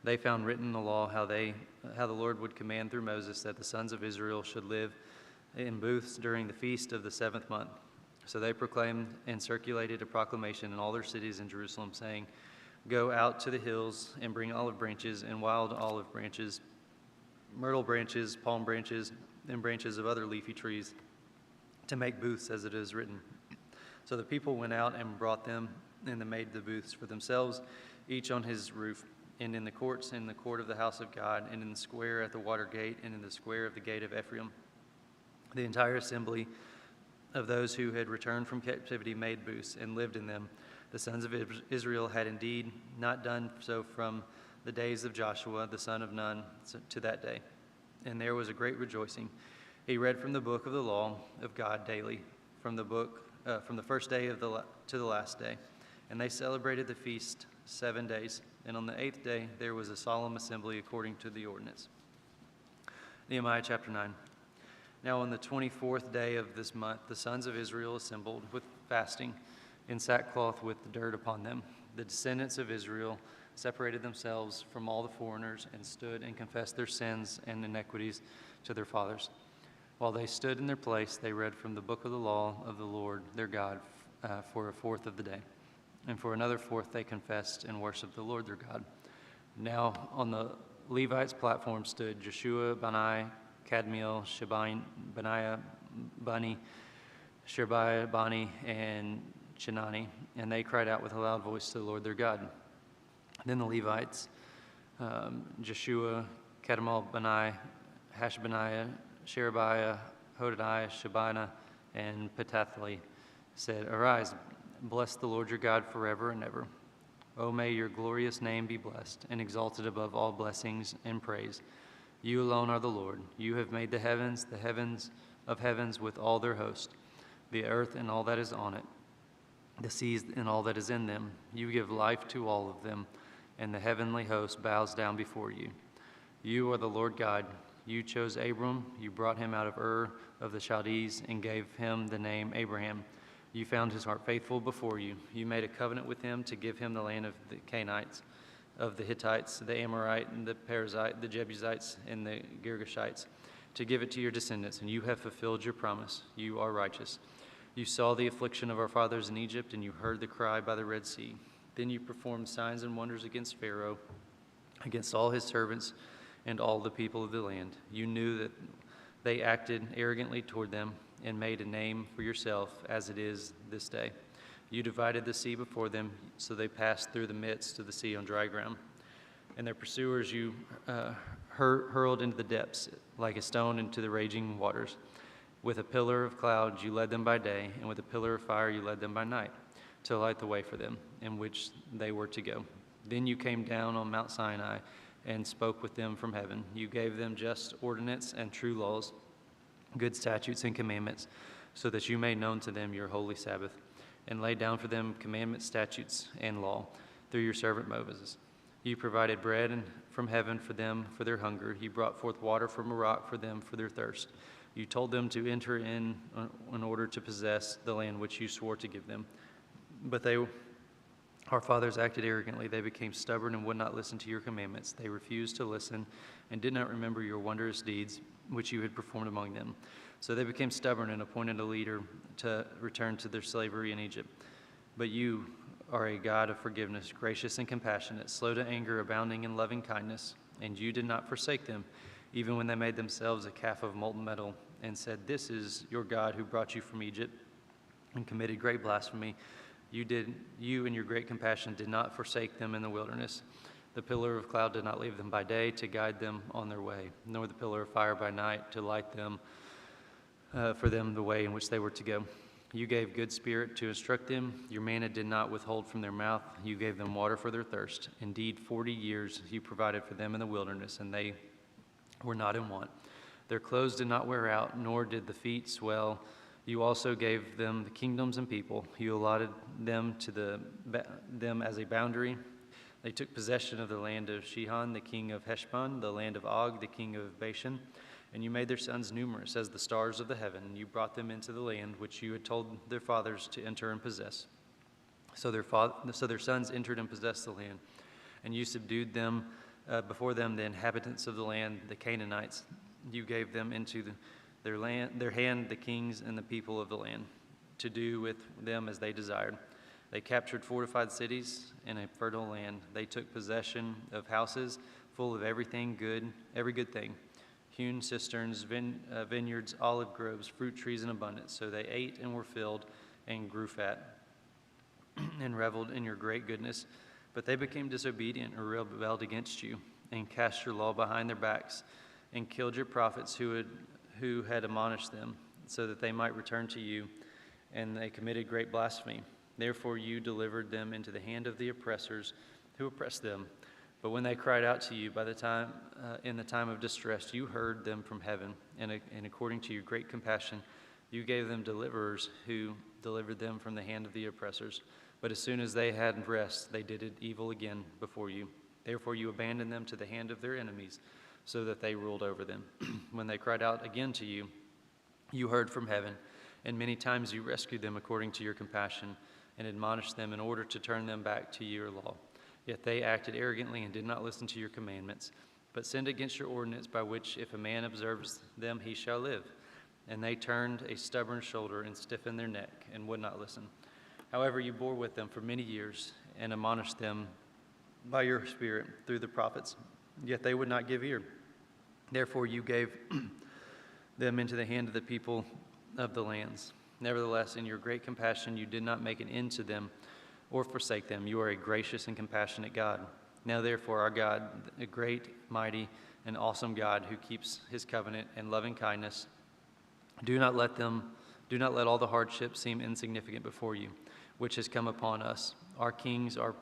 They found written in the law how the Lord would command through Moses that the sons of Israel should live in booths during the feast of the 7th month. So they proclaimed and circulated a proclamation in all their cities in Jerusalem, saying, Go out to the hills and bring olive branches and wild olive branches, myrtle branches, palm branches, and branches of other leafy trees, to make booths as it is written. So the people went out and brought them, and they made the booths for themselves, each on his roof, and in the courts, in the court of the house of God, and in the square at the water gate, and in the square of the gate of Ephraim. The entire assembly of those who had returned from captivity made booths and lived in them. The sons of Israel had indeed not done so from the days of Joshua, the son of Nun, to that day. And there was a great rejoicing. He read from the book of the law of God daily, from the first day to the last day. And they celebrated the feast 7 days. And on the 8th day, there was a solemn assembly according to the ordinance. Nehemiah chapter 9. Now on the 24th day of this month, the sons of Israel assembled with fasting, in sackcloth with the dirt upon them. The descendants of Israel separated themselves from all the foreigners and stood and confessed their sins and iniquities to their fathers. While they stood in their place, they read from the book of the law of the Lord their God for a fourth of the day. And for another fourth they confessed and worshiped the Lord their God. Now on the Levites' platform stood Jeshua, Bani, Kadmiel, Shebaniah, Benaiah, Bani, Sherebiah, Bani, and Chenani, and they cried out with a loud voice to the Lord their God. Then the Levites, Jeshua, Kadmiel, Bani, Hashabaniah, Sherebiah, Hodiah, Shebaniah, and Petathli, said, Arise, bless the Lord your God forever and ever. O may your glorious name be blessed and exalted above all blessings and praise. You alone are the Lord. You have made the heavens of heavens with all their host, the earth and all that is on it, the seas and all that is in them. You give life to all of them, and the heavenly host bows down before you. You are the Lord God. You chose Abram. You brought him out of Ur of the Chaldees and gave him the name Abraham. You found his heart faithful before you. You made a covenant with him to give him the land of the Canaanites, of the Hittites, the Amorite, and the Perizzite, the Jebusites, and the Girgashites, to give it to your descendants, and you have fulfilled your promise. You are righteous. You saw the affliction of our fathers in Egypt, and you heard the cry by the Red Sea. Then you performed signs and wonders against Pharaoh, against all his servants, and all the people of the land. You knew that they acted arrogantly toward them, and made a name for yourself as it is this day. You divided the sea before them, so they passed through the midst of the sea on dry ground. And their pursuers you hurled into the depths like a stone into the raging waters. With a pillar of cloud you led them by day, and with a pillar of fire you led them by night, to light the way for them in which they were to go. Then you came down on Mount Sinai and spoke with them from heaven. You gave them just ordinance and true laws, good statutes and commandments, so that you made known to them your holy Sabbath, and laid down for them commandments, statutes, and law through your servant Moses. You provided bread from heaven for them for their hunger. You brought forth water from a rock for them for their thirst. You told them to enter in order to possess the land which you swore to give them. But our fathers acted arrogantly. They became stubborn and would not listen to your commandments. They refused to listen and did not remember your wondrous deeds which you had performed among them. So they became stubborn and appointed a leader to return to their slavery in Egypt. But you are a God of forgiveness, gracious and compassionate, slow to anger, abounding in loving kindness. And you did not forsake them, even when they made themselves a calf of molten metal and said, "This is your God who brought you from Egypt," and committed great blasphemy. You in your great compassion did not forsake them in the wilderness. The pillar of cloud did not leave them by day to guide them on their way, nor the pillar of fire by night to light them for them the way in which they were to go. You gave good spirit to instruct them. Your manna did not withhold from their mouth. You gave them water for their thirst. Indeed, 40 years you provided for them in the wilderness, and they were not in want. Their clothes did not wear out, nor did the feet swell. You also gave them the kingdoms and people. You allotted them to them as a boundary. They took possession of the land of Shihon, the king of Heshbon, the land of Og, the king of Bashan. And you made their sons numerous as the stars of the heaven. And you brought them into the land which you had told their fathers to enter and possess. So their sons entered and possessed the land. And you subdued them before them, the inhabitants of the land, the Canaanites. You gave them into their hand, the kings and the people of the land, to do with them as they desired. They captured fortified cities and a fertile land. They took possession of houses full of every good thing. Hewn cisterns, vineyards, olive groves, fruit trees in abundance. So they ate and were filled and grew fat and reveled in your great goodness. But they became disobedient or rebelled against you and cast your law behind their backs and killed your prophets who had admonished them, so that they might return to you, and they committed great blasphemy. Therefore you delivered them into the hand of the oppressors who oppressed them. But when they cried out to you in the time of distress, you heard them from heaven, and according to your great compassion, you gave them deliverers who delivered them from the hand of the oppressors. But as soon as they had rest, they did evil again before you. Therefore you abandoned them to the hand of their enemies, so that they ruled over them. When they cried out again to you, you heard from heaven, and many times you rescued them according to your compassion, and admonished them in order to turn them back to your law. Yet they acted arrogantly and did not listen to your commandments, but sinned against your ordinance, by which if a man observes them, he shall live. And they turned a stubborn shoulder and stiffened their neck, and would not listen. However, you bore with them for many years, and admonished them by your Spirit through the prophets. Yet they would not give ear. Therefore you gave them into the hand of the people of the lands. Nevertheless, in your great compassion, you did not make an end to them or forsake them. You are a gracious and compassionate God. Now therefore, our God, a great, mighty, and awesome God who keeps his covenant and loving kindness, do not let all the hardships seem insignificant before you, which has come upon us, our kings, our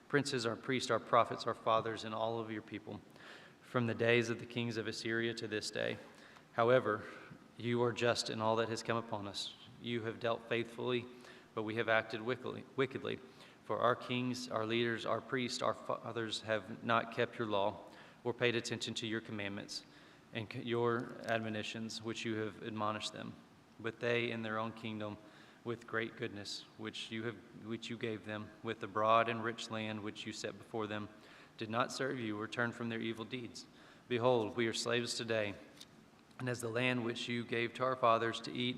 princes, our priests, our prophets, our fathers, and all of your people, from the days of the kings of Assyria to this day. However, you are just in all that has come upon us. You have dealt faithfully, but we have acted wickedly. For our kings, our leaders, our priests, our fathers have not kept your law or paid attention to your commandments and your admonitions, which you have admonished them. But they, in their own kingdom, with great goodness, which you gave them, with the broad and rich land which you set before them, did not serve you or turn from their evil deeds. Behold, we are slaves today, and as the land which you gave to our fathers to eat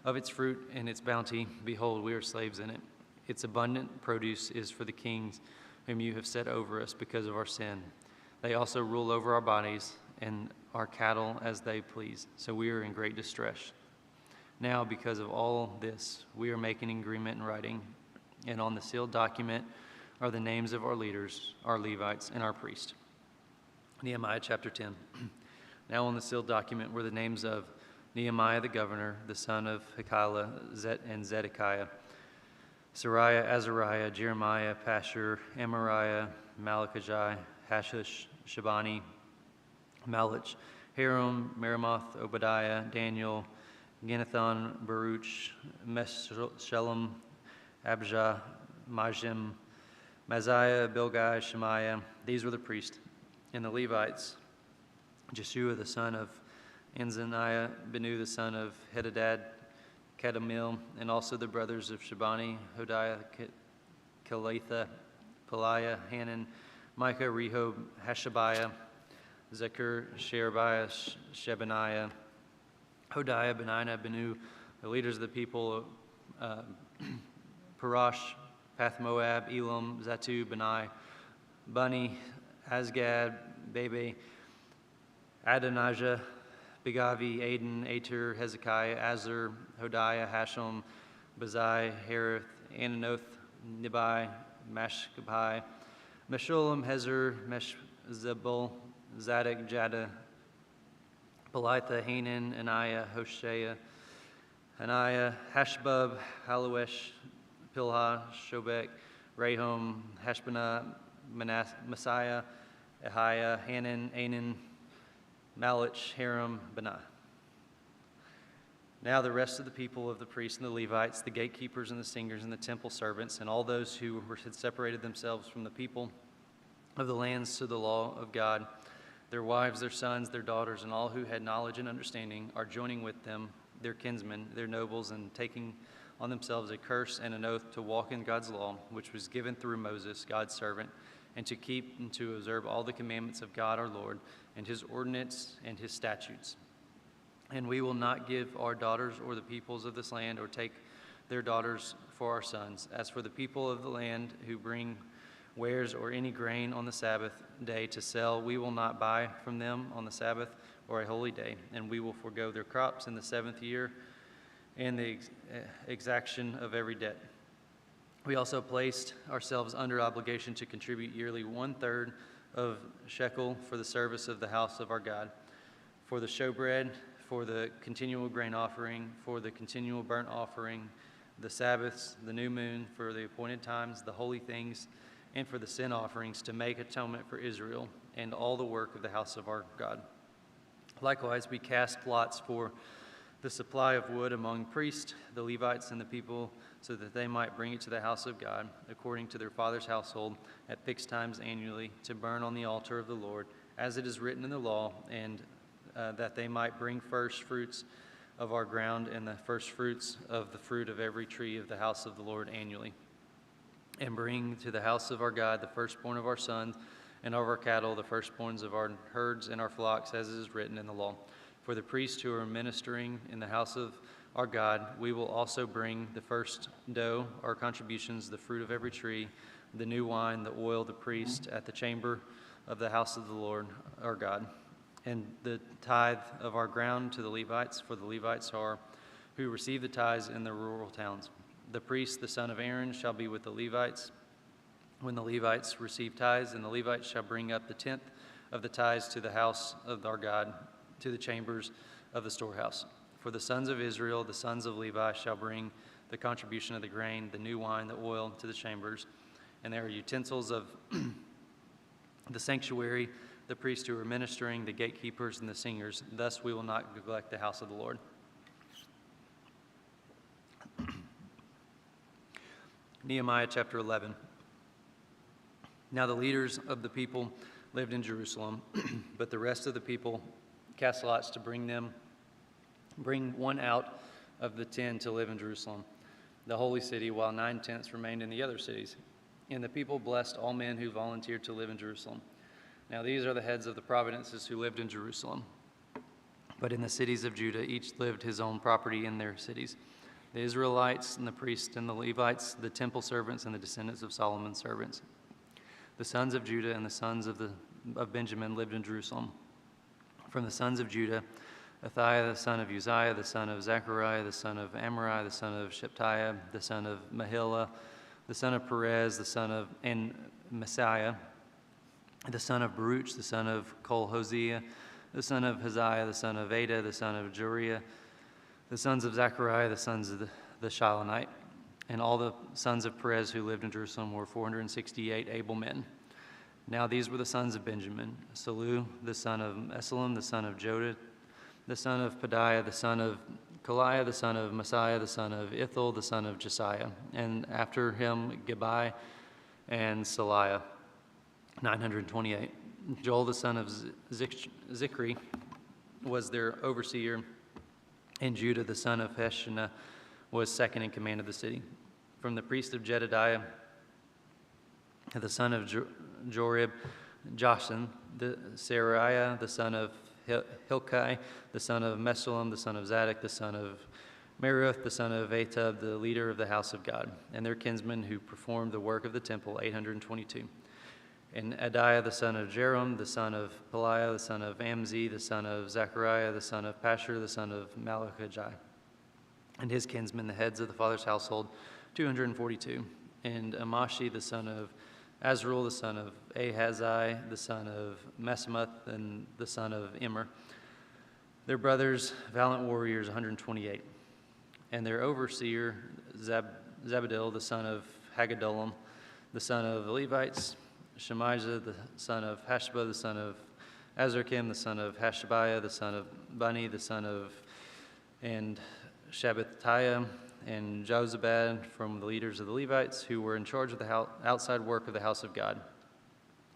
of its fruit and its bounty, behold, we are slaves in it. Its abundant produce is for the kings whom you have set over us because of our sin. They also rule over our bodies and our cattle as they please. So we are in great distress. Now, because of all this, we are making an agreement in writing, and on the sealed document are the names of our leaders, our Levites, and our priest. Nehemiah chapter 10. Now on the sealed document were the names of Nehemiah the governor, the son of Hakaliah, and Zedekiah, Sariah, Azariah, Jeremiah, Pashur, Amariah, Malachijah, Hashush, Shabani, Malach, Harum, Meremoth, Obadiah, Daniel, Ginnathon, Baruch, Meshullam, Abijah, Majim, Maziah, Bilgai, Shemaiah. These were the priests. And the Levites, Jeshua the son of Anzaniah, Benu the son of Hedadad, Kadmiel, and also the brothers of Shabani, Hodiah, Kelatha, Peliah, Hanan, Micah, Rehob, Hashabiah, Zechur, Sherebiah, Shebaniah, Hodiah, Benaiah, Benu, the leaders of the people, Parash, Path-Moab, Elam, Zatu, Benai, Bunni, Asgad, Bebe, Adonijah, Begavi, Aden, Ater, Hezekiah, Azur, Hodiah, Hashum, Bazai, Harith, Ananoth, Nibai, Mashkabai, Meshullam, Hezer, Meshzabel, Zadok, Jada, Belitha, Hanan, Anaiah, Hoshea, Anaiah, Hashbub, Haloesh, Pilha, Shobek, Rahum, Hashbanah, Messiah, Ahiah, Hanan, Anan, Malach, Haram, Benah. Now the rest of the people of the priests and the Levites, the gatekeepers and the singers and the temple servants, and all those who had separated themselves from the people of the lands to the law of God, their wives, their sons, their daughters, and all who had knowledge and understanding are joining with them, their kinsmen, their nobles, and taking on themselves a curse and an oath to walk in God's law, which was given through Moses, God's servant, and to keep and to observe all the commandments of God our Lord, and his ordinance and his statutes. And we will not give our daughters or the peoples of this land, or take their daughters for our sons. As for the people of the land who bring wares or any grain on the Sabbath day to sell, we will not buy from them on the Sabbath or a holy day, and we will forego their crops in the 7th year and the exaction of every debt. We also placed ourselves under obligation to contribute yearly 1/3 of shekel for the service of the house of our God, for the showbread, for the continual grain offering, for the continual burnt offering, the Sabbaths, the new moon, for the appointed times, the holy things, and for the sin offerings, to make atonement for Israel and all the work of the house of our God. Likewise, we cast lots for the supply of wood among priests, the Levites, and the people, so that they might bring it to the house of God, according to their father's household, at fixed times annually, to burn on the altar of the Lord, as it is written in the law, and that they might bring first fruits of our ground and the first fruits of the fruit of every tree of the house of the Lord annually, and bring to the house of our God the firstborn of our sons and of our cattle, the firstborns of our herds and our flocks, as it is written in the law. For the priests who are ministering in the house of our God, we will also bring the first dough, our contributions, the fruit of every tree, the new wine, the oil, the priest at the chamber of the house of the Lord our God, and the tithe of our ground to the Levites, for the Levites are who receive the tithes in the rural towns. The priest, the son of Aaron, shall be with the Levites when the Levites receive tithes, and the Levites shall bring up the 10th of the tithes to the house of our God, to the chambers of the storehouse. For the sons of Israel, the sons of Levi, shall bring the contribution of the grain, the new wine, the oil to the chambers, and there are utensils of the sanctuary, the priests who are ministering, the gatekeepers, and the singers. Thus we will not neglect the house of the Lord. Nehemiah chapter 11. Now the leaders of the people lived in Jerusalem, but the rest of the people cast lots to bring one out of the 10 to live in Jerusalem, the holy city, while 9/10 remained in the other cities. And the people blessed all men who volunteered to live in Jerusalem. Now these are the heads of the providences who lived in Jerusalem. But in the cities of Judah, each lived his own property in their cities. The Israelites and the priests and the Levites, the temple servants and the descendants of Solomon's servants. The sons of Judah and the sons of Benjamin lived in Jerusalem. From the sons of Judah, Athaiah, the son of Uzziah, the son of Zechariah, the son of Amariah, the son of Sheptiah, the son of Mahila, the son of Perez, the son of Messiah, the son of Baruch, the son of Kol-Hosea, the son of Haziah, the son of Ada, the son of Juriah, the sons of Zechariah, the sons of the Shilonite. And all the sons of Perez who lived in Jerusalem were 468 able men. Now these were the sons of Benjamin: Salu, the son of Mesalam, the son of Jodid, the son of Pedaiah, the son of Kaliah, the son of Messiah, the son of Ithel, the son of Josiah, and after him Gibai and Saliah, 928. Joel, the son of Zichri, was their overseer, and Judah, the son of Heshana, was second in command of the city. From the priest of Jedediah, the son of Jorib, Joshan, the Seraiah, the son of Hilkai, the son of Mesulam, the son of Zadok, the son of Meruth, the son of Atub, the leader of the house of God, and their kinsmen who performed the work of the temple, 822. And Adiah, the son of Jerom, the son of Peliah, the son of Amzi, the son of Zechariah, the son of Pashur, the son of Malachijah, and his kinsmen, the heads of the father's household, 242. And Amashi, the son of Azrael, the son of Ahazi, the son of Mesemoth, and the son of Immer. Their brothers, valiant warriors, 128. And their overseer, Zabadil, the son of Haggadolam, the son of the Levites, Shemijah, the son of Hashba, the son of Azarkim, the son of Hashabiah, the son of Bani, the son of and Shabbathiah, and Jozabad from the leaders of the Levites who were in charge of the outside work of the house of God.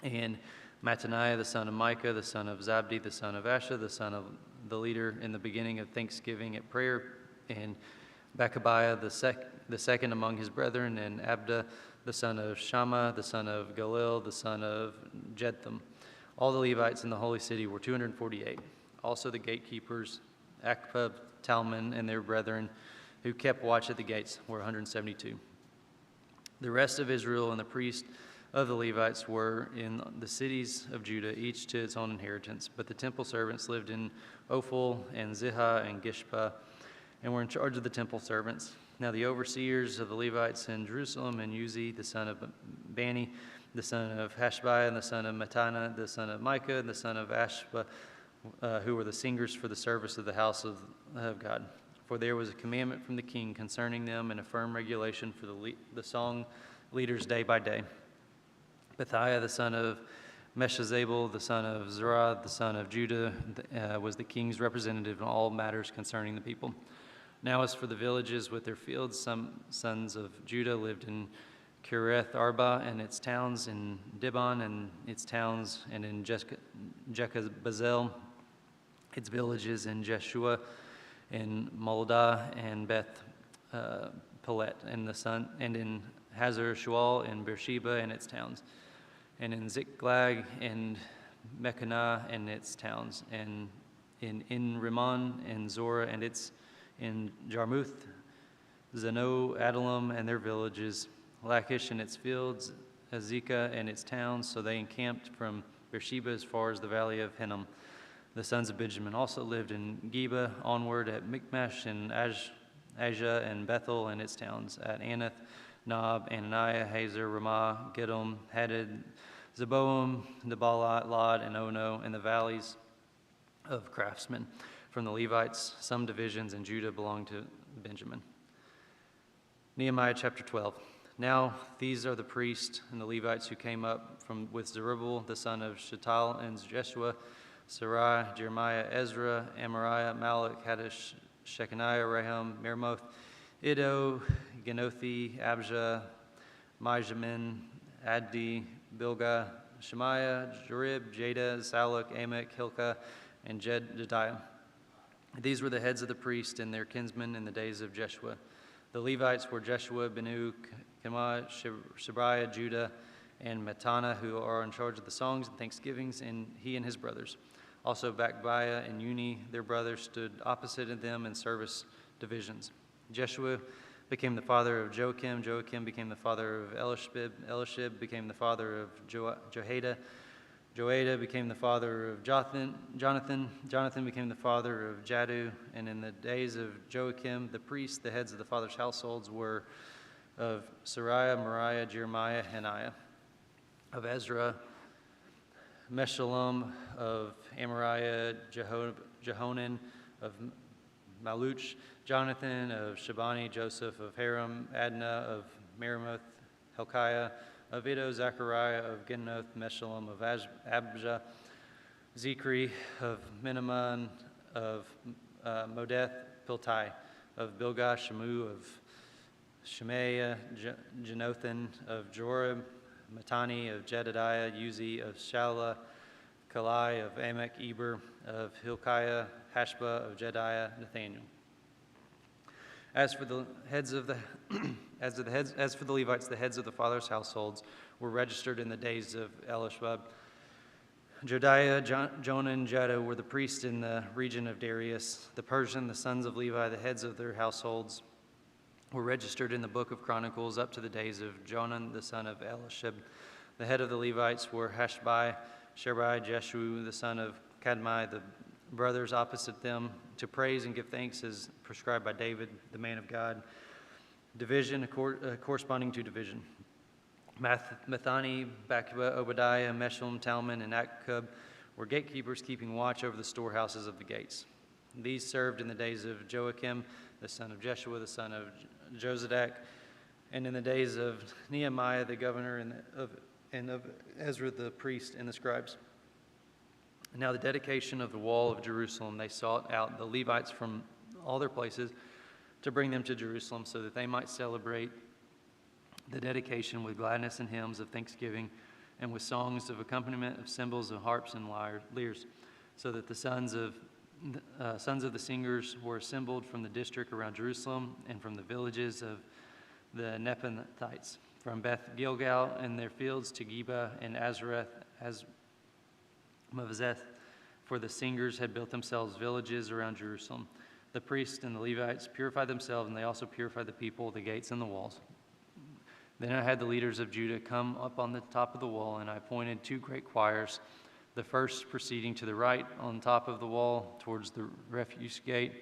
And Mattaniah, the son of Micah, the son of Zabdi, the son of Asha, the son of the leader in the beginning of thanksgiving at prayer, and Bechabiah, the second among his brethren, and Abda, the son of Shammah, the son of Galil, the son of Jetham. All the Levites in the holy city were 248. Also the gatekeepers, Akpah, Talman, and their brethren who kept watch at the gates were 172. The rest of Israel and the priests of the Levites were in the cities of Judah, each to its own inheritance. But the temple servants lived in Ophel and Zihah and Gishpa, and were in charge of the temple servants. Now the overseers of the Levites in Jerusalem, and Uzi, the son of Bani, the son of Hashbiah, and the son of Matana, the son of Micah, and the son of Ashba, who were the singers for the service of the house of God. For there was a commandment from the king concerning them, and a firm regulation for the song leaders day by day. Bethiah, the son of Meshezabel, the son of Zerah, the son of Judah, was the king's representative in all matters concerning the people. Now as for the villages with their fields, some sons of Judah lived in Kireth Arba and its towns, in Dibon and its towns, and in Jekhabazel, its villages, in Jeshua, in Moldah, and Beth Pelet, and in Hazar Shual, in Beersheba and its towns, and in Ziklag, and Mechanah and its towns, and in Rimmon, and Zorah and its, in Jarmuth, Zano, Adullam and their villages, Lachish and its fields, Azekah and its towns. So they encamped from Beersheba as far as the valley of Hinnom. The sons of Benjamin also lived in Geba, onward at Michmash and Ajah and Bethel and its towns, at Anath, Nob, Ananiah, Hazer, Ramah, Gidom, Hadid, Zeboam, Nebalat, Lod, and Ono, and the valleys of craftsmen. From the Levites, some divisions in Judah belonged to Benjamin. Nehemiah chapter 12. Now these are the priests and the Levites who came up with Zerubbabel, the son of Shealtiel, and Jeshua, Sarai, Jeremiah, Ezra, Amariah, Malach, Haddish, Shechaniah, Raham, Meremoth, Iddo, Genothi, Abijah, Mijamin, Addi, Bilgah, Shemaiah, Jarib, Jada, Salak, Amak, Hilkah, and Jedediah. These were the heads of the priests and their kinsmen in the days of Jeshua. The Levites were Jeshua, Benu, Kemah, Shebriah, Judah, and Matana, who are in charge of the songs and thanksgivings, and he and his brothers. Also Bakbiah and Uni, their brothers, stood opposite of them in service divisions. Jeshua became the father of Joachim. Joachim became the father of Elishib. Elishib became the father of Jehoiada. Joada became the father of Jonathan. Jonathan became the father of Jadu. And in the days of Joachim the priest, the heads of the fathers' households were of Sariah, Moriah, Jeremiah, Hananiah. Of Ezra, Meshullam. Of Amariah, Jehonan. Of Maluch, Jonathan. Of Shabani, Joseph. Of Haram, Adnah. Of Merimoth, Helkiah. Of Iddo, Zechariah. Of Ginoth, Meshullam. Of Abijah, Zechri. Of Menaman. Of Modeth, Piltai. Of Bilgah, Shamu. Of Shemaiah, Jenothan. Of Jorib, Matani. Of Jedediah, Uzi. Of Shala, Kalai. Of Amek, Eber. Of Hilkiah, Hashbah. Of Jediah, Nathaniel. As for the heads of the as for the Levites, the heads of the fathers' households were registered in the days of Elishab. Jodiah, Jonah, and Jada were the priests in the region of Darius. The Persian, the sons of Levi, the heads of their households, were registered in the book of Chronicles up to the days of Jonan, the son of Elishab. The head of the Levites were Hashbai, Shebai, Jeshu, the son of Kadmai, the brothers opposite them, to praise and give thanks as prescribed by David, the man of God. Division corresponding to division. Mathani, Bakiba, Obadiah, Meshullam, Talman, and Akkub were gatekeepers keeping watch over the storehouses of the gates. These served in the days of Joachim, the son of Jeshua, the son of Jozadak, and in the days of Nehemiah, the governor, and of Ezra, the priest, and the scribes. Now the dedication of the wall of Jerusalem, they sought out the Levites from all their places to bring them to Jerusalem so that they might celebrate the dedication with gladness and hymns of thanksgiving and with songs of accompaniment of cymbals and harps and lyres, so that the sons of the singers were assembled from the district around Jerusalem and from the villages of the Nepathites, from Beth Gilgal and their fields to Geba and Azareth, Mavzeth, for the singers had built themselves villages around Jerusalem. The priests and the Levites purified themselves, and they also purified the people, the gates, and the walls. Then I had the leaders of Judah come up on the top of the wall, and I appointed 2 great choirs, the first proceeding to the right on top of the wall towards the refuse gate.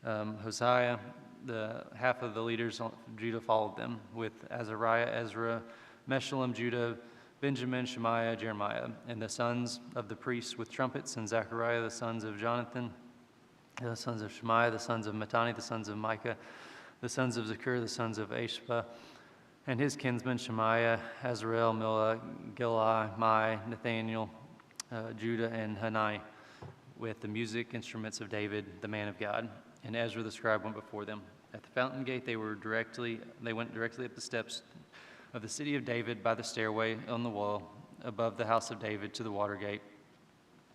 Hosea, the half of the leaders of Judah followed them, with Azariah, Ezra, Meshullam, Judah, Benjamin, Shemaiah, Jeremiah, and the sons of the priests with trumpets, and Zechariah, the sons of Jonathan, the sons of Shemaiah, the sons of Matani, the sons of Micah, the sons of Zakur, the sons of Ashba, and his kinsmen Shemaiah, Azrael, Milah, Gilai, Mai, Nathaniel, Judah, and Hanai, with the music instruments of David, the man of God. And Ezra the scribe went before them. At the fountain gate they went directly up the steps of the city of David by the stairway on the wall above the house of David to the water gate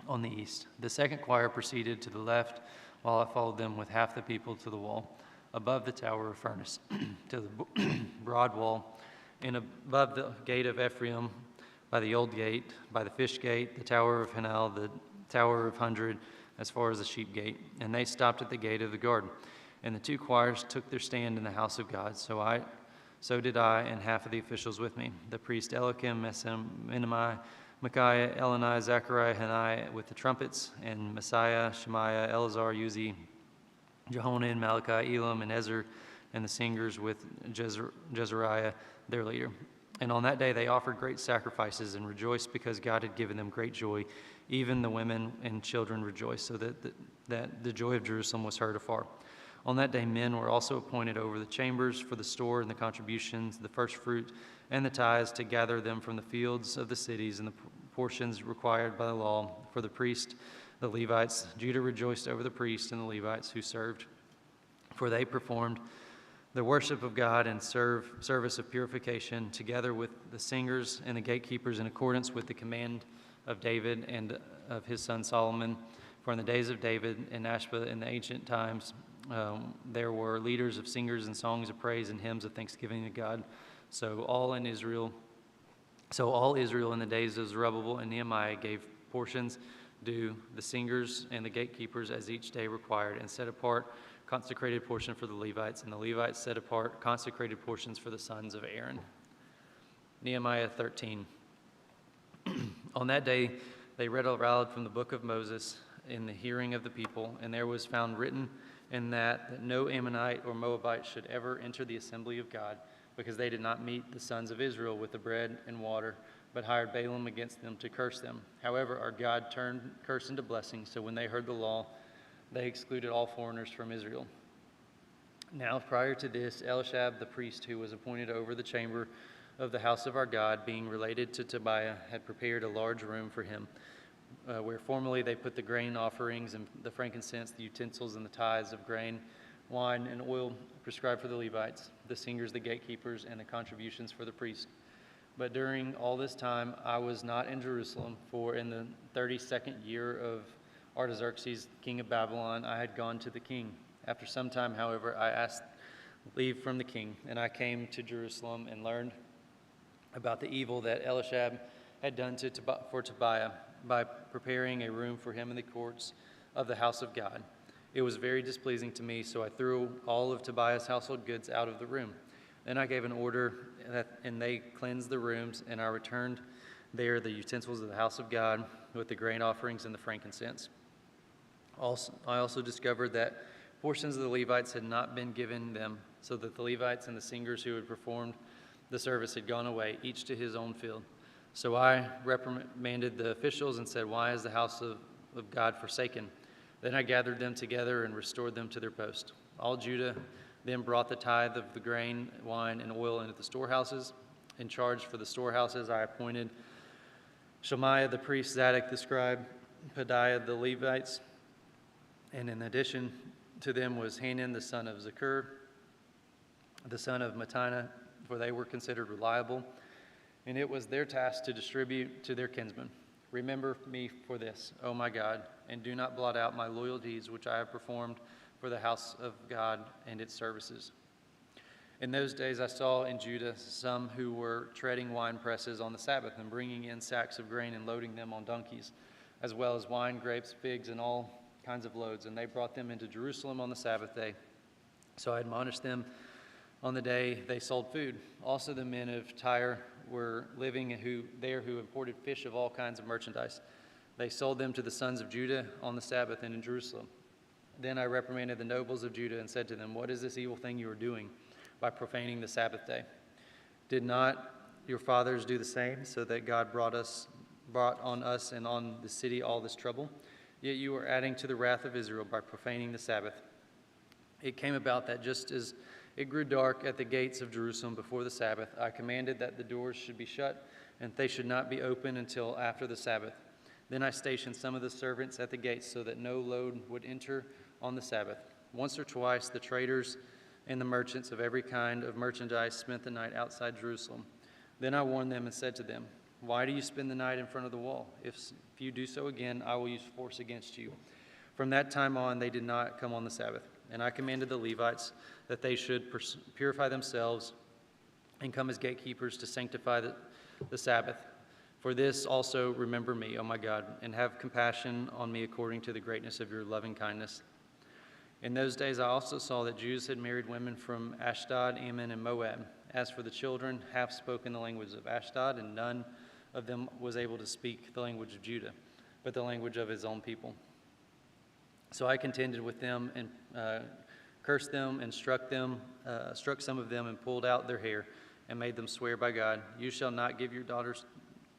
on the east. The second choir proceeded to the left, while I followed them with half the people to the wall, above the tower of furnace, to the broad wall, and above the gate of Ephraim, by the old gate, by the fish gate, the tower of Hanel, the tower of 100, as far as the sheep gate. And they stopped at the gate of the garden. And the 2 choirs took their stand in the house of God. So did I, and half of the officials with me, the priest Eliakim, Menahem, Micaiah, Elani, Zechariah, Hanai, with the trumpets, and Messiah, Shemaiah, Eleazar, Uzi, Jehonan, Malachi, Elam, and Ezer, and the singers with Jezariah, their leader. And on that day they offered great sacrifices and rejoiced because God had given them great joy. Even the women and children rejoiced, so that the joy of Jerusalem was heard afar. On that day men were also appointed over the chambers for the store and the contributions, the first fruit, and the tithes, to gather them from the fields of the cities and the portions required by the law for the priest, the Levites. Judah rejoiced over the priests and the Levites who served, for they performed the worship of God and service of purification, together with the singers and the gatekeepers, in accordance with the command of David and of his son Solomon. For in the days of David and Ashba in the ancient times, there were leaders of singers and songs of praise and hymns of thanksgiving to God. So all Israel in the days of Zerubbabel and Nehemiah gave portions due the singers and the gatekeepers as each day required, and set apart consecrated portion for the Levites, and the Levites set apart consecrated portions for the sons of Aaron. Nehemiah 13. On that day They read aloud from the book of Moses in the hearing of the people, and there was found written in that no Ammonite or Moabite should ever enter the assembly of God, because they did not meet the sons of Israel with the bread and water, but hired Balaam against them to curse them. However, our God turned curse into blessing, so when they heard the law, they excluded all foreigners from Israel. Now, prior to this, Elishab the priest, who was appointed over the chamber of the house of our God, being related to Tobiah, had prepared a large room for him, where formerly they put the grain offerings and the frankincense, the utensils, and the tithes of grain, wine, and oil prescribed for the Levites, the singers, the gatekeepers, and the contributions for the priests. But during all this time I was not in Jerusalem, for in the 32nd year of Artaxerxes, king of Babylon, I had gone to the king. After some time, however, I asked leave from the king, and I came to Jerusalem and learned about the evil that Elishab had done for Tobiah by preparing a room for him in the courts of the house of God. It was very displeasing to me, so I threw all of Tobiah's household goods out of the room. Then I gave an order, and they cleansed the rooms, and I returned there the utensils of the house of God with the grain offerings and the frankincense. I also discovered that portions of the Levites had not been given them, so that the Levites and the singers who had performed the service had gone away, each to his own field. So I reprimanded the officials and said, "Why is the house of God forsaken?" Then I gathered them together and restored them to their post. All Judah then brought the tithe of the grain, wine, and oil into the storehouses. In charge for the storehouses, I appointed Shemaiah the priest, Zadok the scribe, Pedaiah the Levites, and in addition to them was Hanan the son of Zakur, the son of Mattaniah, for they were considered reliable, and it was their task to distribute to their kinsmen. Remember me for this, O my God, and do not blot out my loyal deeds which I have performed for the house of God and its services. In those days I saw in Judah some who were treading wine presses on the Sabbath and bringing in sacks of grain and loading them on donkeys, as well as wine, grapes, figs, and all kinds of loads, and they brought them into Jerusalem on the Sabbath day. So I admonished them on the day they sold food. Also the men of Tyre were living who imported fish of all kinds of merchandise. They sold them to the sons of Judah on the Sabbath and in Jerusalem. Then I reprimanded the nobles of Judah and said to them, "What is this evil thing you are doing by profaning the Sabbath day? Did not your fathers do the same, so that God brought on us and on the city all this trouble? Yet you are adding to the wrath of Israel by profaning the Sabbath." It came about that just as it grew dark at the gates of Jerusalem before the Sabbath, I commanded that the doors should be shut and they should not be open until after the Sabbath. Then I stationed some of the servants at the gates so that no load would enter on the Sabbath. Once or twice the traders and the merchants of every kind of merchandise spent the night outside Jerusalem. Then I warned them and said to them, "Why do you spend the night in front of the wall? If you do so again, I will use force against you." From that time on, they did not come on the Sabbath. And I commanded the Levites that they should purify themselves and come as gatekeepers to sanctify the Sabbath. For this also remember me, O my God, and have compassion on me according to the greatness of your loving kindness. In those days I also saw that Jews had married women from Ashdod, Ammon, and Moab. As for the children, half spoke in the language of Ashdod, and none of them was able to speak the language of Judah, but the language of his own people. So I contended with them and cursed them and struck some of them and pulled out their hair and made them swear by God, "You shall not give your daughters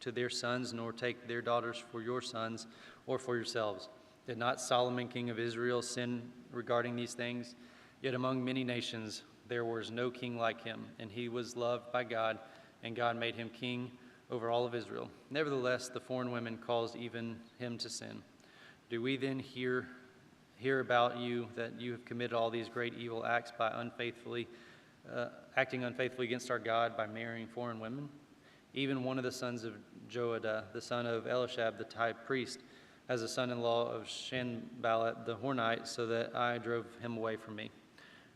to their sons, nor take their daughters for your sons or for yourselves. Did not Solomon, king of Israel, sin regarding these things? Yet among many nations there was no king like him, and he was loved by God, and God made him king over all of Israel. Nevertheless, the foreign women caused even him to sin. Do we then hear about you that you have committed all these great evil acts by acting unfaithfully against our God by marrying foreign women? Even one of the sons of Joadah, the son of Elishab, the high priest, as a son-in-law of Sanballat the Hornite, so that I drove him away from me.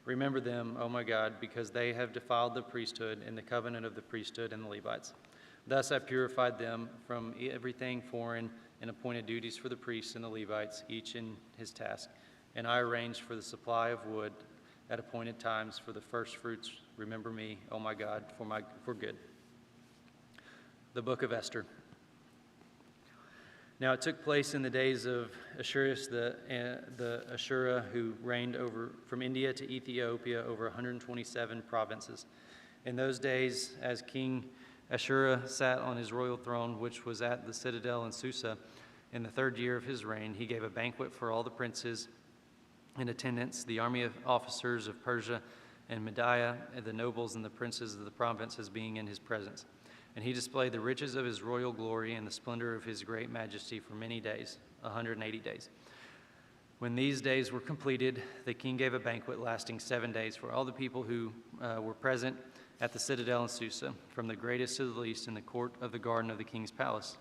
Remember them, O my God, because they have defiled the priesthood and the covenant of the priesthood and the Levites. Thus I purified them from everything foreign and appointed duties for the priests and the Levites, each in his task. And I arranged for the supply of wood at appointed times for the first fruits. Remember me, O my God, for good. The Book of Esther. Now it took place in the days of Ashurus the Ashura, who reigned from India to Ethiopia over 127 provinces. In those days, as King Ashura sat on his royal throne, which was at the citadel in Susa, in the 3rd year of his reign, he gave a banquet for all the princes in attendance, the army of officers of Persia and Media, and the nobles and the princes of the provinces being in his presence. And he displayed the riches of his royal glory and the splendor of his great majesty for many days, 180 days. When these days were completed, the king gave a banquet lasting 7 days for all the people who were present at the citadel in Susa, from the greatest to the least, in the court of the garden of the king's palace.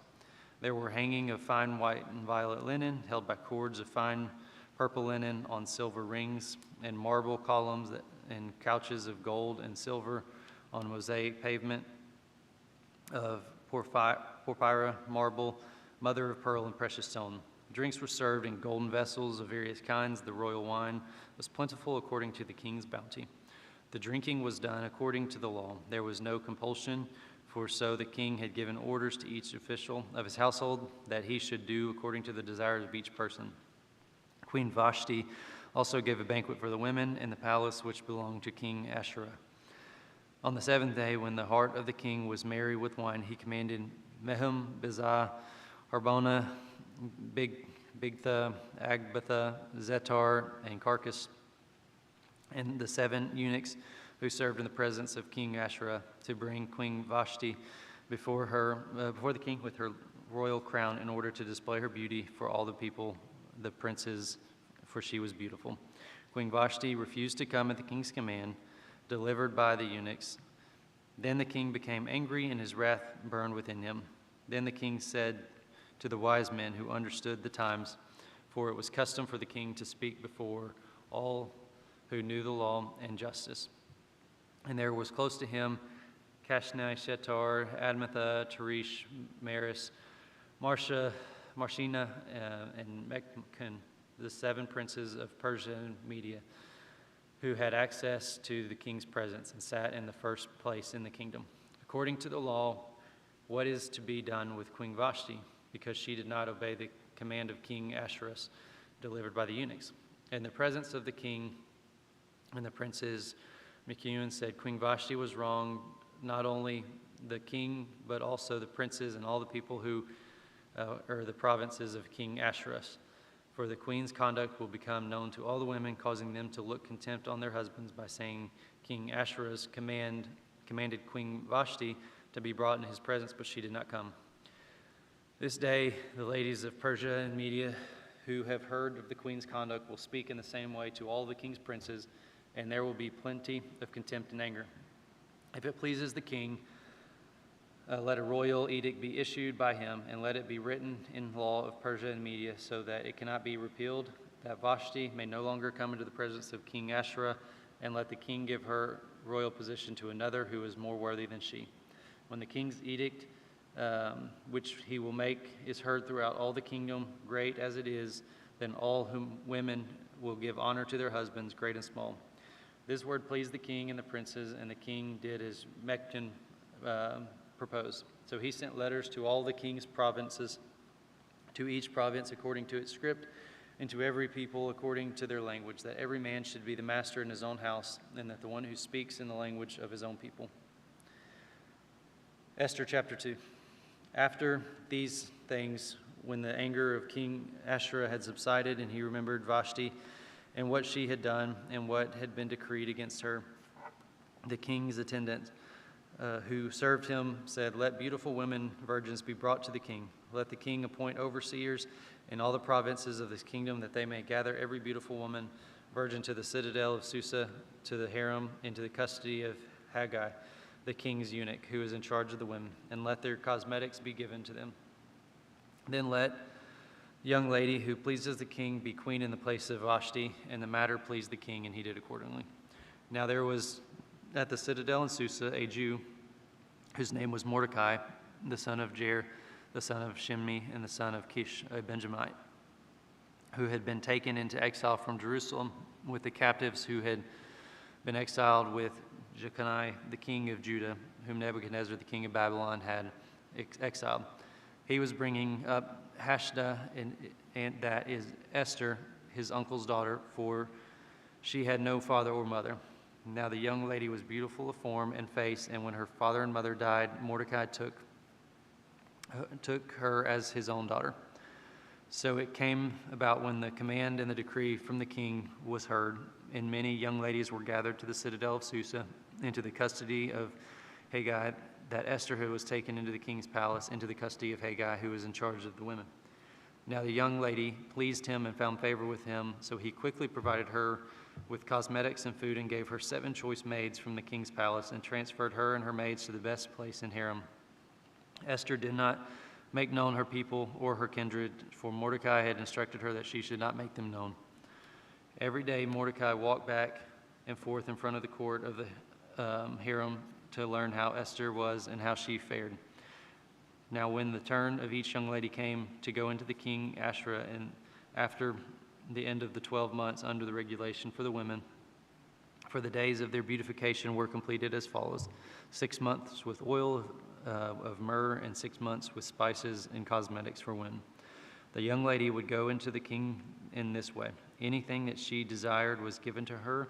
There were hanging of fine white and violet linen, held by cords of fine purple linen on silver rings, and marble columns and couches of gold and silver on mosaic pavement of porphyra marble, mother of pearl and precious stone. Drinks were served in golden vessels of various kinds. The royal wine was plentiful according to the king's bounty. The drinking was done according to the law. There was no compulsion, for so the king had given orders to each official of his household that he should do according to the desires of each person. Queen Vashti also gave a banquet for the women in the palace which belonged to King Ashura. On the 7th day, when the heart of the king was merry with wine, he commanded Mehum, Bizah, Harbona, Bigtha, Agbatha, Zetar, and Carcass, and the 7 eunuchs who served in the presence of King Ashura, to bring Queen Vashti before the king with her royal crown, in order to display her beauty for all the people, the princes, for she was beautiful. Queen Vashti refused to come at the king's command, delivered by the eunuchs. Then the king became angry, and his wrath burned within him. Then the king said to the wise men who understood the times, for it was custom for the king to speak before all who knew the law and justice. And there was close to him Kashnai, Shetar, Admatha, Tarish, Maris, Marshina, and Mechcan, the 7 princes of Persia and Media, who had access to the king's presence and sat in the first place in the kingdom. According to the law, what is to be done with Queen Vashti, because she did not obey the command of King Ahasuerus delivered by the eunuchs? In the presence of the king and the princes, Mecuan said, Queen Vashti was wrong, not only the king, but also the princes and all the people who are the provinces of King Ahasuerus. For the queen's conduct will become known to all the women, causing them to look contempt on their husbands by saying, King Ahasuerus commanded Queen Vashti to be brought in his presence, but she did not come. This day, the ladies of Persia and Media who have heard of the queen's conduct will speak in the same way to all the king's princes, and there will be plenty of contempt and anger. If it pleases the king, let a royal edict be issued by him, and let it be written in law of Persia and Media, so that it cannot be repealed, that Vashti may no longer come into the presence of King Ashura, and let the king give her royal position to another who is more worthy than she. When the king's edict, which he will make, is heard throughout all the kingdom, great as it is, then all women will give honor to their husbands, great and small. This word pleased the king and the princes, and the king did as Mechcan proposed. So he sent letters to all the king's provinces, to each province according to its script, and to every people according to their language, that every man should be the master in his own house, and that the one who speaks in the language of his own people. Esther chapter 2. After these things, when the anger of King Ahasuerus had subsided, and he remembered Vashti and what she had done and what had been decreed against her, the king's attendant who served him said, Let beautiful women, virgins, be brought to the king. Let the king appoint overseers in all the provinces of this kingdom, that they may gather every beautiful woman, virgin, to the citadel of Susa, to the harem, into the custody of Haggai, the king's eunuch, who is in charge of the women, and let their cosmetics be given to them. Then let young lady who pleases the king be queen in the place of Vashti, and the matter pleased the king, and he did accordingly. Now there was at the citadel in Susa a Jew whose name was Mordecai, the son of Jair, the son of Shimei, and the son of Kish, a Benjamite, who had been taken into exile from Jerusalem with the captives who had been exiled with Jeconiah, the king of Judah, whom Nebuchadnezzar, the king of Babylon, had exiled. He was bringing up Hashda, and that is Esther, his uncle's daughter, for she had no father or mother. Now the young lady was beautiful of form and face, and when her father and mother died, Mordecai took her as his own daughter. So it came about when the command and the decree from the king was heard, and many young ladies were gathered to the citadel of Susa into the custody of Haggai, that Esther, who was taken into the king's palace, into the custody of Haggai, who was in charge of the women. Now the young lady pleased him and found favor with him, so he quickly provided her with cosmetics and food and gave her 7 choice maids from the king's palace and transferred her and her maids to the best place in harem. Esther did not make known her people or her kindred, for Mordecai had instructed her that she should not make them known. Every day Mordecai walked back and forth in front of the court of the harem to learn how Esther was and how she fared. Now when the turn of each young lady came to go into the king Ashra, and after the end of the 12 months under the regulation for the women, for the days of their beautification were completed as follows: 6 months with oil of myrrh, and 6 months with spices and cosmetics for women. The young lady would go into the king in this way. Anything that she desired was given to her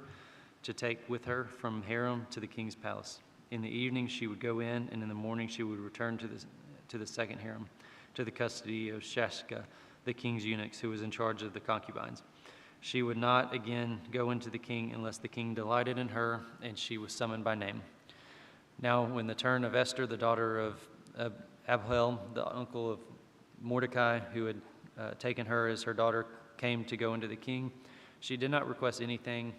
to take with her from harem to the king's palace. In the evening she would go in, and in the morning she would return to the second harem, to the custody of Shashka, the king's eunuchs, who was in charge of the concubines. She would not again go into the king unless the king delighted in her, and she was summoned by name. Now when the turn of Esther, the daughter of Abihail, the uncle of Mordecai, who had taken her as her daughter, came to go into the king, she did not request anything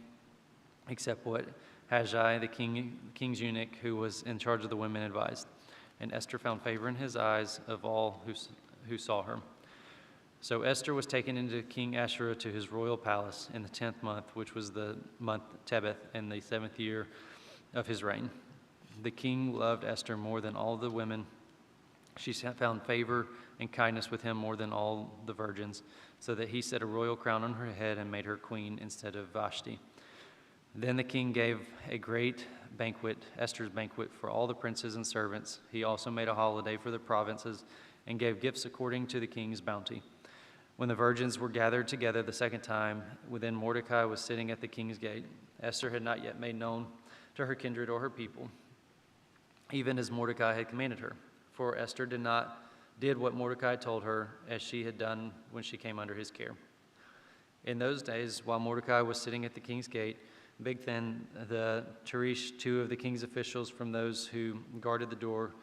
except what Haggai, the king's eunuch, who was in charge of the women, advised. And Esther found favor in his eyes of all who saw her. So Esther was taken into King Ahasuerus to his royal palace in the 10th month, which was the month Tebeth, in the 7th year of his reign. The king loved Esther more than all the women. She found favor and kindness with him more than all the virgins, so that he set a royal crown on her head and made her queen instead of Vashti. Then the king gave a great banquet, Esther's banquet, for all the princes and servants. He also made a holiday for the provinces and gave gifts according to the king's bounty. When the virgins were gathered together the second time, when Mordecai was sitting at the king's gate, Esther had not yet made known to her kindred or her people, even as Mordecai had commanded her. For Esther did what Mordecai told her, as she had done when she came under his care. In those days, while Mordecai was sitting at the king's gate, Bigthan, the Teresh, 2 of the king's officials from those who guarded the door,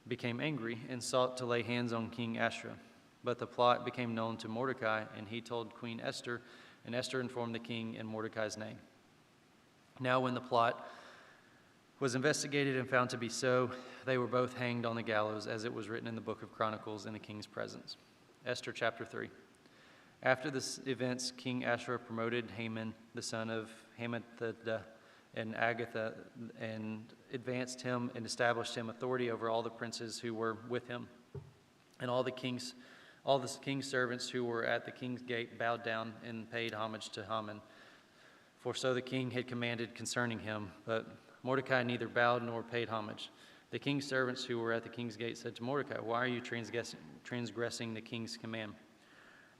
became angry and sought to lay hands on King Ahasuerus. But the plot became known to Mordecai, and he told Queen Esther, and Esther informed the king in Mordecai's name. Now when the plot was investigated and found to be so, they were both hanged on the gallows, as it was written in the book of Chronicles in the king's presence. Esther chapter 3. After these events, King Ahasuerus promoted Haman, the son of Hammedatha, and Agatha, and advanced him and established him authority over all the princes who were with him. And all the king's servants who were at the king's gate bowed down and paid homage to Haman, for so the king had commanded concerning him. But Mordecai neither bowed nor paid homage. The king's servants who were at the king's gate said to Mordecai, "Why are you transgressing the king's command?"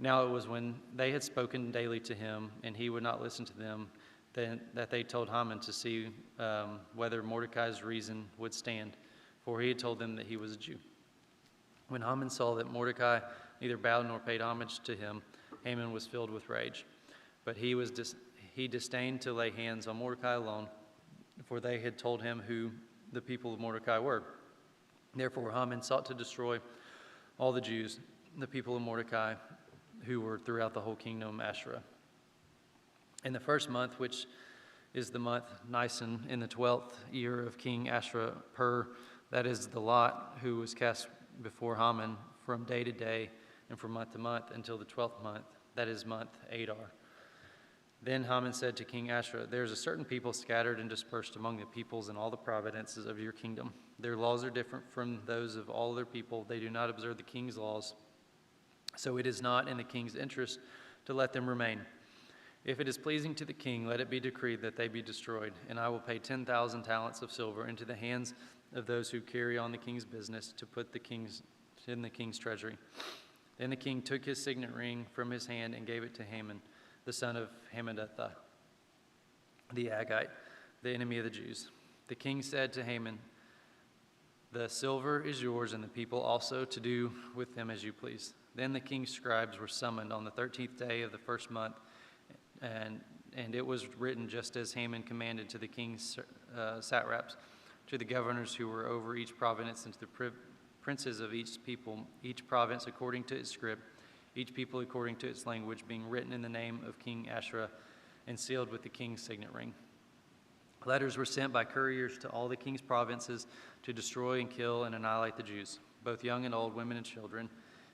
Now it was when they had spoken daily to him, and he would not listen to them, that they told Haman to see whether Mordecai's reason would stand, for he had told them that he was a Jew. When Haman saw that Mordecai neither bowed nor paid homage to him, Haman was filled with rage. But he disdained to lay hands on Mordecai alone, for they had told him who the people of Mordecai were. Therefore Haman sought to destroy all the Jews, the people of Mordecai, who were throughout the whole kingdom of Ahasuerus. In the first month, which is the month Nisan, in the 12th year of King Ahasuerus, that is the lot, who was cast before Haman from day to day and from month to month until the 12th month, that is month Adar. Then Haman said to King Ahasuerus, "There is a certain people scattered and dispersed among the peoples in all the provinces of your kingdom. Their laws are different from those of all other people. They do not observe the king's laws. So it is not in the king's interest to let them remain. If it is pleasing to the king, let it be decreed that they be destroyed, and I will pay 10,000 talents of silver into the hands of those who carry on the king's business to put in the king's treasury." Then the king took his signet ring from his hand and gave it to Haman, the son of Hammedatha, the Agagite, the enemy of the Jews. The king said to Haman, "The silver is yours, and the people also, to do with them as you please." Then the king's scribes were summoned on the 13th day of the first month, and it was written just as Haman commanded to the king's satraps, to the governors who were over each province, and to the princes of each people, each province according to its script, each people according to its language, being written in the name of King Asherah and sealed with the king's signet ring. Letters were sent by couriers to all the king's provinces to destroy and kill and annihilate the Jews, both young and old, women and children,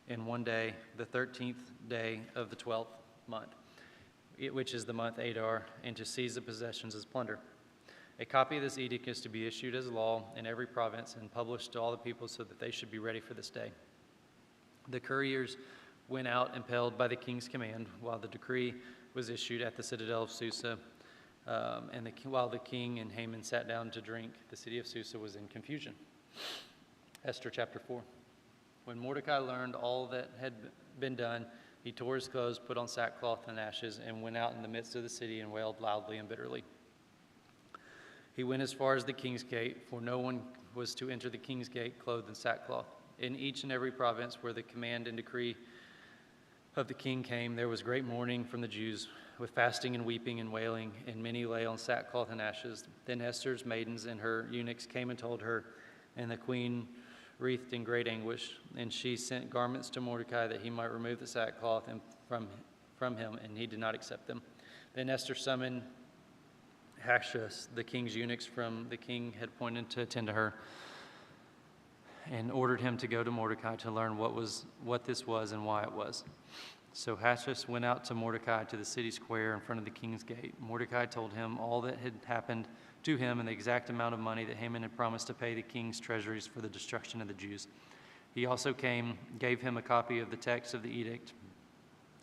in one day, the 13th day of the 12th month, which is the month Adar, and to seize the possessions as plunder. A copy of this edict is to be issued as law in every province and published to all the people so that they should be ready for this day. The couriers went out impelled by the king's command, while the decree was issued at the citadel of Susa. While the king and Haman sat down to drink, the city of Susa was in confusion. Esther chapter 4. When Mordecai learned all that had been done, he tore his clothes, put on sackcloth and ashes, and went out in the midst of the city and wailed loudly and bitterly. He went as far as the king's gate, for no one was to enter the king's gate clothed in sackcloth. In each and every province where the command and decree of the king came, there was great mourning from the Jews, with fasting and weeping and wailing, and many lay on sackcloth and ashes. Then Esther's maidens and her eunuchs came and told her, and the queen wreathed in great anguish. And she sent garments to Mordecai that he might remove the sackcloth from him, and he did not accept them. Then Esther summoned Hashus, the king's eunuchs from the king had appointed to attend to her, and ordered him to go to Mordecai to learn what this was and why it was. So Hashus went out to Mordecai to the city square in front of the king's gate. Mordecai told him all that had happened to him and the exact amount of money that Haman had promised to pay the king's treasuries for the destruction of the Jews. He also gave him a copy of the text of the edict,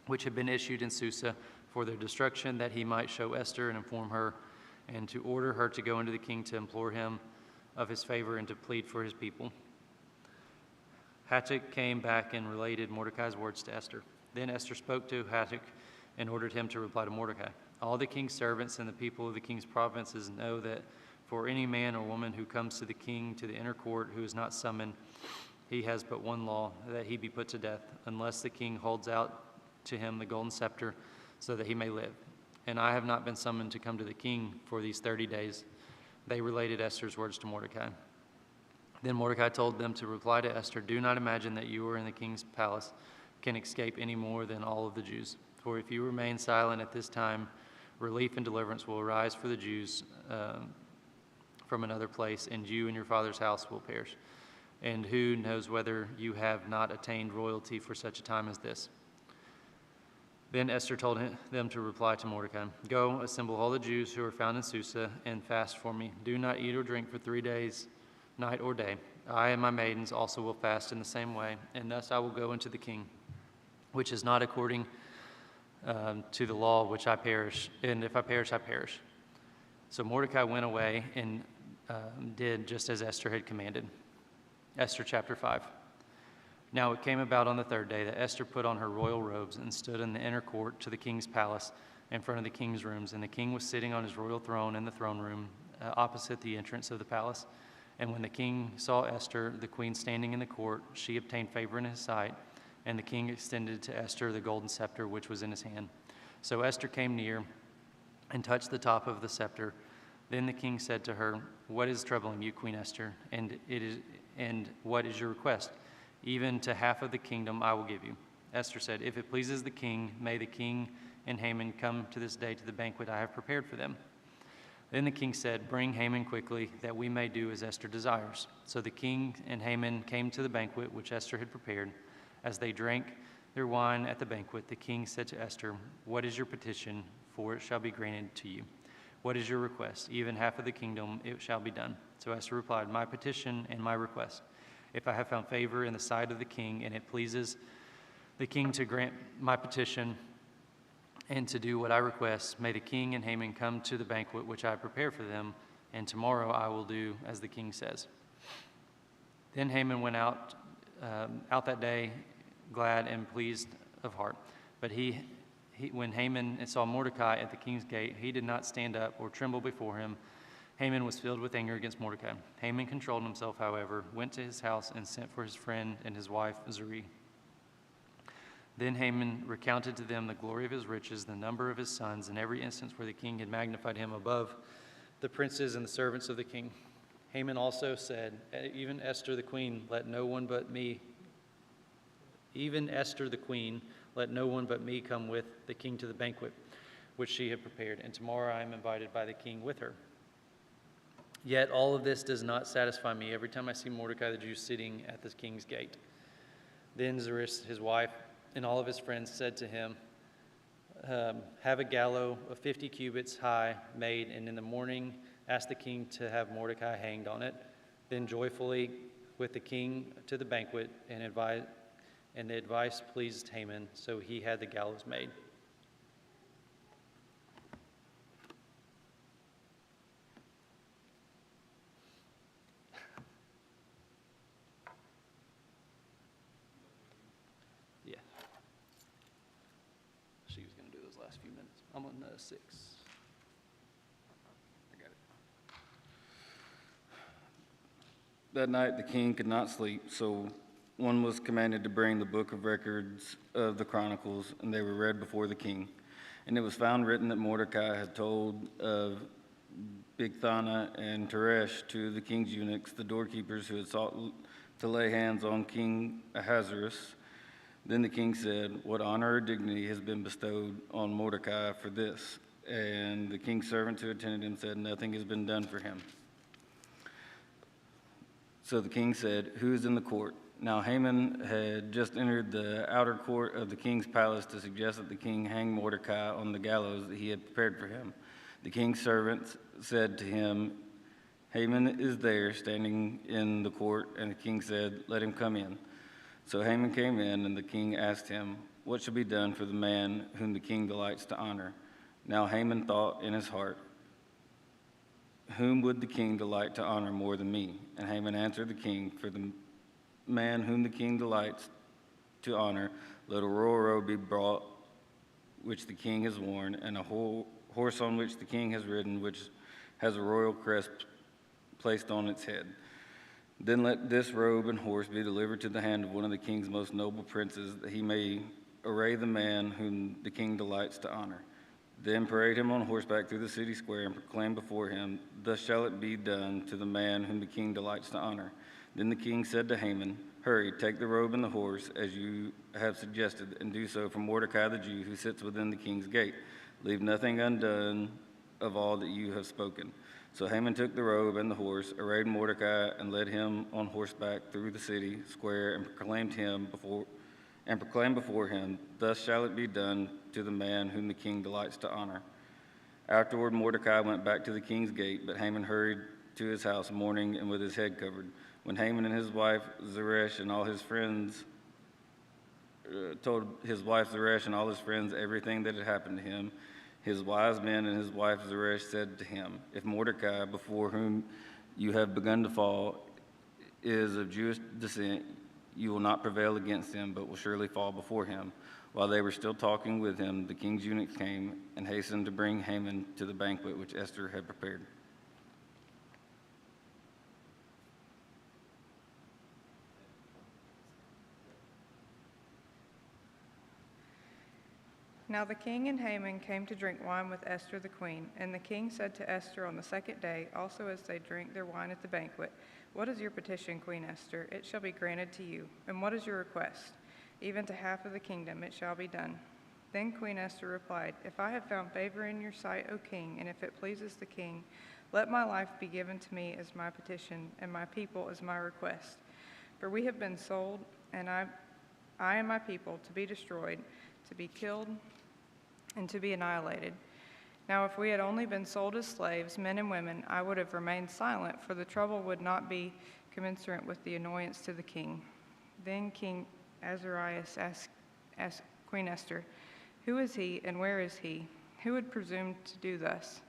which had been issued in Susa for their destruction, that he might show Esther and inform her, and to order her to go into the king to implore him of his favor and to plead for his people. Hattuch came back and related Mordecai's words to Esther. Then Esther spoke to Hattuch and ordered him to reply to Mordecai. All the king's servants and the people of the king's provinces know that for any man or woman who comes to the king to the inner court who is not summoned, he has but one law, that he be put to death, unless the king holds out to him the golden scepter so that he may live. And I have not been summoned to come to the king for these 30 days. They related Esther's words to Mordecai. Then Mordecai told them to reply to Esther, "Do not imagine that you are in the king's palace can escape any more than all of the Jews. For if you remain silent at this time, relief and deliverance will arise for the Jews from another place, and you and your father's house will perish. And who knows whether you have not attained royalty for such a time as this?" Then Esther told them to reply to Mordecai, "Go, assemble all the Jews who are found in Susa, and fast for me. Do not eat or drink for 3 days, night or day. I and my maidens also will fast in the same way, and thus I will go into the king, which is not according to the law, which I perish, and if I perish, I perish." So Mordecai went away and did just as Esther had commanded. Esther chapter 5. Now it came about on the 3rd day that Esther put on her royal robes and stood in the inner court to the king's palace in front of the king's rooms. And the king was sitting on his royal throne in the throne room opposite the entrance of the palace. And when the king saw Esther, the queen, standing in the court, she obtained favor in his sight. And the king extended to Esther the golden scepter which was in his hand. So Esther came near and touched the top of the scepter. Then the king said to her, "What is troubling you, Queen Esther? And what is your request? Even to half of the kingdom I will give you." Esther said, "If it pleases the king, may the king and Haman come to this day to the banquet I have prepared for them." Then the king said, "Bring Haman quickly, that we may do as Esther desires." So the king and Haman came to the banquet which Esther had prepared. As they drank their wine at the banquet, the king said to Esther, "What is your petition? For it shall be granted to you. What is your request? Even half of the kingdom, it shall be done." So Esther replied, "My petition and my request. If I have found favor in the sight of the king, and it pleases the king to grant my petition and to do what I request, may the king and Haman come to the banquet which I prepare for them, and tomorrow I will do as the king says." Then Haman went out that day glad and pleased of heart. But when Haman saw Mordecai at the king's gate, he did not stand up or tremble before him. Haman was filled with anger against Mordecai. Haman controlled himself, however, went to his house and sent for his friend and his wife Zeresh. Then Haman recounted to them the glory of his riches, the number of his sons, and every instance where the king had magnified him above the princes and the servants of the king. Haman also said, even Esther the queen, let no one but me come with the king to the banquet which she had prepared, and tomorrow I am invited by the king with her. Yet all of this does not satisfy me every time I see Mordecai the Jew sitting at the king's gate. Then Zeresh, his wife, and all of his friends said to him, have a gallows of 50 cubits high made, and in the morning ask the king to have Mordecai hanged on it. Then joyfully with the king to the banquet, and the advice pleased Haman, so he had the gallows made. Yeah. She was going to do those last few minutes. I'm on 6. I got it. That night the king could not sleep, so one was commanded to bring the book of records of the Chronicles, and they were read before the king. And it was found written that Mordecai had told of Bigthana and Teresh, two of the king's eunuchs, the doorkeepers who had sought to lay hands on King Ahasuerus. Then the king said, what honor or dignity has been bestowed on Mordecai for this? And the king's servants who attended him said, nothing has been done for him. So the king said, who is in the court? Now Haman had just entered the outer court of the king's palace to suggest that the king hang Mordecai on the gallows that he had prepared for him. The king's servants said to him, Haman is there standing in the court, and the king said, let him come in. So Haman came in, and the king asked him, what shall be done for the man whom the king delights to honor? Now Haman thought in his heart, whom would the king delight to honor more than me? And Haman answered the king, for the man whom the king delights to honor, let a royal robe be brought, which the king has worn, and a horse on which the king has ridden, which has a royal crest placed on its head. Then let this robe and horse be delivered to the hand of one of the king's most noble princes, that he may array the man whom the king delights to honor. Then parade him on horseback through the city square and proclaim before him, thus shall it be done to the man whom the king delights to honor. Then the king said to Haman, hurry, take the robe and the horse, as you have suggested, and do so for Mordecai the Jew, who sits within the king's gate. Leave nothing undone of all that you have spoken. So Haman took the robe and the horse, arrayed Mordecai, and led him on horseback through the city square, and proclaimed before him, thus shall it be done to the man whom the king delights to honor. Afterward Mordecai went back to the king's gate, but Haman hurried to his house mourning and with his head covered. When Haman and his wife Zeresh and all his friends told his wife Zeresh and all his friends everything that had happened to him, his wise men and his wife Zeresh said to him, if Mordecai, before whom you have begun to fall, is of Jewish descent, you will not prevail against him, but will surely fall before him. While they were still talking with him, the king's eunuchs came and hastened to bring Haman to the banquet which Esther had prepared. Now the king and Haman came to drink wine with Esther the queen, and the king said to Esther on the second day, also as they drank their wine at the banquet, what is your petition, Queen Esther? It shall be granted to you. And what is your request? Even to half of the kingdom it shall be done. Then Queen Esther replied, if I have found favor in your sight, O king, and if it pleases the king, let my life be given to me as my petition, and my people as my request. For we have been sold, and I and my people, to be destroyed, to be killed, and to be annihilated. Now if we had only been sold as slaves, men and women, I would have remained silent, for the trouble would not be commensurate with the annoyance to the king. Then King Ahasuerus asked Queen Esther, who is he and where is he? Who would presume to do thus?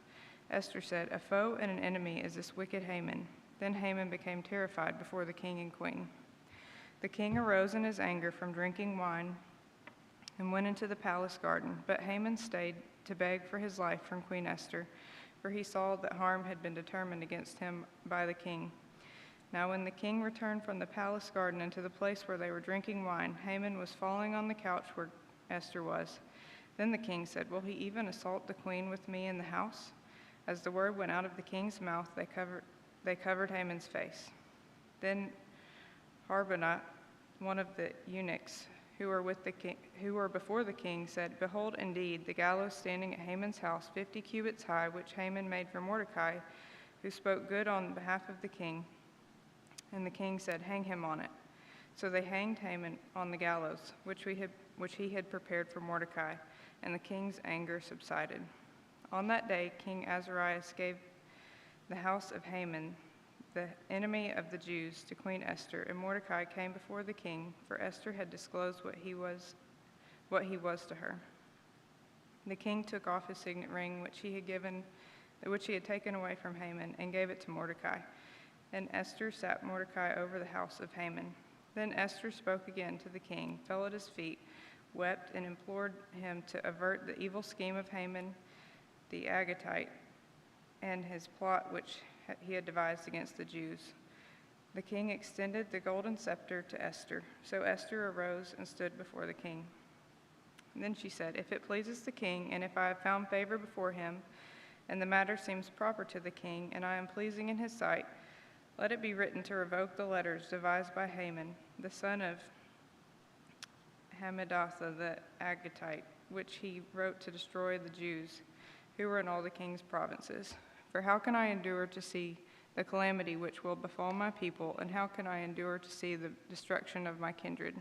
Esther said, a foe and an enemy is this wicked Haman. Then Haman became terrified before the king and queen. The king arose in his anger from drinking wine and went into the palace garden, but Haman stayed to beg for his life from Queen Esther, for he saw that harm had been determined against him by the king. Now when the king returned from the palace garden into the place where they were drinking wine, Haman was falling on the couch where Esther was. Then the king said, "Will he even assault the queen with me in the house?" As the word went out of the king's mouth, they covered Haman's face. Then Harbonah, one of the eunuchs who were before the king, said, "Behold, indeed, the gallows standing at Haman's house, 50 cubits high, which Haman made for Mordecai, who spoke good on behalf of the king." And the king said, "Hang him on it." So they hanged Haman on the gallows, which he had prepared for Mordecai, and the king's anger subsided. On that day, King Azarias gave the house of Haman, the enemy of the Jews, to Queen Esther, and Mordecai came before the king, for Esther had disclosed what he was to her. The king took off his signet ring, which he had taken away from Haman, and gave it to Mordecai. And Esther sat Mordecai over the house of Haman. Then Esther spoke again to the king, fell at his feet, wept, and implored him to avert the evil scheme of Haman the Agagite and his plot which he had devised against the Jews. The king extended the golden scepter to Esther. So Esther arose and stood before the king. And then she said, "If it pleases the king, and if I have found favor before him, and the matter seems proper to the king, and I am pleasing in his sight, let it be written to revoke the letters devised by Haman, the son of Hammedatha the Agagite, which he wrote to destroy the Jews who were in all the king's provinces. For how can I endure to see the calamity which will befall my people, and how can I endure to see the destruction of my kindred?"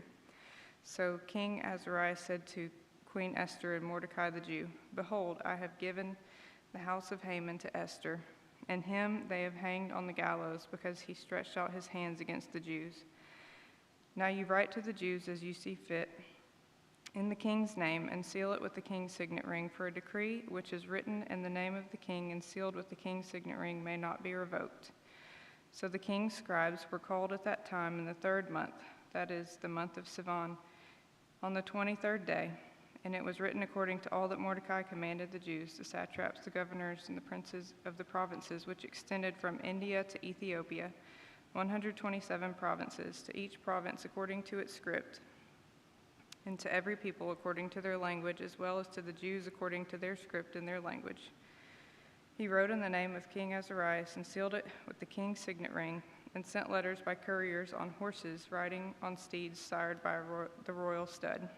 So King Azariah said to Queen Esther and Mordecai the Jew, "Behold, I have given the house of Haman to Esther, and him they have hanged on the gallows because he stretched out his hands against the Jews. Now you write to the Jews as you see fit, in the king's name, and seal it with the king's signet ring, for a decree which is written in the name of the king and sealed with the king's signet ring may not be revoked." So the king's scribes were called at that time in the 3rd month, that is, the month of Sivan, on the 23rd day. And it was written according to all that Mordecai commanded the Jews, the satraps, the governors, and the princes of the provinces which extended from India to Ethiopia, 127 provinces, to each province according to its script, and to every people according to their language, as well as to the Jews according to their script and their language. He wrote in the name of King Azarias and sealed it with the king's signet ring, and sent letters by couriers on horses riding on steeds sired by the royal stud.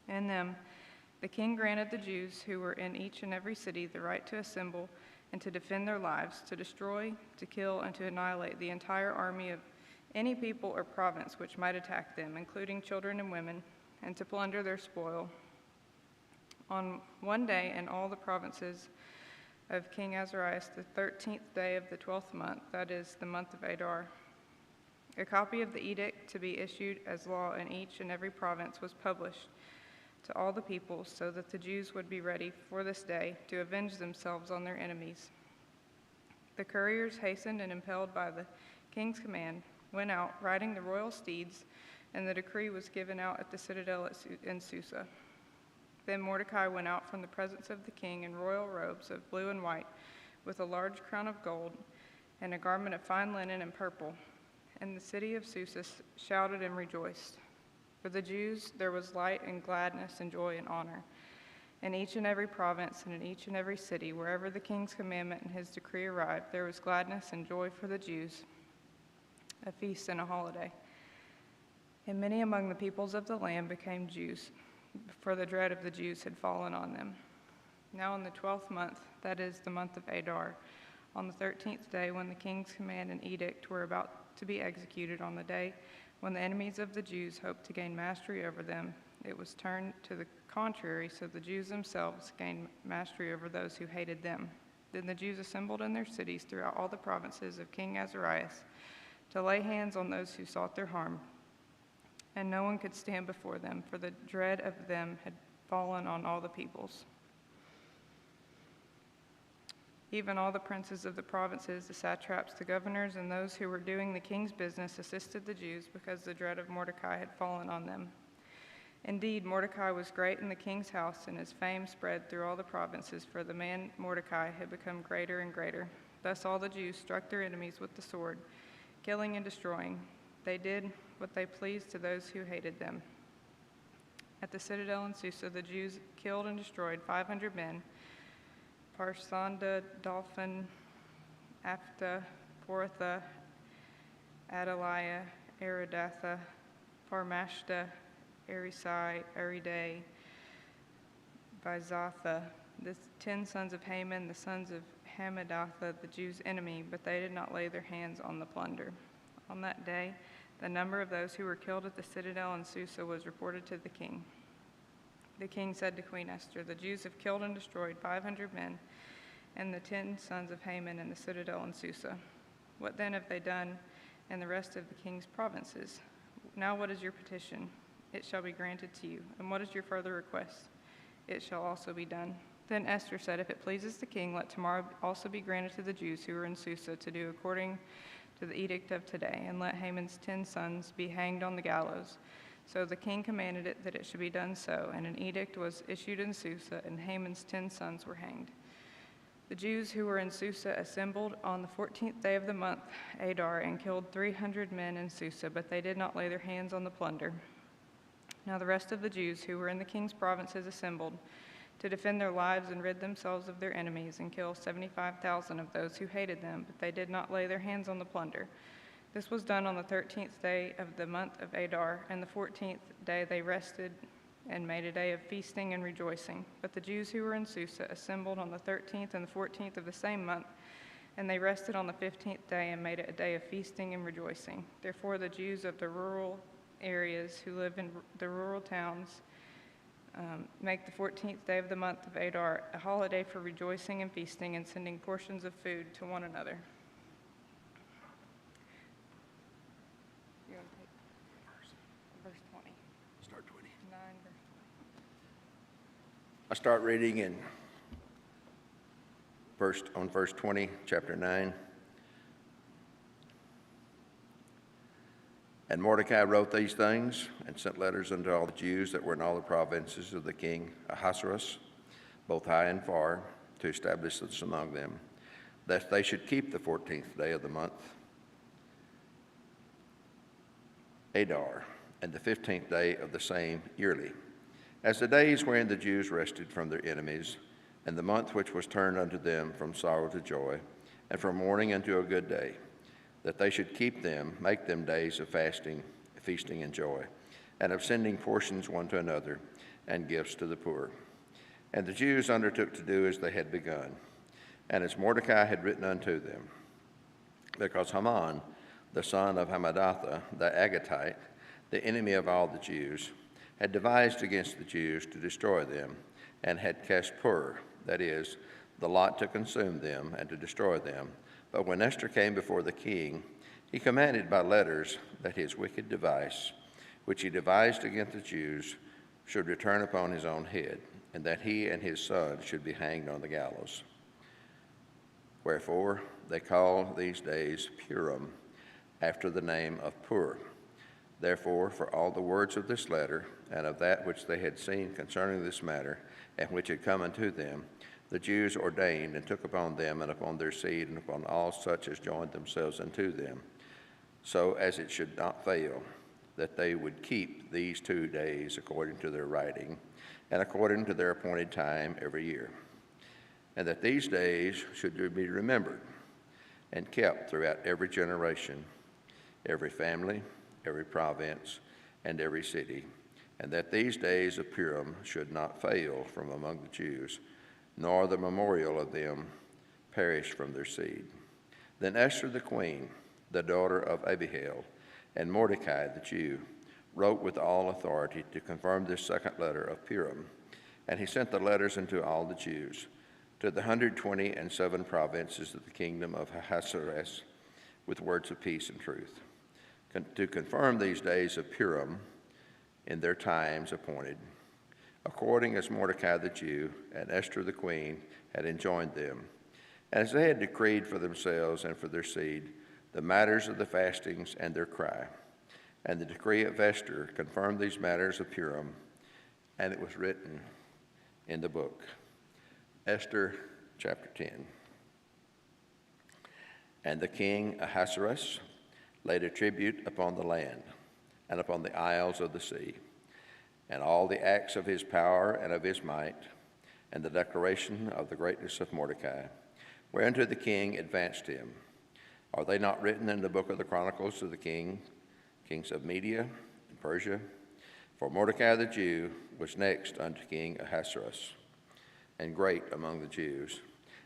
In them, the king granted the Jews who were in each and every city the right to assemble and to defend their lives, to destroy, to kill, and to annihilate the entire army of any people or province which might attack them, including children and women, and to plunder their spoil. On one day in all the provinces of King Azarias, the 13th day of the 12th month, that is, the month of Adar, a copy of the edict to be issued as law in each and every province was published to all the people, so that the Jews would be ready for this day to avenge themselves on their enemies. The couriers, hastened and impelled by the king's command, went out riding the royal steeds, and the decree was given out at the citadel in Susa. Then Mordecai went out from the presence of the king in royal robes of blue and white, with a large crown of gold and a garment of fine linen and purple. And the city of Susa shouted and rejoiced. For the Jews there was light and gladness and joy and honor. In each and every province and in each and every city, wherever the king's commandment and his decree arrived, there was gladness and joy for the Jews, a feast and a holiday. And many among the peoples of the land became Jews, for the dread of the Jews had fallen on them. Now in the 12th month, that is the month of Adar, on the 13th day, when the king's command and edict were about to be executed, on the day when the enemies of the Jews hoped to gain mastery over them, it was turned to the contrary, so the Jews themselves gained mastery over those who hated them. Then the Jews assembled in their cities throughout all the provinces of King Azarias to lay hands on those who sought their harm, and no one could stand before them, for the dread of them had fallen on all the peoples. Even all the princes of the provinces, the satraps, the governors, and those who were doing the king's business assisted the Jews because the dread of Mordecai had fallen on them. Indeed, Mordecai was great in the king's house, and his fame spread through all the provinces, for the man Mordecai had become greater and greater. Thus all the Jews struck their enemies with the sword, killing and destroying. They did what they pleased to those who hated them. At the citadel in Susa, the Jews killed and destroyed 500 men, Parsanda, Dolphin, Aphtha, Portha, Adaliah, Aridatha, Parmashta, Arisai, Ariday, Vizatha, the 10 sons of Haman, the sons of Hammedatha, the Jews' enemy, but they did not lay their hands on the plunder. On that day, the number of those who were killed at the citadel in Susa was reported to the king. The king said to Queen Esther, "The Jews have killed and destroyed 500 men and the 10 sons of Haman in the citadel in Susa. What then have they done in the rest of the king's provinces? Now what is your petition? It shall be granted to you. And what is your further request? It shall also be done." Then Esther said, "If it pleases the king, let tomorrow also be granted to the Jews who are in Susa to do according to the edict of today, and let Haman's 10 sons be hanged on the gallows." So the king commanded it that it should be done so, and an edict was issued in Susa, and Haman's 10 sons were hanged. The Jews who were in Susa assembled on the 14th day of the month, Adar, and killed 300 men in Susa, but they did not lay their hands on the plunder. Now the rest of the Jews who were in the king's provinces assembled to defend their lives and rid themselves of their enemies and kill 75,000 of those who hated them, but they did not lay their hands on the plunder. This was done on the 13th day of the month of Adar, and the 14th day they rested and made a day of feasting and rejoicing. But the Jews who were in Susa assembled on the 13th and the 14th of the same month, and they rested on the 15th day and made it a day of feasting and rejoicing. Therefore the Jews of the rural areas who live in the rural towns make the 14th day of the month of Adar a holiday for rejoicing and feasting and sending portions of food to one another. You want to take verse 20? Start 20. 9, verse 20. I start reading in verse 20, chapter 9. And Mordecai wrote these things and sent letters unto all the Jews that were in all the provinces of the king Ahasuerus, both high and far, to establish this among them, that they should keep the 14th day of the month, Adar, and the 15th day of the same yearly, as the days wherein the Jews rested from their enemies, and the month which was turned unto them from sorrow to joy, and from mourning unto a good day, that they should keep them, make them days of fasting, feasting, and joy, and of sending portions one to another, and gifts to the poor. And the Jews undertook to do as they had begun, and as Mordecai had written unto them, because Haman, the son of Hammedatha, the Agagite, the enemy of all the Jews, had devised against the Jews to destroy them, and had cast pur, that is, the lot to consume them and to destroy them. But when Esther came before the king, he commanded by letters that his wicked device, which he devised against the Jews, should return upon his own head, and that he and his son should be hanged on the gallows. Wherefore they call these days Purim, after the name of Pur. Therefore, for all the words of this letter, and of that which they had seen concerning this matter, and which had come unto them, the Jews ordained and took upon them and upon their seed and upon all such as joined themselves unto them, so as it should not fail, that they would keep these 2 days according to their writing and according to their appointed time every year, and that these days should be remembered and kept throughout every generation, every family, every province, and every city, and that these days of Purim should not fail from among the Jews, nor the memorial of them perish from their seed. Then Esther the queen, the daughter of Abihail, and Mordecai the Jew, wrote with all authority to confirm this second letter of Purim, and he sent the letters unto all the Jews, to the 127 provinces of the kingdom of Ahasuerus, with words of peace and truth, to confirm these days of Purim in their times appointed, according as Mordecai the Jew and Esther the queen had enjoined them. as they had decreed for themselves and for their seed the matters of the fastings and their cry. And the decree of Esther confirmed these matters of Purim, and it was written in the book. Esther chapter 10. And the king Ahasuerus laid a tribute upon the land and upon the isles of the sea, and all the acts of his power and of his might, and the declaration of the greatness of Mordecai, whereunto the king advanced him. Are they not written in the book of the Chronicles of the kings of Media and Persia? For Mordecai the Jew was next unto King Ahasuerus, and great among the Jews,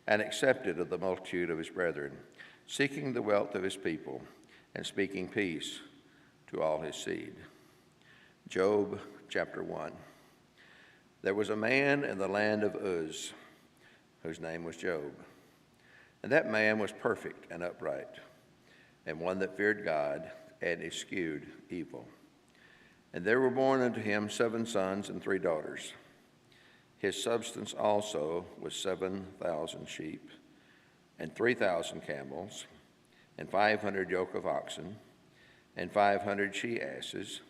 and accepted of the multitude of his brethren, seeking the wealth of his people, and speaking peace to all his seed. Job chapter 1. There was a man in the land of Uz, whose name was Job. And that man was perfect and upright, and one that feared God and eschewed evil. And there were born unto him 7 sons and 3 daughters. His substance also was 7,000 sheep, and 3,000 camels, and 500 yoke of oxen, and 500 she-asses,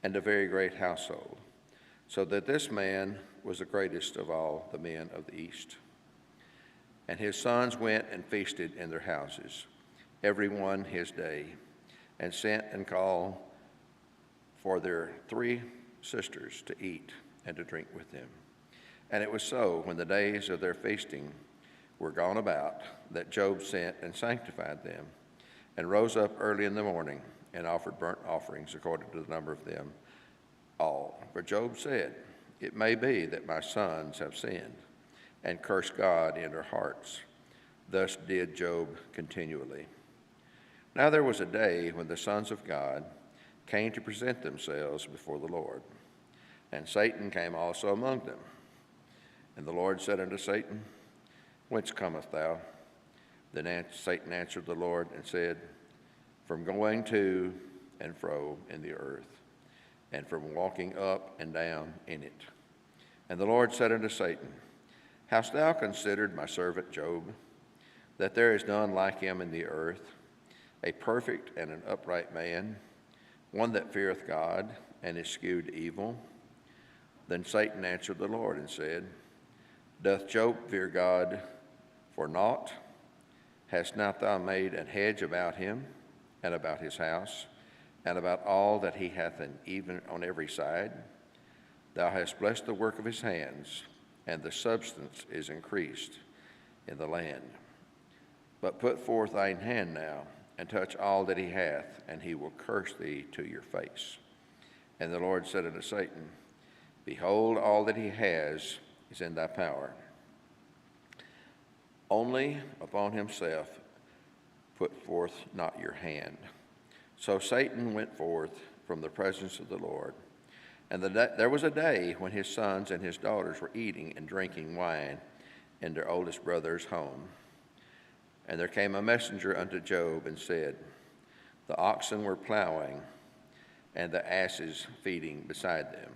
and a very great household, so that this man was the greatest of all the men of the East. And his sons went and feasted in their houses, every one his day, and sent and called for their 3 sisters to eat and to drink with them. And it was so, when the days of their feasting were gone about, that Job sent and sanctified them, and rose up early in the morning, and offered burnt offerings according to the number of them all. For Job said, It may be that my sons have sinned, and cursed God in their hearts. Thus did Job continually. Now there was a day when the sons of God came to present themselves before the Lord, and Satan came also among them. And the Lord said unto Satan, Whence comest thou? Then Satan answered the Lord and said, From going to and fro in the earth, and from walking up and down in it. And the Lord said unto Satan, Hast thou considered my servant Job, that there is none like him in the earth, a perfect and an upright man, one that feareth God and eschewed evil? Then Satan answered the Lord and said, Doth Job fear God for naught? Hast not thou made an hedge about him, and about his house, and about all that he hath, and even on every side? Thou hast blessed the work of his hands, and the substance is increased in the land. But put forth thine hand now, and touch all that he hath, and he will curse thee to your face. And the Lord said unto Satan, Behold, all that he has is in thy power. Only upon himself put forth not your hand. So Satan went forth from the presence of the Lord. And there was a day when his sons and his daughters were eating and drinking wine in their oldest brother's home. And there came a messenger unto Job and said, The oxen were plowing, and the asses feeding beside them,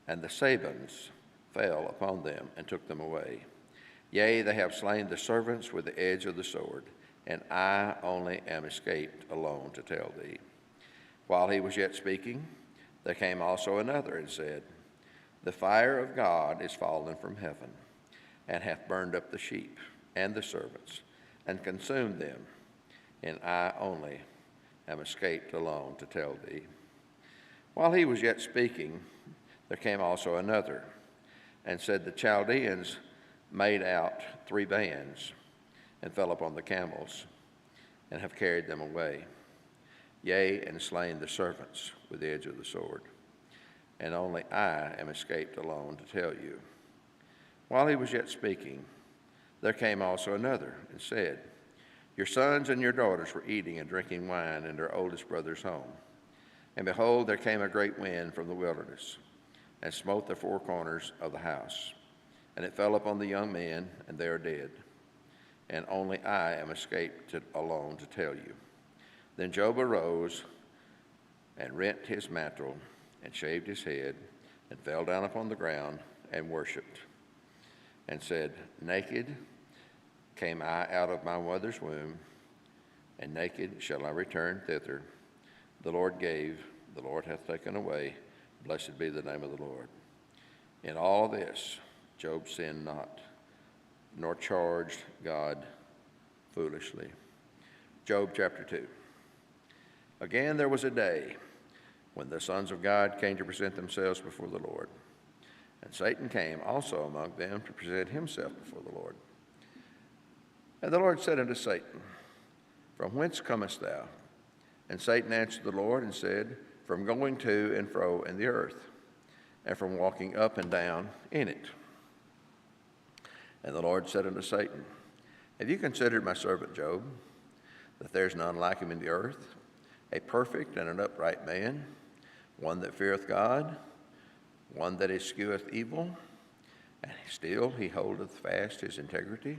and the Sabins fell upon them and took them away. Yea, they have slain the servants with the edge of the sword, and I only am escaped alone to tell thee. While he was yet speaking, there came also another and said, The fire of God is fallen from heaven, and hath burned up the sheep and the servants, and consumed them, and I only am escaped alone to tell thee. While he was yet speaking, there came also another, and said, The Chaldeans made out 3 bands, and fell upon the camels, and have carried them away. Yea, and slain the servants with the edge of the sword. And only I am escaped alone to tell you. While he was yet speaking, there came also another, and said, Your sons and your daughters were eating and drinking wine in their oldest brother's home. And behold, there came a great wind from the wilderness, and smote the 4 corners of the house. And it fell upon the young men, and they are dead. And only I am escaped alone to tell you. Then Job arose and rent his mantle and shaved his head and fell down upon the ground and worshipped and said, Naked came I out of my mother's womb, and naked shall I return thither. The Lord gave, the Lord hath taken away. Blessed be the name of the Lord. In all this, Job sinned not, nor charged God foolishly. Job chapter 2. Again, there was a day when the sons of God came to present themselves before the Lord. And Satan came also among them to present himself before the Lord. And the Lord said unto Satan, From whence comest thou? And Satan answered the Lord and said, From going to and fro in the earth, and from walking up and down in it. And the Lord said unto Satan, Have you considered my servant Job, that there is none like him in the earth, a perfect and an upright man, one that feareth God, one that escheweth evil, and still he holdeth fast his integrity?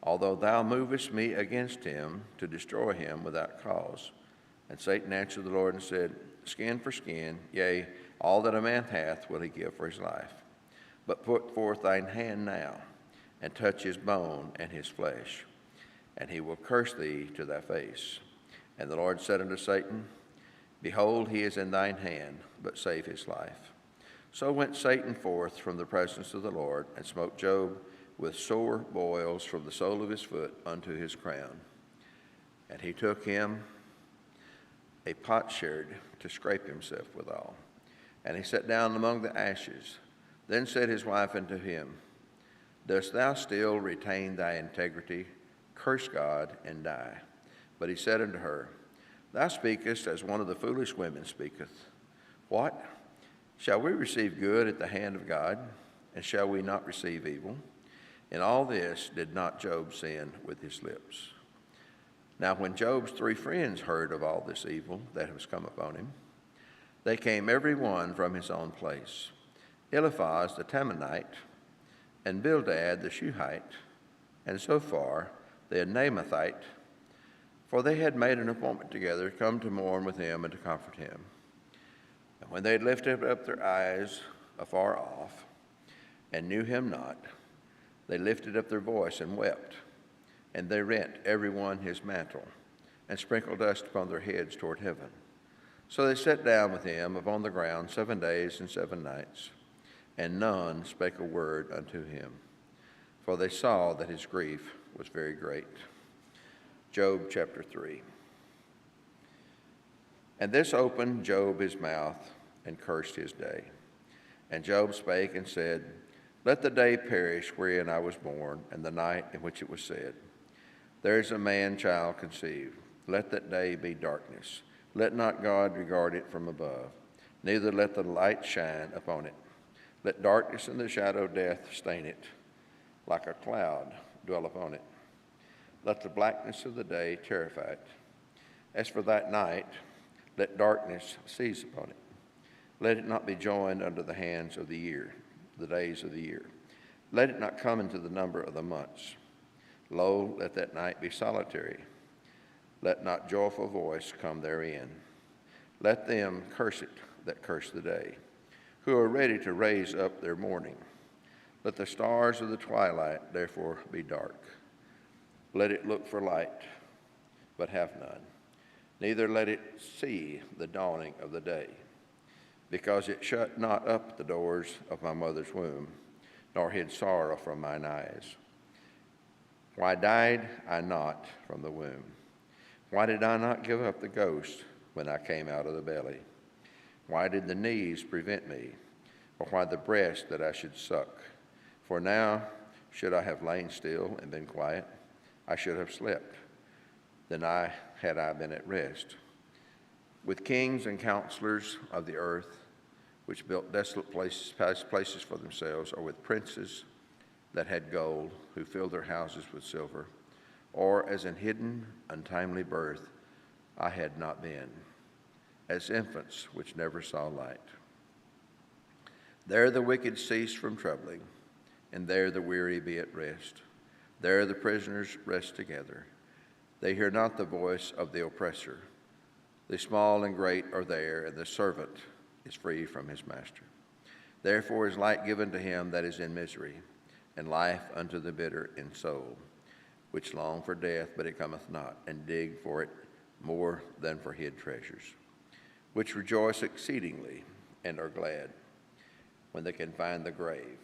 Although thou movest me against him to destroy him without cause. And Satan answered the Lord and said, Skin for skin, yea, all that a man hath will he give for his life. But put forth thine hand now, and touch his bone and his flesh, and he will curse thee to thy face. And the Lord said unto Satan, Behold, he is in thine hand, but save his life. So went Satan forth from the presence of the Lord, and smote Job with sore boils from the sole of his foot unto his crown. And he took him a potsherd to scrape himself withal. And he sat down among the ashes. Then said his wife unto him, Dost thou still retain thy integrity? Curse God and die. But he said unto her, Thou speakest as one of the foolish women speaketh. What? Shall we receive good at the hand of God, and shall we not receive evil? In all this did not Job sin with his lips. Now when Job's 3 friends heard of all this evil that was come upon him, they came every one from his own place, Eliphaz the Temanite, and Bildad the Shuhite, and Zophar the Naamathite, for they had made an appointment together to come to mourn with him and to comfort him. And when they had lifted up their eyes afar off, and knew him not, they lifted up their voice and wept, and they rent every one his mantle, and sprinkled dust upon their heads toward heaven. So they sat down with him upon the ground 7 days and 7 nights, and none spake a word unto him, for they saw that his grief was very great. Job chapter 3. And this opened Job his mouth, and cursed his day. And Job spake and said, Let the day perish wherein I was born, and the night in which it was said, There is a man-child conceived. Let that day be darkness. Let not God regard it from above, neither let the light shine upon it. Let darkness and the shadow of death stain it, like a cloud dwell upon it. Let the blackness of the day terrify it. As for that night, let darkness seize upon it. Let it not be joined unto the hands of the year, the days of the year. Let it not come into the number of the months. Lo, let that night be solitary. Let not joyful voice come therein. Let them curse it that curse the day, who are ready to raise up their mourning. Let the stars of the twilight therefore be dark. Let it look for light, but have none. Neither let it see the dawning of the day, because it shut not up the doors of my mother's womb, nor hid sorrow from mine eyes. Why died I not from the womb? Why did I not give up the ghost when I came out of the belly? Why did the knees prevent me, or why the breast that I should suck? For now should I have lain still and been quiet, I should have slept. Then had I been at rest. With kings and counselors of the earth, which built desolate places for themselves, or with princes that had gold, who filled their houses with silver, or as in hidden, untimely birth, I had not been, as infants which never saw light. There the wicked cease from troubling, and there the weary be at rest. There the prisoners rest together. They hear not the voice of the oppressor. The small and great are there, and the servant is free from his master. Therefore is light given to him that is in misery, and life unto the bitter in soul. which long for death, but it cometh not, and dig for it more than for hid treasures, which rejoice exceedingly and are glad when they can find the grave.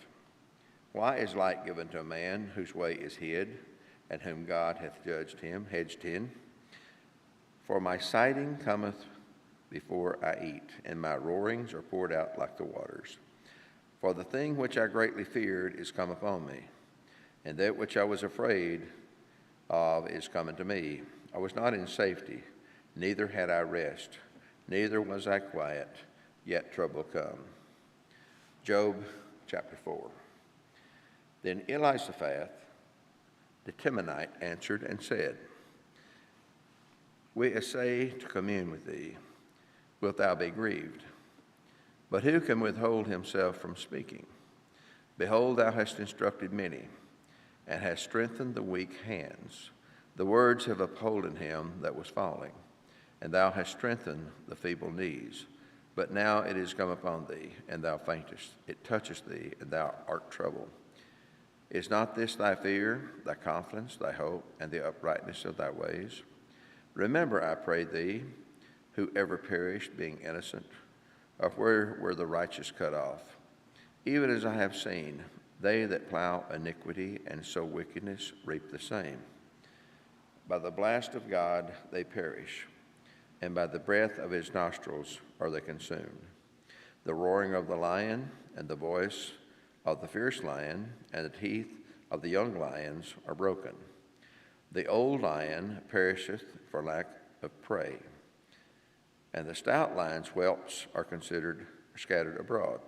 Why is light given to a man whose way is hid, and whom God hath hedged in? For my sighing cometh before I eat, and my roarings are poured out like the waters. For the thing which I greatly feared is come upon me, and that which I was afraid of is coming to me. I was not in safety, neither had I rest, neither was I quiet, yet trouble come. Job chapter 4. Then Elisaphat the Temanite answered and said, We essay to commune with thee. Wilt thou be grieved? But who can withhold himself from speaking? Behold, thou hast instructed many, and hast strengthened the weak hands. The words have upholden him that was falling, and thou hast strengthened the feeble knees. But now it is come upon thee, and thou faintest. It toucheth thee, and thou art troubled. Is not this thy fear, thy confidence, thy hope, and the uprightness of thy ways? Remember, I pray thee, who ever perished, being innocent, or where were the righteous cut off? Even as I have seen, they that plow iniquity and sow wickedness reap the same. By the blast of God they perish, and by the breath of his nostrils are they consumed. The roaring of the lion and the voice of the fierce lion and the teeth of the young lions are broken. The old lion perisheth for lack of prey, and the stout lion's whelps are scattered abroad.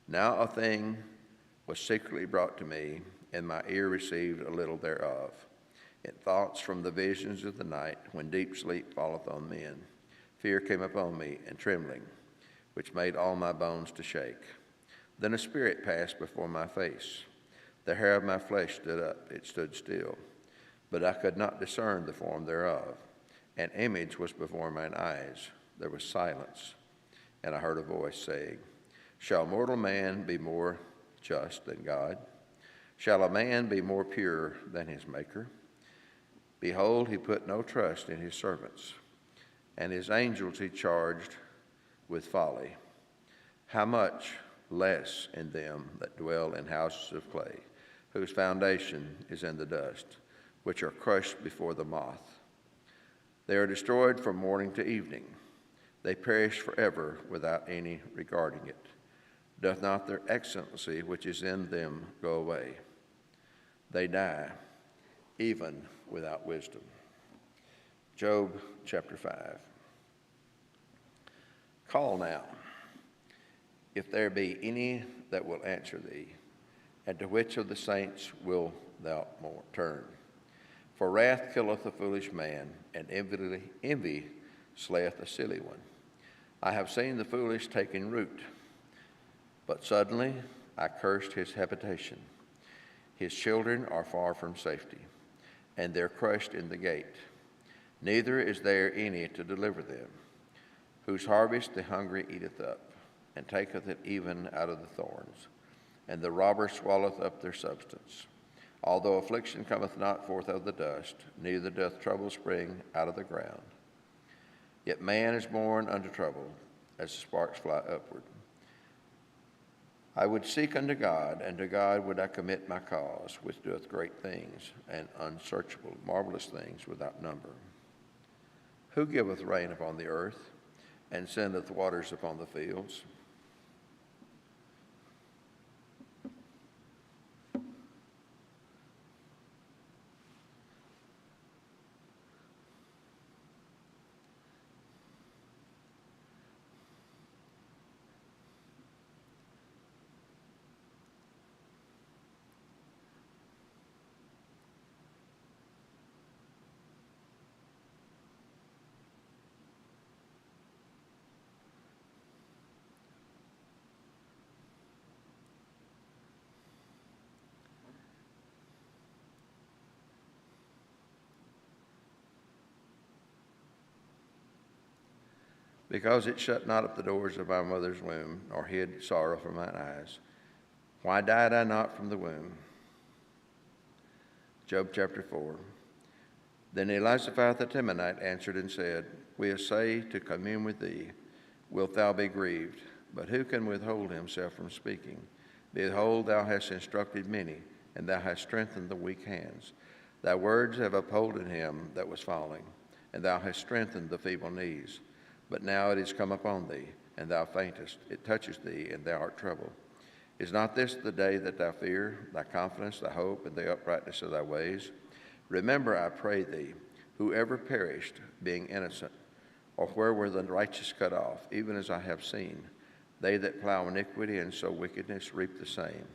Now a thing was secretly brought to me, and my ear received a little thereof. In thoughts from the visions of the night, when deep sleep falleth on men, fear came upon me, and trembling, which made all my bones to shake. Then a spirit passed before my face. The hair of my flesh stood up, it stood still, but I could not discern the form thereof. An image was before mine eyes. There was silence, and I heard a voice saying, Shall mortal man be more just than God? Shall a man be more pure than his Maker? Behold, he put no trust in his servants, and his angels he charged with folly. How much less in them that dwell in houses of clay, whose foundation is in the dust, which are crushed before the moth. They are destroyed from morning to evening. They perish forever without any regarding it. Doth not their excellency which is in them go away? They die, even without wisdom. Job chapter 5. Call now, if there be any that will answer thee, and to which of the saints wilt thou more turn? For wrath killeth a foolish man, and envy slayeth a silly one. I have seen the foolish taking root, but suddenly I cursed his habitation. His children are far from safety, and they're crushed in the gate. Neither is there any to deliver them, whose harvest the hungry eateth up, and taketh it even out of the thorns, and the robber swalloweth up their substance. Although affliction cometh not forth out of the dust, neither doth trouble spring out of the ground. Yet man is born unto trouble, as the sparks fly upward. I would seek unto God, and to God would I commit my cause, which doeth great things, and unsearchable, marvelous things without number. Who giveth rain upon the earth, and sendeth waters upon the fields? Because it shut not up the doors of my mother's womb, nor hid sorrow from mine eyes. Why died I not from the womb? Job chapter 4. Then Elizaphat the Temanite answered and said, We essay to commune with thee. Wilt thou be grieved? But who can withhold himself from speaking? Behold, thou hast instructed many, and thou hast strengthened the weak hands. Thy words have upholden him that was falling, and thou hast strengthened the feeble knees. But now it is come upon thee, and thou faintest. It touches thee, and thou art troubled. Is not this the day that thou fear, thy confidence, thy hope, and the uprightness of thy ways? Remember, I pray thee, whoever perished, being innocent, or where were the righteous cut off, even as I have seen. They that plow iniquity and sow wickedness reap the same.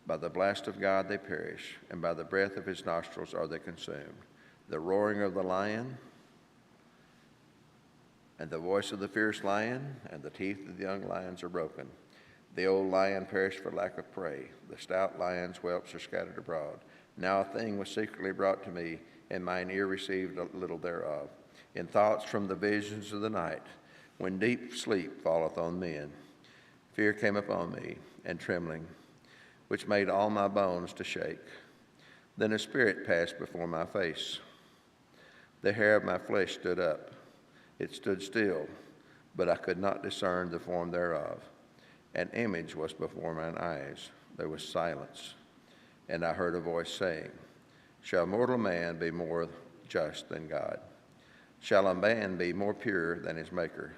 By the blast of God they perish, and by the breath of his nostrils are they consumed. The roaring of the lion, and the voice of the fierce lion, and the teeth of the young lions are broken. The old lion perished for lack of prey. The stout lion's whelps are scattered abroad. Now a thing was secretly brought to me, and mine ear received a little thereof. In thoughts from the visions of the night, when deep sleep falleth on men, fear came upon me, and trembling, which made all my bones to shake. Then a spirit passed before my face. The hair of my flesh stood up. It stood still, but I could not discern the form thereof. An image was before mine eyes. There was silence, and I heard a voice saying, Shall mortal man be more just than God? Shall a man be more pure than his Maker?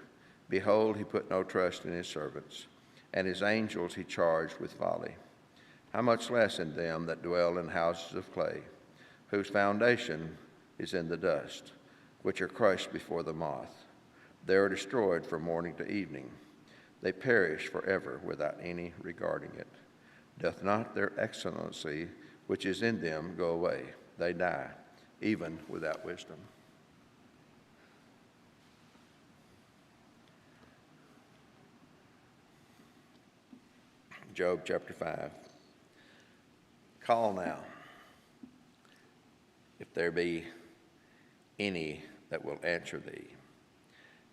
Behold, he put no trust in his servants, and his angels he charged with folly. How much less in them that dwell in houses of clay, whose foundation is in the dust, which are crushed before the moth. They are destroyed from morning to evening. They perish forever without any regarding it. Doth not their excellency which is in them go away? They die, even without wisdom. Job chapter 5. Call now, if there be any that will answer thee,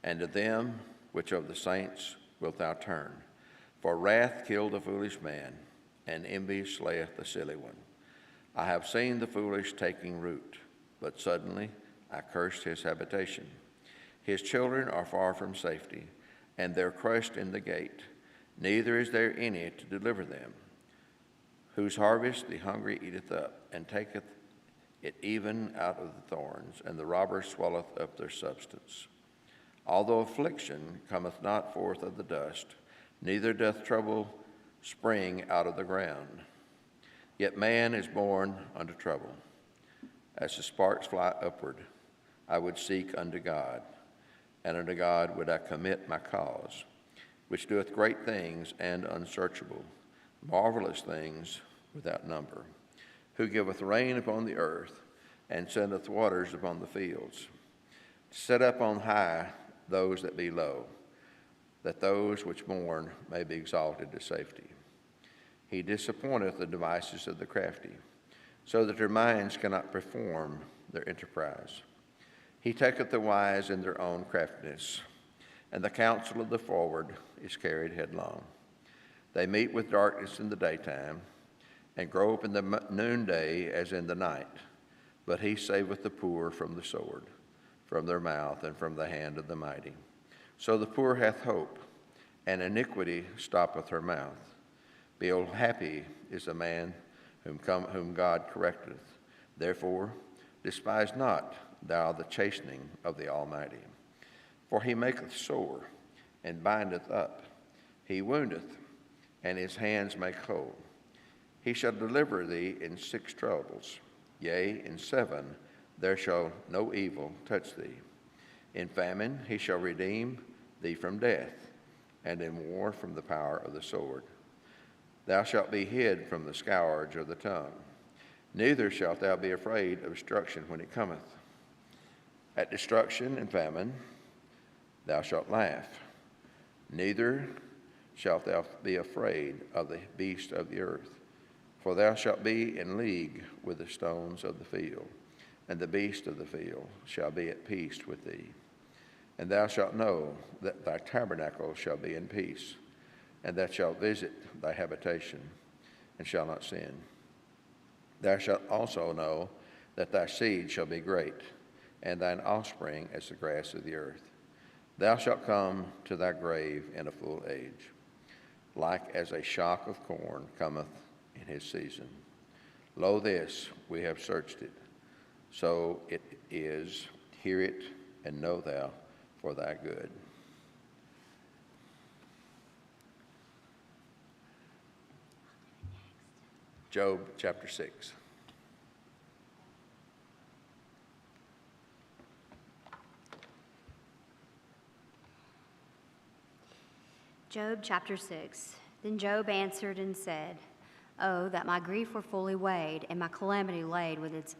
and to them which of the saints wilt thou turn? For wrath killed the foolish man, and envy slayeth the silly one. I have seen the foolish taking root, but suddenly I cursed his habitation. His children are far from safety, and they're crushed in the gate. Neither is there any to deliver them. Whose harvest the hungry eateth up, and taketh it even out of the thorns, and the robber swalloweth up their substance. Although affliction cometh not forth of the dust, neither doth trouble spring out of the ground. Yet man is born unto trouble. As the sparks fly upward, I would seek unto God, and unto God would I commit my cause, which doeth great things and unsearchable, marvelous things without number, who giveth rain upon the earth, and sendeth waters upon the fields, to set up on high those that be low, that those which mourn may be exalted to safety. He disappointeth the devices of the crafty, so that their minds cannot perform their enterprise. He taketh the wise in their own craftiness, and the counsel of the forward is carried headlong. They meet with darkness in the daytime, and grope in the noonday as in the night. But he saveth the poor from the sword, from their mouth, and from the hand of the mighty. So the poor hath hope, and iniquity stoppeth her mouth. Behold, happy is the man whom God correcteth. Therefore despise not thou the chastening of the Almighty. For he maketh sore, and bindeth up. He woundeth, and his hands make whole. He shall deliver thee in 6 troubles. Yea, in 7 there shall no evil touch thee. In famine he shall redeem thee from death, and in war from the power of the sword. Thou shalt be hid from the scourge of the tongue. Neither shalt thou be afraid of destruction when it cometh. At destruction and famine thou shalt laugh. Neither shalt thou be afraid of the beast of the earth. For thou shalt be in league with the stones of the field, and the beast of the field shall be at peace with thee. And thou shalt know that thy tabernacle shall be in peace, and that shalt visit thy habitation, and shall not sin. Thou shalt also know that thy seed shall be great, and thine offspring as the grass of the earth. Thou shalt come to thy grave in a full age, like as a shock of corn cometh in his season. Lo, this, we have searched it. So it is, hear it, and know thou for thy good. Job chapter 6. Job chapter 6. Then Job answered and said, Oh, that my grief were fully weighed, and my calamity laid with its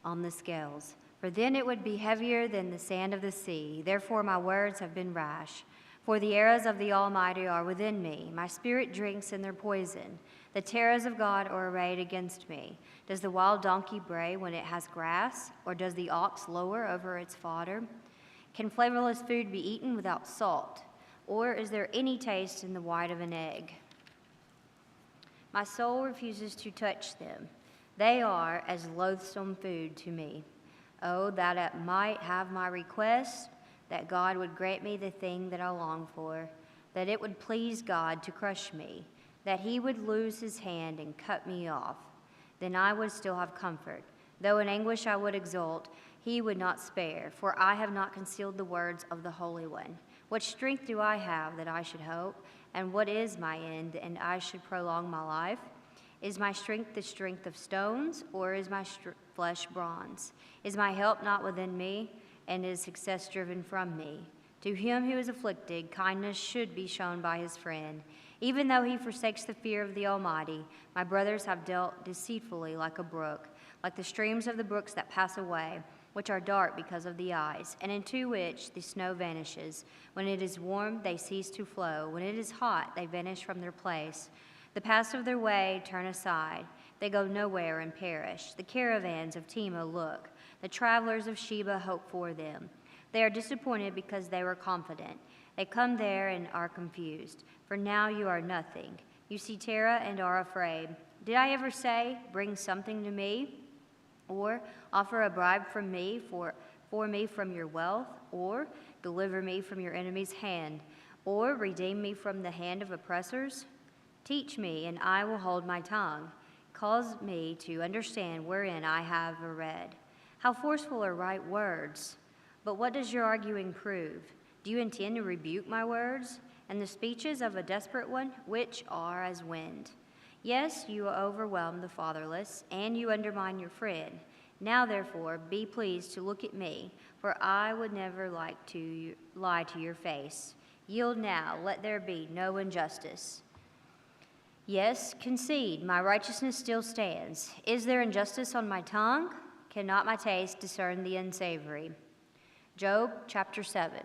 on the scales. For then it would be heavier than the sand of the sea. Therefore my words have been rash. For the arrows of the Almighty are within me. My spirit drinks in their poison. The terrors of God are arrayed against me. Does the wild donkey bray when it has grass? Or does the ox lower over its fodder? Can flavorless food be eaten without salt? Or is there any taste in the white of an egg? My soul refuses to touch them. They are as loathsome food to me. Oh, that it might have my request, that God would grant me the thing that I long for, that it would please God to crush me, that he would loose his hand and cut me off. Then I would still have comfort. Though in anguish I would exult, he would not spare, for I have not concealed the words of the Holy One. What strength do I have that I should hope? And what is my end, and I should prolong my life? Is my strength the strength of stones, or is my flesh bronze? Is my help not within me, and is success driven from me? To him who is afflicted, kindness should be shown by his friend. Even though he forsakes the fear of the Almighty, my brothers have dealt deceitfully like a brook, like the streams of the brooks that pass away, which are dark because of the eyes, and into which the snow vanishes. When it is warm, they cease to flow. When it is hot, they vanish from their place. The paths of their way turn aside. They go nowhere and perish. The caravans of Tema look. The travelers of Sheba hope for them. They are disappointed because they were confident. They come there and are confused. For now you are nothing. You see terror and are afraid. Did I ever say, bring something to me? Or offer a bribe from me for me from your wealth? Or deliver me from your enemy's hand? Or redeem me from the hand of oppressors? Teach me, and I will hold my tongue. Cause me to understand wherein I have read. How forceful are right words! But what does your arguing prove? Do you intend to rebuke my words, and the speeches of a desperate one, which are as wind? Yes, you overwhelm the fatherless, and you undermine your friend. Now, therefore, be pleased to look at me, for I would never like to lie to your face. Yield now, let there be no injustice. Yes, concede, my righteousness still stands. Is there injustice on my tongue? Cannot my taste discern the unsavory? Job chapter 7.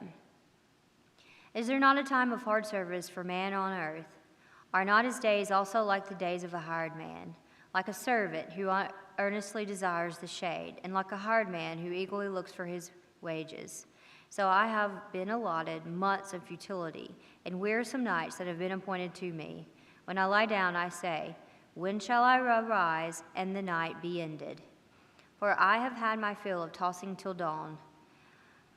Is there not a time of hard service for man on earth? Are not his days also like the days of a hired man, like a servant who earnestly desires the shade, and like a hired man who eagerly looks for his wages? So I have been allotted months of futility, and wearisome nights that have been appointed to me. When I lie down, I say, when shall I arise and the night be ended? For I have had my fill of tossing till dawn.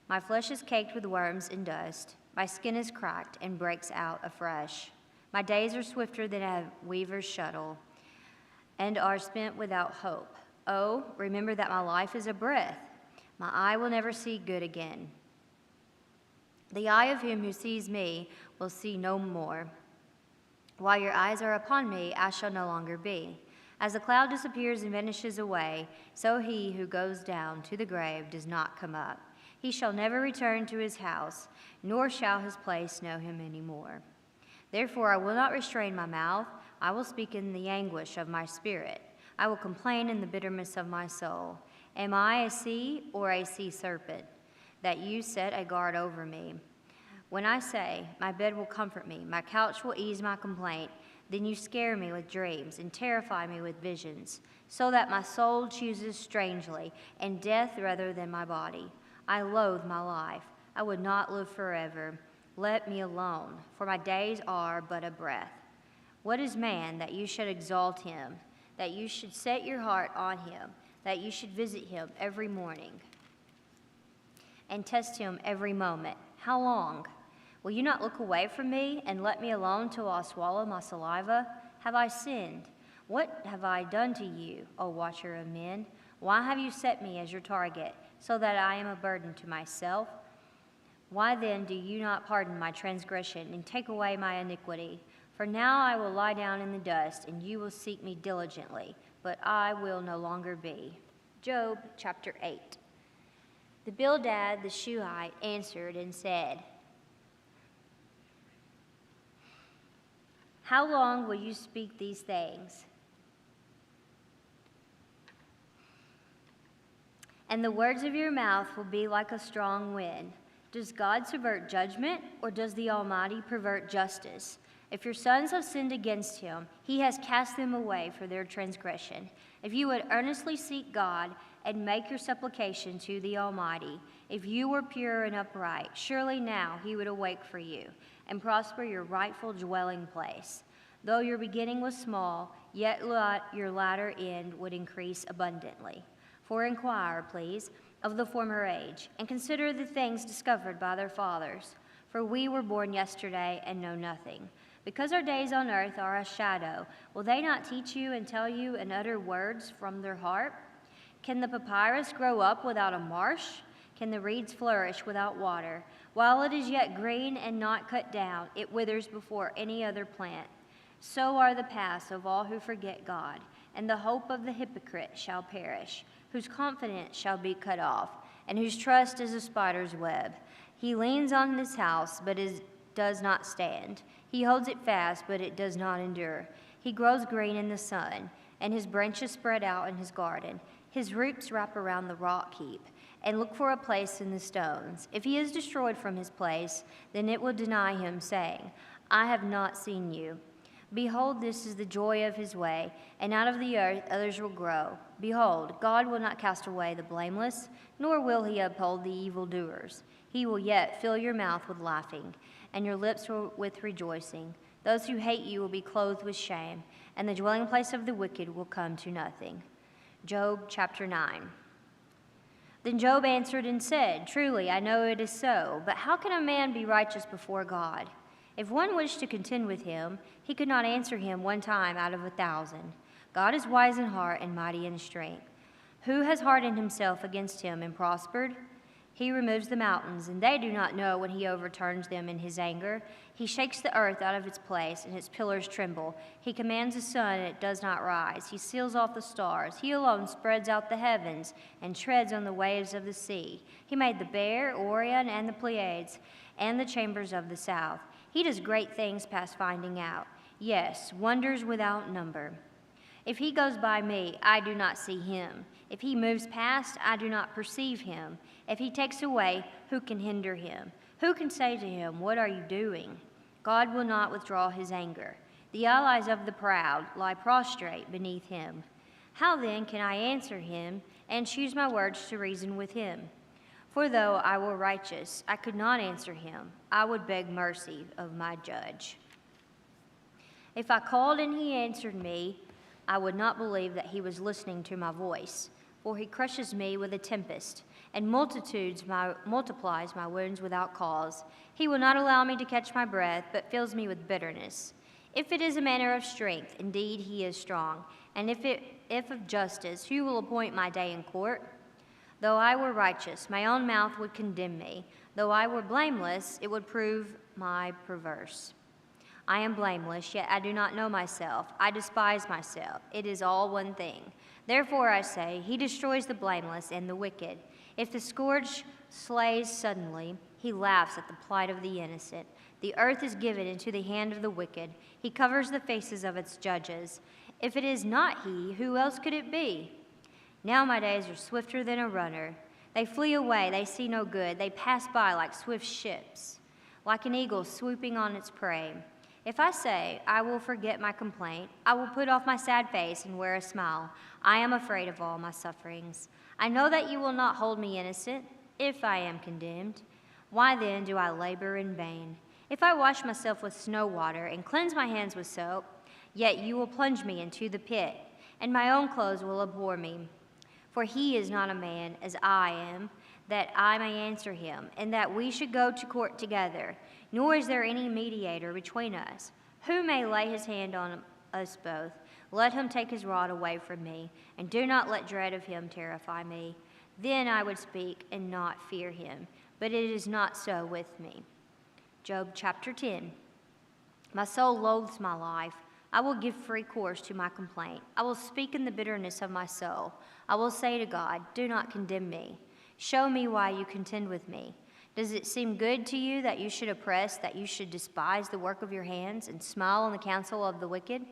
My flesh is caked with worms and dust. My skin is cracked and breaks out afresh. My days are swifter than a weaver's shuttle, and are spent without hope. Oh, remember that my life is a breath. My eye will never see good again. The eye of him who sees me will see no more. While your eyes are upon me, I shall no longer be. As a cloud disappears and vanishes away, so he who goes down to the grave does not come up. He shall never return to his house, nor shall his place know him any more. Therefore I will not restrain my mouth. I will speak in the anguish of my spirit. I will complain in the bitterness of my soul. Am I a sea or a sea serpent, that you set a guard over me? When I say, my bed will comfort me, my couch will ease my complaint, then you scare me with dreams and terrify me with visions, so that my soul chooses strangely, and death rather than my body. I loathe my life. I would not live forever. Let me alone, for my days are but a breath. What is man that you should exalt him, that you should set your heart on him, that you should visit him every morning and test him every moment. How long? Will you not look away from me and let me alone till I swallow my saliva? Have I sinned? What have I done to you, O watcher of men? Why have you set me as your target, so that I am a burden to myself? Why then do you not pardon my transgression and take away my iniquity? For now I will lie down in the dust, and you will seek me diligently, but I will no longer be. Job chapter 8. The Bildad the Shuhite answered and said, How long will you speak these things? And the words of your mouth will be like a strong wind. Does God subvert judgment, or does the Almighty pervert justice? If your sons have sinned against him, he has cast them away for their transgression. If you would earnestly seek God and make your supplication to the Almighty, if you were pure and upright, surely now he would awake for you and prosper your rightful dwelling place. Though your beginning was small, yet your latter end would increase abundantly. For inquire, please, of the former age, and consider the things discovered by their fathers. For we were born yesterday and know nothing. Because our days on earth are a shadow, will they not teach you and tell you and utter words from their heart? Can the papyrus grow up without a marsh? Can the reeds flourish without water? While it is yet green and not cut down, it withers before any other plant. So are the paths of all who forget God, and the hope of the hypocrite shall perish, whose confidence shall be cut off, and whose trust is a spider's web. He leans on his house, but does not stand. He holds it fast, but it does not endure. He grows green in the sun, and his branches spread out in his garden. His roots wrap around the rock heap, and look for a place in the stones. If he is destroyed from his place, then it will deny him, saying, I have not seen you. Behold, this is the joy of his way, and out of the earth others will grow. Behold, God will not cast away the blameless, nor will he uphold the evildoers. He will yet fill your mouth with laughing, and your lips with rejoicing. Those who hate you will be clothed with shame, and the dwelling place of the wicked will come to nothing. Job chapter 9. Then Job answered and said, Truly, I know it is so, but how can a man be righteous before God? If one wished to contend with him, he could not answer him one time out of 1,000. God is wise in heart and mighty in strength. Who has hardened himself against him and prospered? He removes the mountains, and they do not know when he overturns them in his anger. He shakes the earth out of its place, and its pillars tremble. He commands the sun, and it does not rise. He seals off the stars. He alone spreads out the heavens and treads on the waves of the sea. He made the Bear, Orion, and the Pleiades, and the chambers of the south. He does great things past finding out. Yes, wonders without number. If he goes by me, I do not see him. If he moves past, I do not perceive him. If he takes away, who can hinder him? Who can say to him, What are you doing? God will not withdraw his anger. The allies of the proud lie prostrate beneath him. How then can I answer him and choose my words to reason with him? For though I were righteous, I could not answer him. I would beg mercy of my judge. If I called and he answered me, I would not believe that he was listening to my voice. For he crushes me with a tempest, and multiplies my wounds without cause. He will not allow me to catch my breath, but fills me with bitterness. If it is a matter of strength, indeed he is strong. And if of justice, who will appoint my day in court? Though I were righteous, my own mouth would condemn me. Though I were blameless, it would prove my perverse. I am blameless, yet I do not know myself. I despise myself. It is all one thing. Therefore I say, he destroys the blameless and the wicked. If the scourge slays suddenly, he laughs at the plight of the innocent. The earth is given into the hand of the wicked. He covers the faces of its judges. If it is not he, who else could it be? Now my days are swifter than a runner. They flee away, they see no good. They pass by like swift ships, like an eagle swooping on its prey. If I say, I will forget my complaint, I will put off my sad face and wear a smile. I am afraid of all my sufferings. I know that you will not hold me innocent if I am condemned. Why then do I labor in vain? If I wash myself with snow water and cleanse my hands with soap, yet you will plunge me into the pit. and my own clothes will abhor me. For he is not a man as I am, that I may answer him, and that we should go to court together. Nor is there any mediator between us. Who may lay his hand on us both? Let him take his rod away from me, and do not let dread of him terrify me. Then I would speak and not fear him, but it is not so with me. Job chapter 10. My soul loathes my life. I will give free course to my complaint. I will speak in the bitterness of my soul. I will say to God, do not condemn me. Show me why you contend with me. Does it seem good to you that you should oppress, that you should despise the work of your hands, and smile on the counsel of the wicked?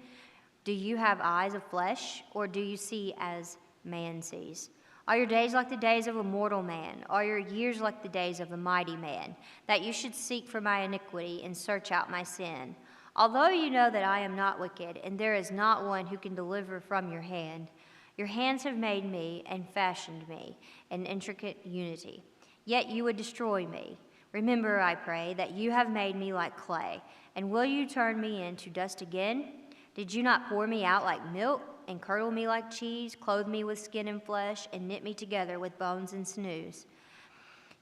Do you have eyes of flesh, or do you see as man sees? Are your days like the days of a mortal man? Are your years like the days of a mighty man, that you should seek for my iniquity and search out my sin? Although you know that I am not wicked, and there is not one who can deliver from your hands have made me and fashioned me in intricate unity. Yet you would destroy me. Remember, I pray, that you have made me like clay, and will you turn me into dust again? Did you not pour me out like milk, and curdle me like cheese, clothe me with skin and flesh, and knit me together with bones and sinews?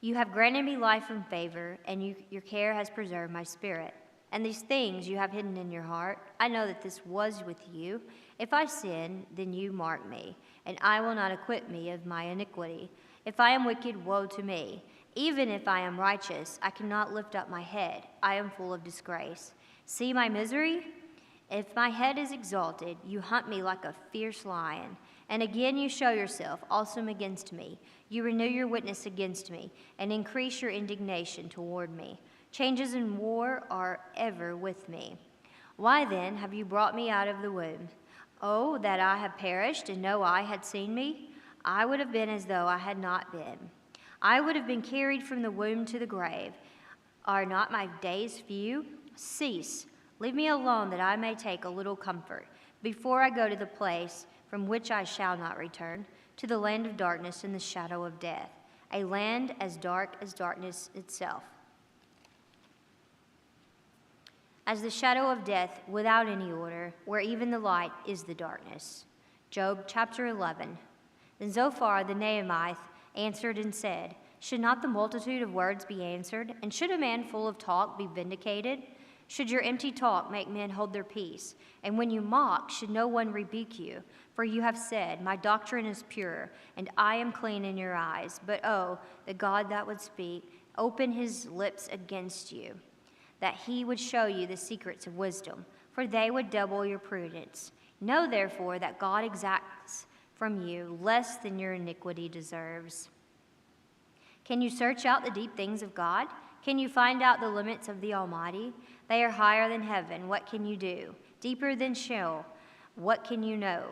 You have granted me life and favor, and your care has preserved my spirit. And these things you have hidden in your heart. I know that this was with you. If I sin, then you mark me, and I will not acquit me of my iniquity. If I am wicked, woe to me. Even if I am righteous, I cannot lift up my head. I am full of disgrace. See my misery? If my head is exalted, you hunt me like a fierce lion. And again you show yourself awesome against me. You renew your witness against me, and increase your indignation toward me. Changes in war are ever with me. Why then have you brought me out of the womb? Oh, that I had perished, and no eye had seen me. I would have been as though I had not been. I would have been carried from the womb to the grave. Are not my days few? Cease. Leave me alone, that I may take a little comfort, before I go to the place from which I shall not return, to the land of darkness and the shadow of death, a land as dark as darkness itself. As the shadow of death without any order, where even the light is the darkness. Job chapter 11. Then Zophar the Naamathite answered and said, should not the multitude of words be answered, and should a man full of talk be vindicated? Should your empty talk make men hold their peace? And when you mock, should no one rebuke you? For you have said, my doctrine is pure, and I am clean in your eyes. But oh, the God that would speak, open his lips against you, that he would show you the secrets of wisdom, for they would double your prudence. Know therefore that God exacts from you less than your iniquity deserves. Can you search out the deep things of God? Can you find out the limits of the Almighty? They are higher than heaven. What can you do? Deeper than Sheol. What can you know?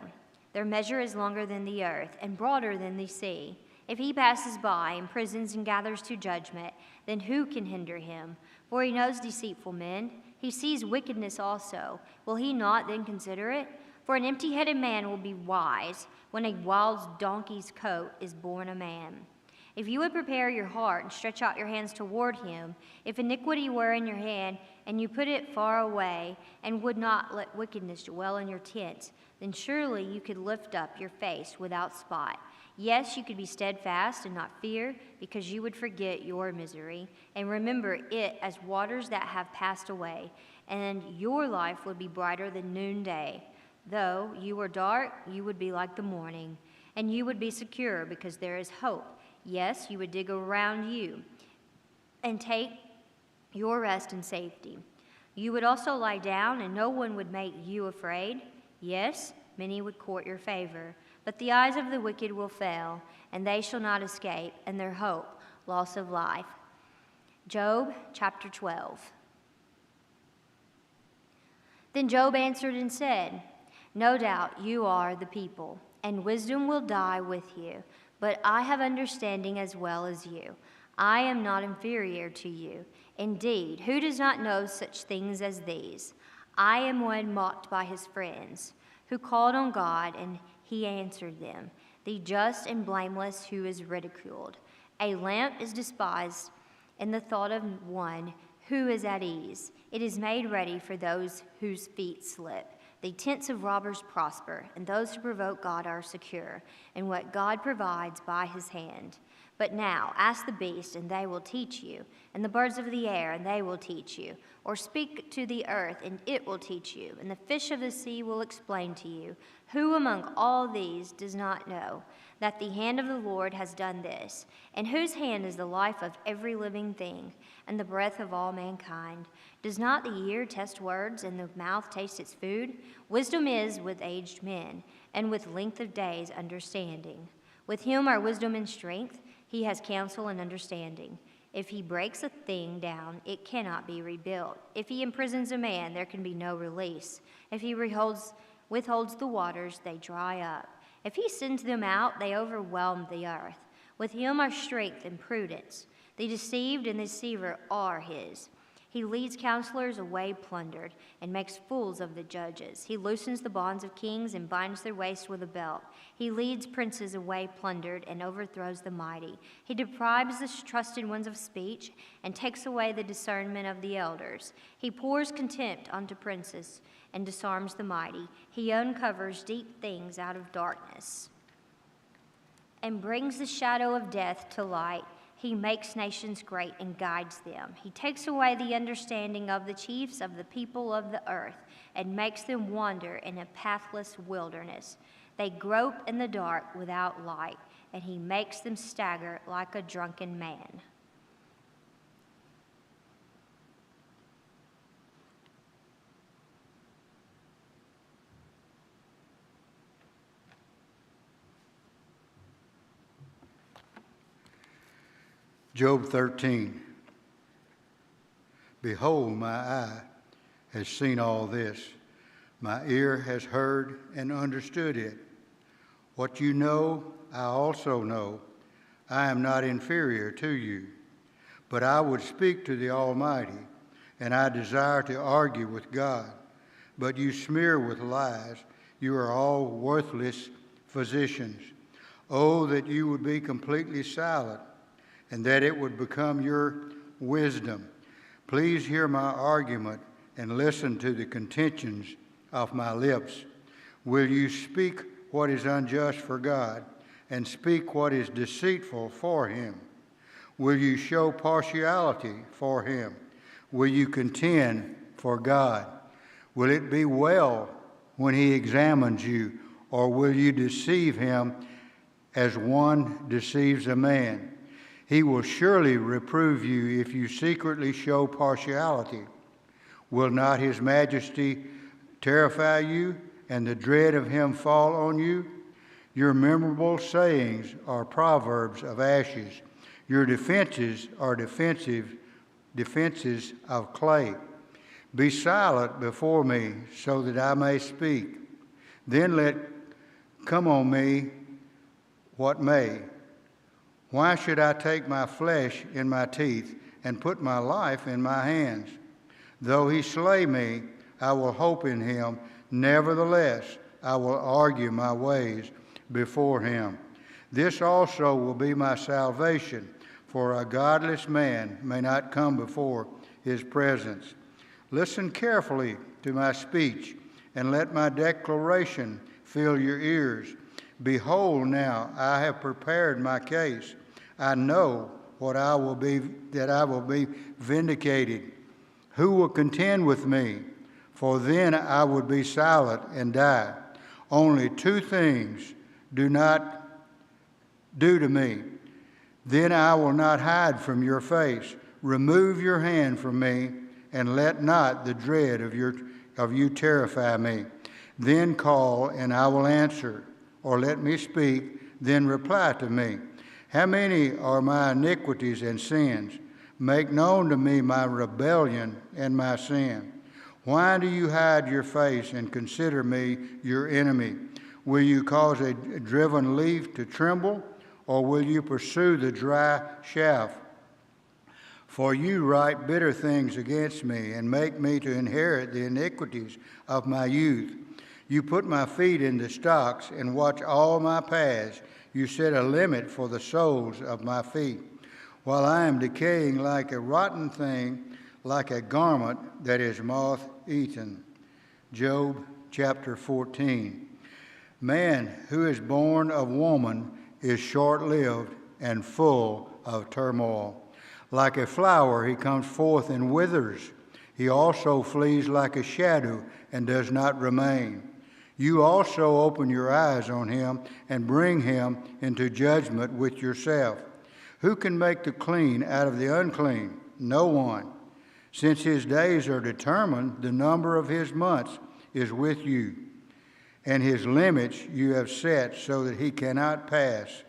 Their measure is longer than the earth and broader than the sea. If he passes by, imprisons and gathers to judgment, then who can hinder him? For he knows deceitful men. He sees wickedness also. Will he not then consider it? For an empty-headed man will be wise when a wild donkey's coat is born a man. If you would prepare your heart and stretch out your hands toward him, if iniquity were in your hand and you put it far away and would not let wickedness dwell in your tents, then surely you could lift up your face without spot. Yes, you could be steadfast and not fear, because you would forget your misery and remember it as waters that have passed away, and your life would be brighter than noonday. Though you were dark, you would be like the morning, and you would be secure because there is hope. Yes, you would dig around you and take your rest in safety. You would also lie down, and no one would make you afraid. Yes, many would court your favor. But the eyes of the wicked will fail, and they shall not escape, and their hope, loss of life. Job chapter 12. Then Job answered and said, no doubt you are the people, and wisdom will die with you. But I have understanding as well as you. I am not inferior to you. Indeed, who does not know such things as these? I am one mocked by his friends, who called on God, and he answered them, the just and blameless who is ridiculed. A lamp is despised in the thought of one who is at ease. It is made ready for those whose feet slip. The tents of robbers prosper, and those who provoke God are secure, in what God provides by his hand. But now ask the beast, and they will teach you, and the birds of the air, and they will teach you. Or speak to the earth, and it will teach you, and the fish of the sea will explain to you. Who among all these does not know that the hand of the Lord has done this? And whose hand is the life of every living thing, and the breath of all mankind? Does not the ear test words, and the mouth taste its food? Wisdom is with aged men, and with length of days understanding. With him are wisdom and strength. He has counsel and understanding. If he breaks a thing down, it cannot be rebuilt. If he imprisons a man, there can be no release. If he withholds the waters, they dry up. If he sends them out, they overwhelm the earth. With him are strength and prudence. The deceived and the deceiver are his. He leads counselors away plundered and makes fools of the judges. He loosens the bonds of kings and binds their waist with a belt. He leads princes away plundered and overthrows the mighty. He deprives the trusted ones of speech and takes away the discernment of the elders. He pours contempt onto princes and disarms the mighty. He uncovers deep things out of darkness and brings the shadow of death to light. He makes nations great and guides them. He takes away the understanding of the chiefs of the people of the earth and makes them wander in a pathless wilderness. They grope in the dark without light, and he makes them stagger like a drunken man. Job 13. Behold, my eye has seen all this. My ear has heard and understood it. What you know, I also know. I am not inferior to you. But I would speak to the Almighty, and I desire to argue with God. But you smear with lies. You are all worthless physicians. Oh, that you would be completely silent, and that it would become your wisdom. Please hear my argument and listen to the contentions of my lips. Will you speak what is unjust for God and speak what is deceitful for him? Will you show partiality for him? Will you contend for God? Will it be well when he examines you, or will you deceive him as one deceives a man? He will surely reprove you if you secretly show partiality. Will not his majesty terrify you, and the dread of him fall on you? Your memorable sayings are proverbs of ashes. Your defenses are defenses of clay. Be silent before me, so that I may speak. Then let come on me what may. Why should I take my flesh in my teeth and put my life in my hands? Though he slay me, I will hope in him. Nevertheless, I will argue my ways before him. This also will be my salvation, for a godless man may not come before his presence. Listen carefully to my speech, and let my declaration fill your ears. Behold, now I have prepared my case. I know that I will be vindicated. Who will contend with me? For then I would be silent and die. Only two things do not do to me. Then I will not hide from your face. Remove your hand from me, and let not the dread of you terrify me. Then call, and I will answer, or let me speak, then reply to me. How many are my iniquities and sins? Make known to me my rebellion and my sin. Why do you hide your face and consider me your enemy? Will you cause a driven leaf to tremble, or will you pursue the dry shaft? For you write bitter things against me and make me to inherit the iniquities of my youth. You put my feet in the stocks and watch all my paths. You set a limit for the soles of my feet. While I am decaying like a rotten thing, like a garment that is moth-eaten. Job chapter 14. Man who is born of woman is short-lived and full of turmoil. Like a flower he comes forth and withers. He also flees like a shadow and does not remain. You also open your eyes on him and bring him into judgment with yourself. Who can make the clean out of the unclean? No one. Since his days are determined, the number of his months is with you, and his limits you have set so that he cannot pass.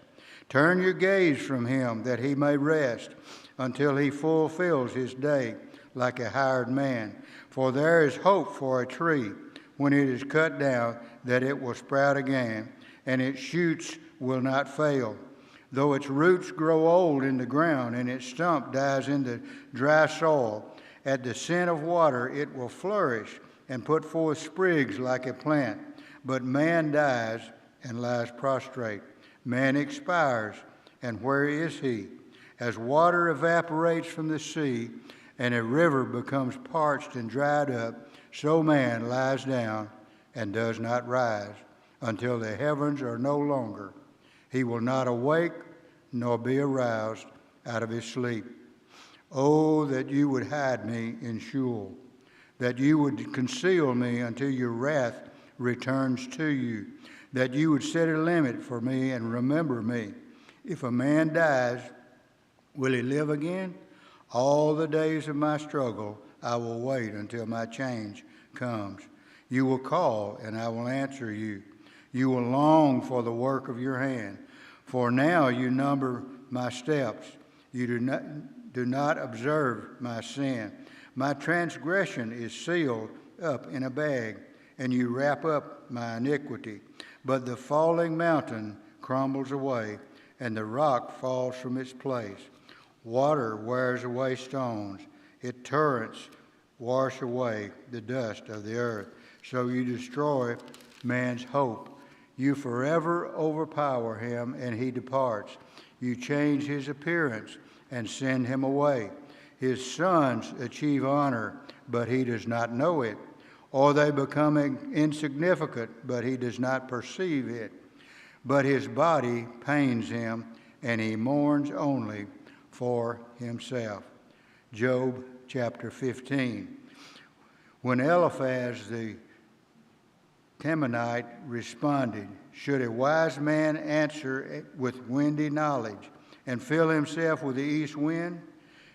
Turn your gaze from him that he may rest until he fulfills his day like a hired man. For there is hope for a tree when it is cut down, that it will sprout again, and its shoots will not fail. Though its roots grow old in the ground and its stump dies in the dry soil, at the scent of water it will flourish and put forth sprigs like a plant. But man dies and lies prostrate. Man expires, and where is he? As water evaporates from the sea, and a river becomes parched and dried up, so man lies down and does not rise until the heavens are no longer. He will not awake nor be aroused out of his sleep. Oh, that you would hide me in Sheol, that you would conceal me until your wrath returns to you, that you would set a limit for me and remember me. If a man dies, will he live again? All the days of my struggle I will wait until my change comes. You will call, and I will answer you. You will long for the work of your hand. For now you number my steps. You do not observe my sin. My transgression is sealed up in a bag, and you wrap up my iniquity. But the falling mountain crumbles away, and the rock falls from its place. Water wears away stones. Its torrents wash away the dust of the earth. So you destroy man's hope. You forever overpower him, and he departs. You change his appearance and send him away. His sons achieve honor, but he does not know it. Or they become insignificant, but he does not perceive it. But his body pains him, and he mourns only for himself. Job chapter 15. When Eliphaz the Temanite responded, should a wise man answer with windy knowledge and fill himself with the east wind?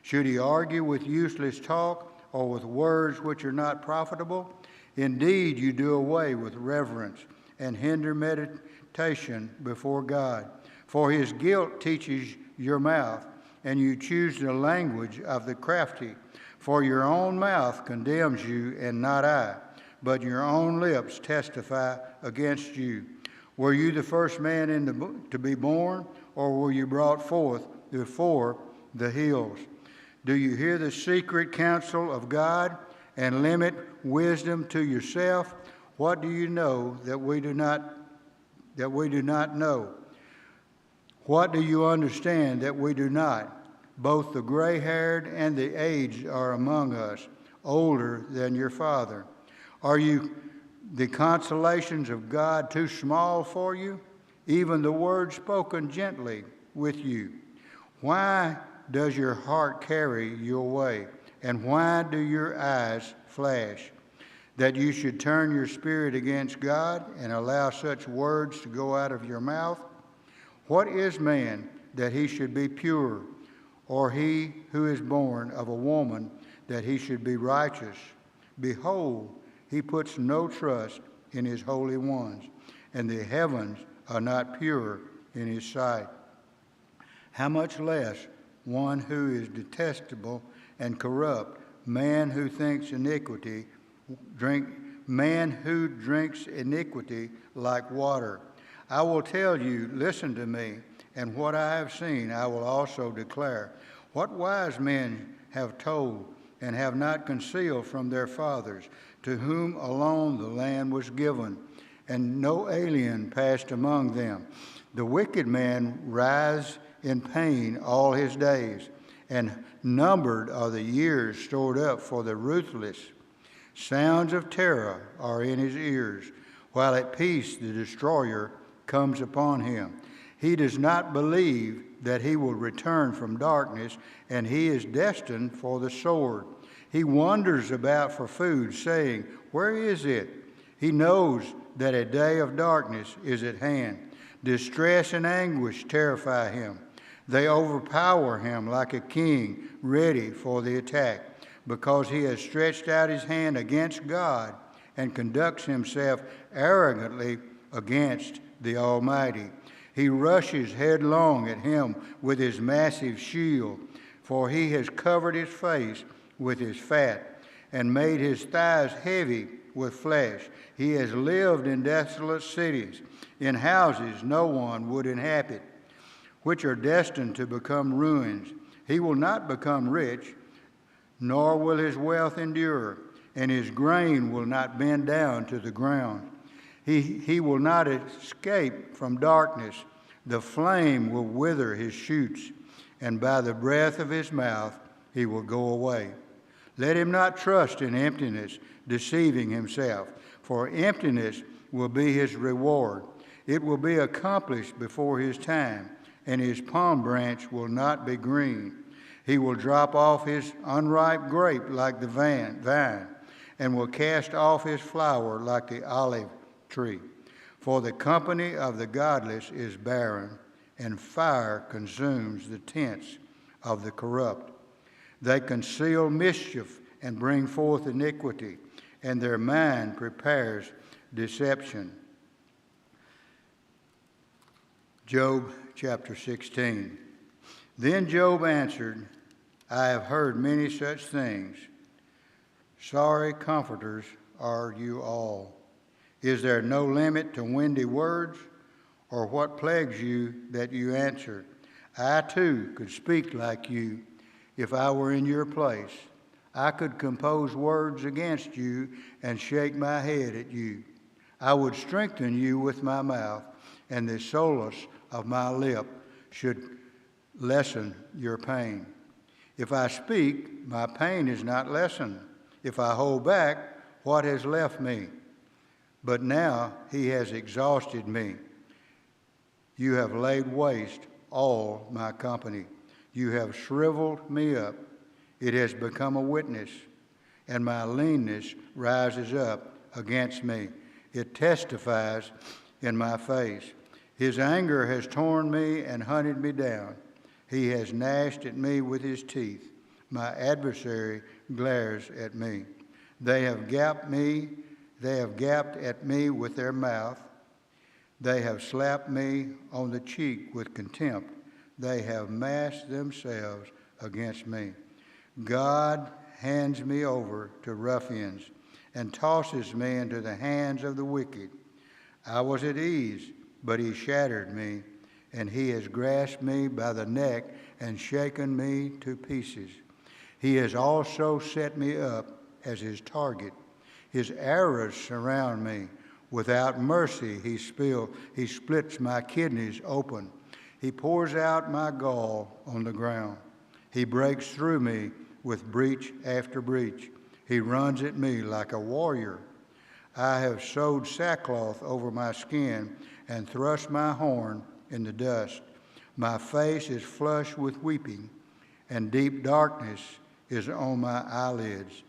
Should he argue with useless talk or with words which are not profitable? Indeed, you do away with reverence and hinder meditation before God. For his guilt teaches your mouth, and you choose the language of the crafty. For your own mouth condemns you, and not I, but your own lips testify against you. Were you the first man to be born, or were you brought forth before the hills? Do you hear the secret counsel of God and limit wisdom to yourself? What do you know that we do not know? What do you understand that we do not? Both the gray-haired and the aged are among us, older than your father. Are you the consolations of God too small for you? Even the word spoken gently with you. Why does your heart carry you away? And why do your eyes flash? That you should turn your spirit against God and allow such words to go out of your mouth? What is man that he should be pure, or he who is born of a woman that he should be righteous? Behold, he puts no trust in his holy ones, and the heavens are not pure in his sight. How much less one who is detestable and corrupt, man who drinks iniquity like water. I will tell you, listen to me, and what I have seen I will also declare. What wise men have told and have not concealed from their fathers, to whom alone the land was given, and no alien passed among them. The wicked man writhes in pain all his days, and numbered are the years stored up for the ruthless. Sounds of terror are in his ears. While at peace, the destroyer comes upon him. He does not believe that he will return from darkness, and he is destined for the sword. He wanders about for food, saying, "Where is it?" He knows that a day of darkness is at hand. Distress and anguish terrify him. They overpower him like a king ready for the attack, because he has stretched out his hand against God and conducts himself arrogantly against the Almighty. He rushes headlong at him with his massive shield, for he has covered his face with his fat and made his thighs heavy with flesh. He has lived in desolate cities, in houses no one would inhabit, which are destined to become ruins. He will not become rich, nor will his wealth endure, and his grain will not bend down to the ground. He will not escape from darkness. The flame will wither his shoots, and by the breath of his mouth he will go away. Let him not trust in emptiness, deceiving himself, for emptiness will be his reward. It will be accomplished before his time, and his palm branch will not be green. He will drop off his unripe grape like the vine, and will cast off his flower like the olive tree. For the company of the godless is barren, and fire consumes the tents of the corrupt. They conceal mischief and bring forth iniquity, and their mind prepares deception. Job chapter 16. Then Job answered, I have heard many such things. Sorry comforters are you all. Is there no limit to windy words? Or what plagues you that you answer? I too could speak like you if I were in your place. I could compose words against you and shake my head at you. I would strengthen you with my mouth, and the solace of my lip should lessen your pain. If I speak, my pain is not lessened. If I hold back, what has left me? But now he has exhausted me. You have laid waste all my company. You have shriveled me up. It has become a witness, and my leanness rises up against me. It testifies in my face. His anger has torn me and hunted me down. He has gnashed at me with his teeth. My adversary glares at me. They have gapped at me with their mouth. They have slapped me on the cheek with contempt. They have massed themselves against me. God hands me over to ruffians and tosses me into the hands of the wicked. I was at ease, but he shattered me, and he has grasped me by the neck and shaken me to pieces. He has also set me up as his target. His arrows surround me. Without mercy, he splits my kidneys open. He pours out my gall on the ground. He breaks through me with breach after breach. He runs at me like a warrior. I have sewed sackcloth over my skin and thrust my horn in the dust. My face is flushed with weeping, and deep darkness is on my eyelids.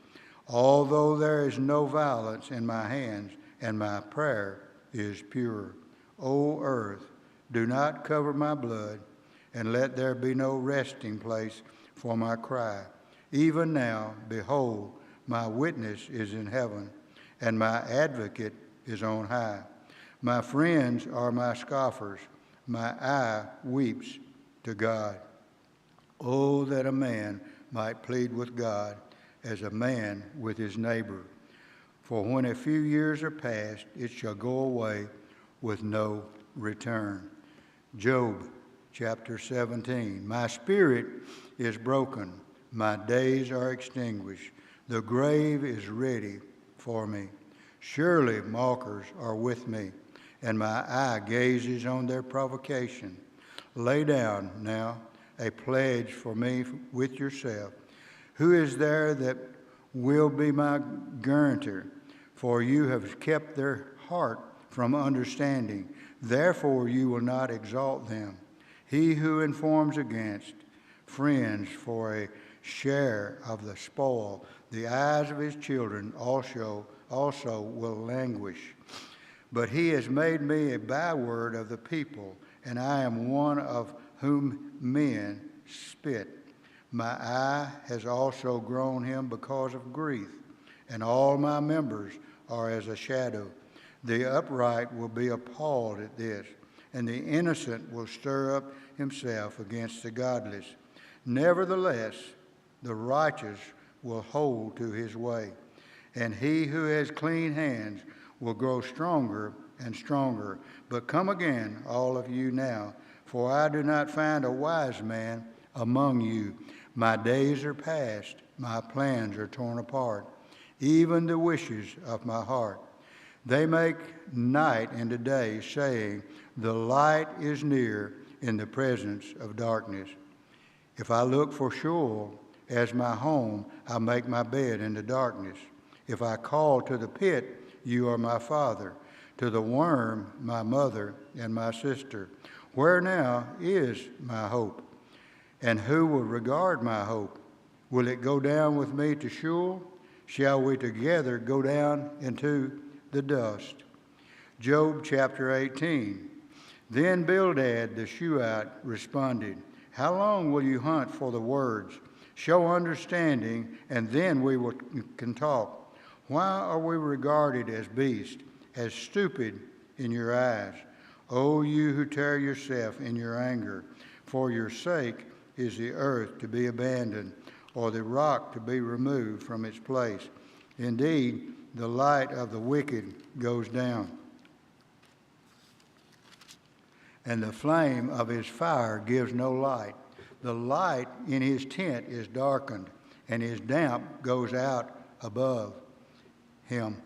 Although there is no violence in my hands, and my prayer is pure. O earth, do not cover my blood, and let there be no resting place for my cry. Even now, behold, my witness is in heaven, and my advocate is on high. My friends are my scoffers. My eye weeps to God. Oh, that a man might plead with God as a man with his neighbor. For when a few years are past, it shall go away with no return. Job chapter 17. My spirit is broken. My days are extinguished. The grave is ready for me. Surely mockers are with me, and my eye gazes on their provocation. Lay down now a pledge for me with yourself. Who is there that will be my guarantor, for you have kept their heart from understanding. Therefore you will not exalt them. He who informs against friends for a share of the spoil, the eyes of his children also will languish. But he has made me a byword of the people, and I am one of whom men spit. My eye has also grown him because of grief, and all my members are as a shadow. The upright will be appalled at this, and the innocent will stir up himself against the godless. Nevertheless, the righteous will hold to his way, and he who has clean hands will grow stronger and stronger. But come again, all of you now, for I do not find a wise man among you. My days are past, my plans are torn apart, even the wishes of my heart. They make night into day, saying, the light is near in the presence of darkness. If I look for Sheol as my home, I make my bed in the darkness. If I call to the pit, you are my father, to the worm, my mother and my sister. Where now is my hope? And who will regard my hope? Will it go down with me to Sheol? Shall we together go down into the dust? Job chapter 18. Then Bildad the Shuhite responded, how long will you hunt for the words? Show understanding, and then we can talk. Why are we regarded as beasts, as stupid in your eyes? O you who tear yourself in your anger, for your sake is the earth to be abandoned, or the rock to be removed from its place. Indeed, the light of the wicked goes down, and the flame of his fire gives no light. The light in his tent is darkened, and his lamp goes out above him.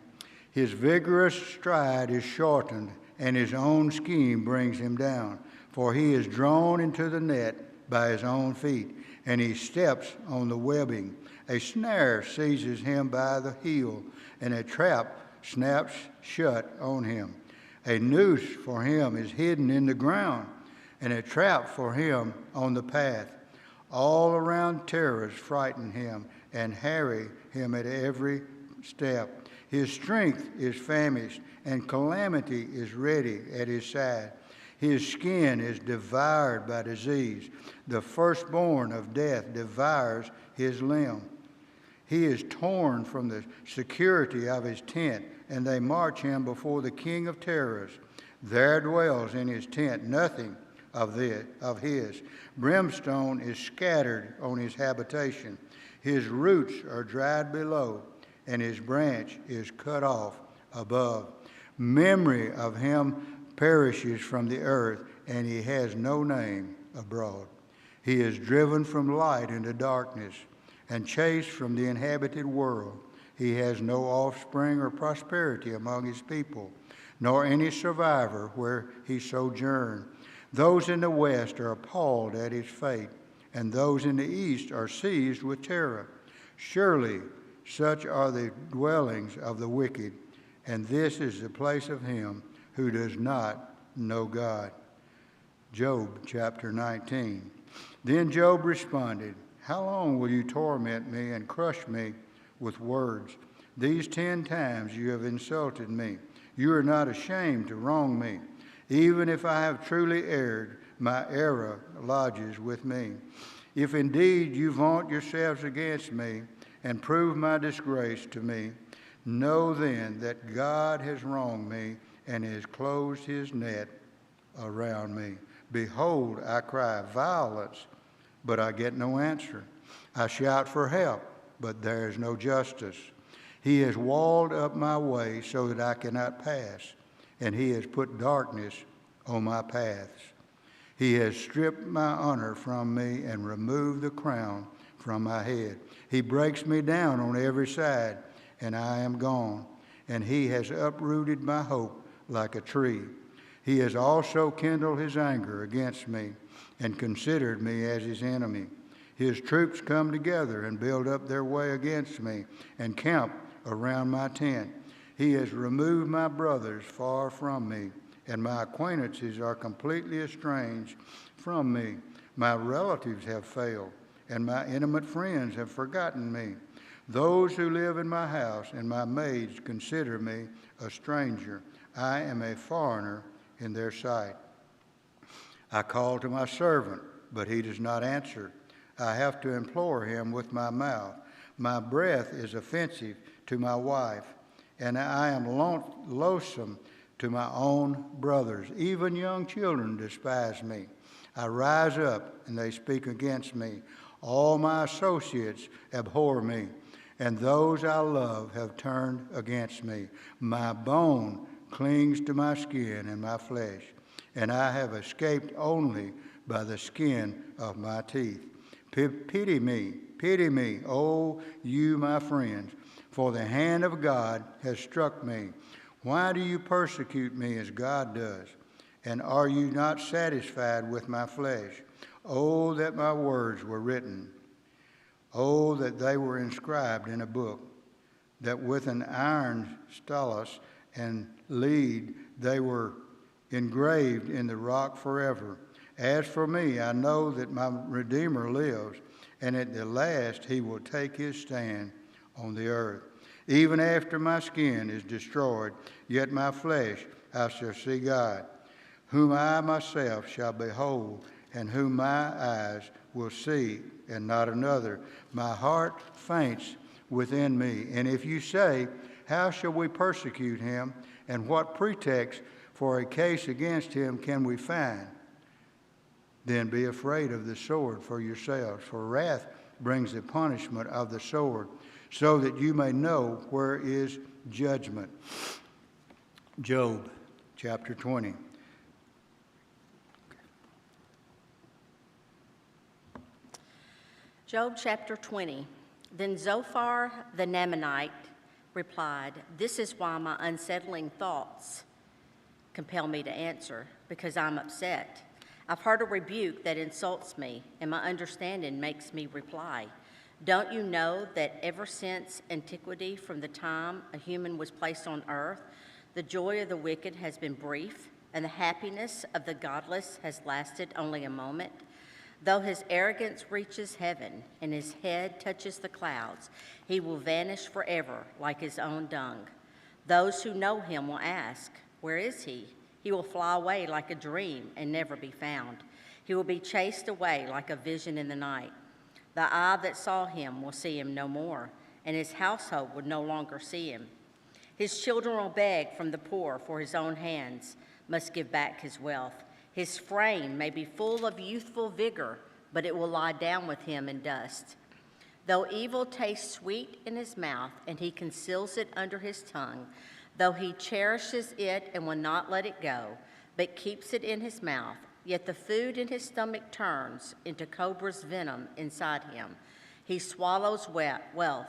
His vigorous stride is shortened, and his own scheme brings him down. For he is drawn into the net by his own feet, and he steps on the webbing. A snare seizes him by the heel, and a trap snaps shut on him. A noose for him is hidden in the ground, and a trap for him on the path. All around terrors frighten him and harry him at every step. His strength is famished, and calamity is ready at his side. His skin is devoured by disease. The firstborn of death devours his limb. He is torn from the security of his tent, and they march him before the king of terrors. There dwells in his tent nothing of his. Brimstone is scattered on his habitation. His roots are dried below, and his branch is cut off above. Memory of him perishes from the earth, and he has no name abroad. He is driven from light into darkness, and chased from the inhabited world. He has no offspring or prosperity among his people, nor any survivor where he sojourned. Those in the west are appalled at his fate, and those in the east are seized with terror. Surely such are the dwellings of the wicked, and this is the place of him who does not know God. Job chapter 19. Then Job responded, how long will you torment me and crush me with words? These 10 times you have insulted me. You are not ashamed to wrong me. Even if I have truly erred, my error lodges with me. If indeed you vaunt yourselves against me and prove my disgrace to me, know then that God has wronged me and has closed his net around me. Behold, I cry violence, but I get no answer. I shout for help, but there is no justice. He has walled up my way so that I cannot pass, and he has put darkness on my paths. He has stripped my honor from me and removed the crown from my head. He breaks me down on every side, and I am gone, and he has uprooted my hope like a tree. He has also kindled his anger against me and considered me as his enemy. His troops come together and build up their way against me and camp around my tent. He has removed my brothers far from me, and my acquaintances are completely estranged from me. My relatives have failed, and my intimate friends have forgotten me. Those who live in my house and my maids consider me a stranger. I am a foreigner in their sight. I call to my servant, but he does not answer. I have to implore him with my mouth. My breath is offensive to my wife, and I am loathsome to my own brothers. Even young children despise me. I rise up, and they speak against me. All my associates abhor me, and those I love have turned against me. My bone clings to my skin and my flesh, and I have escaped only by the skin of my teeth. Pity me, oh, you, my friends, for the hand of God has struck me. Why do you persecute me as God does? And are you not satisfied with my flesh? Oh, that my words were written. Oh, that they were inscribed in a book, that with an iron stylus and lead they were engraved in the rock forever. As for me, I know that my Redeemer lives, and at the last he will take his stand on the earth. Even after my skin is destroyed, yet my flesh I shall see God, whom I myself shall behold, and whom my eyes will see, and not another. My heart faints within me. And if you say, how shall we persecute him, and what pretext for a case against him can we find? Then be afraid of the sword for yourselves, for wrath brings the punishment of the sword, so that you may know where is judgment. Job chapter 20. Job chapter 20. Then Zophar the Naamanite replied, "This is why my unsettling thoughts compel me to answer, because I'm upset. I've heard a rebuke that insults me, and my understanding makes me reply. Don't you know that ever since antiquity, from the time a human was placed on earth, the joy of the wicked has been brief, and the happiness of the godless has lasted only a moment? Though his arrogance reaches heaven and his head touches the clouds, he will vanish forever like his own dung. Those who know him will ask, 'Where is he?' He will fly away like a dream and never be found. He will be chased away like a vision in the night. The eye that saw him will see him no more, and his household will no longer see him. His children will beg from the poor, for his own hands must give back his wealth. His frame may be full of youthful vigor, but it will lie down with him in dust. Though evil tastes sweet in his mouth, and he conceals it under his tongue, though he cherishes it and will not let it go, but keeps it in his mouth, yet the food in his stomach turns into cobra's venom inside him. He swallows wealth,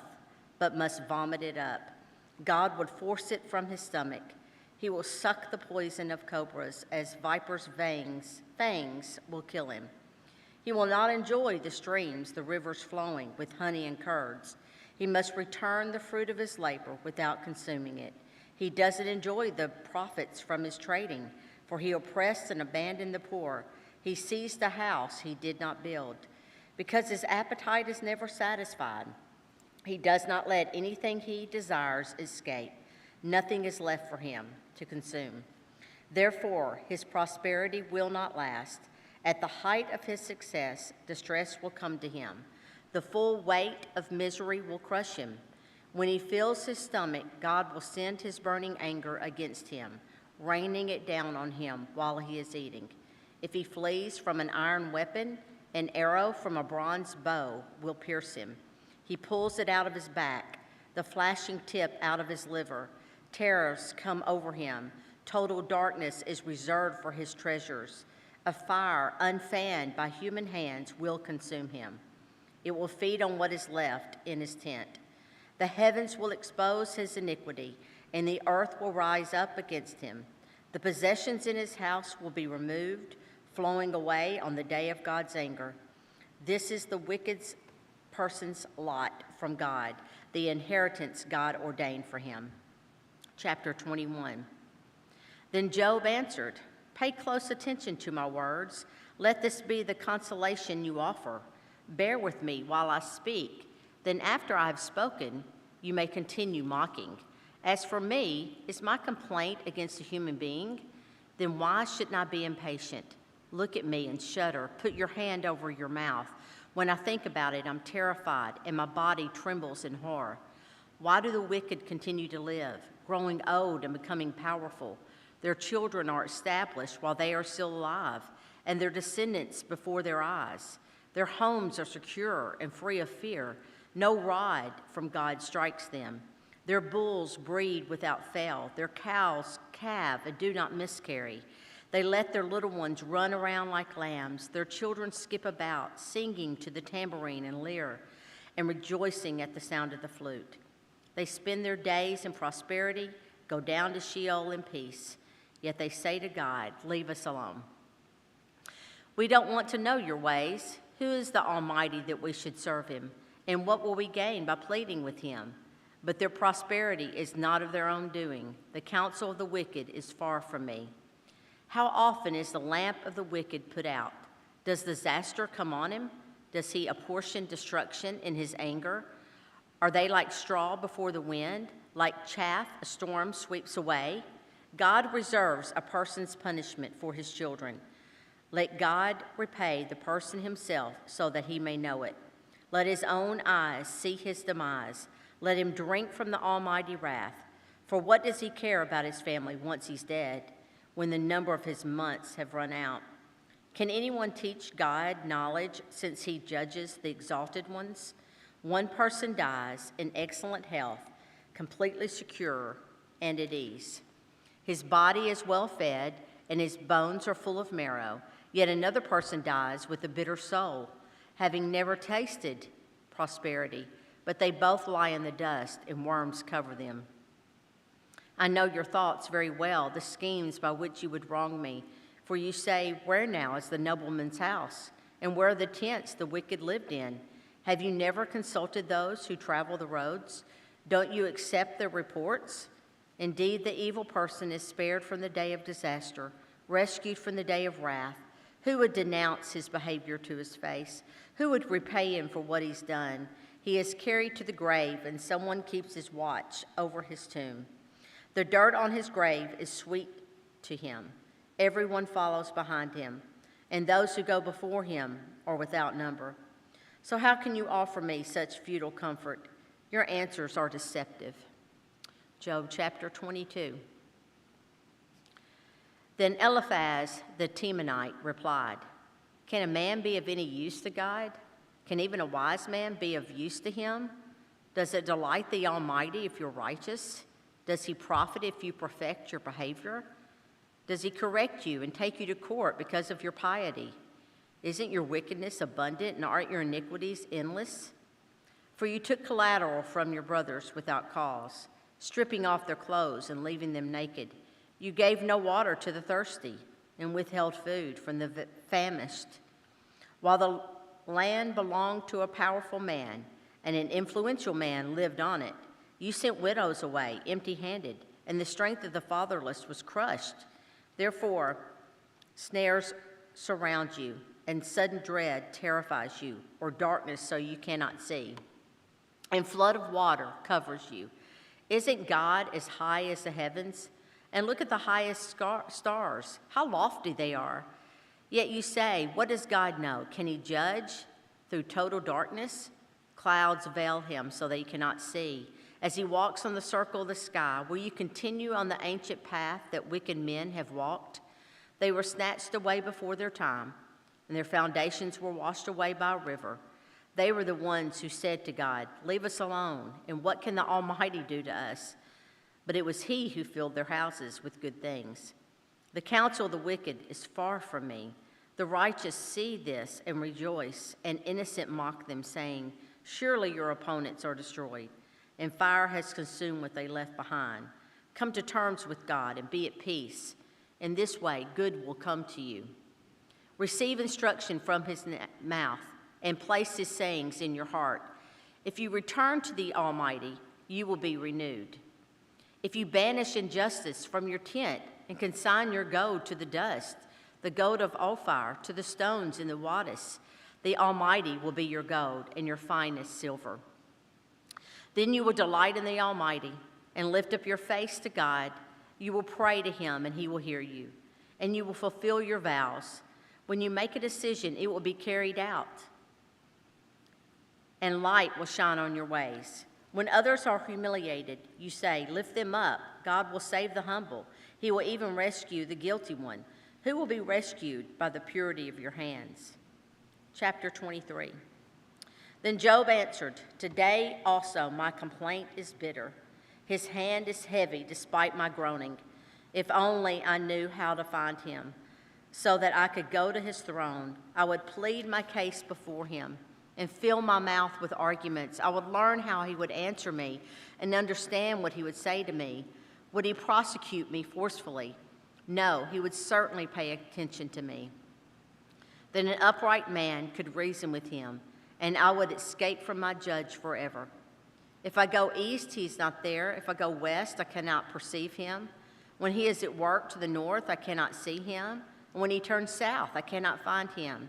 but must vomit it up. God would force it from his stomach. He will suck the poison of cobras, as vipers' fangs will kill him. He will not enjoy the streams, the rivers flowing with honey and curds. He must return the fruit of his labor without consuming it. He doesn't enjoy the profits from his trading, for he oppressed and abandoned the poor. He seized a house he did not build. Because his appetite is never satisfied, he does not let anything he desires escape. Nothing is left for him to consume. Therefore, his prosperity will not last. At the height of his success, distress will come to him. The full weight of misery will crush him. When he fills his stomach, God will send his burning anger against him, raining it down on him while he is eating. If he flees from an iron weapon, an arrow from a bronze bow will pierce him. He pulls it out of his back, the flashing tip out of his liver. Terrors come over him. Total darkness is reserved for his treasures. A fire unfanned by human hands will consume him. It will feed on what is left in his tent. The heavens will expose his iniquity, and the earth will rise up against him. The possessions in his house will be removed, flowing away on the day of God's anger. This is the wicked person's lot from God, the inheritance God ordained for him. Chapter 21. Then Job answered, "Pay close attention to my words. Let this be the consolation you offer. Bear with me while I speak. Then after I have spoken, you may continue mocking. As for me, is my complaint against a human being? Then why shouldn't I be impatient? Look at me and shudder. Put your hand over your mouth. When I think about it, I'm terrified, and my body trembles in horror. Why do the wicked continue to live, growing old and becoming powerful? Their children are established while they are still alive, and their descendants before their eyes. Their homes are secure and free of fear. No rod from God strikes them. Their bulls breed without fail. Their cows calve and do not miscarry. They let their little ones run around like lambs. Their children skip about, singing to the tambourine and lyre, and rejoicing at the sound of the flute. They spend their days in prosperity, go down to Sheol in peace. Yet they say to God, 'Leave us alone.' We don't want to know your ways. Who is the Almighty that we should serve him? And what will we gain by pleading with him? But their prosperity is not of their own doing. The counsel of the wicked is far from me. How often is the lamp of the wicked put out? Does disaster come on him? Does he apportion destruction in his anger? Are they like straw before the wind, like chaff a storm sweeps away? God reserves a person's punishment for his children. Let God repay the person himself so that he may know it. Let his own eyes see his demise. Let him drink from the almighty wrath. For what does he care about his family once he's dead, when the number of his months have run out? Can anyone teach God knowledge since he judges the exalted ones? One person dies in excellent health, completely secure and at ease. His body is well fed and his bones are full of marrow, yet another person dies with a bitter soul, having never tasted prosperity, but they both lie in the dust and worms cover them. I know your thoughts very well, the schemes by which you would wrong me. For you say, 'Where now is the nobleman's house? And where are the tents the wicked lived in?' Have you never consulted those who travel the roads? Don't you accept their reports? Indeed, the evil person is spared from the day of disaster, rescued from the day of wrath. Who would denounce his behavior to his face? Who would repay him for what he's done? He is carried to the grave, and someone keeps his watch over his tomb. The dirt on his grave is sweet to him. Everyone follows behind him, and those who go before him are without number. So how can you offer me such futile comfort? Your answers are deceptive." Job chapter 22. Then Eliphaz the Temanite replied, "Can a man be of any use to God? Can even a wise man be of use to him? Does it delight the Almighty if you're righteous? Does he profit if you perfect your behavior? Does he correct you and take you to court because of your piety? Isn't your wickedness abundant and aren't your iniquities endless? For you took collateral from your brothers without cause, stripping off their clothes and leaving them naked. You gave no water to the thirsty and withheld food from the famished. While the land belonged to a powerful man and an influential man lived on it, you sent widows away empty-handed, and the strength of the fatherless was crushed. Therefore, snares surround you, and sudden dread terrifies you, or darkness so you cannot see. And flood of water covers you. Isn't God as high as the heavens? And look at the highest stars, how lofty they are. Yet you say, what does God know? Can he judge through total darkness? Clouds veil him so that you cannot see. As he walks on the circle of the sky, will you continue on the ancient path that wicked men have walked? They were snatched away before their time, and their foundations were washed away by a river. They were the ones who said to God, 'Leave us alone, and what can the Almighty do to us?' But it was he who filled their houses with good things. The counsel of the wicked is far from me. The righteous see this and rejoice, and innocent mock them, saying, 'Surely your opponents are destroyed, and fire has consumed what they left behind.' Come to terms with God and be at peace. In this way, good will come to you. Receive instruction from his mouth and place his sayings in your heart. If you return to the Almighty, you will be renewed. If you banish injustice from your tent and consign your gold to the dust, the gold of Ophir to the stones in the Wadis, the Almighty will be your gold and your finest silver. Then you will delight in the Almighty and lift up your face to God. You will pray to him and he will hear you, and you will fulfill your vows. When you make a decision, it will be carried out, and light will shine on your ways. When others are humiliated, you say, lift them up. God will save the humble. He will even rescue the guilty one, who will be rescued by the purity of your hands. Chapter 23. Then Job answered, today also my complaint is bitter. His hand is heavy despite my groaning. If only I knew how to find him, so that I could go to his throne. I would plead my case before him and fill my mouth with arguments. I would learn how he would answer me and understand what he would say to me. Would he prosecute me forcefully? No, he would certainly pay attention to me. Then an upright man could reason with him, and I would escape from my judge forever. If I go east, he's not there. If I go west, I cannot perceive him. When he is at work to the north, I cannot see him. And when he turns south, I cannot find him.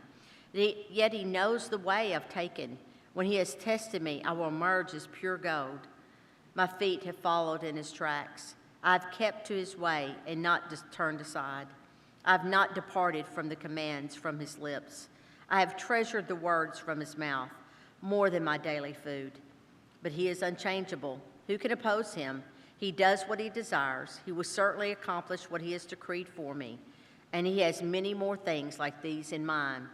Yet he knows the way I've taken. When he has tested me, I will emerge as pure gold. My feet have followed in his tracks. I've kept to his way and not turned aside. I've not departed from the commands from his lips. I have treasured the words from his mouth more than my daily food. But he is unchangeable. Who can oppose him? He does what he desires. He will certainly accomplish what he has decreed for me. And he has many more things like these in mind.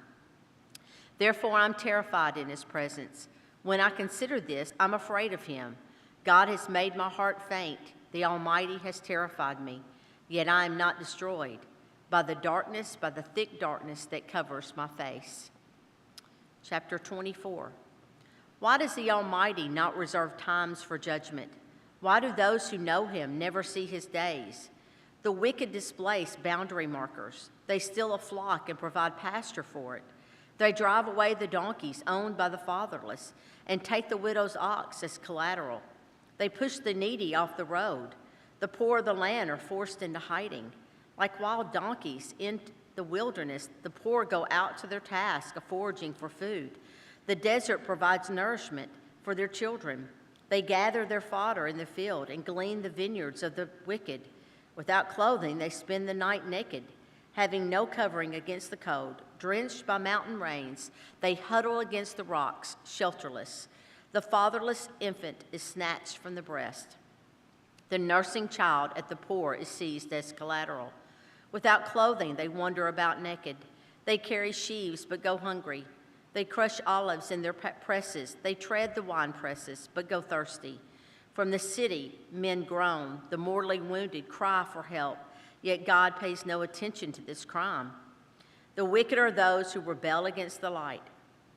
Therefore, I'm terrified in his presence. When I consider this, I'm afraid of him. God has made my heart faint. The Almighty has terrified me. Yet I am not destroyed by the thick darkness that covers my face. Chapter 24. Why does the Almighty not reserve times for judgment? Why do those who know him never see his days? The wicked displace boundary markers. They steal a flock and provide pasture for it. They drive away the donkeys owned by the fatherless and take the widow's ox as collateral. They push the needy off the road. The poor of the land are forced into hiding. Like wild donkeys in the wilderness, the poor go out to their task of foraging for food. The desert provides nourishment for their children. They gather their fodder in the field and glean the vineyards of the wicked. Without clothing, they spend the night naked, having no covering against the cold. Drenched by mountain rains, they huddle against the rocks, shelterless. The fatherless infant is snatched from the breast. The nursing child at the poor is seized as collateral. Without clothing, they wander about naked. They carry sheaves but go hungry. They crush olives in their presses. They tread the wine presses but go thirsty. From the city, men groan. The mortally wounded cry for help. Yet God pays no attention to this crime. The wicked are those who rebel against the light.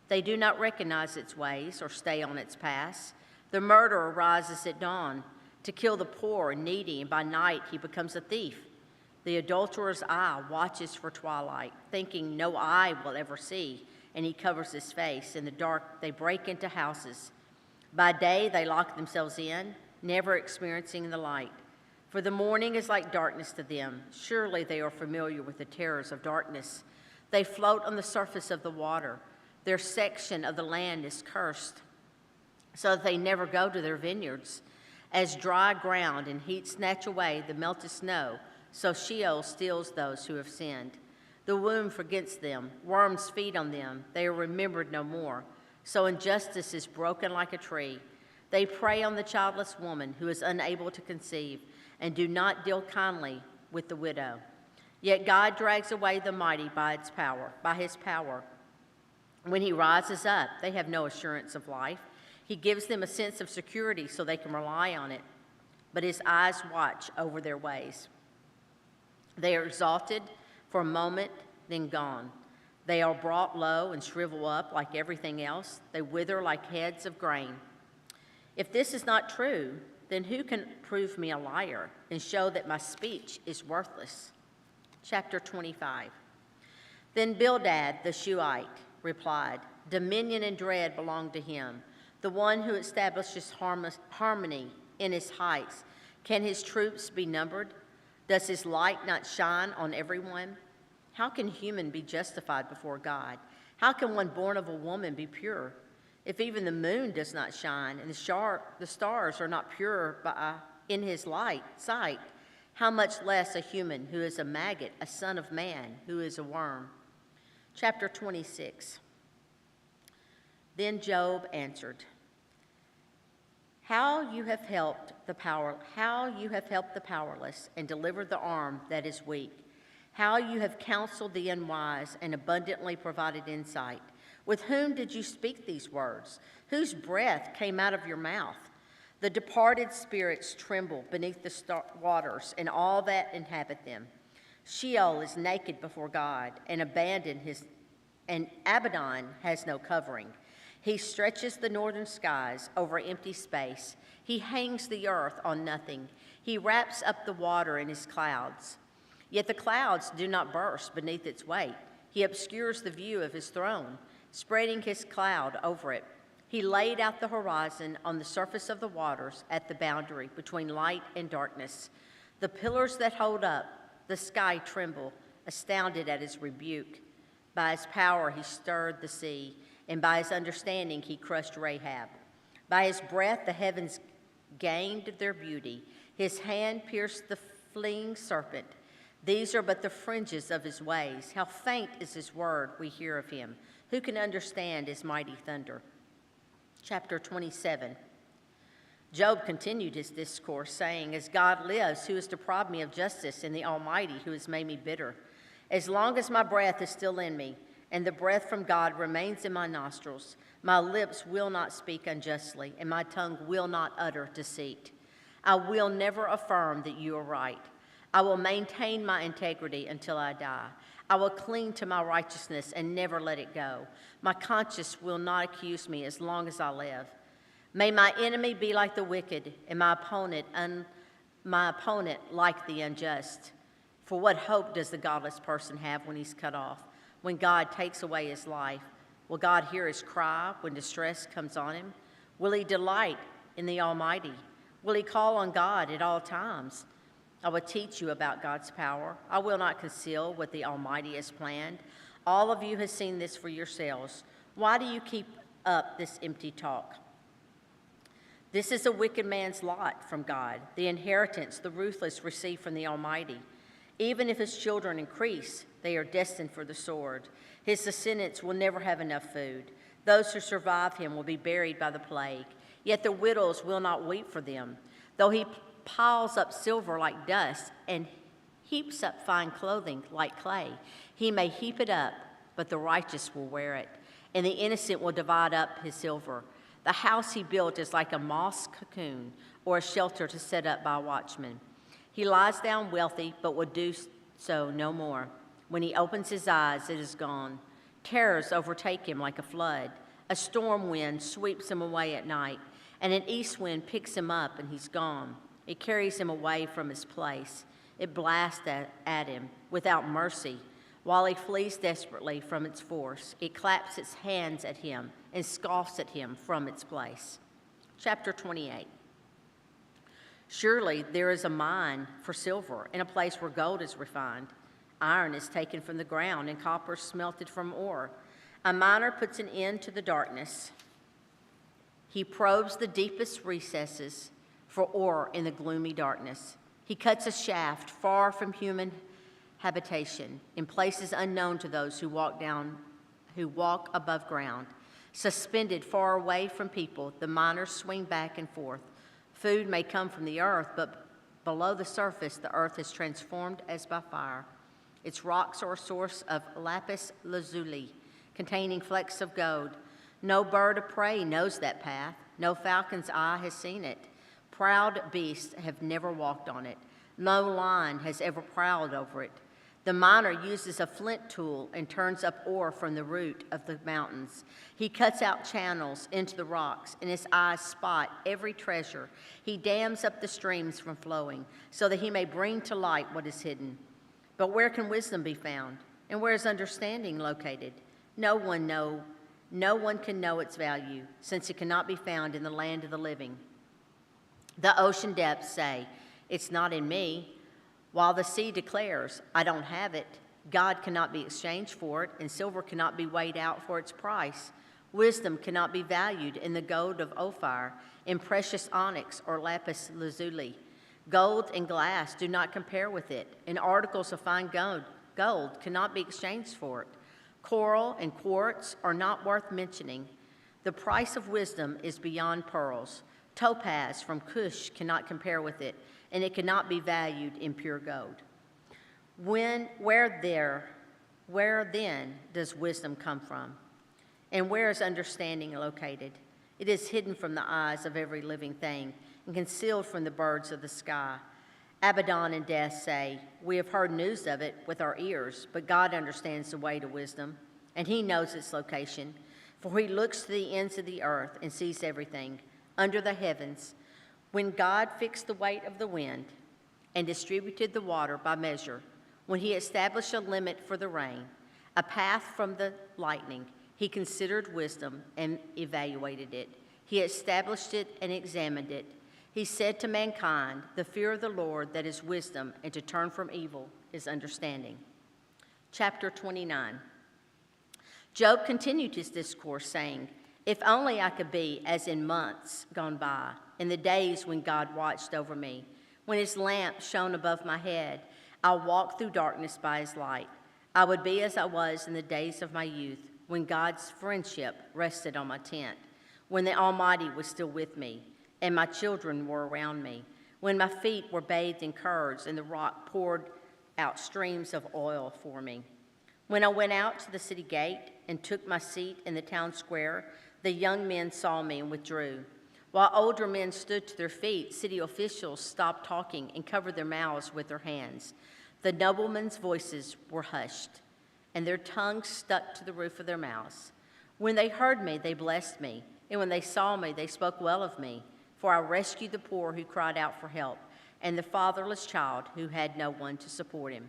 They do not recognize its ways or stay on its paths. The murderer rises at dawn to kill the poor and needy, and by night he becomes a thief. The adulterer's eye watches for twilight, thinking no eye will ever see, and he covers his face. In the dark, they break into houses. By day, they lock themselves in, never experiencing the light. For the morning is like darkness to them. Surely they are familiar with the terrors of darkness. They float on the surface of the water. Their section of the land is cursed, so that they never go to their vineyards. As dry ground and heat snatch away the melted snow, so Sheol steals those who have sinned. The womb forgets them. Worms feed on them. They are remembered no more. So injustice is broken like a tree. They prey on the childless woman who is unable to conceive, and do not deal kindly with the widow. Yet God drags away the mighty by his power. When he rises up, they have no assurance of life. He gives them a sense of security so they can rely on it, but his eyes watch over their ways. They are exalted for a moment, then gone. They are brought low and shrivel up like everything else. They wither like heads of grain. If this is not true, then who can prove me a liar and show that my speech is worthless? Chapter 25. Then Bildad the Shuhite replied, "Dominion and dread belong to him, the one who establishes harmony in his heights. Can his troops be numbered? Does his light not shine on everyone? How can human be justified before God? How can one born of a woman be pure? If even the moon does not shine and the stars are not pure in his sight, how much less a human who is a maggot, a son of man who is a worm?" Chapter 26. Then Job answered, How you have helped the powerless and delivered the arm that is weak. How you have counseled the unwise and abundantly provided insight. With whom did you speak these words? Whose breath came out of your mouth? The departed spirits tremble beneath the waters and all that inhabit them. Sheol is naked before God, and Abaddon has no covering. He stretches the northern skies over empty space. He hangs the earth on nothing. He wraps up the water in his clouds. Yet the clouds do not burst beneath its weight. He obscures the view of his throne, spreading his cloud over it. He laid out the horizon on the surface of the waters at the boundary between light and darkness. The pillars that hold up the sky tremble, astounded at his rebuke. By his power he stirred the sea, and by his understanding he crushed Rahab. By his breath the heavens gained their beauty. His hand pierced the fleeing serpent. These are but the fringes of his ways. How faint is his word we hear of him. Who can understand his mighty thunder? Chapter 27. Job continued his discourse, saying, As God lives, who has deprived me of justice, and the Almighty, who has made me bitter? As long as my breath is still in me, and the breath from God remains in my nostrils, my lips will not speak unjustly, and my tongue will not utter deceit. I will never affirm that you are right. I will maintain my integrity until I die. I will cling to my righteousness and never let it go. My conscience will not accuse me as long as I live. May my enemy be like the wicked, and my opponent like the unjust. For what hope does the godless person have when he's cut off? When God takes away his life, will God hear his cry when distress comes on him? Will he delight in the Almighty? Will he call on God at all times? I will teach you about God's power. I will not conceal what the Almighty has planned. All of you have seen this for yourselves. Why do you keep up this empty talk? This is a wicked man's lot from God, the inheritance the ruthless receive from the Almighty. Even if his children increase, they are destined for the sword. His descendants will never have enough food. Those who survive him will be buried by the plague. Yet the widows will not weep for them. Though he piles up silver like dust and heaps up fine clothing like clay, he may heap it up, but the righteous will wear it, and the innocent will divide up his silver. The house he built is like a moss cocoon or a shelter to set up by a watchman. He lies down wealthy, but will do so no more. When he opens his eyes, it is gone. Terrors overtake him like a flood. A storm wind sweeps him away at night, and an east wind picks him up, and he's gone. It carries him away from his place. It blasts at him without mercy. While he flees desperately from its force, it claps its hands at him and scoffs at him from its place. Chapter 28. Surely there is a mine for silver in a place where gold is refined. Iron is taken from the ground and copper smelted from ore. A miner puts an end to the darkness. He probes the deepest recesses for ore in the gloomy darkness. He cuts a shaft far from human habitation in places unknown to those who walk above ground. Suspended far away from people, the miners swing back and forth. Food may come from the earth, but below the surface, the earth is transformed as by fire. Its rocks are a source of lapis lazuli, containing flecks of gold. No bird of prey knows that path. No falcon's eye has seen it. Proud beasts have never walked on it. No lion has ever prowled over it. The miner uses a flint tool and turns up ore from the root of the mountains. He cuts out channels into the rocks, and his eyes spot every treasure. He dams up the streams from flowing, so that he may bring to light what is hidden. But where can wisdom be found? And where is understanding located? No one can know its value, since it cannot be found in the land of the living. The ocean depths say, "It's not in me," while the sea declares, "I don't have it." God cannot be exchanged for it, and silver cannot be weighed out for its price. Wisdom cannot be valued in the gold of Ophir, in precious onyx or lapis lazuli. Gold and glass do not compare with it, and articles of fine gold cannot be exchanged for it. Coral and quartz are not worth mentioning. The price of wisdom is beyond pearls. Topaz from Cush cannot compare with it, and it cannot be valued in pure gold. Where then does wisdom come from? And where is understanding located? It is hidden from the eyes of every living thing and concealed from the birds of the sky. Abaddon and Death say, "We have heard news of it with our ears, but God understands the way to wisdom, and he knows its location. For he looks to the ends of the earth and sees everything under the heavens. When God fixed the weight of the wind and distributed the water by measure, when he established a limit for the rain, a path from the lightning, he considered wisdom and evaluated it. He established it and examined it. He said to mankind, the fear of the Lord, that is wisdom, and to turn from evil is understanding." Chapter 29. Job continued his discourse, saying, "If only I could be as in months gone by, in the days when God watched over me, when his lamp shone above my head, I walked through darkness by his light. I would be as I was in the days of my youth, when God's friendship rested on my tent, when the Almighty was still with me, and my children were around me, when my feet were bathed in curds, and the rock poured out streams of oil for me. When I went out to the city gate and took my seat in the town square, the young men saw me and withdrew. While older men stood to their feet, city officials stopped talking and covered their mouths with their hands. The noblemen's voices were hushed, and their tongues stuck to the roof of their mouths. When they heard me, they blessed me, and when they saw me, they spoke well of me. For I rescued the poor who cried out for help, and the fatherless child who had no one to support him.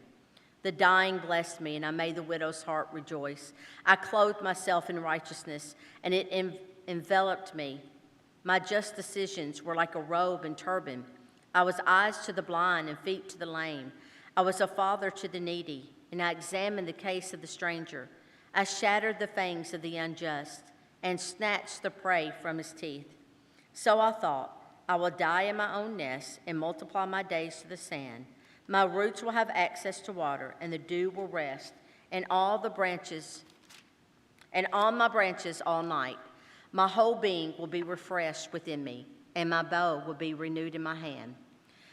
The dying blessed me, and I made the widow's heart rejoice. I clothed myself in righteousness, and it enveloped me. My just decisions were like a robe and turban. I was eyes to the blind and feet to the lame. I was a father to the needy, and I examined the case of the stranger. I shattered the fangs of the unjust and snatched the prey from his teeth. So I thought, I will die in my own nest and multiply my days to the sand. My roots will have access to water, and the dew will rest, and on my branches all night. My whole being will be refreshed within me, and my bow will be renewed in my hand.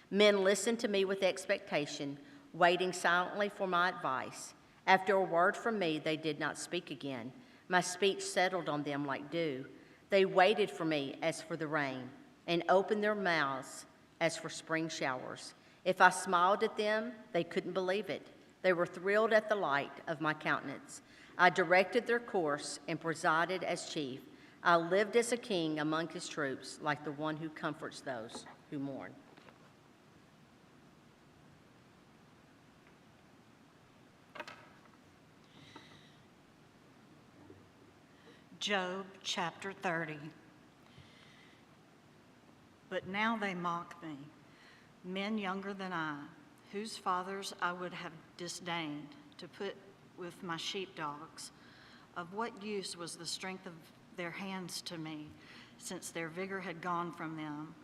Men listened to me with expectation, waiting silently for my advice. After a word from me, they did not speak again. My speech settled on them like dew. They waited for me as for the rain, and opened their mouths as for spring showers. If I smiled at them, they couldn't believe it. They were thrilled at the light of my countenance. I directed their course and presided as chief. I lived as a king among his troops, like the one who comforts those who mourn." Job chapter 30. But now they mock me, men younger than I, whose fathers I would have disdained to put with my sheepdogs. Of what use was the strength of their hands to me, since their vigor had gone from them?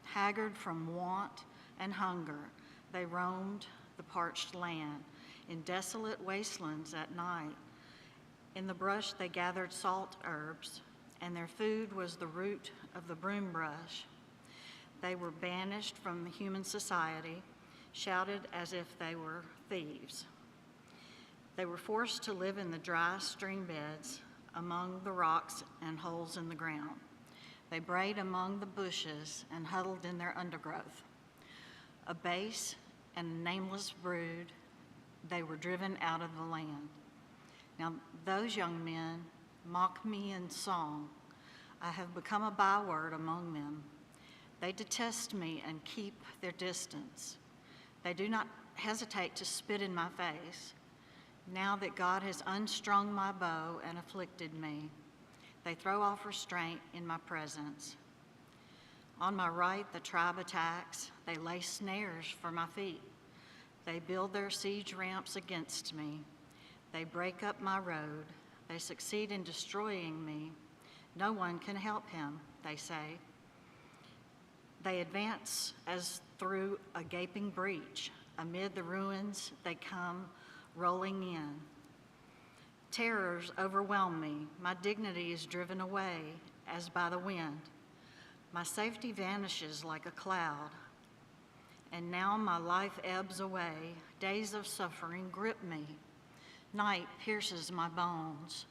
Haggard from want and hunger, they roamed the parched land, in desolate wastelands at night. In the brush they gathered salt herbs, and their food was the root of the broom brush. They were banished from human society, shouted as if they were thieves. They were forced to live in the dry stream beds, among the rocks and holes in the ground. They brayed among the bushes and huddled in their undergrowth. A base and nameless brood, they were driven out of the land. Now those young men mock me in song. I have become a byword among them. They detest me and keep their distance. They do not hesitate to spit in my face. Now that God has unstrung my bow and afflicted me, they throw off restraint in my presence. On my right, the tribe attacks. They lay snares for my feet. They build their siege ramps against me. They break up my road. They succeed in destroying me. No one can help him, they say. They advance as through a gaping breach. Amid the ruins, they come rolling in. Terrors overwhelm me. My dignity is driven away as by the wind. My safety vanishes like a cloud. And now my life ebbs away. Days of suffering grip me. Night pierces my bones.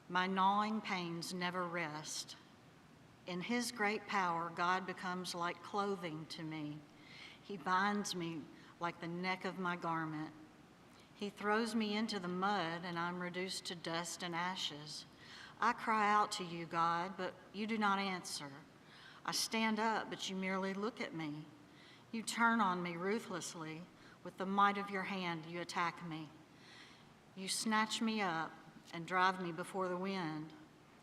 My gnawing pains never rest. In his great power, God becomes like clothing to me. He binds me like the neck of my garment. He throws me into the mud, and I'm reduced to dust and ashes. I cry out to you, God, but you do not answer. I stand up, but you merely look at me. You turn on me ruthlessly. With the might of your hand, you attack me. You snatch me up and drive me before the wind.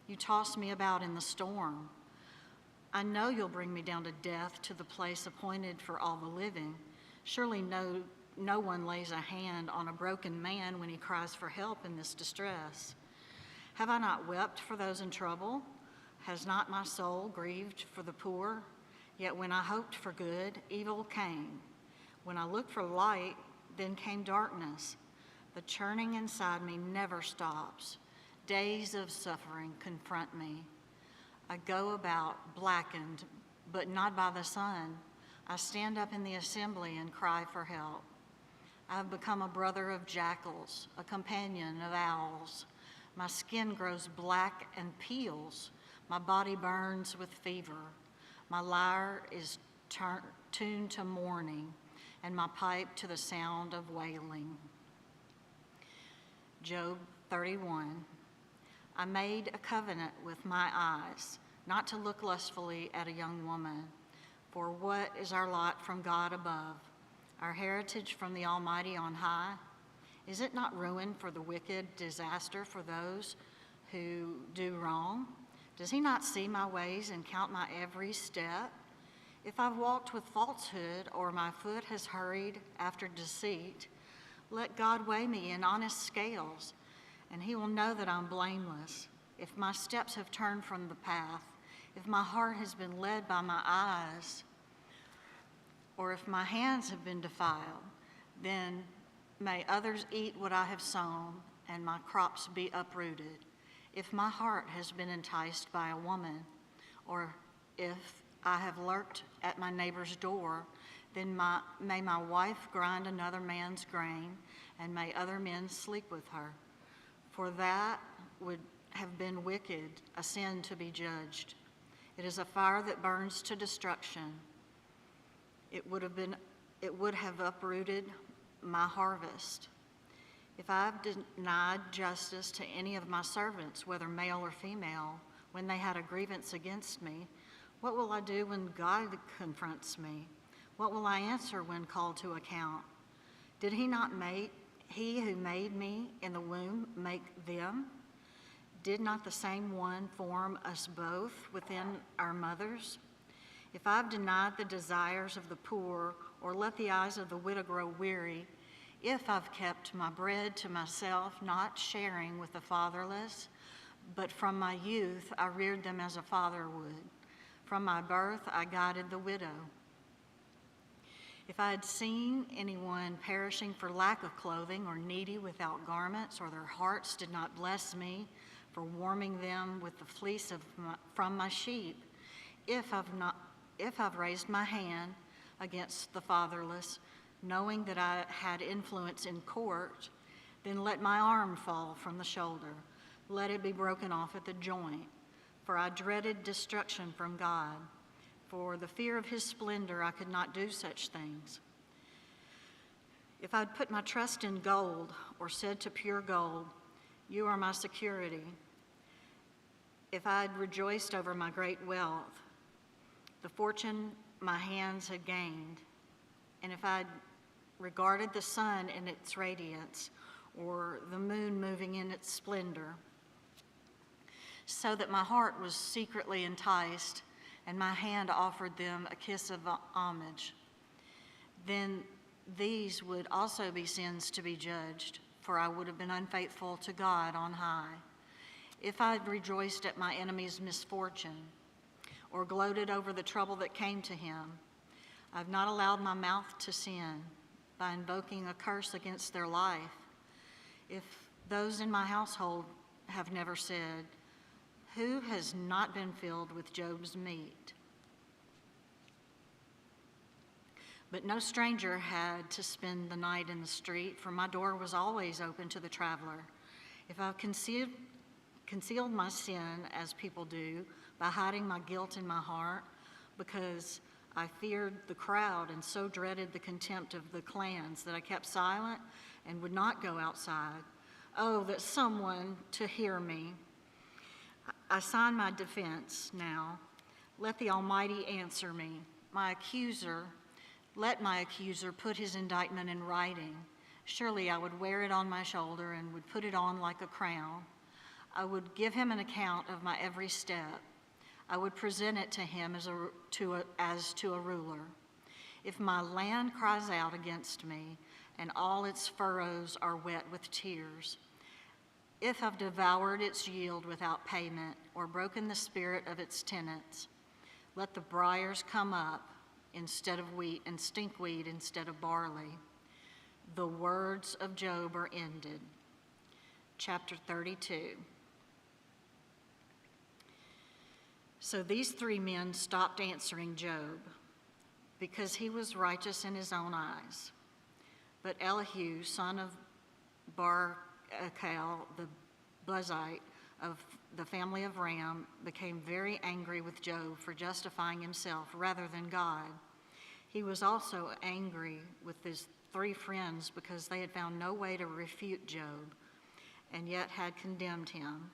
You toss me about in the storm. I know you'll bring me down to death, to the place appointed for all the living. Surely no one lays a hand on a broken man when he cries for help in this distress. Have I not wept for those in trouble? Has not my soul grieved for the poor? Yet when I hoped for good, evil came. When I looked for light, then came darkness. The churning inside me never stops. Days of suffering confront me. I go about blackened, but not by the sun. I stand up in the assembly and cry for help. I have become a brother of jackals, a companion of owls. My skin grows black and peels. My body burns with fever. My lyre is tuned to mourning, and my pipe to the sound of wailing. Job 31. I made a covenant with my eyes, not to look lustfully at a young woman. For what is our lot from God above, our heritage from the Almighty on high? Is it not ruin for the wicked, disaster for those who do wrong? Does he not see my ways and count my every step? If I've walked with falsehood or my foot has hurried after deceit, let God weigh me in honest scales, and he will know that I'm blameless. If my steps have turned from the path, if my heart has been led by my eyes, or if my hands have been defiled, then may others eat what I have sown, and my crops be uprooted. If my heart has been enticed by a woman, or if I have lurked at my neighbor's door, then may my wife grind another man's grain, and may other men sleep with her. For that would have been wicked, a sin to be judged. It is a fire that burns to destruction. It would have uprooted my harvest. If I have denied justice to any of my servants, whether male or female, when they had a grievance against me, what will I do when God confronts me? What will I answer when called to account? Did he who made me in the womb make them? Did not the same one form us both within our mothers? If I've denied the desires of the poor, or let the eyes of the widow grow weary, if I've kept my bread to myself, not sharing with the fatherless, but from my youth I reared them as a father would. From my birth I guided the widow. If I had seen anyone perishing for lack of clothing, or needy without garments, or their hearts did not bless me for warming them with the fleece from my sheep, if I've raised my hand against the fatherless, knowing that I had influence in court, then let my arm fall from the shoulder. Let it be broken off at the joint. For I dreaded destruction from God. For the fear of his splendor, I could not do such things. If I'd put my trust in gold, or said to pure gold, you are my security. If I'd rejoiced over my great wealth, the fortune my hands had gained, and if I'd regarded the sun in its radiance, or the moon moving in its splendor, so that my heart was secretly enticed, and my hand offered them a kiss of homage. Then these would also be sins to be judged, for I would have been unfaithful to God on high. If I had rejoiced at my enemy's misfortune, or gloated over the trouble that came to him, I've not allowed my mouth to sin by invoking a curse against their life. If those in my household have never said, who has not been filled with Job's meat? But no stranger had to spend the night in the street, for my door was always open to the traveler. If I've concealed my sin, as people do, by hiding my guilt in my heart, because I feared the crowd and so dreaded the contempt of the clans that I kept silent and would not go outside. Oh, that someone to hear me. I sign my defense now. Let the Almighty answer me. Let my accuser put his indictment in writing. Surely I would wear it on my shoulder and would put it on like a crown. I would give him an account of my every step. I would present it to him as to a ruler. If my land cries out against me, and all its furrows are wet with tears, if I've devoured its yield without payment, or broken the spirit of its tenants, let the briars come up instead of wheat, and stinkweed instead of barley. The words of Job are ended. Chapter 32. So these three men stopped answering Job, because he was righteous in his own eyes. But Elihu, son of Barachel, the Buzite of the family of Ram, became very angry with Job for justifying himself rather than God. He was also angry with his three friends because they had found no way to refute Job and yet had condemned him.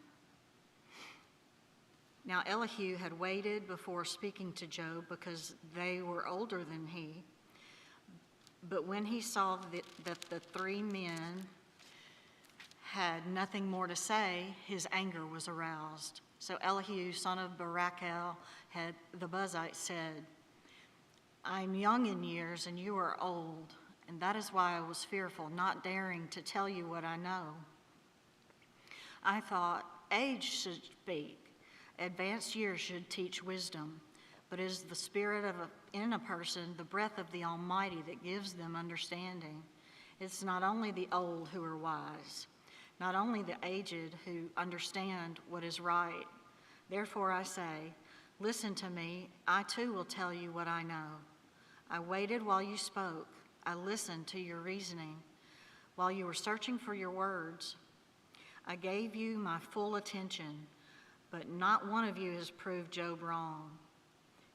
Now Elihu had waited before speaking to Job because they were older than he. But when he saw that the three men had nothing more to say, his anger was aroused. So Elihu, son of Barachel, the Buzite, said, I'm young in years and you are old, and that is why I was fearful, not daring to tell you what I know. I thought age should speak, advanced years should teach wisdom, but it is the spirit in a person, the breath of the Almighty, that gives them understanding. It's not only the old who are wise, not only the aged who understand what is right. Therefore I say, listen to me, I too will tell you what I know. I waited while you spoke. I listened to your reasoning. While you were searching for your words, I gave you my full attention, but not one of you has proved Job wrong.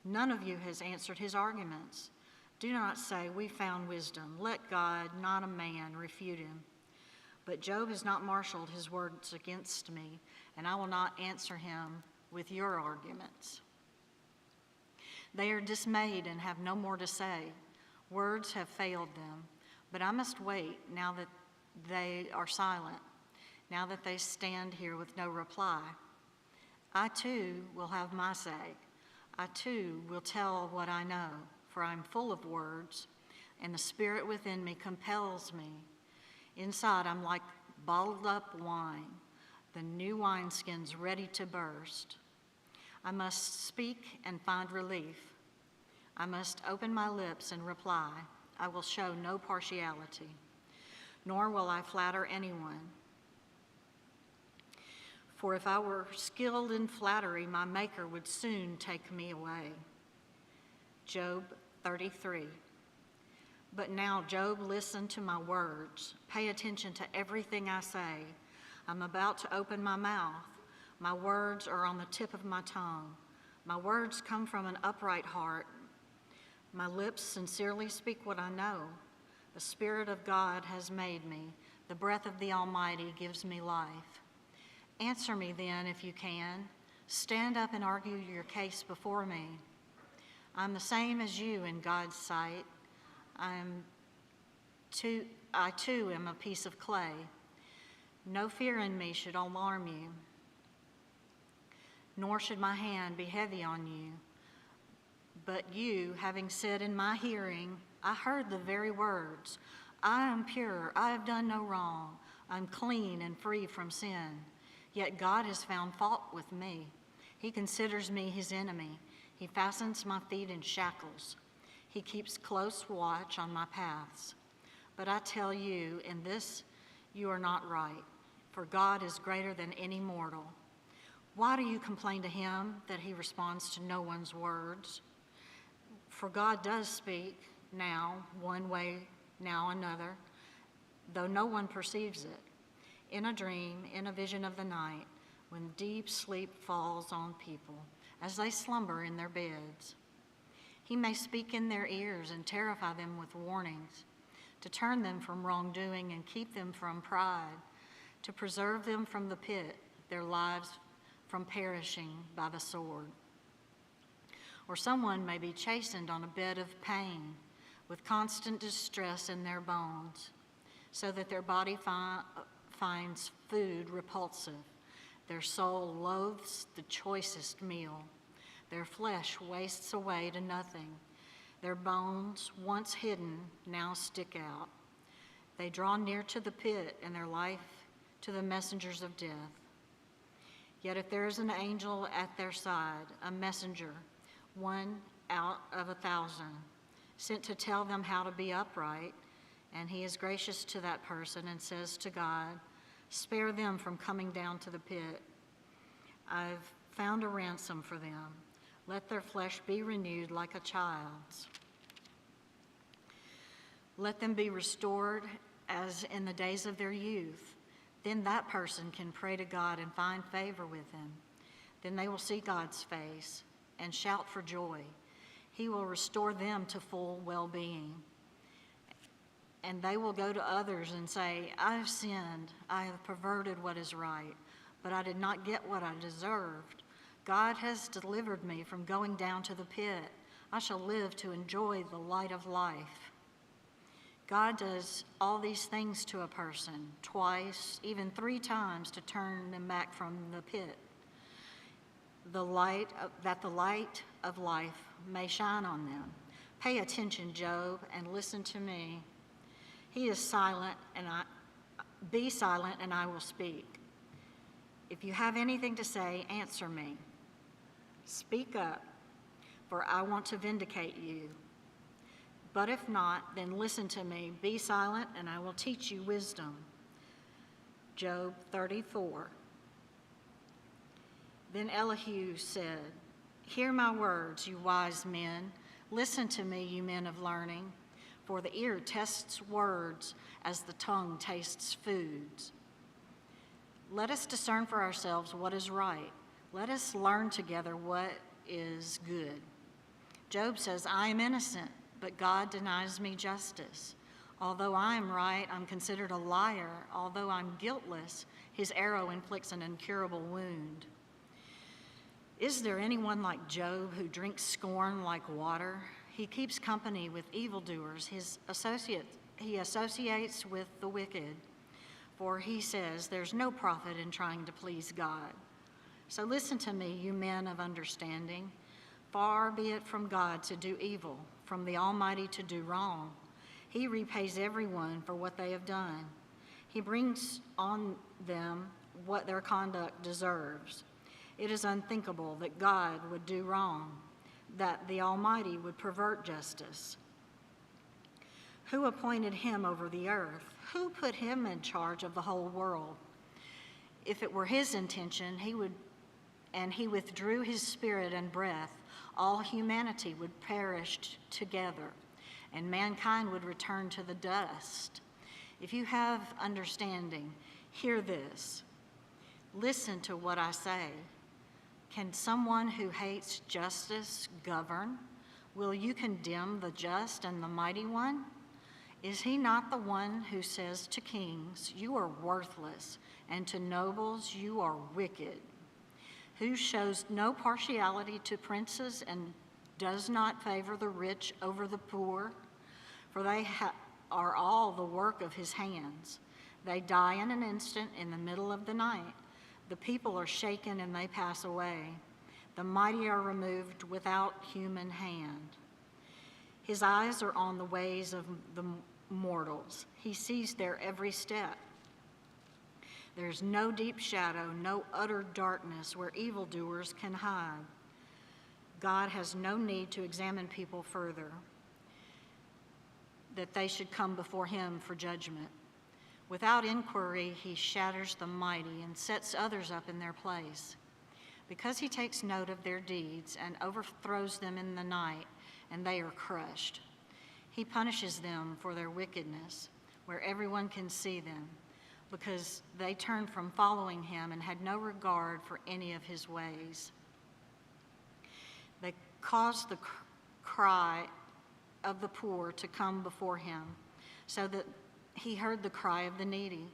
None of you has answered his arguments. Do not say, we found wisdom. Let God, not a man, refute him. But Job has not marshaled his words against me, and I will not answer him with your arguments. They are dismayed and have no more to say. Words have failed them, but I must wait now that they are silent, now that they stand here with no reply. I too will have my say. I too will tell what I know, for I am full of words, and the spirit within me compels me. Inside I'm like bottled up wine, the new wineskins ready to burst. I must speak and find relief. I must open my lips and reply. I will show no partiality, nor will I flatter anyone. For if I were skilled in flattery, my Maker would soon take me away. Job 33. But now, Job, listen to my words. Pay attention to everything I say. I'm about to open my mouth. My words are on the tip of my tongue. My words come from an upright heart. My lips sincerely speak what I know. The Spirit of God has made me. The breath of the Almighty gives me life. Answer me then, if you can. Stand up and argue your case before me. I'm the same as you in God's sight. I too am a piece of clay. No fear in me should alarm you, nor should my hand be heavy on you. But you, having said in my hearing, I heard the very words, I am pure, I have done no wrong, I'm clean and free from sin. Yet God has found fault with me. He considers me his enemy. He fastens my feet in shackles. He keeps close watch on my paths. But I tell you, in this you are not right, for God is greater than any mortal. Why do you complain to him that he responds to no one's words? For God does speak now one way, now another, though no one perceives it. In a dream, in a vision of the night, when deep sleep falls on people, as they slumber in their beds. He may speak in their ears and terrify them with warnings, to turn them from wrongdoing and keep them from pride, to preserve them from the pit, their lives from perishing by the sword. Or someone may be chastened on a bed of pain, with constant distress in their bones, so that their body finds food repulsive. Their soul loathes the choicest meal. Their flesh wastes away to nothing. Their bones, once hidden, now stick out. They draw near to the pit, and their life to the messengers of death. Yet if there is an angel at their side, a messenger, one out of 1,000, sent to tell them how to be upright, and he is gracious to that person and says to God, spare them from coming down to the pit. I've found a ransom for them. Let their flesh be renewed like a child's. Let them be restored as in the days of their youth. Then that person can pray to God and find favor with him. Then they will see God's face and shout for joy. He will restore them to full well-being. And they will go to others and say, I have sinned, I have perverted what is right, but I did not get what I deserved. God has delivered me from going down to the pit. I shall live to enjoy the light of life. God does all these things to a person, twice, even 3 times, to turn them back from the pit. That the light of life may shine on them. Pay attention, Job, and listen to me. He is silent, and be silent, and I will speak. If you have anything to say, answer me. Speak up, for I want to vindicate you. But if not, then listen to me. Be silent, and I will teach you wisdom. Job 34. Then Elihu said, hear my words, you wise men. Listen to me, you men of learning. For the ear tests words as the tongue tastes foods. Let us discern for ourselves what is right. Let us learn together what is good. Job says, I am innocent, but God denies me justice. Although I am right, I'm considered a liar. Although I'm guiltless, his arrow inflicts an incurable wound. Is there anyone like Job who drinks scorn like water? He keeps company with evildoers. He associates with the wicked. For he says, there's no profit in trying to please God. So listen to me, you men of understanding. Far be it from God to do evil, from the Almighty to do wrong. He repays everyone for what they have done. He brings on them what their conduct deserves. It is unthinkable that God would do wrong, that the Almighty would pervert justice. Who appointed him over the earth? Who put him in charge of the whole world? If it were his intention, he withdrew his spirit and breath, all humanity would perish together, and mankind would return to the dust. If you have understanding, hear this. Listen to what I say. Can someone who hates justice govern? Will you condemn the just and the mighty one? Is he not the one who says to kings, you are worthless, and to nobles, you are wicked? Who shows no partiality to princes and does not favor the rich over the poor? For they are all the work of his hands. They die in an instant in the middle of the night. The people are shaken and they pass away. The mighty are removed without human hand. His eyes are on the ways of the mortals. He sees their every step. There's no deep shadow, no utter darkness where evildoers can hide. God has no need to examine people further, that they should come before him for judgment. Without inquiry, he shatters the mighty and sets others up in their place. Because he takes note of their deeds and overthrows them in the night, and they are crushed. He punishes them for their wickedness, where everyone can see them, because they turned from following him and had no regard for any of his ways. They caused the cry of the poor to come before him, so that he heard the cry of the needy.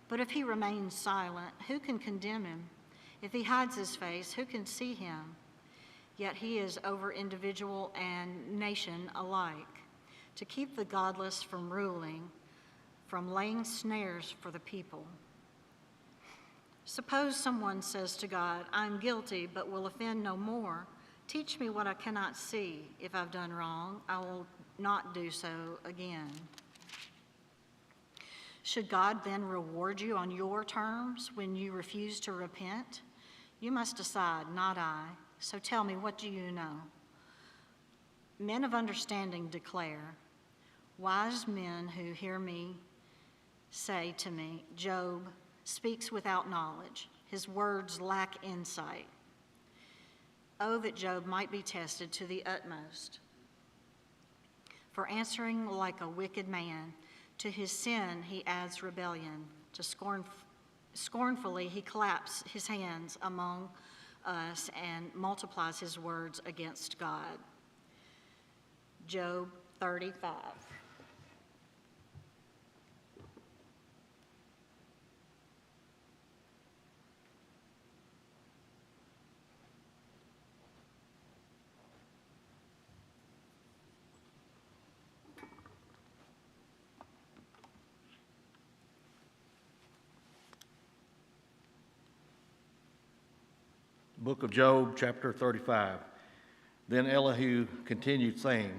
But if he remains silent, who can condemn him? If he hides his face, who can see him? Yet he is over individual and nation alike, to keep the godless from ruling, from laying snares for the people. Suppose someone says to God, I'm guilty, but will offend no more. Teach me what I cannot see. If I've done wrong, I will not do so again. Should God then reward you on your terms when you refuse to repent? You must decide, not I. So tell me, what do you know? Men of understanding declare, wise men who hear me say to me, Job speaks without knowledge. His words lack insight. Oh, that Job might be tested to the utmost. For answering like a wicked man, to his sin he adds rebellion. To scornfully he claps his hands among us and multiplies his words against God. Job 35. Book of Job, chapter 35. Then Elihu continued, saying,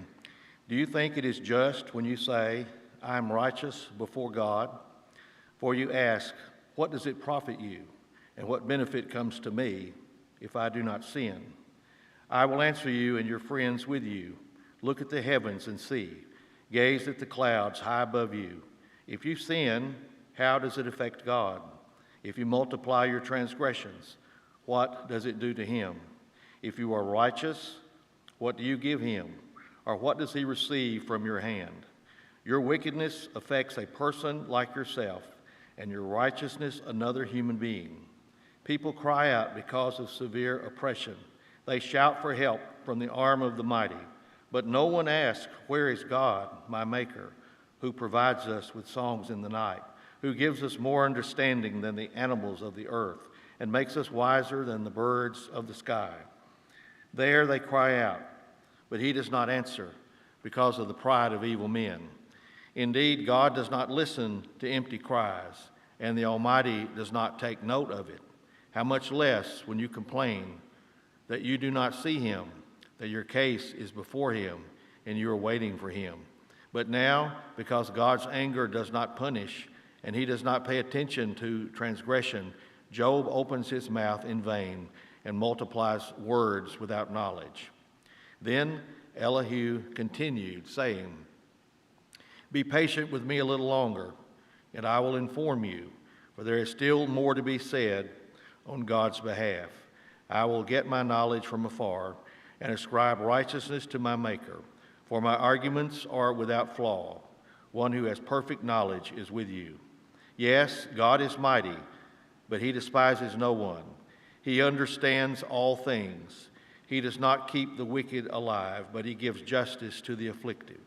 Do you think it is just when you say, I am righteous before God? For you ask, what does it profit you, and what benefit comes to me if I do not sin? I will answer you and your friends with you. Look at the heavens and see. Gaze at the clouds high above you. If you sin, how does it affect God? If you multiply your transgressions, what does it do to him? If you are righteous, what do you give him? Or what does he receive from your hand? Your wickedness affects a person like yourself, and your righteousness another human being. People cry out because of severe oppression. They shout for help from the arm of the mighty. But no one asks, where is God, my Maker, who provides us with songs in the night, who gives us more understanding than the animals of the earth, and makes us wiser than the birds of the sky. There they cry out, but he does not answer because of the pride of evil men. Indeed, God does not listen to empty cries, and the Almighty does not take note of it. How much less when you complain that you do not see him, that your case is before him, and you are waiting for him. But now, because God's anger does not punish, and he does not pay attention to transgression, Job opens his mouth in vain and multiplies words without knowledge. Then Elihu continued, saying, Be patient with me a little longer, and I will inform you, for there is still more to be said on God's behalf. I will get my knowledge from afar and ascribe righteousness to my Maker, for my arguments are without flaw. One who has perfect knowledge is with you. Yes, God is mighty, but he despises no one. He understands all things. He does not keep the wicked alive, but he gives justice to the afflicted.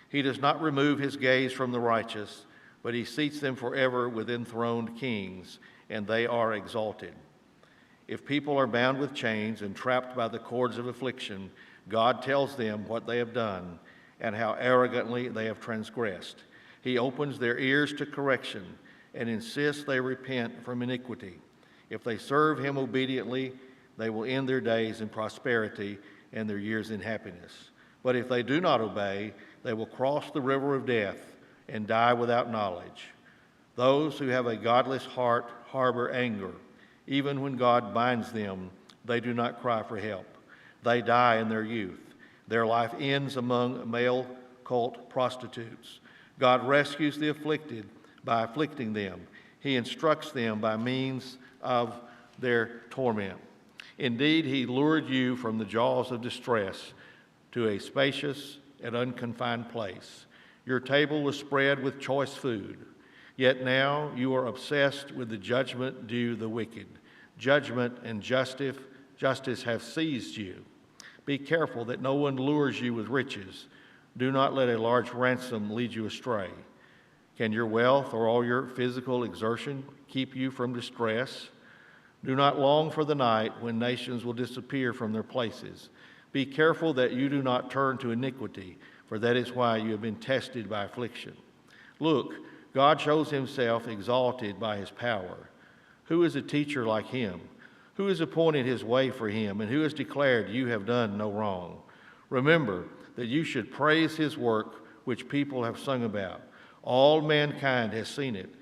He does not remove his gaze from the righteous, but he seats them forever with enthroned kings, and they are exalted. If people are bound with chains and trapped by the cords of affliction, God tells them what they have done, and how arrogantly they have transgressed. He opens their ears to correction and insists they repent from iniquity. If they serve him obediently, they will end their days in prosperity and their years in happiness. But if they do not obey, they will cross the river of death and die without knowledge. Those who have a godless heart harbor anger. Even when God binds them, they do not cry for help. They die in their youth. Their life ends among male cult prostitutes. God rescues the afflicted by afflicting them. He instructs them by means of their torment. Indeed, he lured you from the jaws of distress to a spacious and unconfined place. Your table was spread with choice food. Yet now you are obsessed with the judgment due the wicked. Judgment and justice have seized you. Be careful that no one lures you with riches. Do not let a large ransom lead you astray. Can your wealth or all your physical exertion keep you from distress? Do not long for the night when nations will disappear from their places. Be careful that you do not turn to iniquity, for that is why you have been tested by affliction. Look, God shows himself exalted by his power. Who is a teacher like him? Who has appointed his way for him, and who has declared you have done no wrong? Remember that you should praise his work, which people have sung about. All mankind has seen it.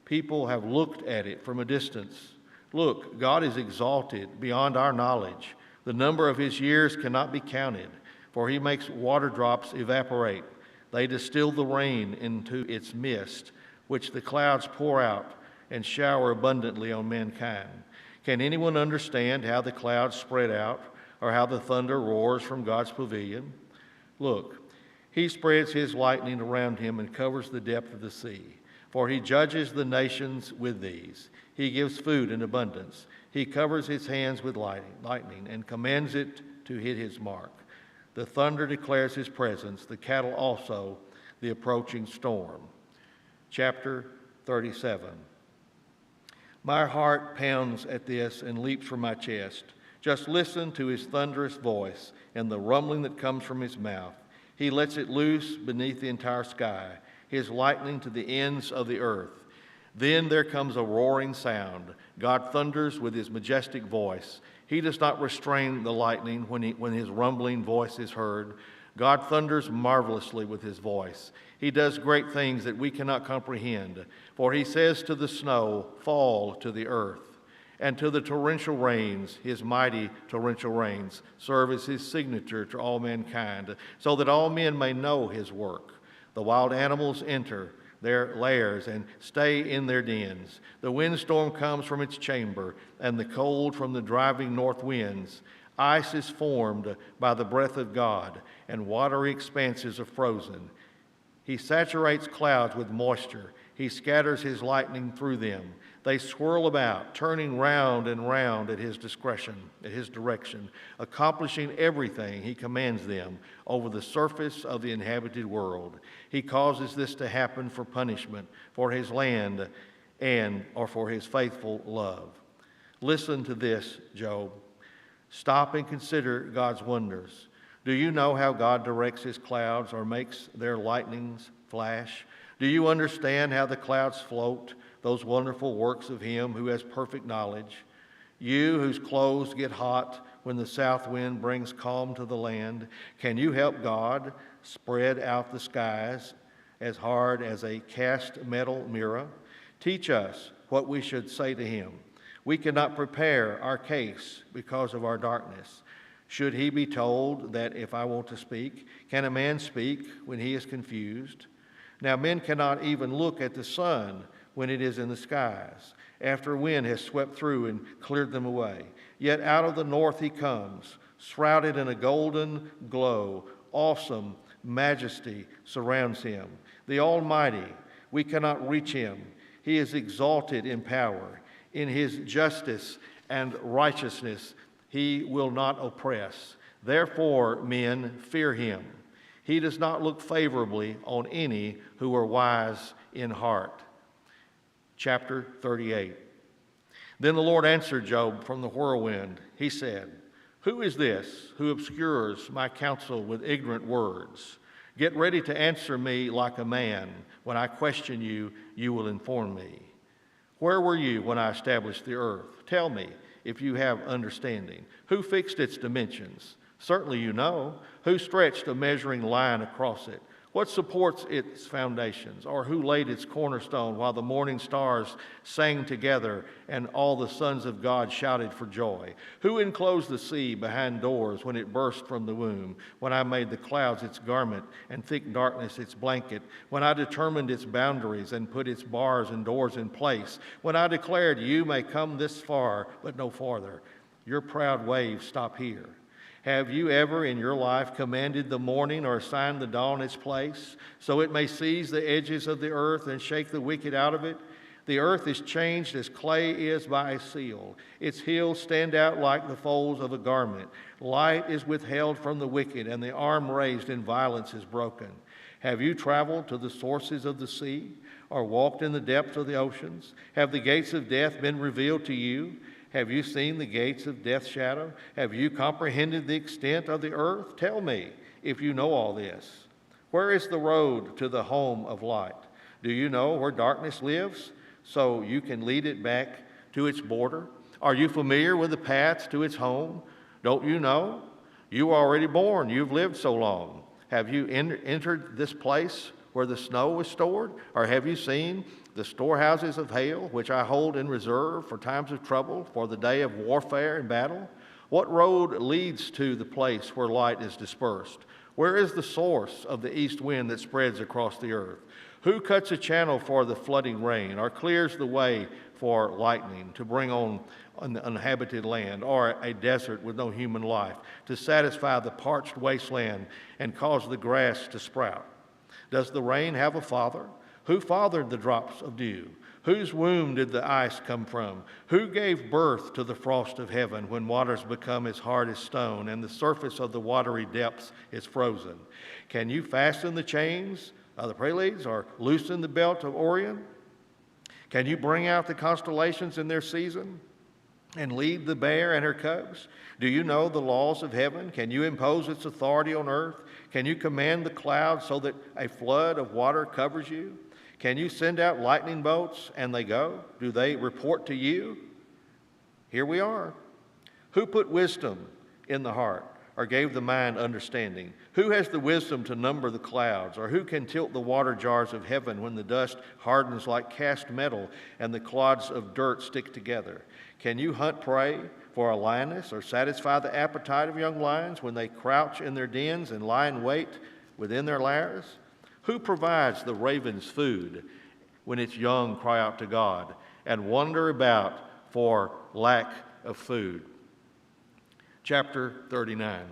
People have looked at it from a distance. Look, God is exalted beyond our knowledge. The number of his years cannot be counted, for he makes water drops evaporate. They distill the rain into its mist, which the clouds pour out and shower abundantly on mankind. Can anyone understand how the clouds spread out, or how the thunder roars from God's pavilion? Look, he spreads his lightning around him and covers the depth of the sea. For he judges the nations with these. He gives food in abundance. He covers his hands with lightning and commands it to hit his mark. The thunder declares his presence, the cattle also the approaching storm. Chapter 37. My heart pounds at this and leaps from my chest. Just listen to his thunderous voice and the rumbling that comes from his mouth. He lets it loose beneath the entire sky, his lightning to the ends of the earth. Then there comes a roaring sound. God thunders with his majestic voice. He does not restrain the lightning when his rumbling voice is heard. God thunders marvelously with his voice. He does great things that we cannot comprehend. For he says to the snow, fall to the earth. And to the torrential rains, his mighty torrential rains, serve as his signature to all mankind, so that all men may know his work. The wild animals enter their lairs and stay in their dens. The windstorm comes from its chamber, and the cold from the driving north winds. Ice is formed by the breath of God, and watery expanses are frozen. He saturates clouds with moisture. He scatters his lightning through them. They swirl about, turning round and round at his discretion, at his direction, accomplishing everything he commands them over the surface of the inhabited world. He causes this to happen for punishment, for his land, or for his faithful love. Listen to this, Job. Stop and consider God's wonders. Do you know how God directs his clouds or makes their lightnings flash? Do you understand how the clouds float, those wonderful works of him who has perfect knowledge? You whose clothes get hot when the south wind brings calm to the land, can you help God spread out the skies as hard as a cast metal mirror? Teach us what we should say to him. We cannot prepare our case because of our darkness. Should he be told that if I want to speak, can a man speak when he is confused? Now men cannot even look at the sun when it is in the skies, after wind has swept through and cleared them away. Yet out of the north he comes, shrouded in a golden glow. Awesome majesty surrounds him. The Almighty, we cannot reach him. He is exalted in power. In his justice and righteousness he will not oppress. Therefore, men, fear him. He does not look favorably on any who are wise in heart. Chapter 38. Then the Lord answered Job from the whirlwind. He said, who is this who obscures my counsel with ignorant words? Get ready to answer me like a man. When I question you, you will inform me. Where were you when I established the earth? Tell me, if you have understanding. Who fixed its dimensions? Certainly you know. Who stretched a measuring line across it? What supports its foundations? Or who laid its cornerstone while the morning stars sang together and all the sons of God shouted for joy? Who enclosed the sea behind doors when it burst from the womb? When I made the clouds its garment and thick darkness its blanket? When I determined its boundaries and put its bars and doors in place? When I declared, you may come this far, but no farther? Your proud waves stop here. Have you ever in your life commanded the morning or assigned the dawn its place, so it may seize the edges of the earth and shake the wicked out of it? The earth is changed as clay is by a seal. Its hills stand out like the folds of a garment. Light is withheld from the wicked, and the arm raised in violence is broken. Have you traveled to the sources of the sea, or walked in the depths of the oceans? Have the gates of death been revealed to you? Have you seen the gates of death's shadow? Have you comprehended the extent of the earth? Tell me, if you know all this. Where is the road to the home of light? Do you know where darkness lives, so you can lead it back to its border? Are you familiar with the paths to its home? Don't you know? You are already born. You've lived so long. Have you entered this place where the snow was stored? Or have you seen the storehouses of hail, which I hold in reserve for times of trouble, for the day of warfare and battle? What road leads to the place where light is dispersed? Where is the source of the east wind that spreads across the earth? Who cuts a channel for the flooding rain, or clears the way for lightning to bring on an uninhabited land, or a desert with no human life, to satisfy the parched wasteland and cause the grass to sprout? Does the rain have a father? Who fathered the drops of dew? Whose womb did the ice come from? Who gave birth to the frost of heaven when waters become as hard as stone and the surface of the watery depths is frozen? Can you fasten the chains of the Pleiades or loosen the belt of Orion? Can you bring out the constellations in their season and lead the bear and her cubs? Do you know the laws of heaven? Can you impose its authority on earth? Can you command the clouds so that a flood of water covers you? Can you send out lightning bolts and they go? Do they report to you? Here we are. Who put wisdom in the heart or gave the mind understanding? Who has the wisdom to number the clouds, or who can tilt the water jars of heaven when the dust hardens like cast metal and the clods of dirt stick together? Can you hunt prey for a lioness or satisfy the appetite of young lions when they crouch in their dens and lie in wait within their lairs? Who provides the raven's food when its young cry out to God and wander about for lack of food? Chapter 39.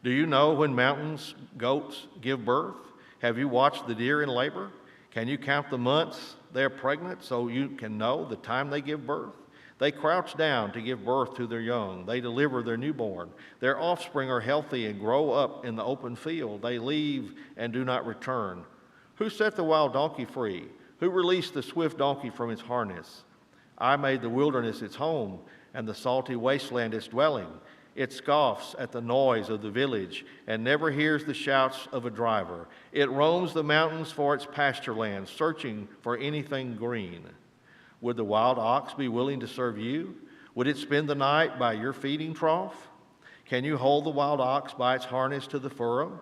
Do you know when mountains, goats give birth? Have you watched the deer in labor? Can you count the months they are pregnant so you can know the time they give birth? They crouch down to give birth to their young. They deliver their newborn. Their offspring are healthy and grow up in the open field. They leave and do not return. Who set the wild donkey free? Who released the swift donkey from its harness? I made the wilderness its home and the salty wasteland its dwelling. It scoffs at the noise of the village and never hears the shouts of a driver. It roams the mountains for its pasture land, searching for anything green. Would the wild ox be willing to serve you? Would it spend the night by your feeding trough? Can you hold the wild ox by its harness to the furrow?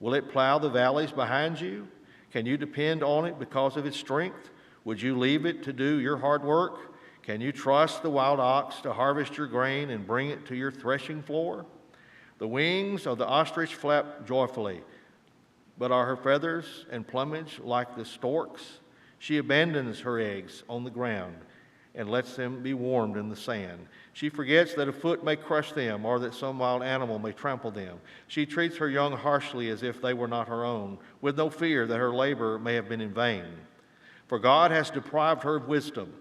Will it plow the valleys behind you? Can you depend on it because of its strength? Would you leave it to do your hard work? Can you trust the wild ox to harvest your grain and bring it to your threshing floor? The wings of the ostrich flap joyfully, but are her feathers and plumage like the stork's? She abandons her eggs on the ground and lets them be warmed in the sand. She forgets that a foot may crush them or that some wild animal may trample them. She treats her young harshly as if they were not her own, with no fear that her labor may have been in vain. For God has deprived her of wisdom.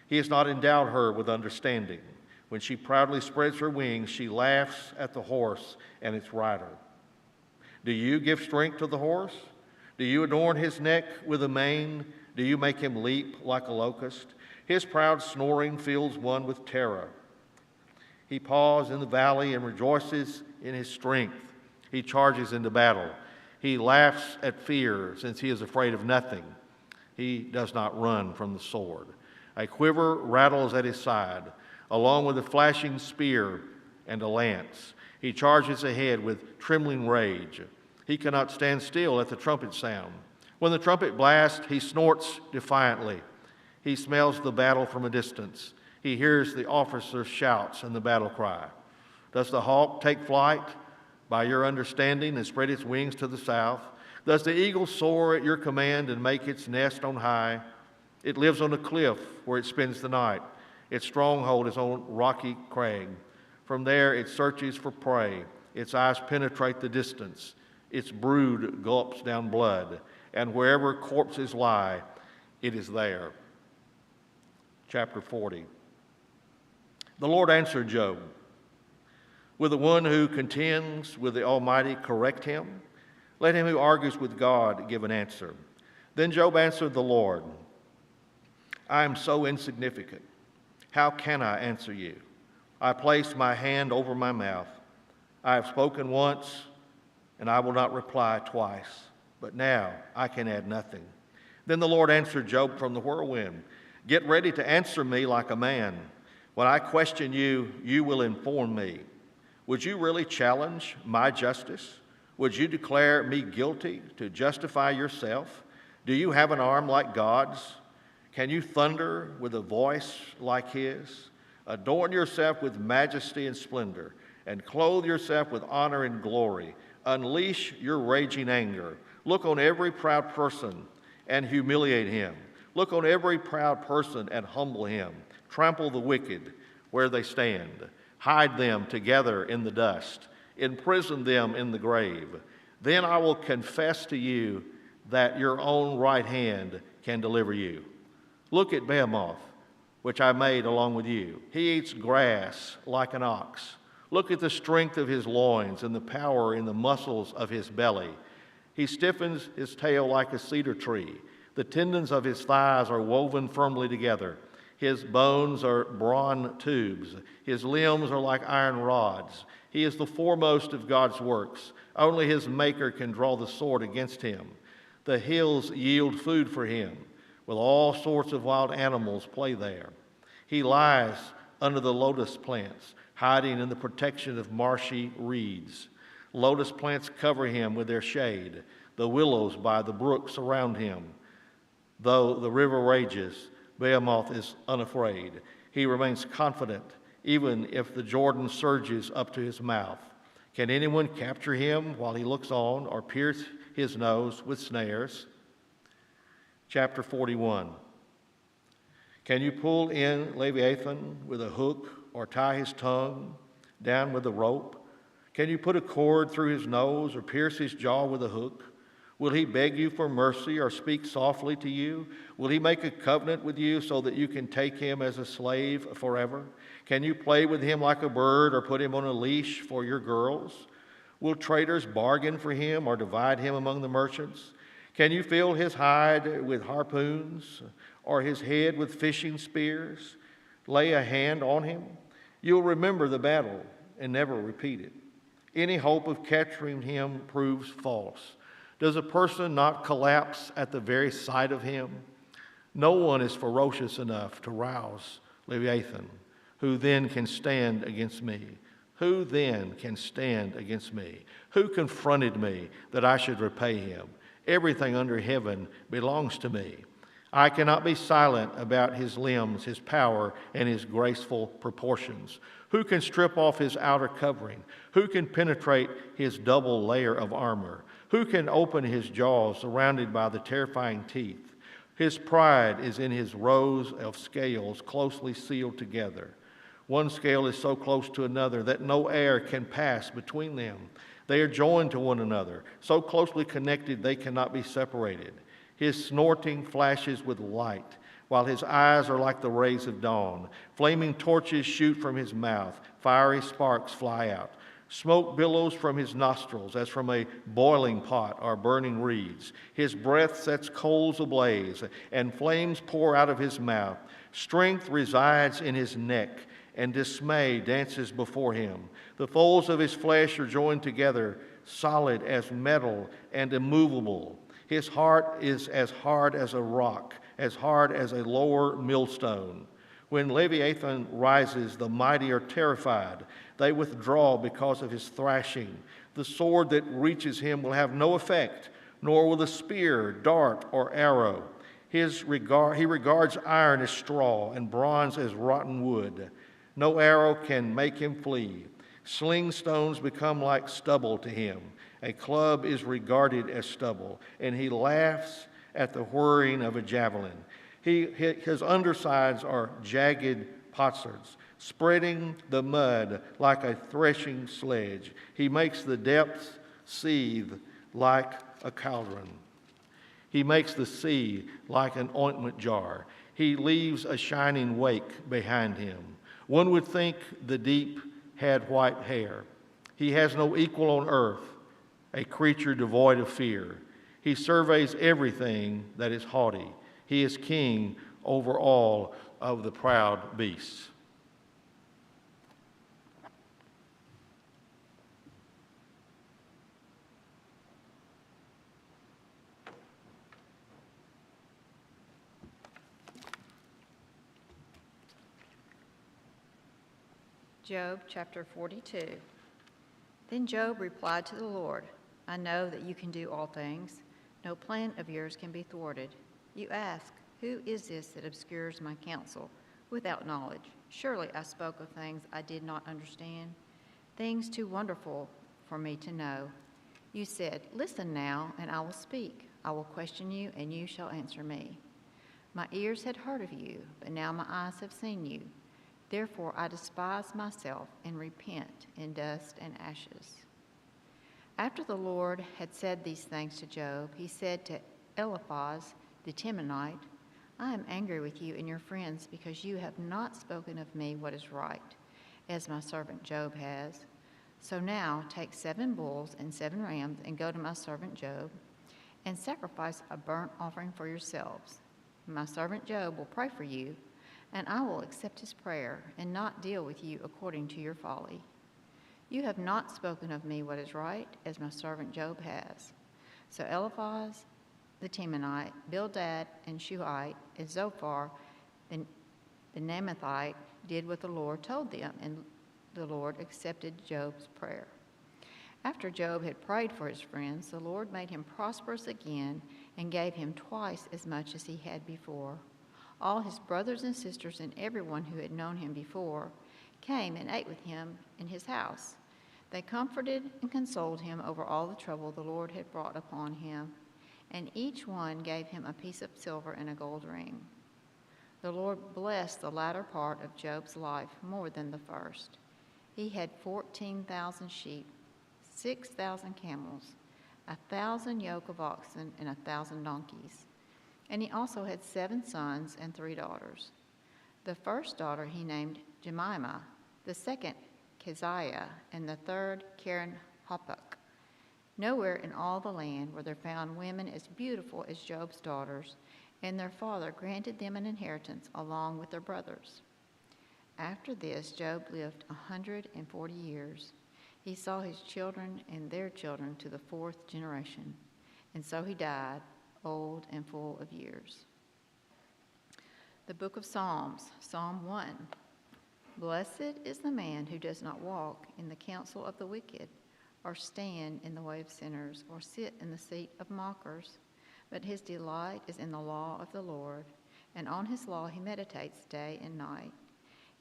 He has not endowed her with understanding. When she proudly spreads her wings, she laughs at the horse and its rider. Do you give strength to the horse? Do you adorn his neck with a mane? Do you make him leap like a locust? His proud snoring fills one with terror. He paws in the valley and rejoices in his strength. He charges into battle. He laughs at fear, since he is afraid of nothing. He does not run from the sword. A quiver rattles at his side, along with a flashing spear and a lance. He charges ahead with trembling rage. He cannot stand still at the trumpet sound. When the trumpet blasts, he snorts defiantly. He smells the battle from a distance. He hears the officer's shouts and the battle cry. Does the hawk take flight by your understanding and spread its wings to the south? Does the eagle soar at your command and make its nest on high? It lives on a cliff where it spends the night. Its stronghold is on rocky crag. From there it searches for prey. Its eyes penetrate the distance. Its brood gulps down blood. And wherever corpses lie, it is there. Chapter 40. The Lord answered Job, will the one who contends with the Almighty correct him? Let him who argues with God give an answer. Then Job answered the Lord, I am so insignificant. How can I answer you? I place my hand over my mouth. I have spoken once, and I will not reply twice. But now I can add nothing. Then the Lord answered Job from the whirlwind, get ready to answer me like a man. When I question you, you will inform me. Would you really challenge my justice? Would you declare me guilty to justify yourself? Do you have an arm like God's? Can you thunder with a voice like his? Adorn yourself with majesty and splendor, and clothe yourself with honor and glory. Unleash your raging anger. Look on every proud person and humiliate him. Look on every proud person and humble him. Trample the wicked where they stand. Hide them together in the dust. Imprison them in the grave. Then I will confess to you that your own right hand can deliver you. Look at Behemoth, which I made along with you. He eats grass like an ox. Look at the strength of his loins and the power in the muscles of his belly. He stiffens his tail like a cedar tree. The tendons of his thighs are woven firmly together. His bones are bronze tubes. His limbs are like iron rods. He is the foremost of God's works. Only his maker can draw the sword against him. The hills yield food for him. With all sorts of wild animals play there. He lies under the lotus plants, hiding in the protection of marshy reeds. Lotus plants cover him with their shade. The willows by the brook surround him. Though the river rages, Behemoth is unafraid. He remains confident, even if the Jordan surges up to his mouth. Can anyone capture him while he looks on, or pierce his nose with snares? Chapter 41. Can you pull in Leviathan with a hook, or tie his tongue down with a rope? Can you put a cord through his nose, or pierce his jaw with a hook? Will he beg you for mercy, or speak softly to you? Will he make a covenant with you so that you can take him as a slave forever? Can you play with him like a bird, or put him on a leash for your girls? Will traders bargain for him, or divide him among the merchants? Can you fill his hide with harpoons, or his head with fishing spears? Lay a hand on him. You'll remember the battle and never repeat it. Any hope of capturing him proves false. Does a person not collapse at the very sight of him? No one is ferocious enough to rouse Leviathan. Who then can stand against me? Who then can stand against me? Who confronted me that I should repay him? Everything under heaven belongs to me. I cannot be silent about his limbs, his power, and his graceful proportions. Who can strip off his outer covering? Who can penetrate his double layer of armor? Who can open his jaws surrounded by the terrifying teeth? His pride is in his rows of scales closely sealed together. One scale is so close to another that no air can pass between them. They are joined to one another, so closely connected they cannot be separated. His snorting flashes with light, while his eyes are like the rays of dawn. Flaming torches shoot from his mouth. Fiery sparks fly out. Smoke billows from his nostrils as from a boiling pot or burning reeds. His breath sets coals ablaze, and flames pour out of his mouth. Strength resides in his neck, and dismay dances before him. The folds of his flesh are joined together, solid as metal and immovable. His heart is as hard as a rock, as hard as a lower millstone. When Leviathan rises, the mighty are terrified. They withdraw because of his thrashing. The sword that reaches him will have no effect, nor will the spear, dart, or arrow. He regards iron as straw and bronze as rotten wood. No arrow can make him flee. Sling stones become like stubble to him. A club is regarded as stubble, and he laughs at the whirring of a javelin. His undersides are jagged potsherds, spreading the mud like a threshing sledge. He makes the depths seethe like a cauldron. He makes the sea like an ointment jar. He leaves a shining wake behind him. One would think the deep had white hair. He has no equal on earth, a creature devoid of fear. He surveys everything that is haughty. He is king over all of the proud beasts. Job chapter 42. Then Job replied to the Lord, I know that you can do all things. No plan of yours can be thwarted. You ask, who is this that obscures my counsel without knowledge? Surely I spoke of things I did not understand, things too wonderful for me to know. You said, listen now, and I will speak. I will question you, and you shall answer me. My ears had heard of you, but now my eyes have seen you. Therefore I despise myself and repent in dust and ashes. After the Lord had said these things to Job, he said to Eliphaz the Temanite, I am angry with you and your friends because you have not spoken of me what is right, as my servant Job has. So now take 7 bulls and 7 rams and go to my servant Job and sacrifice a burnt offering for yourselves. My servant Job will pray for you, and I will accept his prayer and not deal with you according to your folly. You have not spoken of me what is right, as my servant Job has. So Eliphaz the Temanite, Bildad and Shuhite, and Zophar the Naamathite did what the Lord told them, and the Lord accepted Job's prayer. After Job had prayed for his friends, the Lord made him prosperous again and gave him twice as much as he had before. All his brothers and sisters and everyone who had known him before came and ate with him in his house. They comforted and consoled him over all the trouble the Lord had brought upon him, and each one gave him a piece of silver and a gold ring. The Lord blessed the latter part of Job's life more than the first. He had 14,000 sheep, 6,000 camels, 1,000 yoke of oxen, and 1,000 donkeys. And he also had 7 sons and 3 daughters. The first daughter he named Jemimah, the second Keziah, and the third Karen-Hapuk. Nowhere in all the land were there found women as beautiful as Job's daughters, and their father granted them an inheritance along with their brothers. After this, Job lived 140 years. He saw his children and their children to the 4th generation, and so he died, old and full of years. The Book of Psalms, Psalm 1. Blessed is the man who does not walk in the counsel of the wicked, or stand in the way of sinners, or sit in the seat of mockers. But his delight is in the law of the Lord, and on his law he meditates day and night.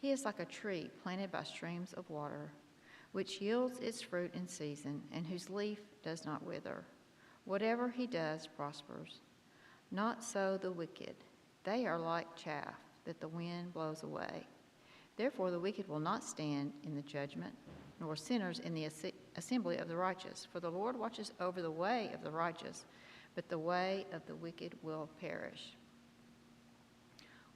He is like a tree planted by streams of water, which yields its fruit in season, and whose leaf does not wither. Whatever he does prospers. Not so the wicked. They are like chaff that the wind blows away. Therefore the wicked will not stand in the judgment, nor sinners in the assembly of the righteous. For the Lord watches over the way of the righteous, but the way of the wicked will perish.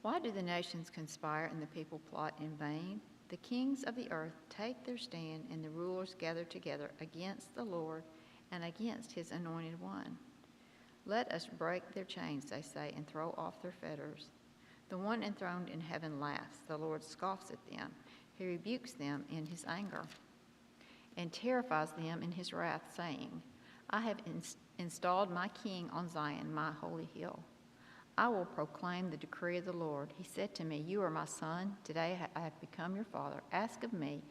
Why do the nations conspire and the people plot in vain? The kings of the earth take their stand, and the rulers gather together against the Lord and against his anointed one. Let us break their chains, they say, and throw off their fetters. The one enthroned in heaven laughs. The Lord scoffs at them. He rebukes them in his anger and terrifies them in his wrath, saying, I have installed my king on Zion, my holy hill. I will proclaim the decree of the Lord. He said to me, You are my son. Today I have become your father. Ask of me,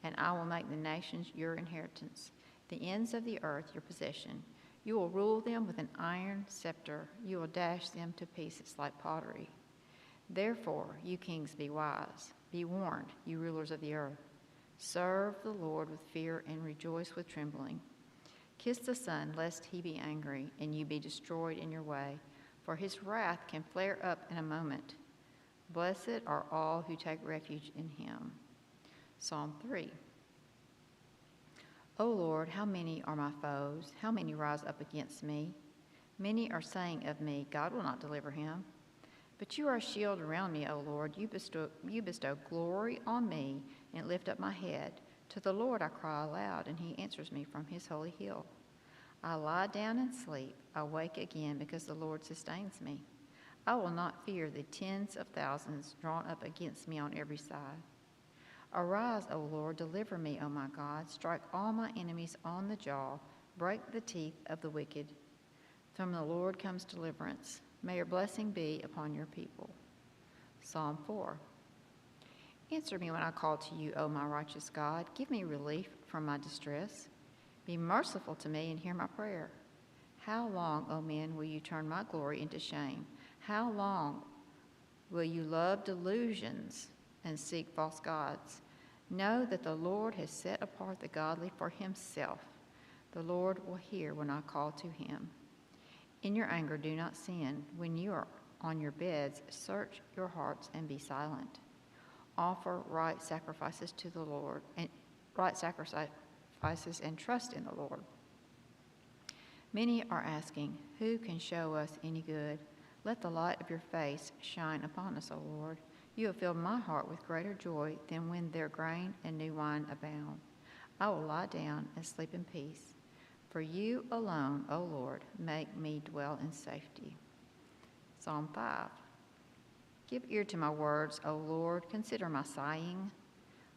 and I will make the nations your inheritance, the ends of the earth your possession. You will rule them with an iron scepter. You will dash them to pieces like pottery. Therefore, you kings, be wise. Be warned, you rulers of the earth. Serve the Lord with fear and rejoice with trembling. Kiss the Son, lest he be angry and you be destroyed in your way, for his wrath can flare up in a moment. Blessed are all who take refuge in him. Psalm 3. O Lord, how many are my foes? How many rise up against me? Many are saying of me, God will not deliver him. But you are a shield around me, O Lord. You bestow glory on me and lift up my head. To the Lord I cry aloud, and he answers me from his holy hill. I lie down and sleep. I wake again because the Lord sustains me. I will not fear the tens of thousands drawn up against me on every side. Arise, O Lord, deliver me, O my God. Strike all my enemies on the jaw. Break the teeth of the wicked. From the Lord comes deliverance. May your blessing be upon your people. Psalm 4. Answer me when I call to you, O my righteous God. Give me relief from my distress. Be merciful to me and hear my prayer. How long, O men, will you turn my glory into shame? How long will you love delusions and seek false gods? Know that the Lord has set apart the godly for himself. The Lord will hear when I call to him. In your anger, do not sin. When you are on your beds, search your hearts and be silent. Offer right sacrifices to the Lord, and trust in the Lord. Many are asking, who can show us any good? Let the light of your face shine upon us, O Lord. You have filled my heart with greater joy than when their grain and new wine abound. I will lie down and sleep in peace. For you alone, O Lord, make me dwell in safety. Psalm 5. Give ear to my words, O Lord. Consider my sighing.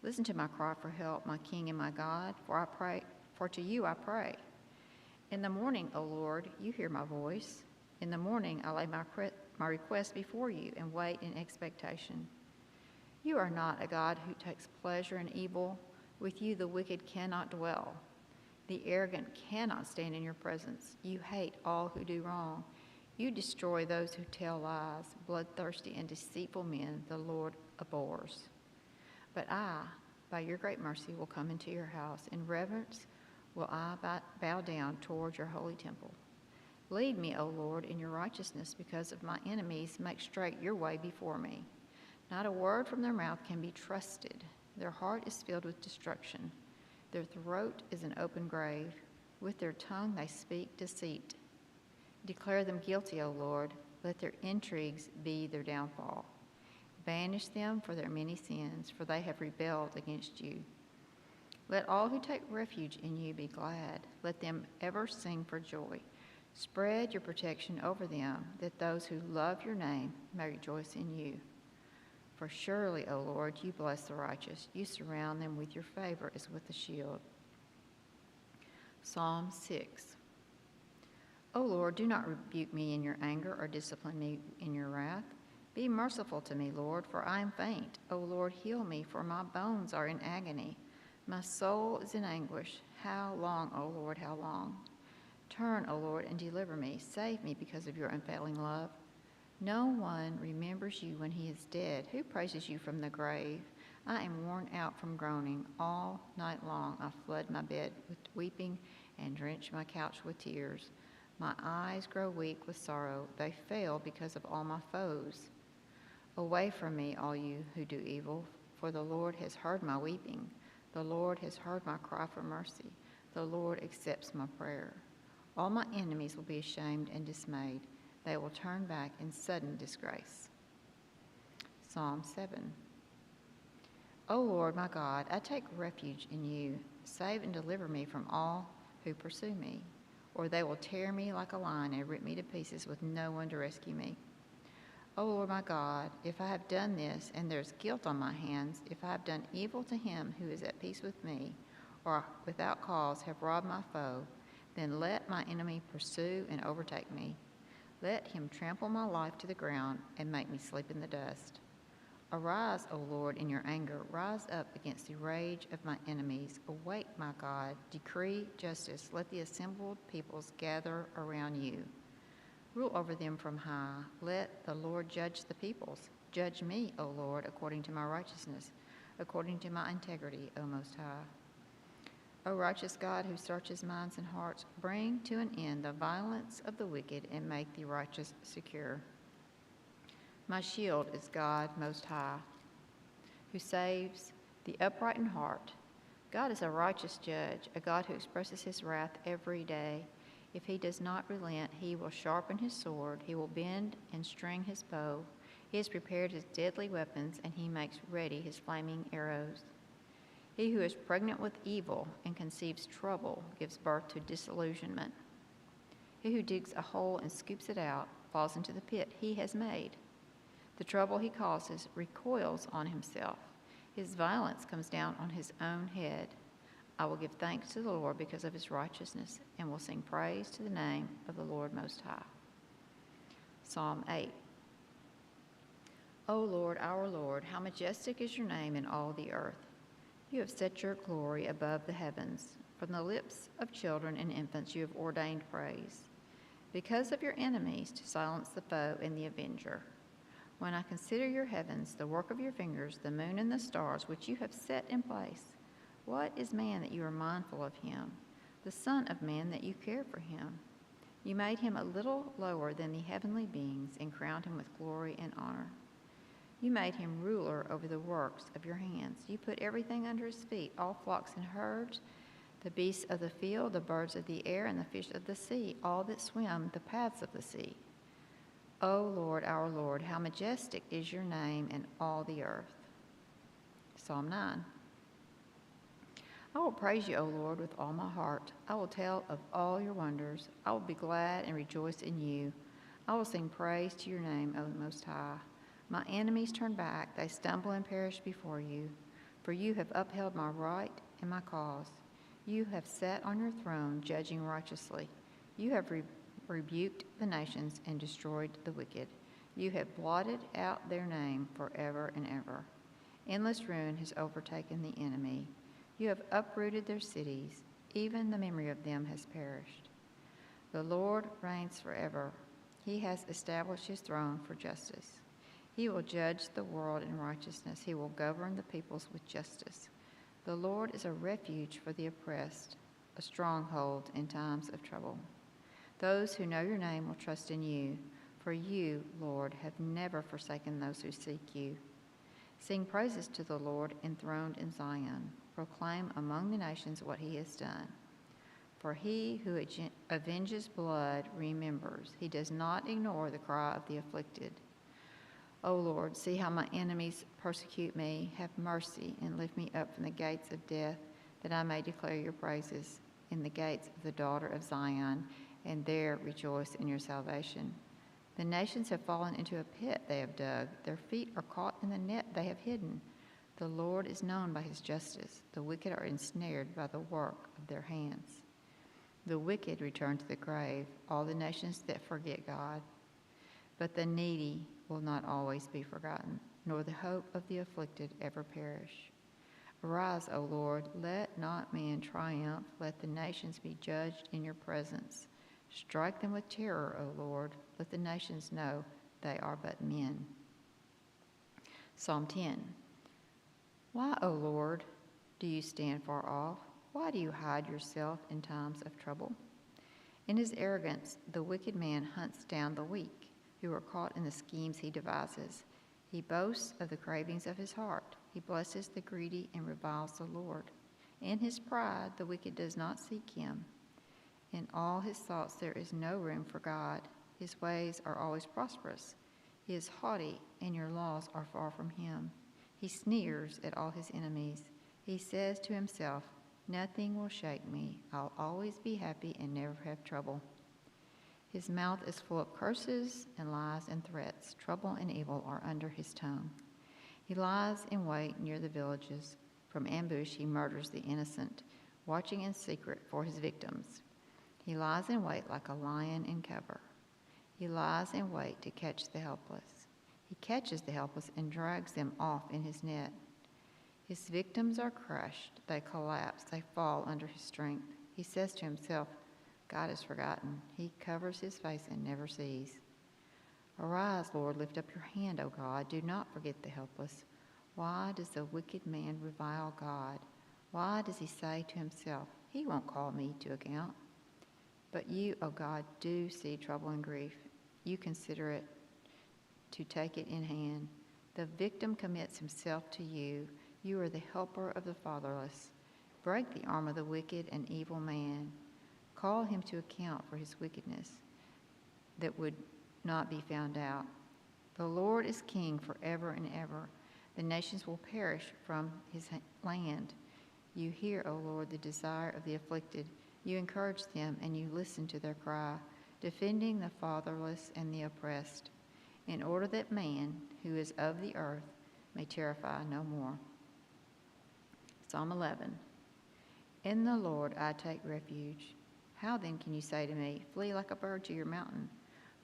Listen to my cry for help, my King and my God, for to you I pray. In the morning, O Lord, you hear my voice. In the morning I lay my request before you and wait in expectation. You are not a God who takes pleasure in evil. With you the wicked cannot dwell. The arrogant cannot stand in your presence. You hate all who do wrong. You destroy those who tell lies. Bloodthirsty and deceitful men the Lord abhors. But I, by your great mercy, will come into your house. In reverence will I bow down toward your holy temple. Lead me, O Lord, in your righteousness because of my enemies. Make straight your way before me. Not a word from their mouth can be trusted. Their heart is filled with destruction. Their throat is an open grave. With their tongue they speak deceit. Declare them guilty, O Lord. Let their intrigues be their downfall. Banish them for their many sins, for they have rebelled against you. Let all who take refuge in you be glad. Let them ever sing for joy. Spread your protection over them, that those who love your name may rejoice in you. For surely, O Lord, you bless the righteous. You surround them with your favor as with a shield. Psalm 6. O Lord, do not rebuke me in your anger or discipline me in your wrath. Be merciful to me, Lord, for I am faint. O Lord, heal me, for my bones are in agony. My soul is in anguish. How long, O Lord, how long? Turn, O Lord, and deliver me. Save me because of your unfailing love. No one remembers you when he is dead. Who praises you from the grave? I am worn out from groaning. All night long I flood my bed with weeping and drench my couch with tears. My eyes grow weak with sorrow. They fail because of all my foes. Away from me, all you who do evil, for the Lord has heard my weeping. The Lord has heard my cry for mercy. The Lord accepts my prayer. All my enemies will be ashamed and dismayed. They will turn back in sudden disgrace. Psalm 7. O Lord, my God, I take refuge in you. Save and deliver me from all who pursue me, or they will tear me like a lion and rip me to pieces with no one to rescue me. O Lord my God, if I have done this, and there's guilt on my hands, if I have done evil to him who is at peace with me, or without cause have robbed my foe, then let my enemy pursue and overtake me. Let him trample my life to the ground and make me sleep in the dust. Arise, O Lord, in your anger. Rise up against the rage of my enemies. Awake, my God. Decree justice. Let the assembled peoples gather around you. Rule over them from high. Let the Lord judge the peoples. Judge me, O Lord, according to my righteousness, according to my integrity, O Most High. O righteous God, who searches minds and hearts, bring to an end the violence of the wicked and make the righteous secure. My shield is God Most High, who saves the upright in heart. God is a righteous judge, a God who expresses his wrath every day. If he does not relent, he will sharpen his sword, he will bend and string his bow. He has prepared his deadly weapons, and he makes ready his flaming arrows. He who is pregnant with evil and conceives trouble gives birth to disillusionment. He who digs a hole and scoops it out falls into the pit he has made. The trouble he causes recoils on himself. His violence comes down on his own head. I will give thanks to the Lord because of his righteousness, and will sing praise to the name of the Lord Most High. Psalm 8. O Lord, our Lord, how majestic is your name in all the earth. You have set your glory above the heavens. From the lips of children and infants you have ordained praise, because of your enemies, to silence the foe and the avenger. When I consider your heavens, the work of your fingers, the moon and the stars which you have set in place, what is man that you are mindful of him, the son of man that you care for him? You made him a little lower than the heavenly beings and crowned him with glory and honor. You made him ruler over the works of your hands. You put everything under his feet, all flocks and herds, the beasts of the field, the birds of the air, and the fish of the sea, all that swim the paths of the sea. O Lord, our Lord, how majestic is your name in all the earth. Psalm 9. I will praise you, O Lord, with all my heart. I will tell of all your wonders. I will be glad and rejoice in you. I will sing praise to your name, O Most High. My enemies turn back. They stumble and perish before you. For you have upheld my right and my cause. You have sat on your throne, judging righteously. You have rebuked the nations and destroyed the wicked. You have blotted out their name forever and ever. Endless ruin has overtaken the enemy. You have uprooted their cities. Even the memory of them has perished. The Lord reigns forever. He has established his throne for justice. He will judge the world in righteousness. He will govern the peoples with justice. The Lord is a refuge for the oppressed, a stronghold in times of trouble. Those who know your name will trust in you, for you, Lord, have never forsaken those who seek you. Sing praises to the Lord enthroned in Zion. Proclaim among the nations what he has done. For he who avenges blood remembers. He does not ignore the cry of the afflicted. O Lord, see how my enemies persecute me. Have mercy and lift me up from the gates of death, that I may declare your praises in the gates of the daughter of Zion, and there rejoice in your salvation. The nations have fallen into a pit they have dug. Their feet are caught in the net they have hidden. The Lord is known by his justice. The wicked are ensnared by the work of their hands. The wicked return to the grave, all the nations that forget God. But the needy will not always be forgotten, nor the hope of the afflicted ever perish. Arise, O Lord, let not man triumph. Let the nations be judged in your presence. Strike them with terror, O Lord. Let the nations know they are but men. Psalm 10. Why, O Lord, do you stand far off? Why do you hide yourself in times of trouble? In his arrogance, the wicked man hunts down the weak, who are caught in the schemes he devises. He boasts of the cravings of his heart. He blesses the greedy and reviles the Lord. In his pride, the wicked does not seek him. In all his thoughts there is no room for God. His ways are always prosperous. He is haughty, and your laws are far from him. He sneers at all his enemies. He says to himself, nothing will shake me. I'll always be happy and never have trouble. His mouth is full of curses and lies and threats. Trouble and evil are under his tongue. He lies in wait near the villages. From ambush he murders the innocent, watching in secret for his victims. He lies in wait like a lion in cover. He lies in wait to catch the helpless. He catches the helpless and drags them off in his net. His victims are crushed. They collapse. They fall under his strength. He says to himself, God is forgotten. He covers his face and never sees. Arise, Lord, lift up your hand, O God. Do not forget the helpless. Why does the wicked man revile God? Why does he say to himself, he won't call me to account? But you, O God, do see trouble and grief. You consider it to take it in hand. The victim commits himself to you. You are the helper of the fatherless. Break the arm of the wicked and evil man. Call him to account for his wickedness that would not be found out. The Lord is king forever and ever. The nations will perish from his land. You hear, O Lord, the desire of the afflicted. You encourage them and you listen to their cry, defending the fatherless and the oppressed, in order that man who is of the earth may terrify no more. Psalm 11. In the Lord I take refuge. How then can you say to me, flee like a bird to your mountain?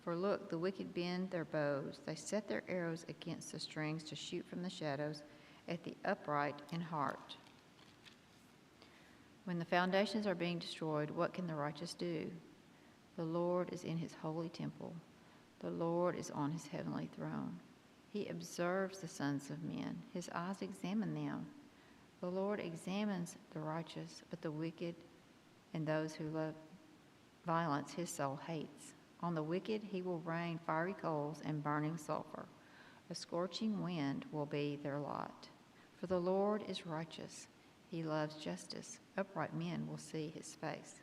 For look, the wicked bend their bows. They set their arrows against the strings to shoot from the shadows at the upright in heart. When the foundations are being destroyed, what can the righteous do? The Lord is in his holy temple. The Lord is on his heavenly throne. He observes the sons of men. His eyes examine them. The Lord examines the righteous, but the wicked and those who love violence his soul hates. On the wicked he will rain fiery coals and burning sulfur. A scorching wind will be their lot. For the Lord is righteous. He loves justice. Upright men will see his face.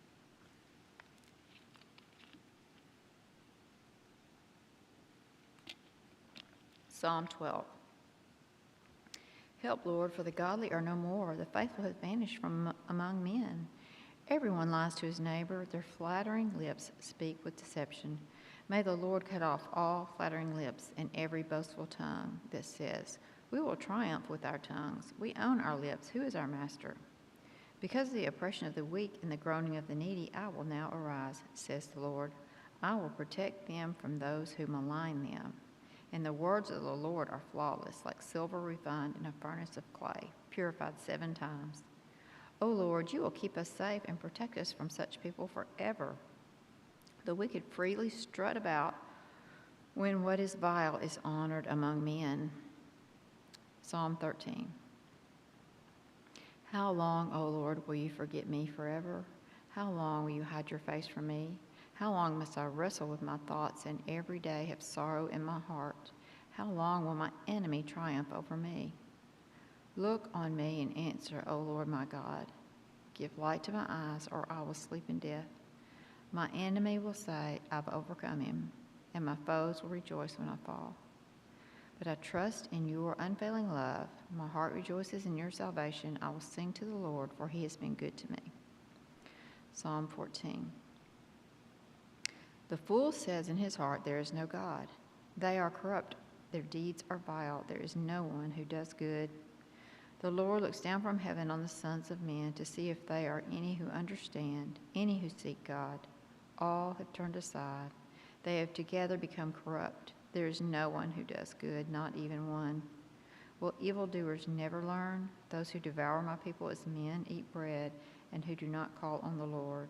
Psalm 12. Help, Lord, for the godly are no more. The faithful have vanished from among men. Everyone lies to his neighbor. Their flattering lips speak with deception. May the Lord cut off all flattering lips and every boastful tongue that says, we will triumph with our tongues. We own our lips. Who is our master? Because of the oppression of the weak and the groaning of the needy, I will now arise, says the Lord. I will protect them from those who malign them. And the words of the Lord are flawless, like silver refined in a furnace of clay, purified 7 times. O Lord, you will keep us safe and protect us from such people forever. The wicked freely strut about when what is vile is honored among men. Psalm 13. How long, O Lord, will you forget me forever? How long will you hide your face from me? How long must I wrestle with my thoughts and every day have sorrow in my heart? How long will my enemy triumph over me? Look on me and answer, O Lord my God. Give light to my eyes, or I will sleep in death. My enemy will say, I've overcome him, and my foes will rejoice when I fall. But I trust in your unfailing love. My heart rejoices in your salvation. I will sing to the Lord, for he has been good to me. Psalm 14. The fool says in his heart, there is no God. They are corrupt. Their deeds are vile. There is no one who does good. The Lord looks down from heaven on the sons of men to see if there are any who understand, any who seek God. All have turned aside. They have together become corrupt. There is no one who does good, not even one. Will evildoers never learn? Those who devour my people as men eat bread and who do not call on the Lord.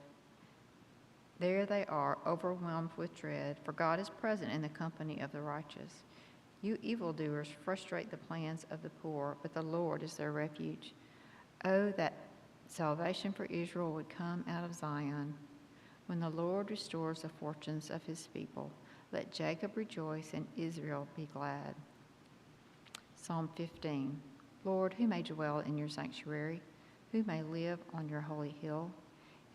There they are, overwhelmed with dread, for God is present in the company of the righteous. You evildoers frustrate the plans of the poor, but the Lord is their refuge. Oh, that salvation for Israel would come out of Zion. When the Lord restores the fortunes of his people, let Jacob rejoice and Israel be glad. Psalm 15. Lord, who may dwell in your sanctuary? Who may live on your holy hill?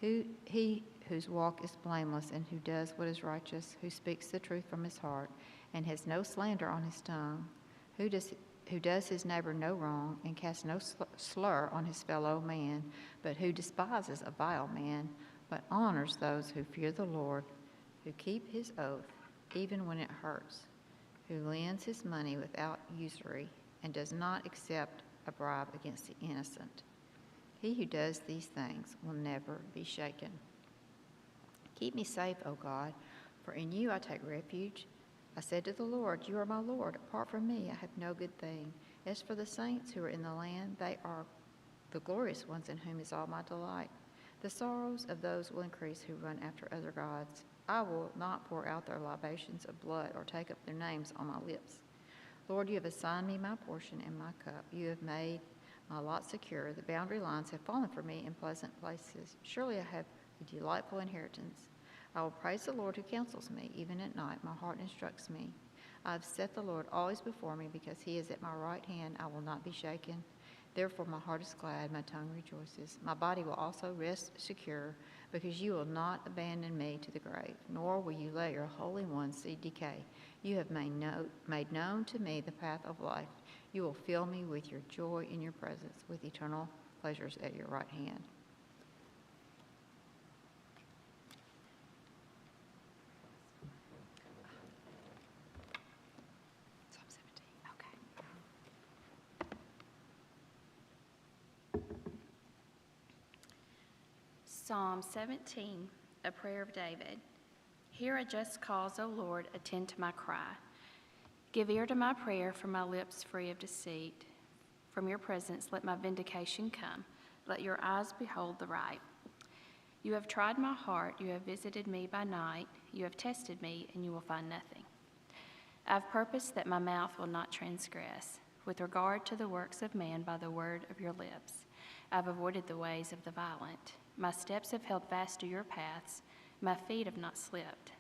He whose walk is blameless and who does what is righteous, who speaks the truth from his heart and has no slander on his tongue, who does his neighbor no wrong and casts no slur on his fellow man, but who despises a vile man, but honors those who fear the Lord, who keep his oath even when it hurts, who lends his money without usury and does not accept a bribe against the innocent. He who does these things will never be shaken. Keep me safe, O God, for in you I take refuge. I said to the Lord, you are my Lord. Apart from me, I have no good thing. As for the saints who are in the land, they are the glorious ones in whom is all my delight. The sorrows of those will increase who run after other gods. I will not pour out their libations of blood or take up their names on my lips. Lord, you have assigned me my portion and my cup. You have made my lot secure. The boundary lines have fallen for me in pleasant places. Surely I have a delightful inheritance. I will praise the Lord who counsels me. Even at night, my heart instructs me. I have set the Lord always before me because he is at my right hand. I will not be shaken. Therefore, my heart is glad, my tongue rejoices. My body will also rest secure because you will not abandon me to the grave, nor will you let your Holy One see decay. You have made known to me the path of life. You will fill me with your joy in your presence, with eternal pleasures at your right hand. Psalm 17, a prayer of David. Hear a just cause, O Lord, attend to my cry. Give ear to my prayer, for my lips free of deceit. From your presence let my vindication come. Let your eyes behold the right. You have tried my heart, you have visited me by night. You have tested me, and you will find nothing. I have purposed that my mouth will not transgress. With regard to the works of man by the word of your lips, I have avoided the ways of the violent. My steps have held fast to your paths. My feet have not slipped.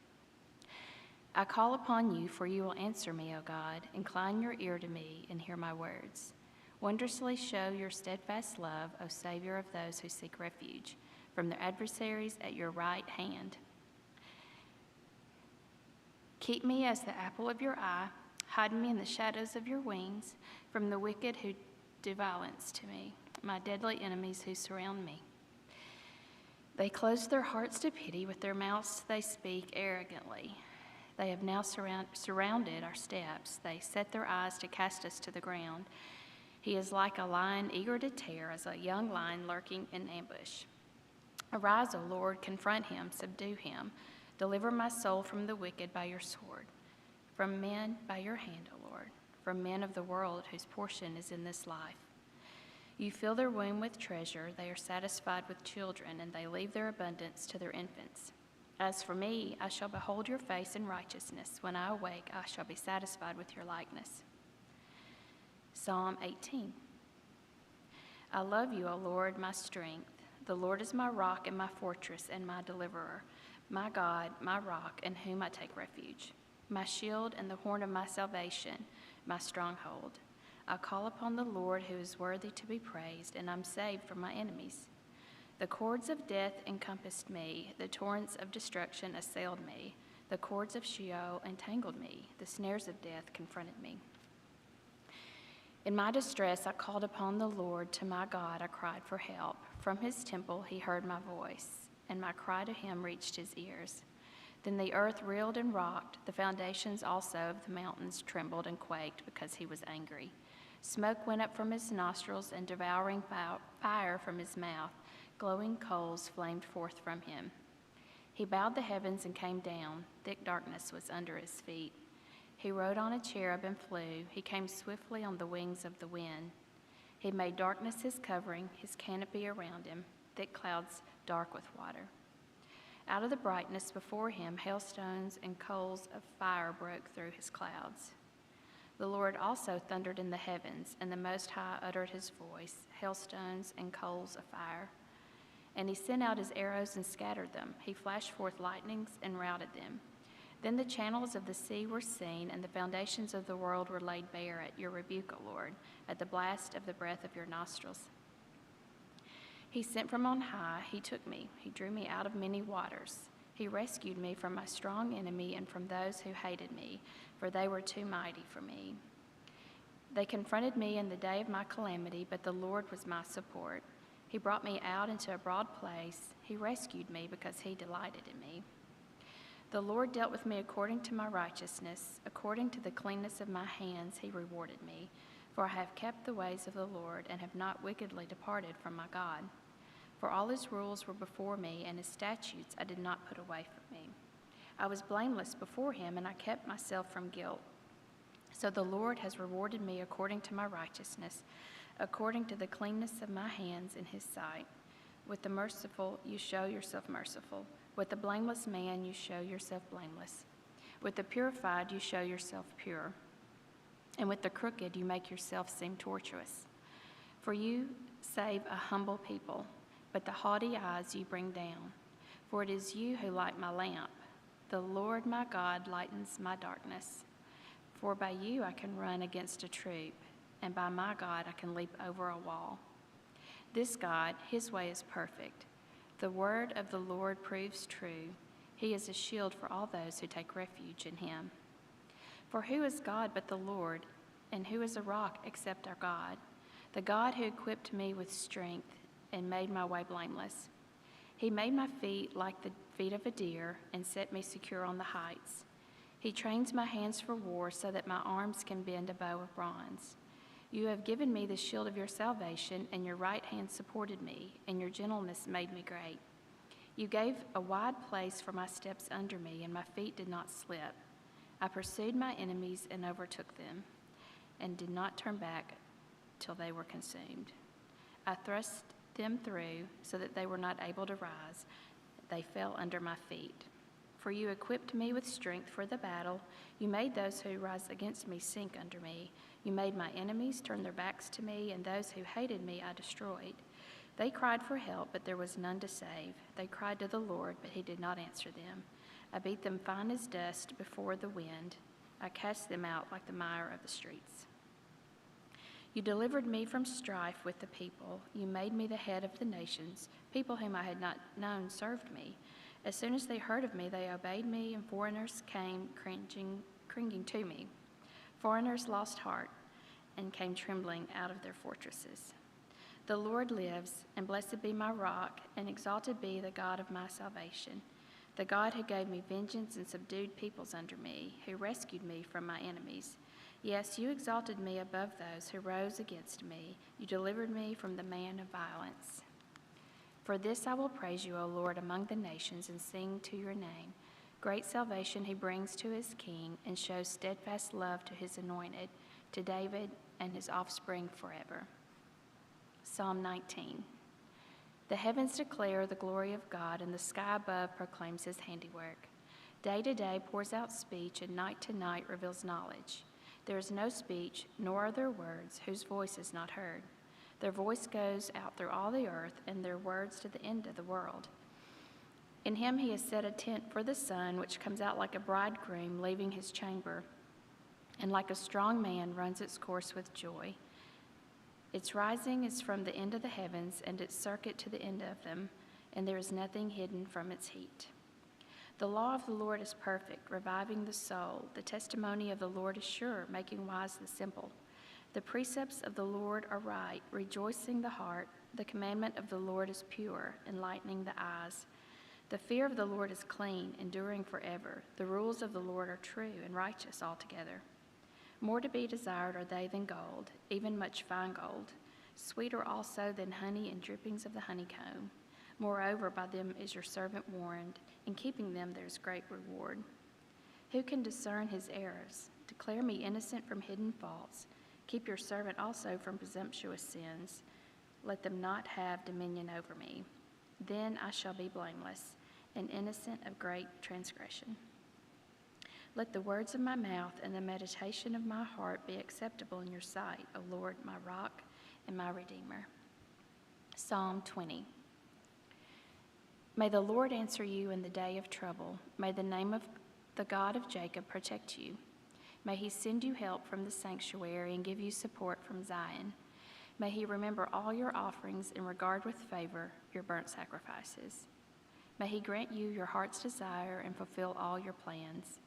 I call upon you, for you will answer me, O God. Incline your ear to me and hear my words. Wondrously show your steadfast love, O Savior of those who seek refuge, from their adversaries at your right hand. Keep me as the apple of your eye. Hide me in the shadows of your wings, from the wicked who do violence to me, my deadly enemies who surround me. They close their hearts to pity. With their mouths they speak arrogantly. They have now surrounded our steps. They set their eyes to cast us to the ground. He is like a lion eager to tear, as a young lion lurking in ambush. Arise, O Lord, confront him, subdue him. Deliver my soul from the wicked by your sword, from men by your hand, O Lord, from men of the world whose portion is in this life. You fill their womb with treasure. They are satisfied with children, and they leave their abundance to their infants. As for me, I shall behold your face in righteousness. When I awake, I shall be satisfied with your likeness. Psalm 18. I love you, O Lord, my strength. The Lord is my rock and my fortress and my deliverer, my God, my rock, in whom I take refuge, my shield and the horn of my salvation, my stronghold. I call upon the Lord, who is worthy to be praised, and I'm saved from my enemies. The cords of death encompassed me. The torrents of destruction assailed me. The cords of Sheol entangled me. The snares of death confronted me. In my distress, I called upon the Lord. To my God, I cried for help. From his temple, he heard my voice, and my cry to him reached his ears. Then the earth reeled and rocked. The foundations also of the mountains trembled and quaked because he was angry. Smoke went up from his nostrils and devouring fire from his mouth. Glowing coals flamed forth from him. He bowed the heavens and came down. Thick darkness was under his feet. He rode on a cherub and flew. He came swiftly on the wings of the wind. He made darkness his covering, his canopy around him, thick clouds dark with water. Out of the brightness before him, hailstones and coals of fire broke through his clouds. The Lord also thundered in the heavens, and the Most High uttered his voice, hailstones and coals of fire. And he sent out his arrows and scattered them. He flashed forth lightnings and routed them. Then the channels of the sea were seen, and the foundations of the world were laid bare at your rebuke, O Lord, at the blast of the breath of your nostrils. He sent from on high, he took me, he drew me out of many waters. He rescued me from my strong enemy and from those who hated me, for they were too mighty for me. They confronted me in the day of my calamity, but the Lord was my support. He brought me out into a broad place. He rescued me because he delighted in me. The Lord dealt with me according to my righteousness, according to the cleanness of my hands he rewarded me. For I have kept the ways of the Lord, and have not wickedly departed from my God. For all his rules were before me, and his statutes I did not put away from me. I was blameless before him, and I kept myself from guilt. So the Lord has rewarded me according to my righteousness, according to the cleanness of my hands in his sight. With the merciful you show yourself merciful. With the blameless man you show yourself blameless. With the purified you show yourself pure. And with the crooked you make yourself seem tortuous. For you save a humble people, but the haughty eyes you bring down. For it is you who light my lamp. The Lord my God lightens my darkness. For by you I can run against a troop, and by my God I can leap over a wall. This God, his way is perfect. The word of the Lord proves true. He is a shield for all those who take refuge in him. For who is God but the Lord, and who is a rock except our God? The God who equipped me with strength and made my way blameless. He made my feet like the feet of a deer and set me secure on the heights. He trains my hands for war so that my arms can bend a bow of bronze. You have given me the shield of your salvation, and your right hand supported me, and your gentleness made me great. You gave a wide place for my steps under me, and my feet did not slip. I pursued my enemies and overtook them, and did not turn back till they were consumed. I thrust them through so that they were not able to rise. They fell under my feet. For you equipped me with strength for the battle. You made those who rise against me sink under me. You made my enemies turn their backs to me, and those who hated me I destroyed. They cried for help, but there was none to save. They cried to the Lord, but he did not answer them. I beat them fine as dust before the wind. I cast them out like the mire of the streets. You delivered me from strife with the people. You made me the head of the nations. People whom I had not known served me. As soon as they heard of me, they obeyed me, and foreigners came cringing to me. Foreigners lost heart and came trembling out of their fortresses. The Lord lives, and blessed be my rock, and exalted be the God of my salvation, the God who gave me vengeance and subdued peoples under me, who rescued me from my enemies. Yes, you exalted me above those who rose against me. You delivered me from the man of violence. For this I will praise you, O Lord, among the nations, and sing to your name. Great salvation he brings to his king, and shows steadfast love to his anointed, to David and his offspring forever. Psalm 19. The heavens declare the glory of God, and the sky above proclaims his handiwork. Day to day pours out speech, and night to night reveals knowledge. There is no speech, nor are there words, whose voice is not heard. Their voice goes out through all the earth, and their words to the end of the world. In him he has set a tent for the sun, which comes out like a bridegroom leaving his chamber, and like a strong man runs its course with joy. Its rising is from the end of the heavens, and its circuit to the end of them, and there is nothing hidden from its heat. The law of the Lord is perfect, reviving the soul. The testimony of the Lord is sure, making wise the simple. The precepts of the Lord are right, rejoicing the heart. The commandment of the Lord is pure, enlightening the eyes. The fear of the Lord is clean, enduring forever. The rules of the Lord are true and righteous altogether. More to be desired are they than gold, even much fine gold, sweeter also than honey and drippings of the honeycomb. Moreover, by them is your servant warned. In keeping them there is great reward. Who can discern his errors? Declare me innocent from hidden faults. Keep your servant also from presumptuous sins. Let them not have dominion over me. Then I shall be blameless and innocent of great transgression. Let the words of my mouth and the meditation of my heart be acceptable in your sight, O Lord, my rock and my redeemer. Psalm 20. May the Lord answer you in the day of trouble. May the name of the God of Jacob protect you. May he send you help from the sanctuary and give you support from Zion. May he remember all your offerings and regard with favor your burnt sacrifices. May he grant you your heart's desire and fulfill all your plans.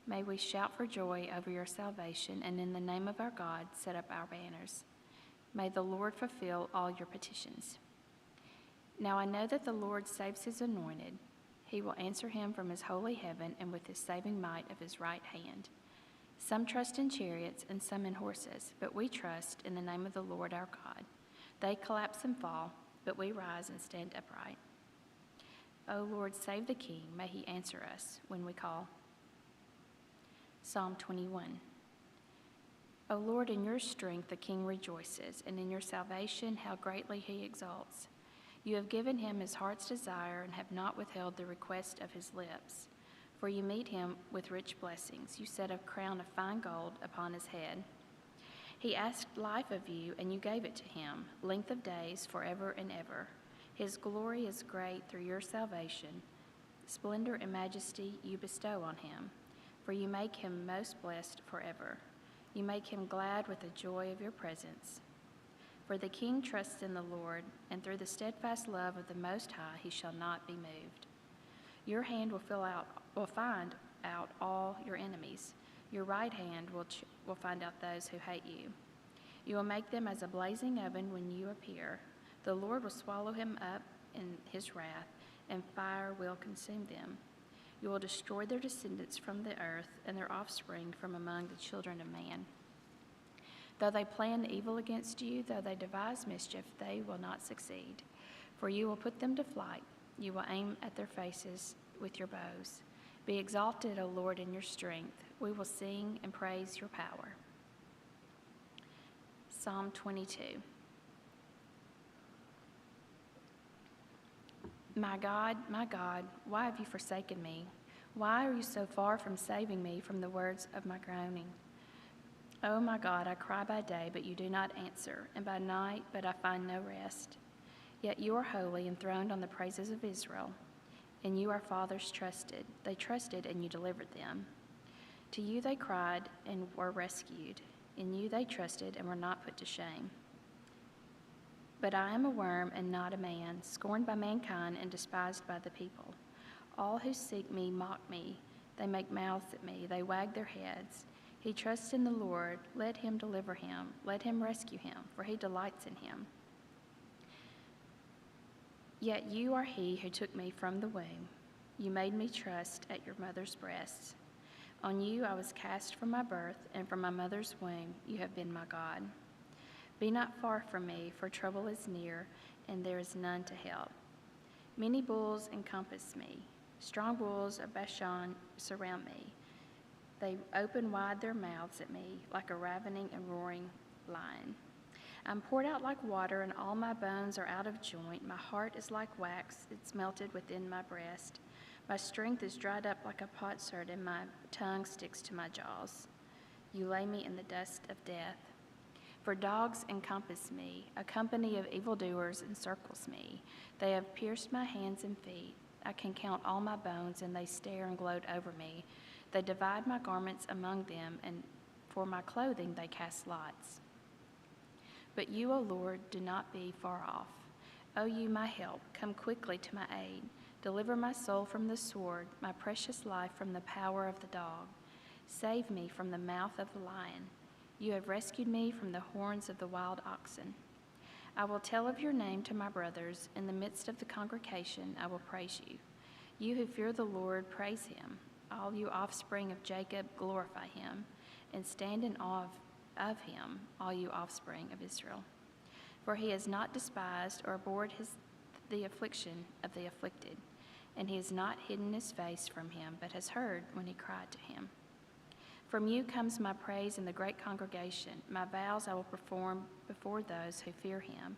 May we shout for joy over your salvation, and in the name of our God set up our banners. May the Lord fulfill all your petitions. Now I know that the Lord saves his anointed. He will answer him from his holy heaven and with his saving might of his right hand. Some trust in chariots and some in horses, but we trust in the name of the Lord our God. They collapse and fall, but we rise and stand upright. O Lord, save the king. May he answer us when we call. Psalm 21. O Lord, in your strength the king rejoices, and in your salvation how greatly he exalts. You have given him his heart's desire and have not withheld the request of his lips. For you meet him with rich blessings. You set a crown of fine gold upon his head. He asked life of you, and you gave it to him, length of days forever and ever. His glory is great through your salvation. Splendor and majesty you bestow on him, for you make him most blessed forever. You make him glad with the joy of your presence. For the king trusts in the Lord, and through the steadfast love of the Most High he shall not be moved. Your hand will find out all your enemies. Your right hand will find out those who hate you. You will make them as a blazing oven when you appear. The Lord will swallow him up in his wrath, and fire will consume them. You will destroy their descendants from the earth, and their offspring from among the children of man. Though they plan evil against you, though they devise mischief, they will not succeed. For you will put them to flight. You will aim at their faces with your bows. Be exalted, O Lord, in your strength. We will sing and praise your power. Psalm 22. My God, why have you forsaken me? Why are you so far from saving me from the words of my groaning? Oh my God, I cry by day, but you do not answer, and by night, but I find no rest. Yet you are holy, enthroned on the praises of Israel. And you, our fathers, trusted. They trusted, and you delivered them. To you they cried and were rescued. In you they trusted and were not put to shame. But I am a worm and not a man, scorned by mankind and despised by the people. All who seek me mock me. They make mouths at me. They wag their heads. He trusts in the Lord. Let him deliver him. Let him rescue him, for he delights in him. Yet you are he who took me from the womb. You made me trust at your mother's breasts. On you I was cast from my birth, and from my mother's womb you have been my God. Be not far from me, for trouble is near, and there is none to help. Many bulls encompass me. Strong bulls of Bashan surround me. They open wide their mouths at me like a ravening and roaring lion. I'm poured out like water, and all my bones are out of joint. My heart is like wax, it's melted within my breast. My strength is dried up like a potsherd, and my tongue sticks to my jaws. You lay me in the dust of death. For dogs encompass me, a company of evildoers encircles me. They have pierced my hands and feet. I can count all my bones, and they stare and gloat over me. They divide my garments among them, and for my clothing they cast lots. But you, O Lord, do not be far off. O you, my help, come quickly to my aid. Deliver my soul from the sword, my precious life from the power of the dog. Save me from the mouth of the lion. You have rescued me from the horns of the wild oxen. I will tell of your name to my brothers. In the midst of the congregation, I will praise you. You who fear the Lord, praise him. All you offspring of Jacob, glorify him, and stand in awe of him, all you offspring of Israel. For he has not despised or abhorred the affliction of the afflicted, and he has not hidden his face from him, but has heard when he cried to him. From you comes my praise in the great congregation. My vows I will perform before those who fear him.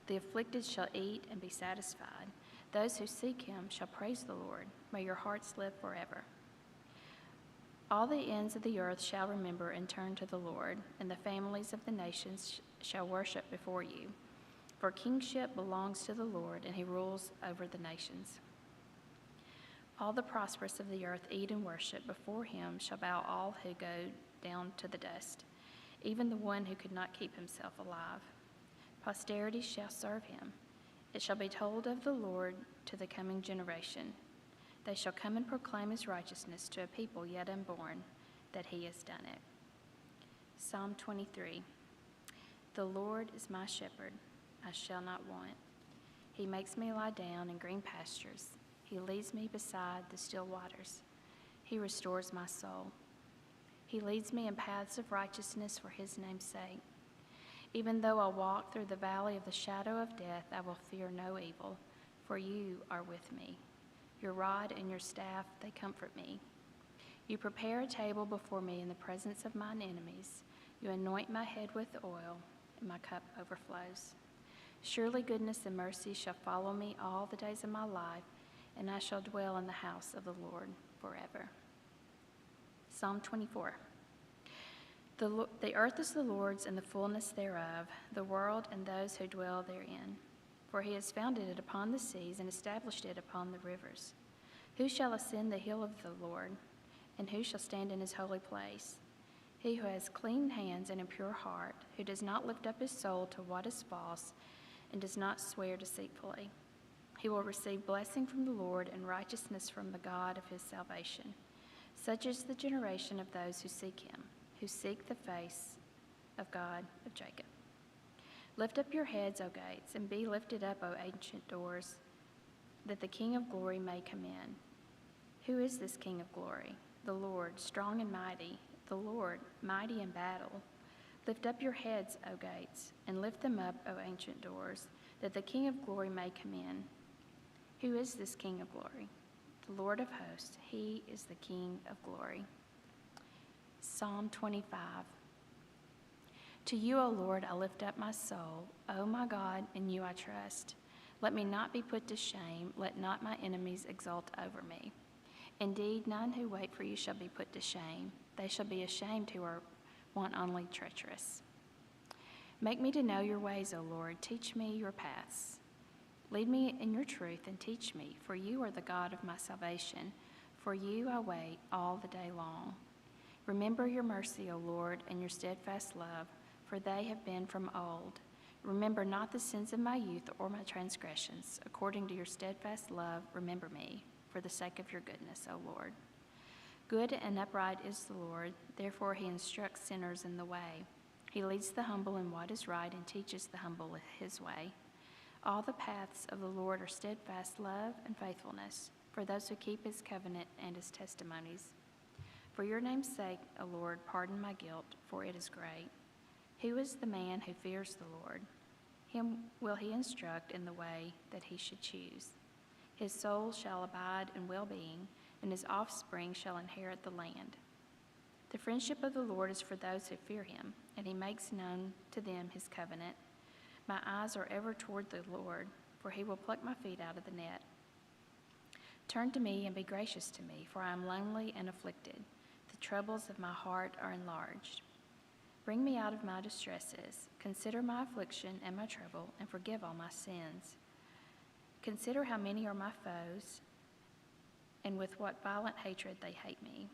The afflicted shall eat and be satisfied. Those who seek him shall praise the Lord. May your hearts live forever. All the ends of the earth shall remember and turn to the Lord, and the families of the nations shall worship before you. For kingship belongs to the Lord, and he rules over the nations. All the prosperous of the earth eat and worship. Before him shall bow all who go down to the dust, even the one who could not keep himself alive. Posterity shall serve him. It shall be told of the Lord to the coming generation. They shall come and proclaim his righteousness to a people yet unborn, that he has done it. Psalm 23. The Lord is my shepherd, I shall not want. He makes me lie down in green pastures. He leads me beside the still waters. He restores my soul. He leads me in paths of righteousness for his name's sake. Even though I walk through the valley of the shadow of death, I will fear no evil, for you are with me. Your rod and your staff, they comfort me. You prepare a table before me in the presence of mine enemies. You anoint my head with oil, and my cup overflows. Surely goodness and mercy shall follow me all the days of my life, and I shall dwell in the house of the Lord forever. Psalm 24. The earth is the Lord's and the fullness thereof, the world and those who dwell therein. For he has founded it upon the seas and established it upon the rivers. Who shall ascend the hill of the Lord, and who shall stand in his holy place? He who has clean hands and a pure heart, who does not lift up his soul to what is false, and does not swear deceitfully. He will receive blessing from the Lord and righteousness from the God of his salvation. Such is the generation of those who seek him, who seek the face of God of Jacob. Lift up your heads, O gates, and be lifted up, O ancient doors, that the King of glory may come in. Who is this King of glory? The Lord, strong and mighty, the Lord, mighty in battle. Lift up your heads, O gates, and lift them up, O ancient doors, that the King of glory may come in. Who is this King of glory? The Lord of hosts, he is the King of glory. Psalm 25. To you, O Lord, I lift up my soul. O my God, in you I trust. Let me not be put to shame. Let not my enemies exult over me. Indeed, none who wait for you shall be put to shame. They shall be ashamed who want only treacherous. Make me to know your ways, O Lord. Teach me your paths. Lead me in your truth and teach me, for you are the God of my salvation. For you I wait all the day long. Remember your mercy, O Lord, and your steadfast love, for they have been from old. Remember not the sins of my youth or my transgressions. According to your steadfast love, remember me, for the sake of your goodness, O Lord. Good and upright is the Lord, therefore he instructs sinners in the way. He leads the humble in what is right and teaches the humble his way. All the paths of the Lord are steadfast love and faithfulness for those who keep his covenant and his testimonies. For your name's sake, O Lord, pardon my guilt, for it is great. Who is the man who fears the Lord? Him will he instruct in the way that he should choose. His soul shall abide in well-being, and his offspring shall inherit the land. The friendship of the Lord is for those who fear him, and he makes known to them his covenant. My eyes are ever toward the Lord, for he will pluck my feet out of the net. Turn to me and be gracious to me, for I am lonely and afflicted. The troubles of my heart are enlarged. Bring me out of my distresses. Consider my affliction and my trouble, and forgive all my sins. Consider how many are my foes, and with what violent hatred they hate me.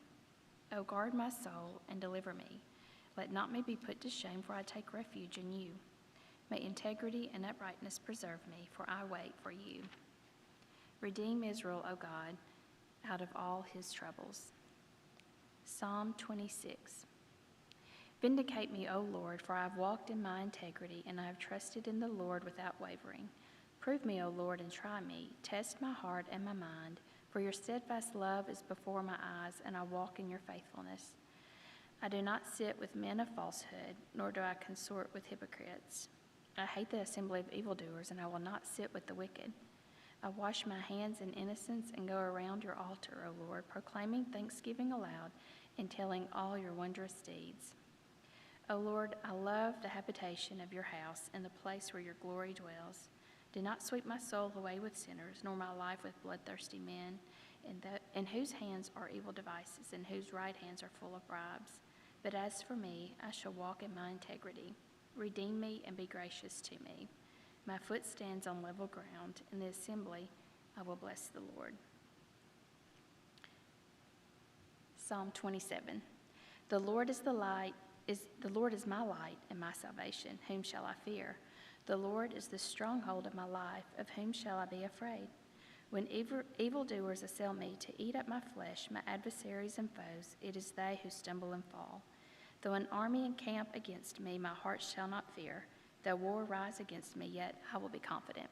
O guard my soul and deliver me. Let not me be put to shame, for I take refuge in you. May integrity and uprightness preserve me, for I wait for you. Redeem Israel, O God, out of all his troubles. Psalm 26. Vindicate me, O Lord, for I have walked in my integrity, and I have trusted in the Lord without wavering. Prove me, O Lord, and try me. Test my heart and my mind, for your steadfast love is before my eyes, and I walk in your faithfulness. I do not sit with men of falsehood, nor do I consort with hypocrites. I hate the assembly of evildoers, and I will not sit with the wicked. I wash my hands in innocence and go around your altar, O Lord, proclaiming thanksgiving aloud and telling all your wondrous deeds. O Lord, I love the habitation of your house and the place where your glory dwells. Do not sweep my soul away with sinners, nor my life with bloodthirsty men, in whose hands are evil devices, and whose right hands are full of bribes. But as for me, I shall walk in my integrity. Redeem me and be gracious to me. My foot stands on level ground. In the assembly, I will bless the Lord. Psalm 27. The Lord is my light and my salvation. Whom shall I fear? The Lord is the stronghold of my life. Of whom shall I be afraid? When evildoers assail me to eat up my flesh, my adversaries and foes, it is they who stumble and fall. Though an army encamp against me, my heart shall not fear. Though war rise against me, yet I will be confident.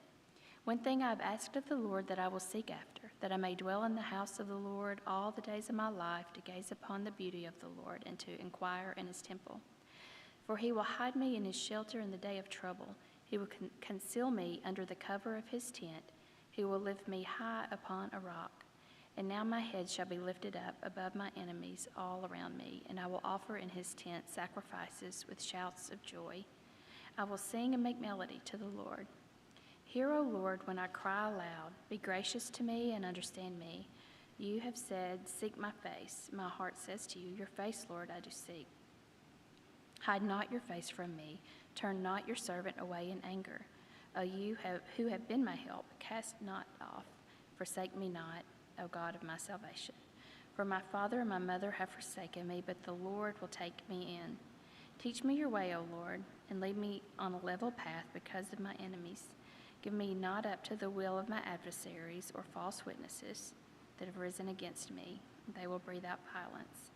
One thing I have asked of the Lord that I will seek after, that I may dwell in the house of the Lord all the days of my life, to gaze upon the beauty of the Lord and to inquire in his temple. For he will hide me in his shelter in the day of trouble. He will conceal me under the cover of his tent. He will lift me high upon a rock. And now my head shall be lifted up above my enemies all around me, and I will offer in his tent sacrifices with shouts of joy. I will sing and make melody to the Lord. Hear, O Lord, when I cry aloud. Be gracious to me and understand me. You have said, seek my face. My heart says to you, your face, Lord, I do seek. Hide not your face from me. Turn not your servant away in anger. O you who have been my help, cast not off. Forsake me not, O God of my salvation. For my father and my mother have forsaken me, but the Lord will take me in. Teach me your way, O Lord, and lead me on a level path because of my enemies. Give me not up to the will of my adversaries or false witnesses that have risen against me. They will breathe out violence.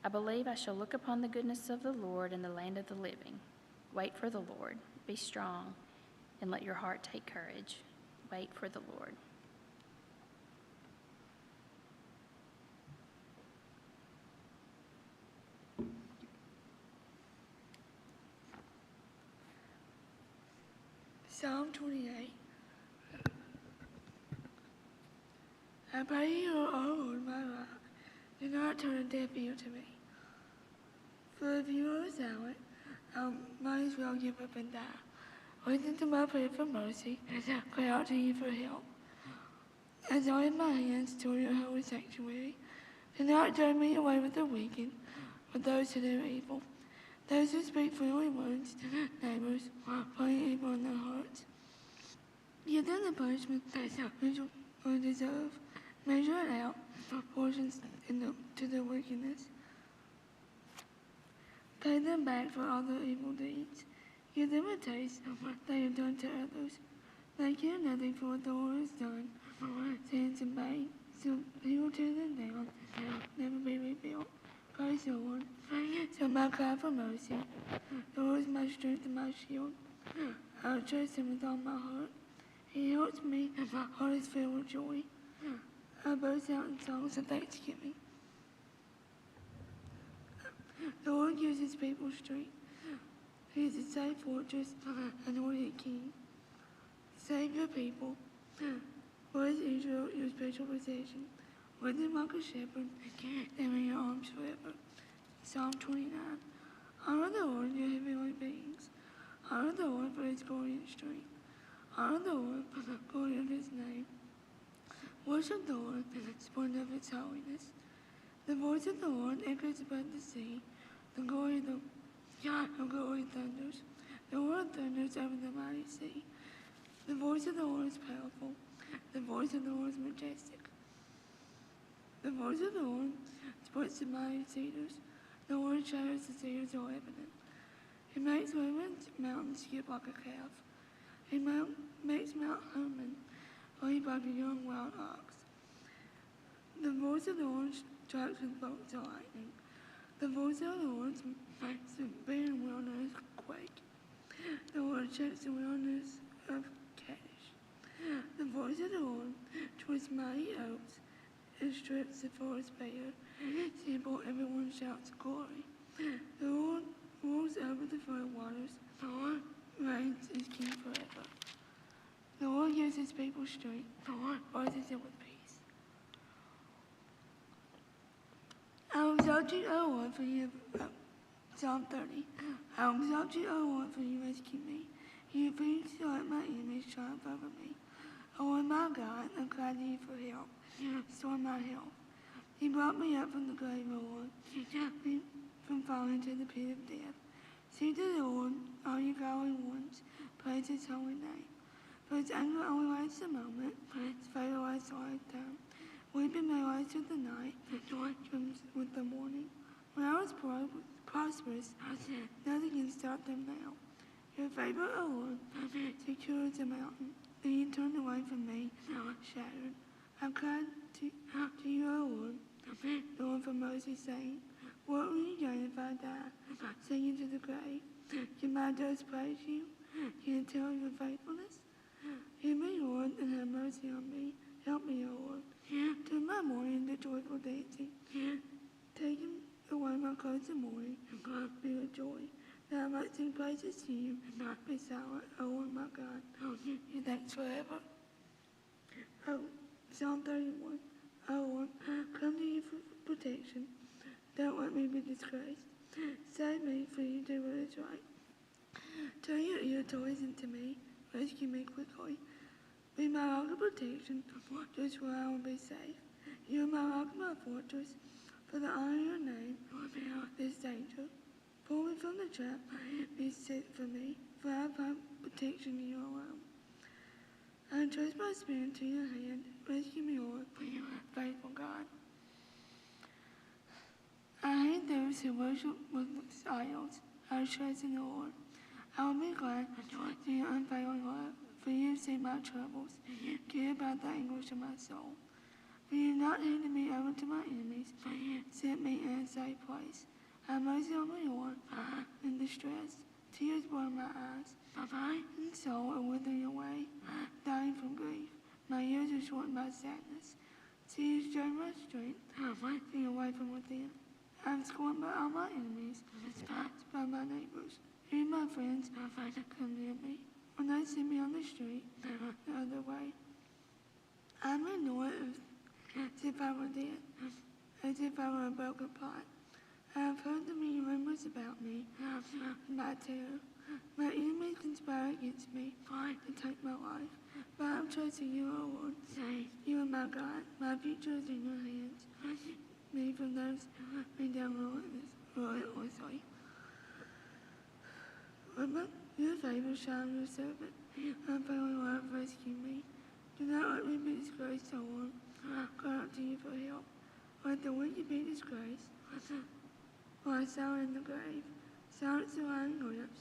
I believe I shall look upon the goodness of the Lord in the land of the living. Wait for the Lord. Be strong, and let your heart take courage. Wait for the Lord. Psalm 28. I pray you, O Lord, my rock, do not turn a deaf ear to me. For if you are silent, I might as well give up and die. Listen to my prayer for mercy, cry out to you for help. As I lift my hands toward your holy sanctuary, do not turn me away with the wicked, with those who do evil, those who speak friendly words to their neighbors, putting evil in their hearts. Give them the punishment they deserve. Measure it out, proportions to their wickedness. Pay them back for all their evil deeds. Give them a taste of what they have done to others. They care nothing for what the Lord has done. Stands in vain, so he will tear them down, never be rebuilt. Praise the Lord. So my cry for mercy. The Lord is my strength and my shield. I will trust him with all my heart. He helps me, and my heart is filled with joy. I burst out in songs of thanksgiving. The Lord gives his people strength. He is a safe fortress, anointed king. Save your people. What is Israel, your special possession? With them like a shepherd, them in your arms forever. Psalm 29. Honor the Lord, your heavenly beings. Honor the Lord for his glory and strength. Honor the Lord for the glory of his name. Worship the Lord in the splendor of his holiness. The voice of the Lord echoes above the sea. The glory thunders. The Lord thunders over the mighty sea. The voice of the Lord is powerful. The voice of the Lord is majestic. The voice of the Lord splits the mighty cedars. The Lord shatters the cedars of Lebanon. He makes Lebanon's mountains skip like a calf. He makes Mount Hermon leap like a young wild ox. The voice of the Lord strikes with bolts of lightning. The voice of the Lord makes the barren wilderness quake. The Lord shakes the wilderness of Kadesh. The voice of the Lord twists mighty oaks and strips the forest bare. Simple, everyone shouts glory. The Lord rules over the flood waters. The Lord reigns as king forever. The Lord gives his people strength. The Lord clothes them with peace. I will exalt you, O Lord, for you have, Psalm 30. I will exalt you, O Lord, for you rescued me. You refused to let my enemies triumph over me. O Lord, my God, I cried to you for help. Restore my health. He brought me up from the grave, O Lord. He kept me from falling to the pit of death. Sing to the Lord, all you godly ones. Praise his holy name. For his anger only lasts a moment. His favor lasts a lifetime. Weeping may last through the night, joy comes with the morning. When I was prosperous, nothing can stop them now. Your favor, O Lord, secure as a mountain. Then you turned away from me, shattered. I cried to you, O Lord, Lord, for mercy, saying, what will you gain if I die? Sing into the grave. Can my dust praise you? Can it tell your faithfulness? Hear me, Lord, and have mercy on me. Help me, O Lord. joyful dancing. Taking away my clothes in mourning, be with joy, that I might sing praises to you and not be silent. O Lord my God, you thanks forever. Oh, Psalm 31. Oh Lord, come to you for protection. Don't let me be disgraced. Save me, for you do what is right. Turn your ear to listen to me. Rescue me quickly. Be my rock of protection, just where I will be safe. You are my rock and my fortress. For the honor of your name, this danger. Pull me from the trap, be set for me, for I find protection in you alone. I entrust my spirit into your hand. Rescue me, Lord, for you are faithful God. I hate those who worship with idols. I trust in the Lord. I will be glad to your unfailing love, for you have seen my troubles. Care about the anguish of my soul. For you have not handed me over to my enemies, set me in a safe place. Have mercy on me, Lord, in distress. Tears blur my eyes. My mind and soul are withering away, dying from grief. My years are shortened by sadness. Tears drain my strength, wasting away from within. I am scorned by all my enemies, despised by my neighbors. Even my friends condemn me. When they see me on the street, they look the other way. I am ignored as if I were dead, as if I were a broken pot. I have heard the many rumors about me, my terror. My enemies conspire against me to take my life, but I am trusting you, O Lord. You are my God. My future is in your hands. Me from those me down relentlessly. Let your favor shine on your servant. Unfailing love rescue me. Do not let me be disgraced, O Lord. Cry out to you for help. Let the wicked be disgraced. Lie silent in the grave. Silence the lying lips.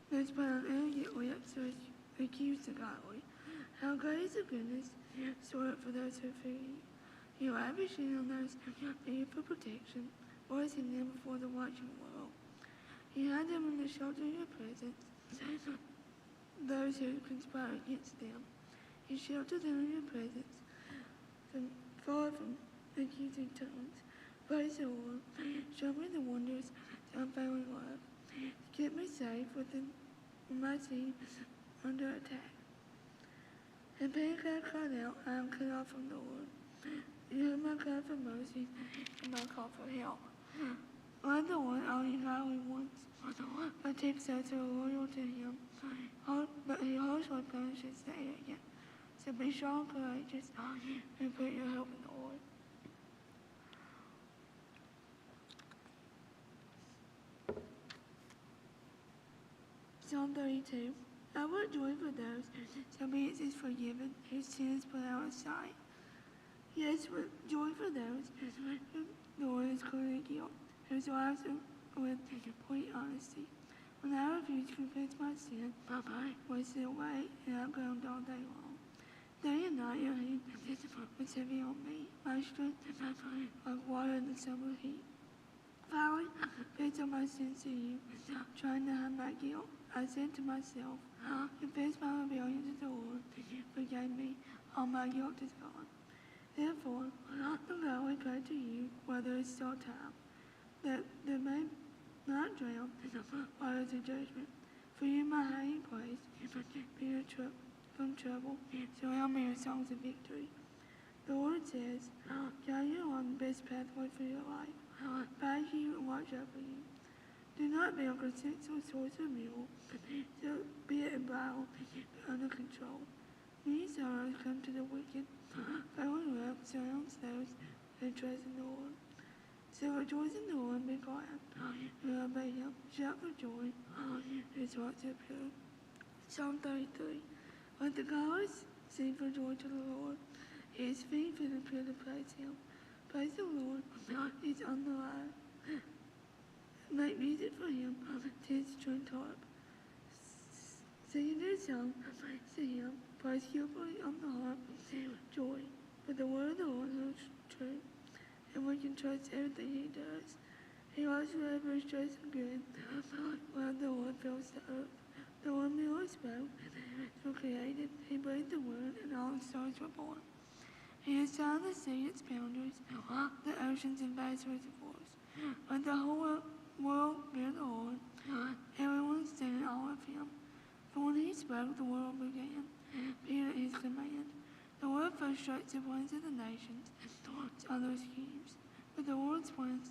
Let's put on arrogant lips to accuse the godly. How great is the goodness stored up for those who fear you. You lavish in on those who fear for protection, voicing them before the watching world. You hide them in the shelter of your presence, those who conspire against them. You shelter them in your presence, far from accusing tongues. Praise the Lord. Show me the wonders of unfailing love. Keep me safe within my team under attack. In panic I cried out, I am cut off from the Lord. You heard my cry for mercy and my call for help. Let the Lord, all you godly ones, protect those who are loyal to him, but he harshly punishes the arrogant. So be strong and courageous and put your hope in the Lord. Psalm 32. I will joy for those whose disobedience is forgiven, whose sin is put out of sight. Yes, with joy for those whose the Lord is clearly guilt, whose lives are with complete honesty. When I refuse to confess my sin, my mind wasted away, and I groaned all day long. Day and night your hand was heavy on me, my strength and my mind like water in the summer heat. Finally, I confessed all my sins to you, trying to hide my guilt. I said to myself, confess my rebellion to the Lord, and you forgave me. All my guilt is gone. Therefore, the Lord, we cry to you while there is still time, that they may not drown in the waters of judgment. For you, my hiding place, you protect me from trouble. Surround me with songs of victory. The Lord says, guide you along the best pathway for your life. Guide you and watch over you. Do not be on senseless horse or mule, so be it in bridle, but under control. Many sorrows come to the wicked, failing love surrounds those who trust in the Lord. So rejoice in the Lord and be glad. Who obey him, shout for joy, whose hearts are pure. Psalm 33. Let the godless sing for joy to the Lord. His feet for the pure to praise him. Praise the Lord, he's on the line. Make music for him, 10 stringed harp. Sing a new song to him, play skillfully on the harp, with joy. For the word of the Lord is true, and we can trust everything he does. He loves whoever is just and good, while the Lord fills the earth. The Lord merely spoke, and the heavens were created. He breathed the word, and all the stars were born. He has turned the sea its boundaries, the oceans and vast reservoirs. Let the whole world fear the Lord, everyone stand in awe of him. For when he spoke, the world began. Peter at his command. The Lord frustrates the plans of the nations, thwarts other schemes. But the Lord's plans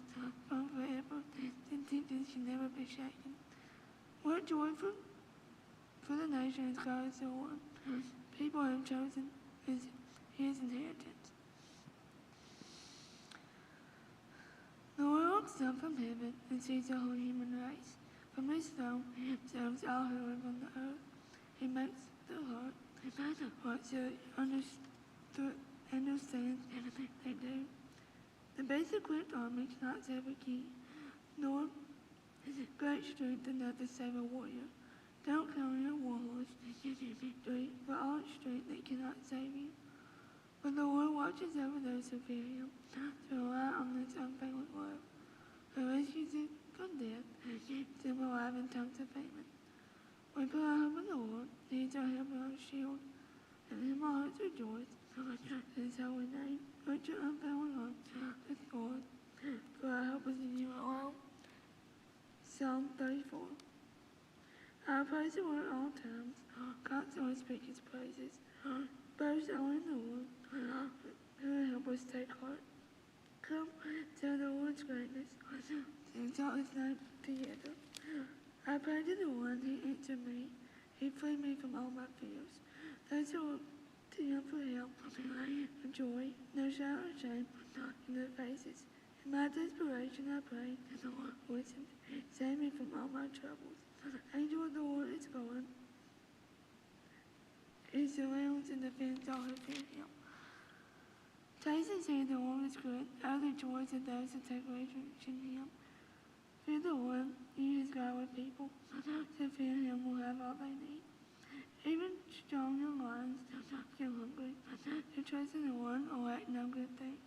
come forever, the intentions can never be shaken. What joy for the nations God is the Lord. People have chosen his inheritance. The Lord looks down from heaven and sees the whole human race. From his throne, he observes all who live on the earth. He makes the heart so it understands everything they do. The best equipped army cannot save a king, nor is it great strength enough to save a warrior. Don't count on your war horse to give you victory, for all its strength they cannot save you. But the Lord watches over those who fear him, to rely on his unfailing love, who rescues them from death and keeps them alive in times of famine. We put our hope in the Lord, he is our help and our shield, and in him our hearts rejoice, in his holy name. Put your unfailing love with the Lord, for our help is in you alone. Psalm 34. I praise the Lord at all times, constantly speak his praises. Boast only in the Lord, who will help us take heart. Come, tell the Lord's greatness, exalt his name together. I prayed to the one, he answered me. He freed me from all my fears. Those who look to him for help, for joy, no shadow of shame in their faces. In my desperation I prayed, and the Lord listened, saved me from all my troubles. The angel of the Lord is going. He surrounds and defends all who fear him. Taste and see the Lord is good. Oh, the joys of those who take refuge in him. Fear the Lord, you his godly people. Those who fear him will have all they need. Even strong young lions get hungry. Who trust in the Lord will lack no good thing.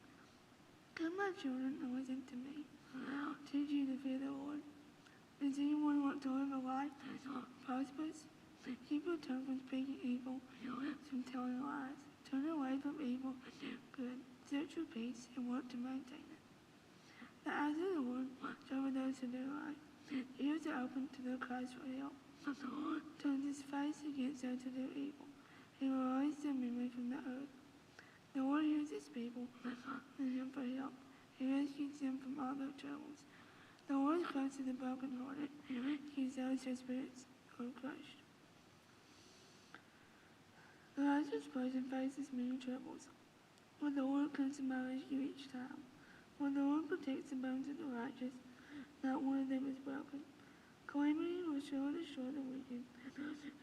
Come, my children, and listen to me. I'll teach you to fear the Lord. Does anyone want to live a life prosperous? Keep your tongue from speaking evil, from telling lies. Turn away from evil and do good. Search for peace and work to maintain it. The eyes of the Lord watch over those who do right. Ears are open to their cries for help. The Lord turns his face against those who do evil. He will erase their memory from the earth. The Lord hears his people and him for help. He rescues them from all their troubles. The Lord is close to the brokenhearted. He rescues those whose spirits are crushed. The righteous person faces many troubles, but the Lord comes to my rescue each time. When the Lord protects the bones of the righteous, not one of them is broken. Calamity will surely destroy the wicked,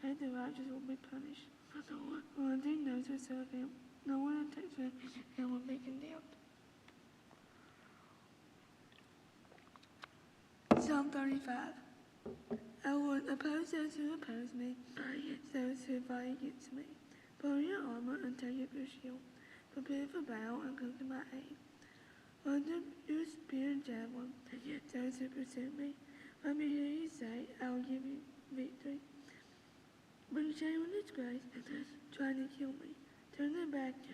and the righteous will be punished. The Lord will indeed those who serve him. No one who takes refuge in him will be condemned. Psalm 35. I will oppose those who oppose me, those who fight against me. Put on your armor and take up your shield. Prepare for battle and come to my aid. Hold up your spear and javelin against those who pursue me. Let me hear you say, I will give you victory. Bring shame and disgrace to those trying to kill me. Turn their back to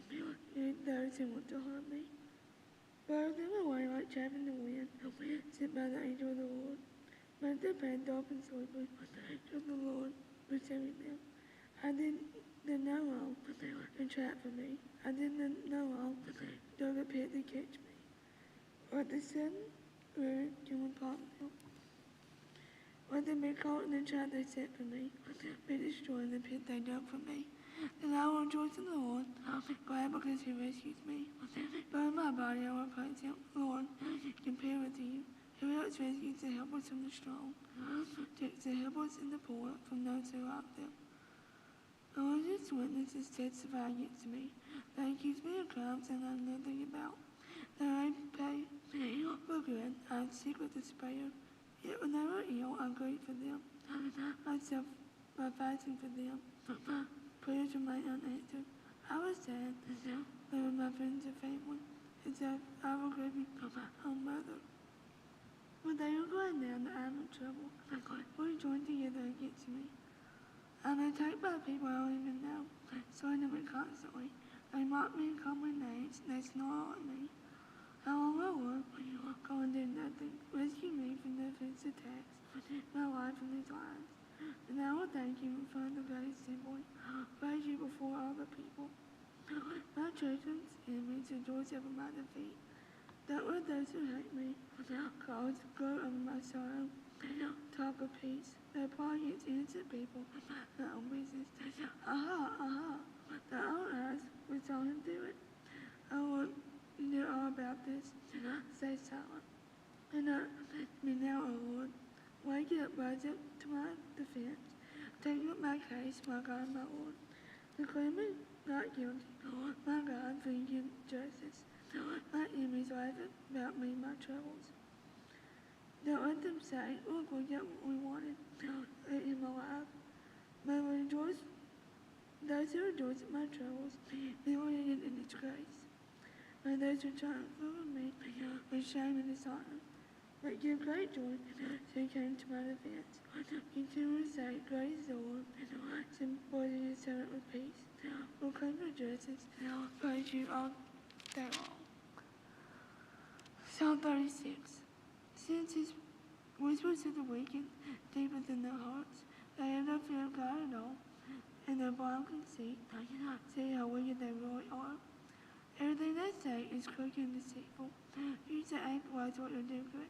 those who want to harm me. Blow them away like chaff in the wind, sent by the angel of the Lord. Make their path dark and slippery with the angel of the Lord pursuing them. I did know wrong, but they were a trap for me. I didn't know wrong, but they dug a pit to catch me. Let the sudden ruin come upon them. Let them be caught in the trap they set for me. Let them be destroyed in the pit they dug for me. Then I will rejoice in the Lord. I'll be glad because he rescues me. But in my body I will praise him. Lord, compare with you. Who else rescues the helpless from the strong? Takes the helpless and the poor from those who rob them. The Lord's witnesses testify against me. They accuse me of crimes and I know nothing about. Though I pay for good, I am sick with despair. Yet when they were ill, I grieved for them. I denied myself by fasting for them. Prayers remain unanswered. I was sad, they were my friends and family, as if I were grieving for my own mother. But they are glad now that I am in trouble. We join together against me. I'm attacked by people I don't even know, slandering me constantly. They mock me and call me names. They snarl at me. How long, O Lord, will you go and do nothing? Rescue me from the fierce attacks, my life from these lions. And I will thank you in front of the great assembly, praise you before all the people. My children's enemies rejoice over my defeat. Don't let those who hate me cause gloat over my sorrow. Talk of peace. They plot against innocent people, their own business. Aha, aha. The old eyes we saw him do it. Oh Lord, you know all about this. Stay silent. And me now, O Lord. Wake up, rise up to my defense. Take up my case, my God, my Lord. Declare me not guilty, my God, for you give justice. My enemies laugh about me, my troubles. Don't let them say, look, we got what we wanted. Let him alive. May we rejoice, those who rejoice at my troubles, be rooted in disgrace. May those who triumph over me with shame and dishonor. But give great joy to who came to my defense. Continue to say, great is the Lord, symbolize his servant with peace. Proclaim your justice, praise you all day long. Psalm 36. Since his whispers of the wicked deeper than their hearts, they have no fear of God at all, and their blind conceit, they cannot see how wicked they really are. Everything they say is crooked and deceitful. You say act-wise what you do good.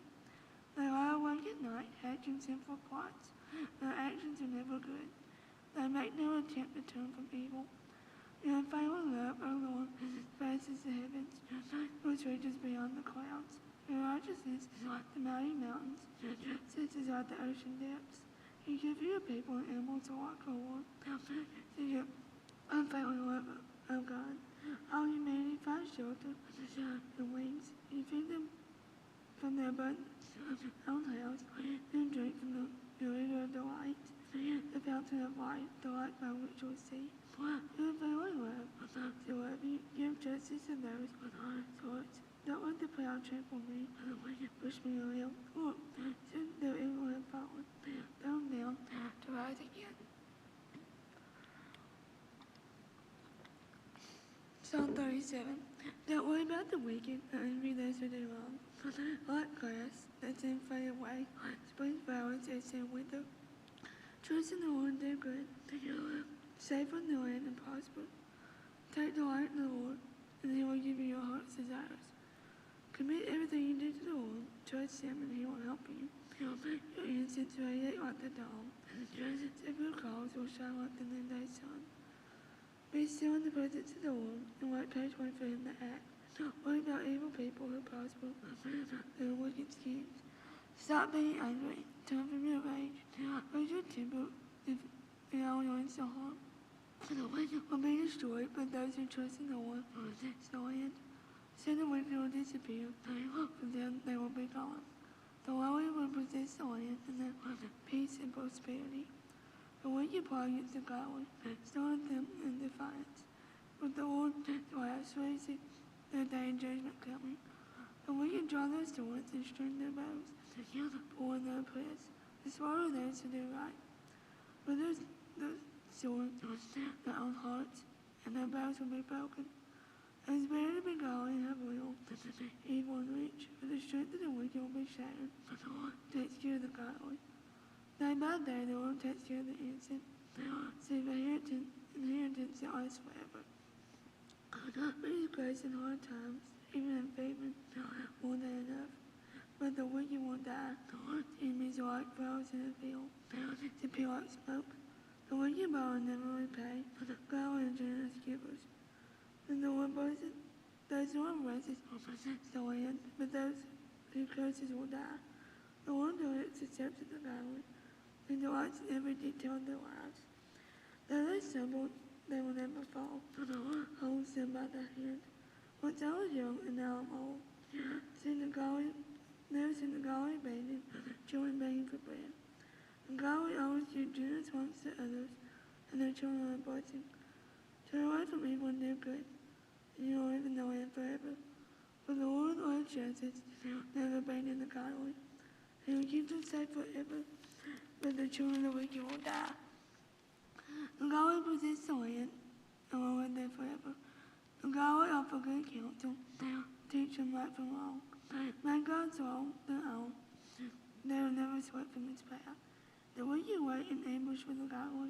They lie awake at night, hatching sinful plots. Their actions are never good. They make no attempt to turn from evil. Your unfailing love, O Lord, passes the heavens, which reaches beyond the clouds. Your righteousness is like the mighty mountains, such as are the ocean depths. You give your people and animals alike, O Lord. To your unfailing love, O God. All humanity finds shelter and wings. You feed them from their abundance own house, then drink from the river of delight, the fountain of life, the light by which you'll see. Your unfailing love, to love you, give justice to those with honest hearts. Don't let the proud trample me, or the wicked push me around. Look, since their evil have fallen, thrown down to rise again. Psalm 37. Don't worry about the wicked, or envy those who do wrong. Like grass that soon fade away, spring flowers that soon wither. Trust in the Lord and do good. Save from the land and prosper. Take delight in the Lord, and he will give you your heart's desires. Commit everything you do to the Lord. Trust him, and he will help you. Your innocence radiate like the dawn, and the presence of your cause will shine like the noonday sun. Be still in the presence of the Lord, and wait patiently for him to act. Worry about evil people who prosper their wicked schemes. Stop being angry. Turn from your rage. Lose your temper if all your instant harm. The wicked will be destroyed, but those who trust in the Lord will possess the land. Soon the wicked will disappear, for then they will be gone. The lowly will possess the land, and there will be peace and prosperity. The wicked plot against the godly, stone them in defiance. But the Lord will have sweet their day of judgment coming. The wicked draw their swords and string their bows to kill the poor and the oppressed, to slaughter those who do right. But the sword will stab their own hearts, and their bows will be broken. It is better to be godly and have little than to be evil and rich, for the strength of the wicked will be shattered, but the Lord takes care of the godly. Day by day the Lord takes care of the innocent. They will receive inheritance that lasts forever. But his grace in hard times, even in famine, more than enough. But the wicked will die. The Lord's enemies are like flowers in a field. They will disappear like smoke. The wicked borrow and never repay, but the godly and generous givers. And the Lord blesses those who are righteous will possess the land, but those who curses will die. The Lord directs the steps of the godly, and delights in every detail of their lives. Though they stumble, they will never fall, for the Lord holds them by the hand. Once I was young, and now I'm old. Never seen the godly abandoned, or the children begging for bread. The godly always give generous ones to others, and their children are a blessing. Turn away from evil and do good, and you will live in the land forever. For the Lord loves justice, never abandon the godly. He will keep them safe forever, but the children of the wicked will die. The godly possess the land, and will live there forever. for good counsel. Teach them right from wrong. Make God's law their own. They will never swerve from his path. The wicked wait in ambush for the godly,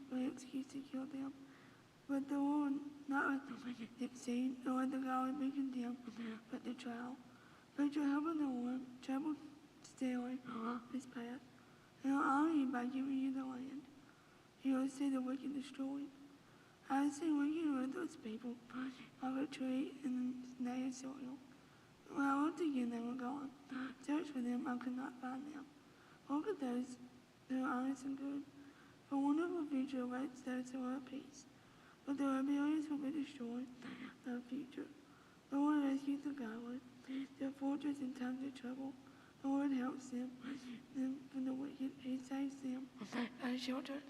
for an excuse to kill them. But the Lord not let the wicked succeed, nor let the godly be condemned, but the trial. Put your help in the Lord, trouble steadily his path, and he'll honor you by giving you the land. You will see the wicked destroyed. I have seen wicked ruthless people like a tree in the native soil. When I looked again, they were gone. Searched for them, I could not find them. Look at those who are honest and good. For a wonderful future awaits those who are at peace. But the rebellious will be destroyed. No future. The Lord rescues the godly. Their fortress in times of trouble. The Lord helps them from the wicked. He saves them and shelters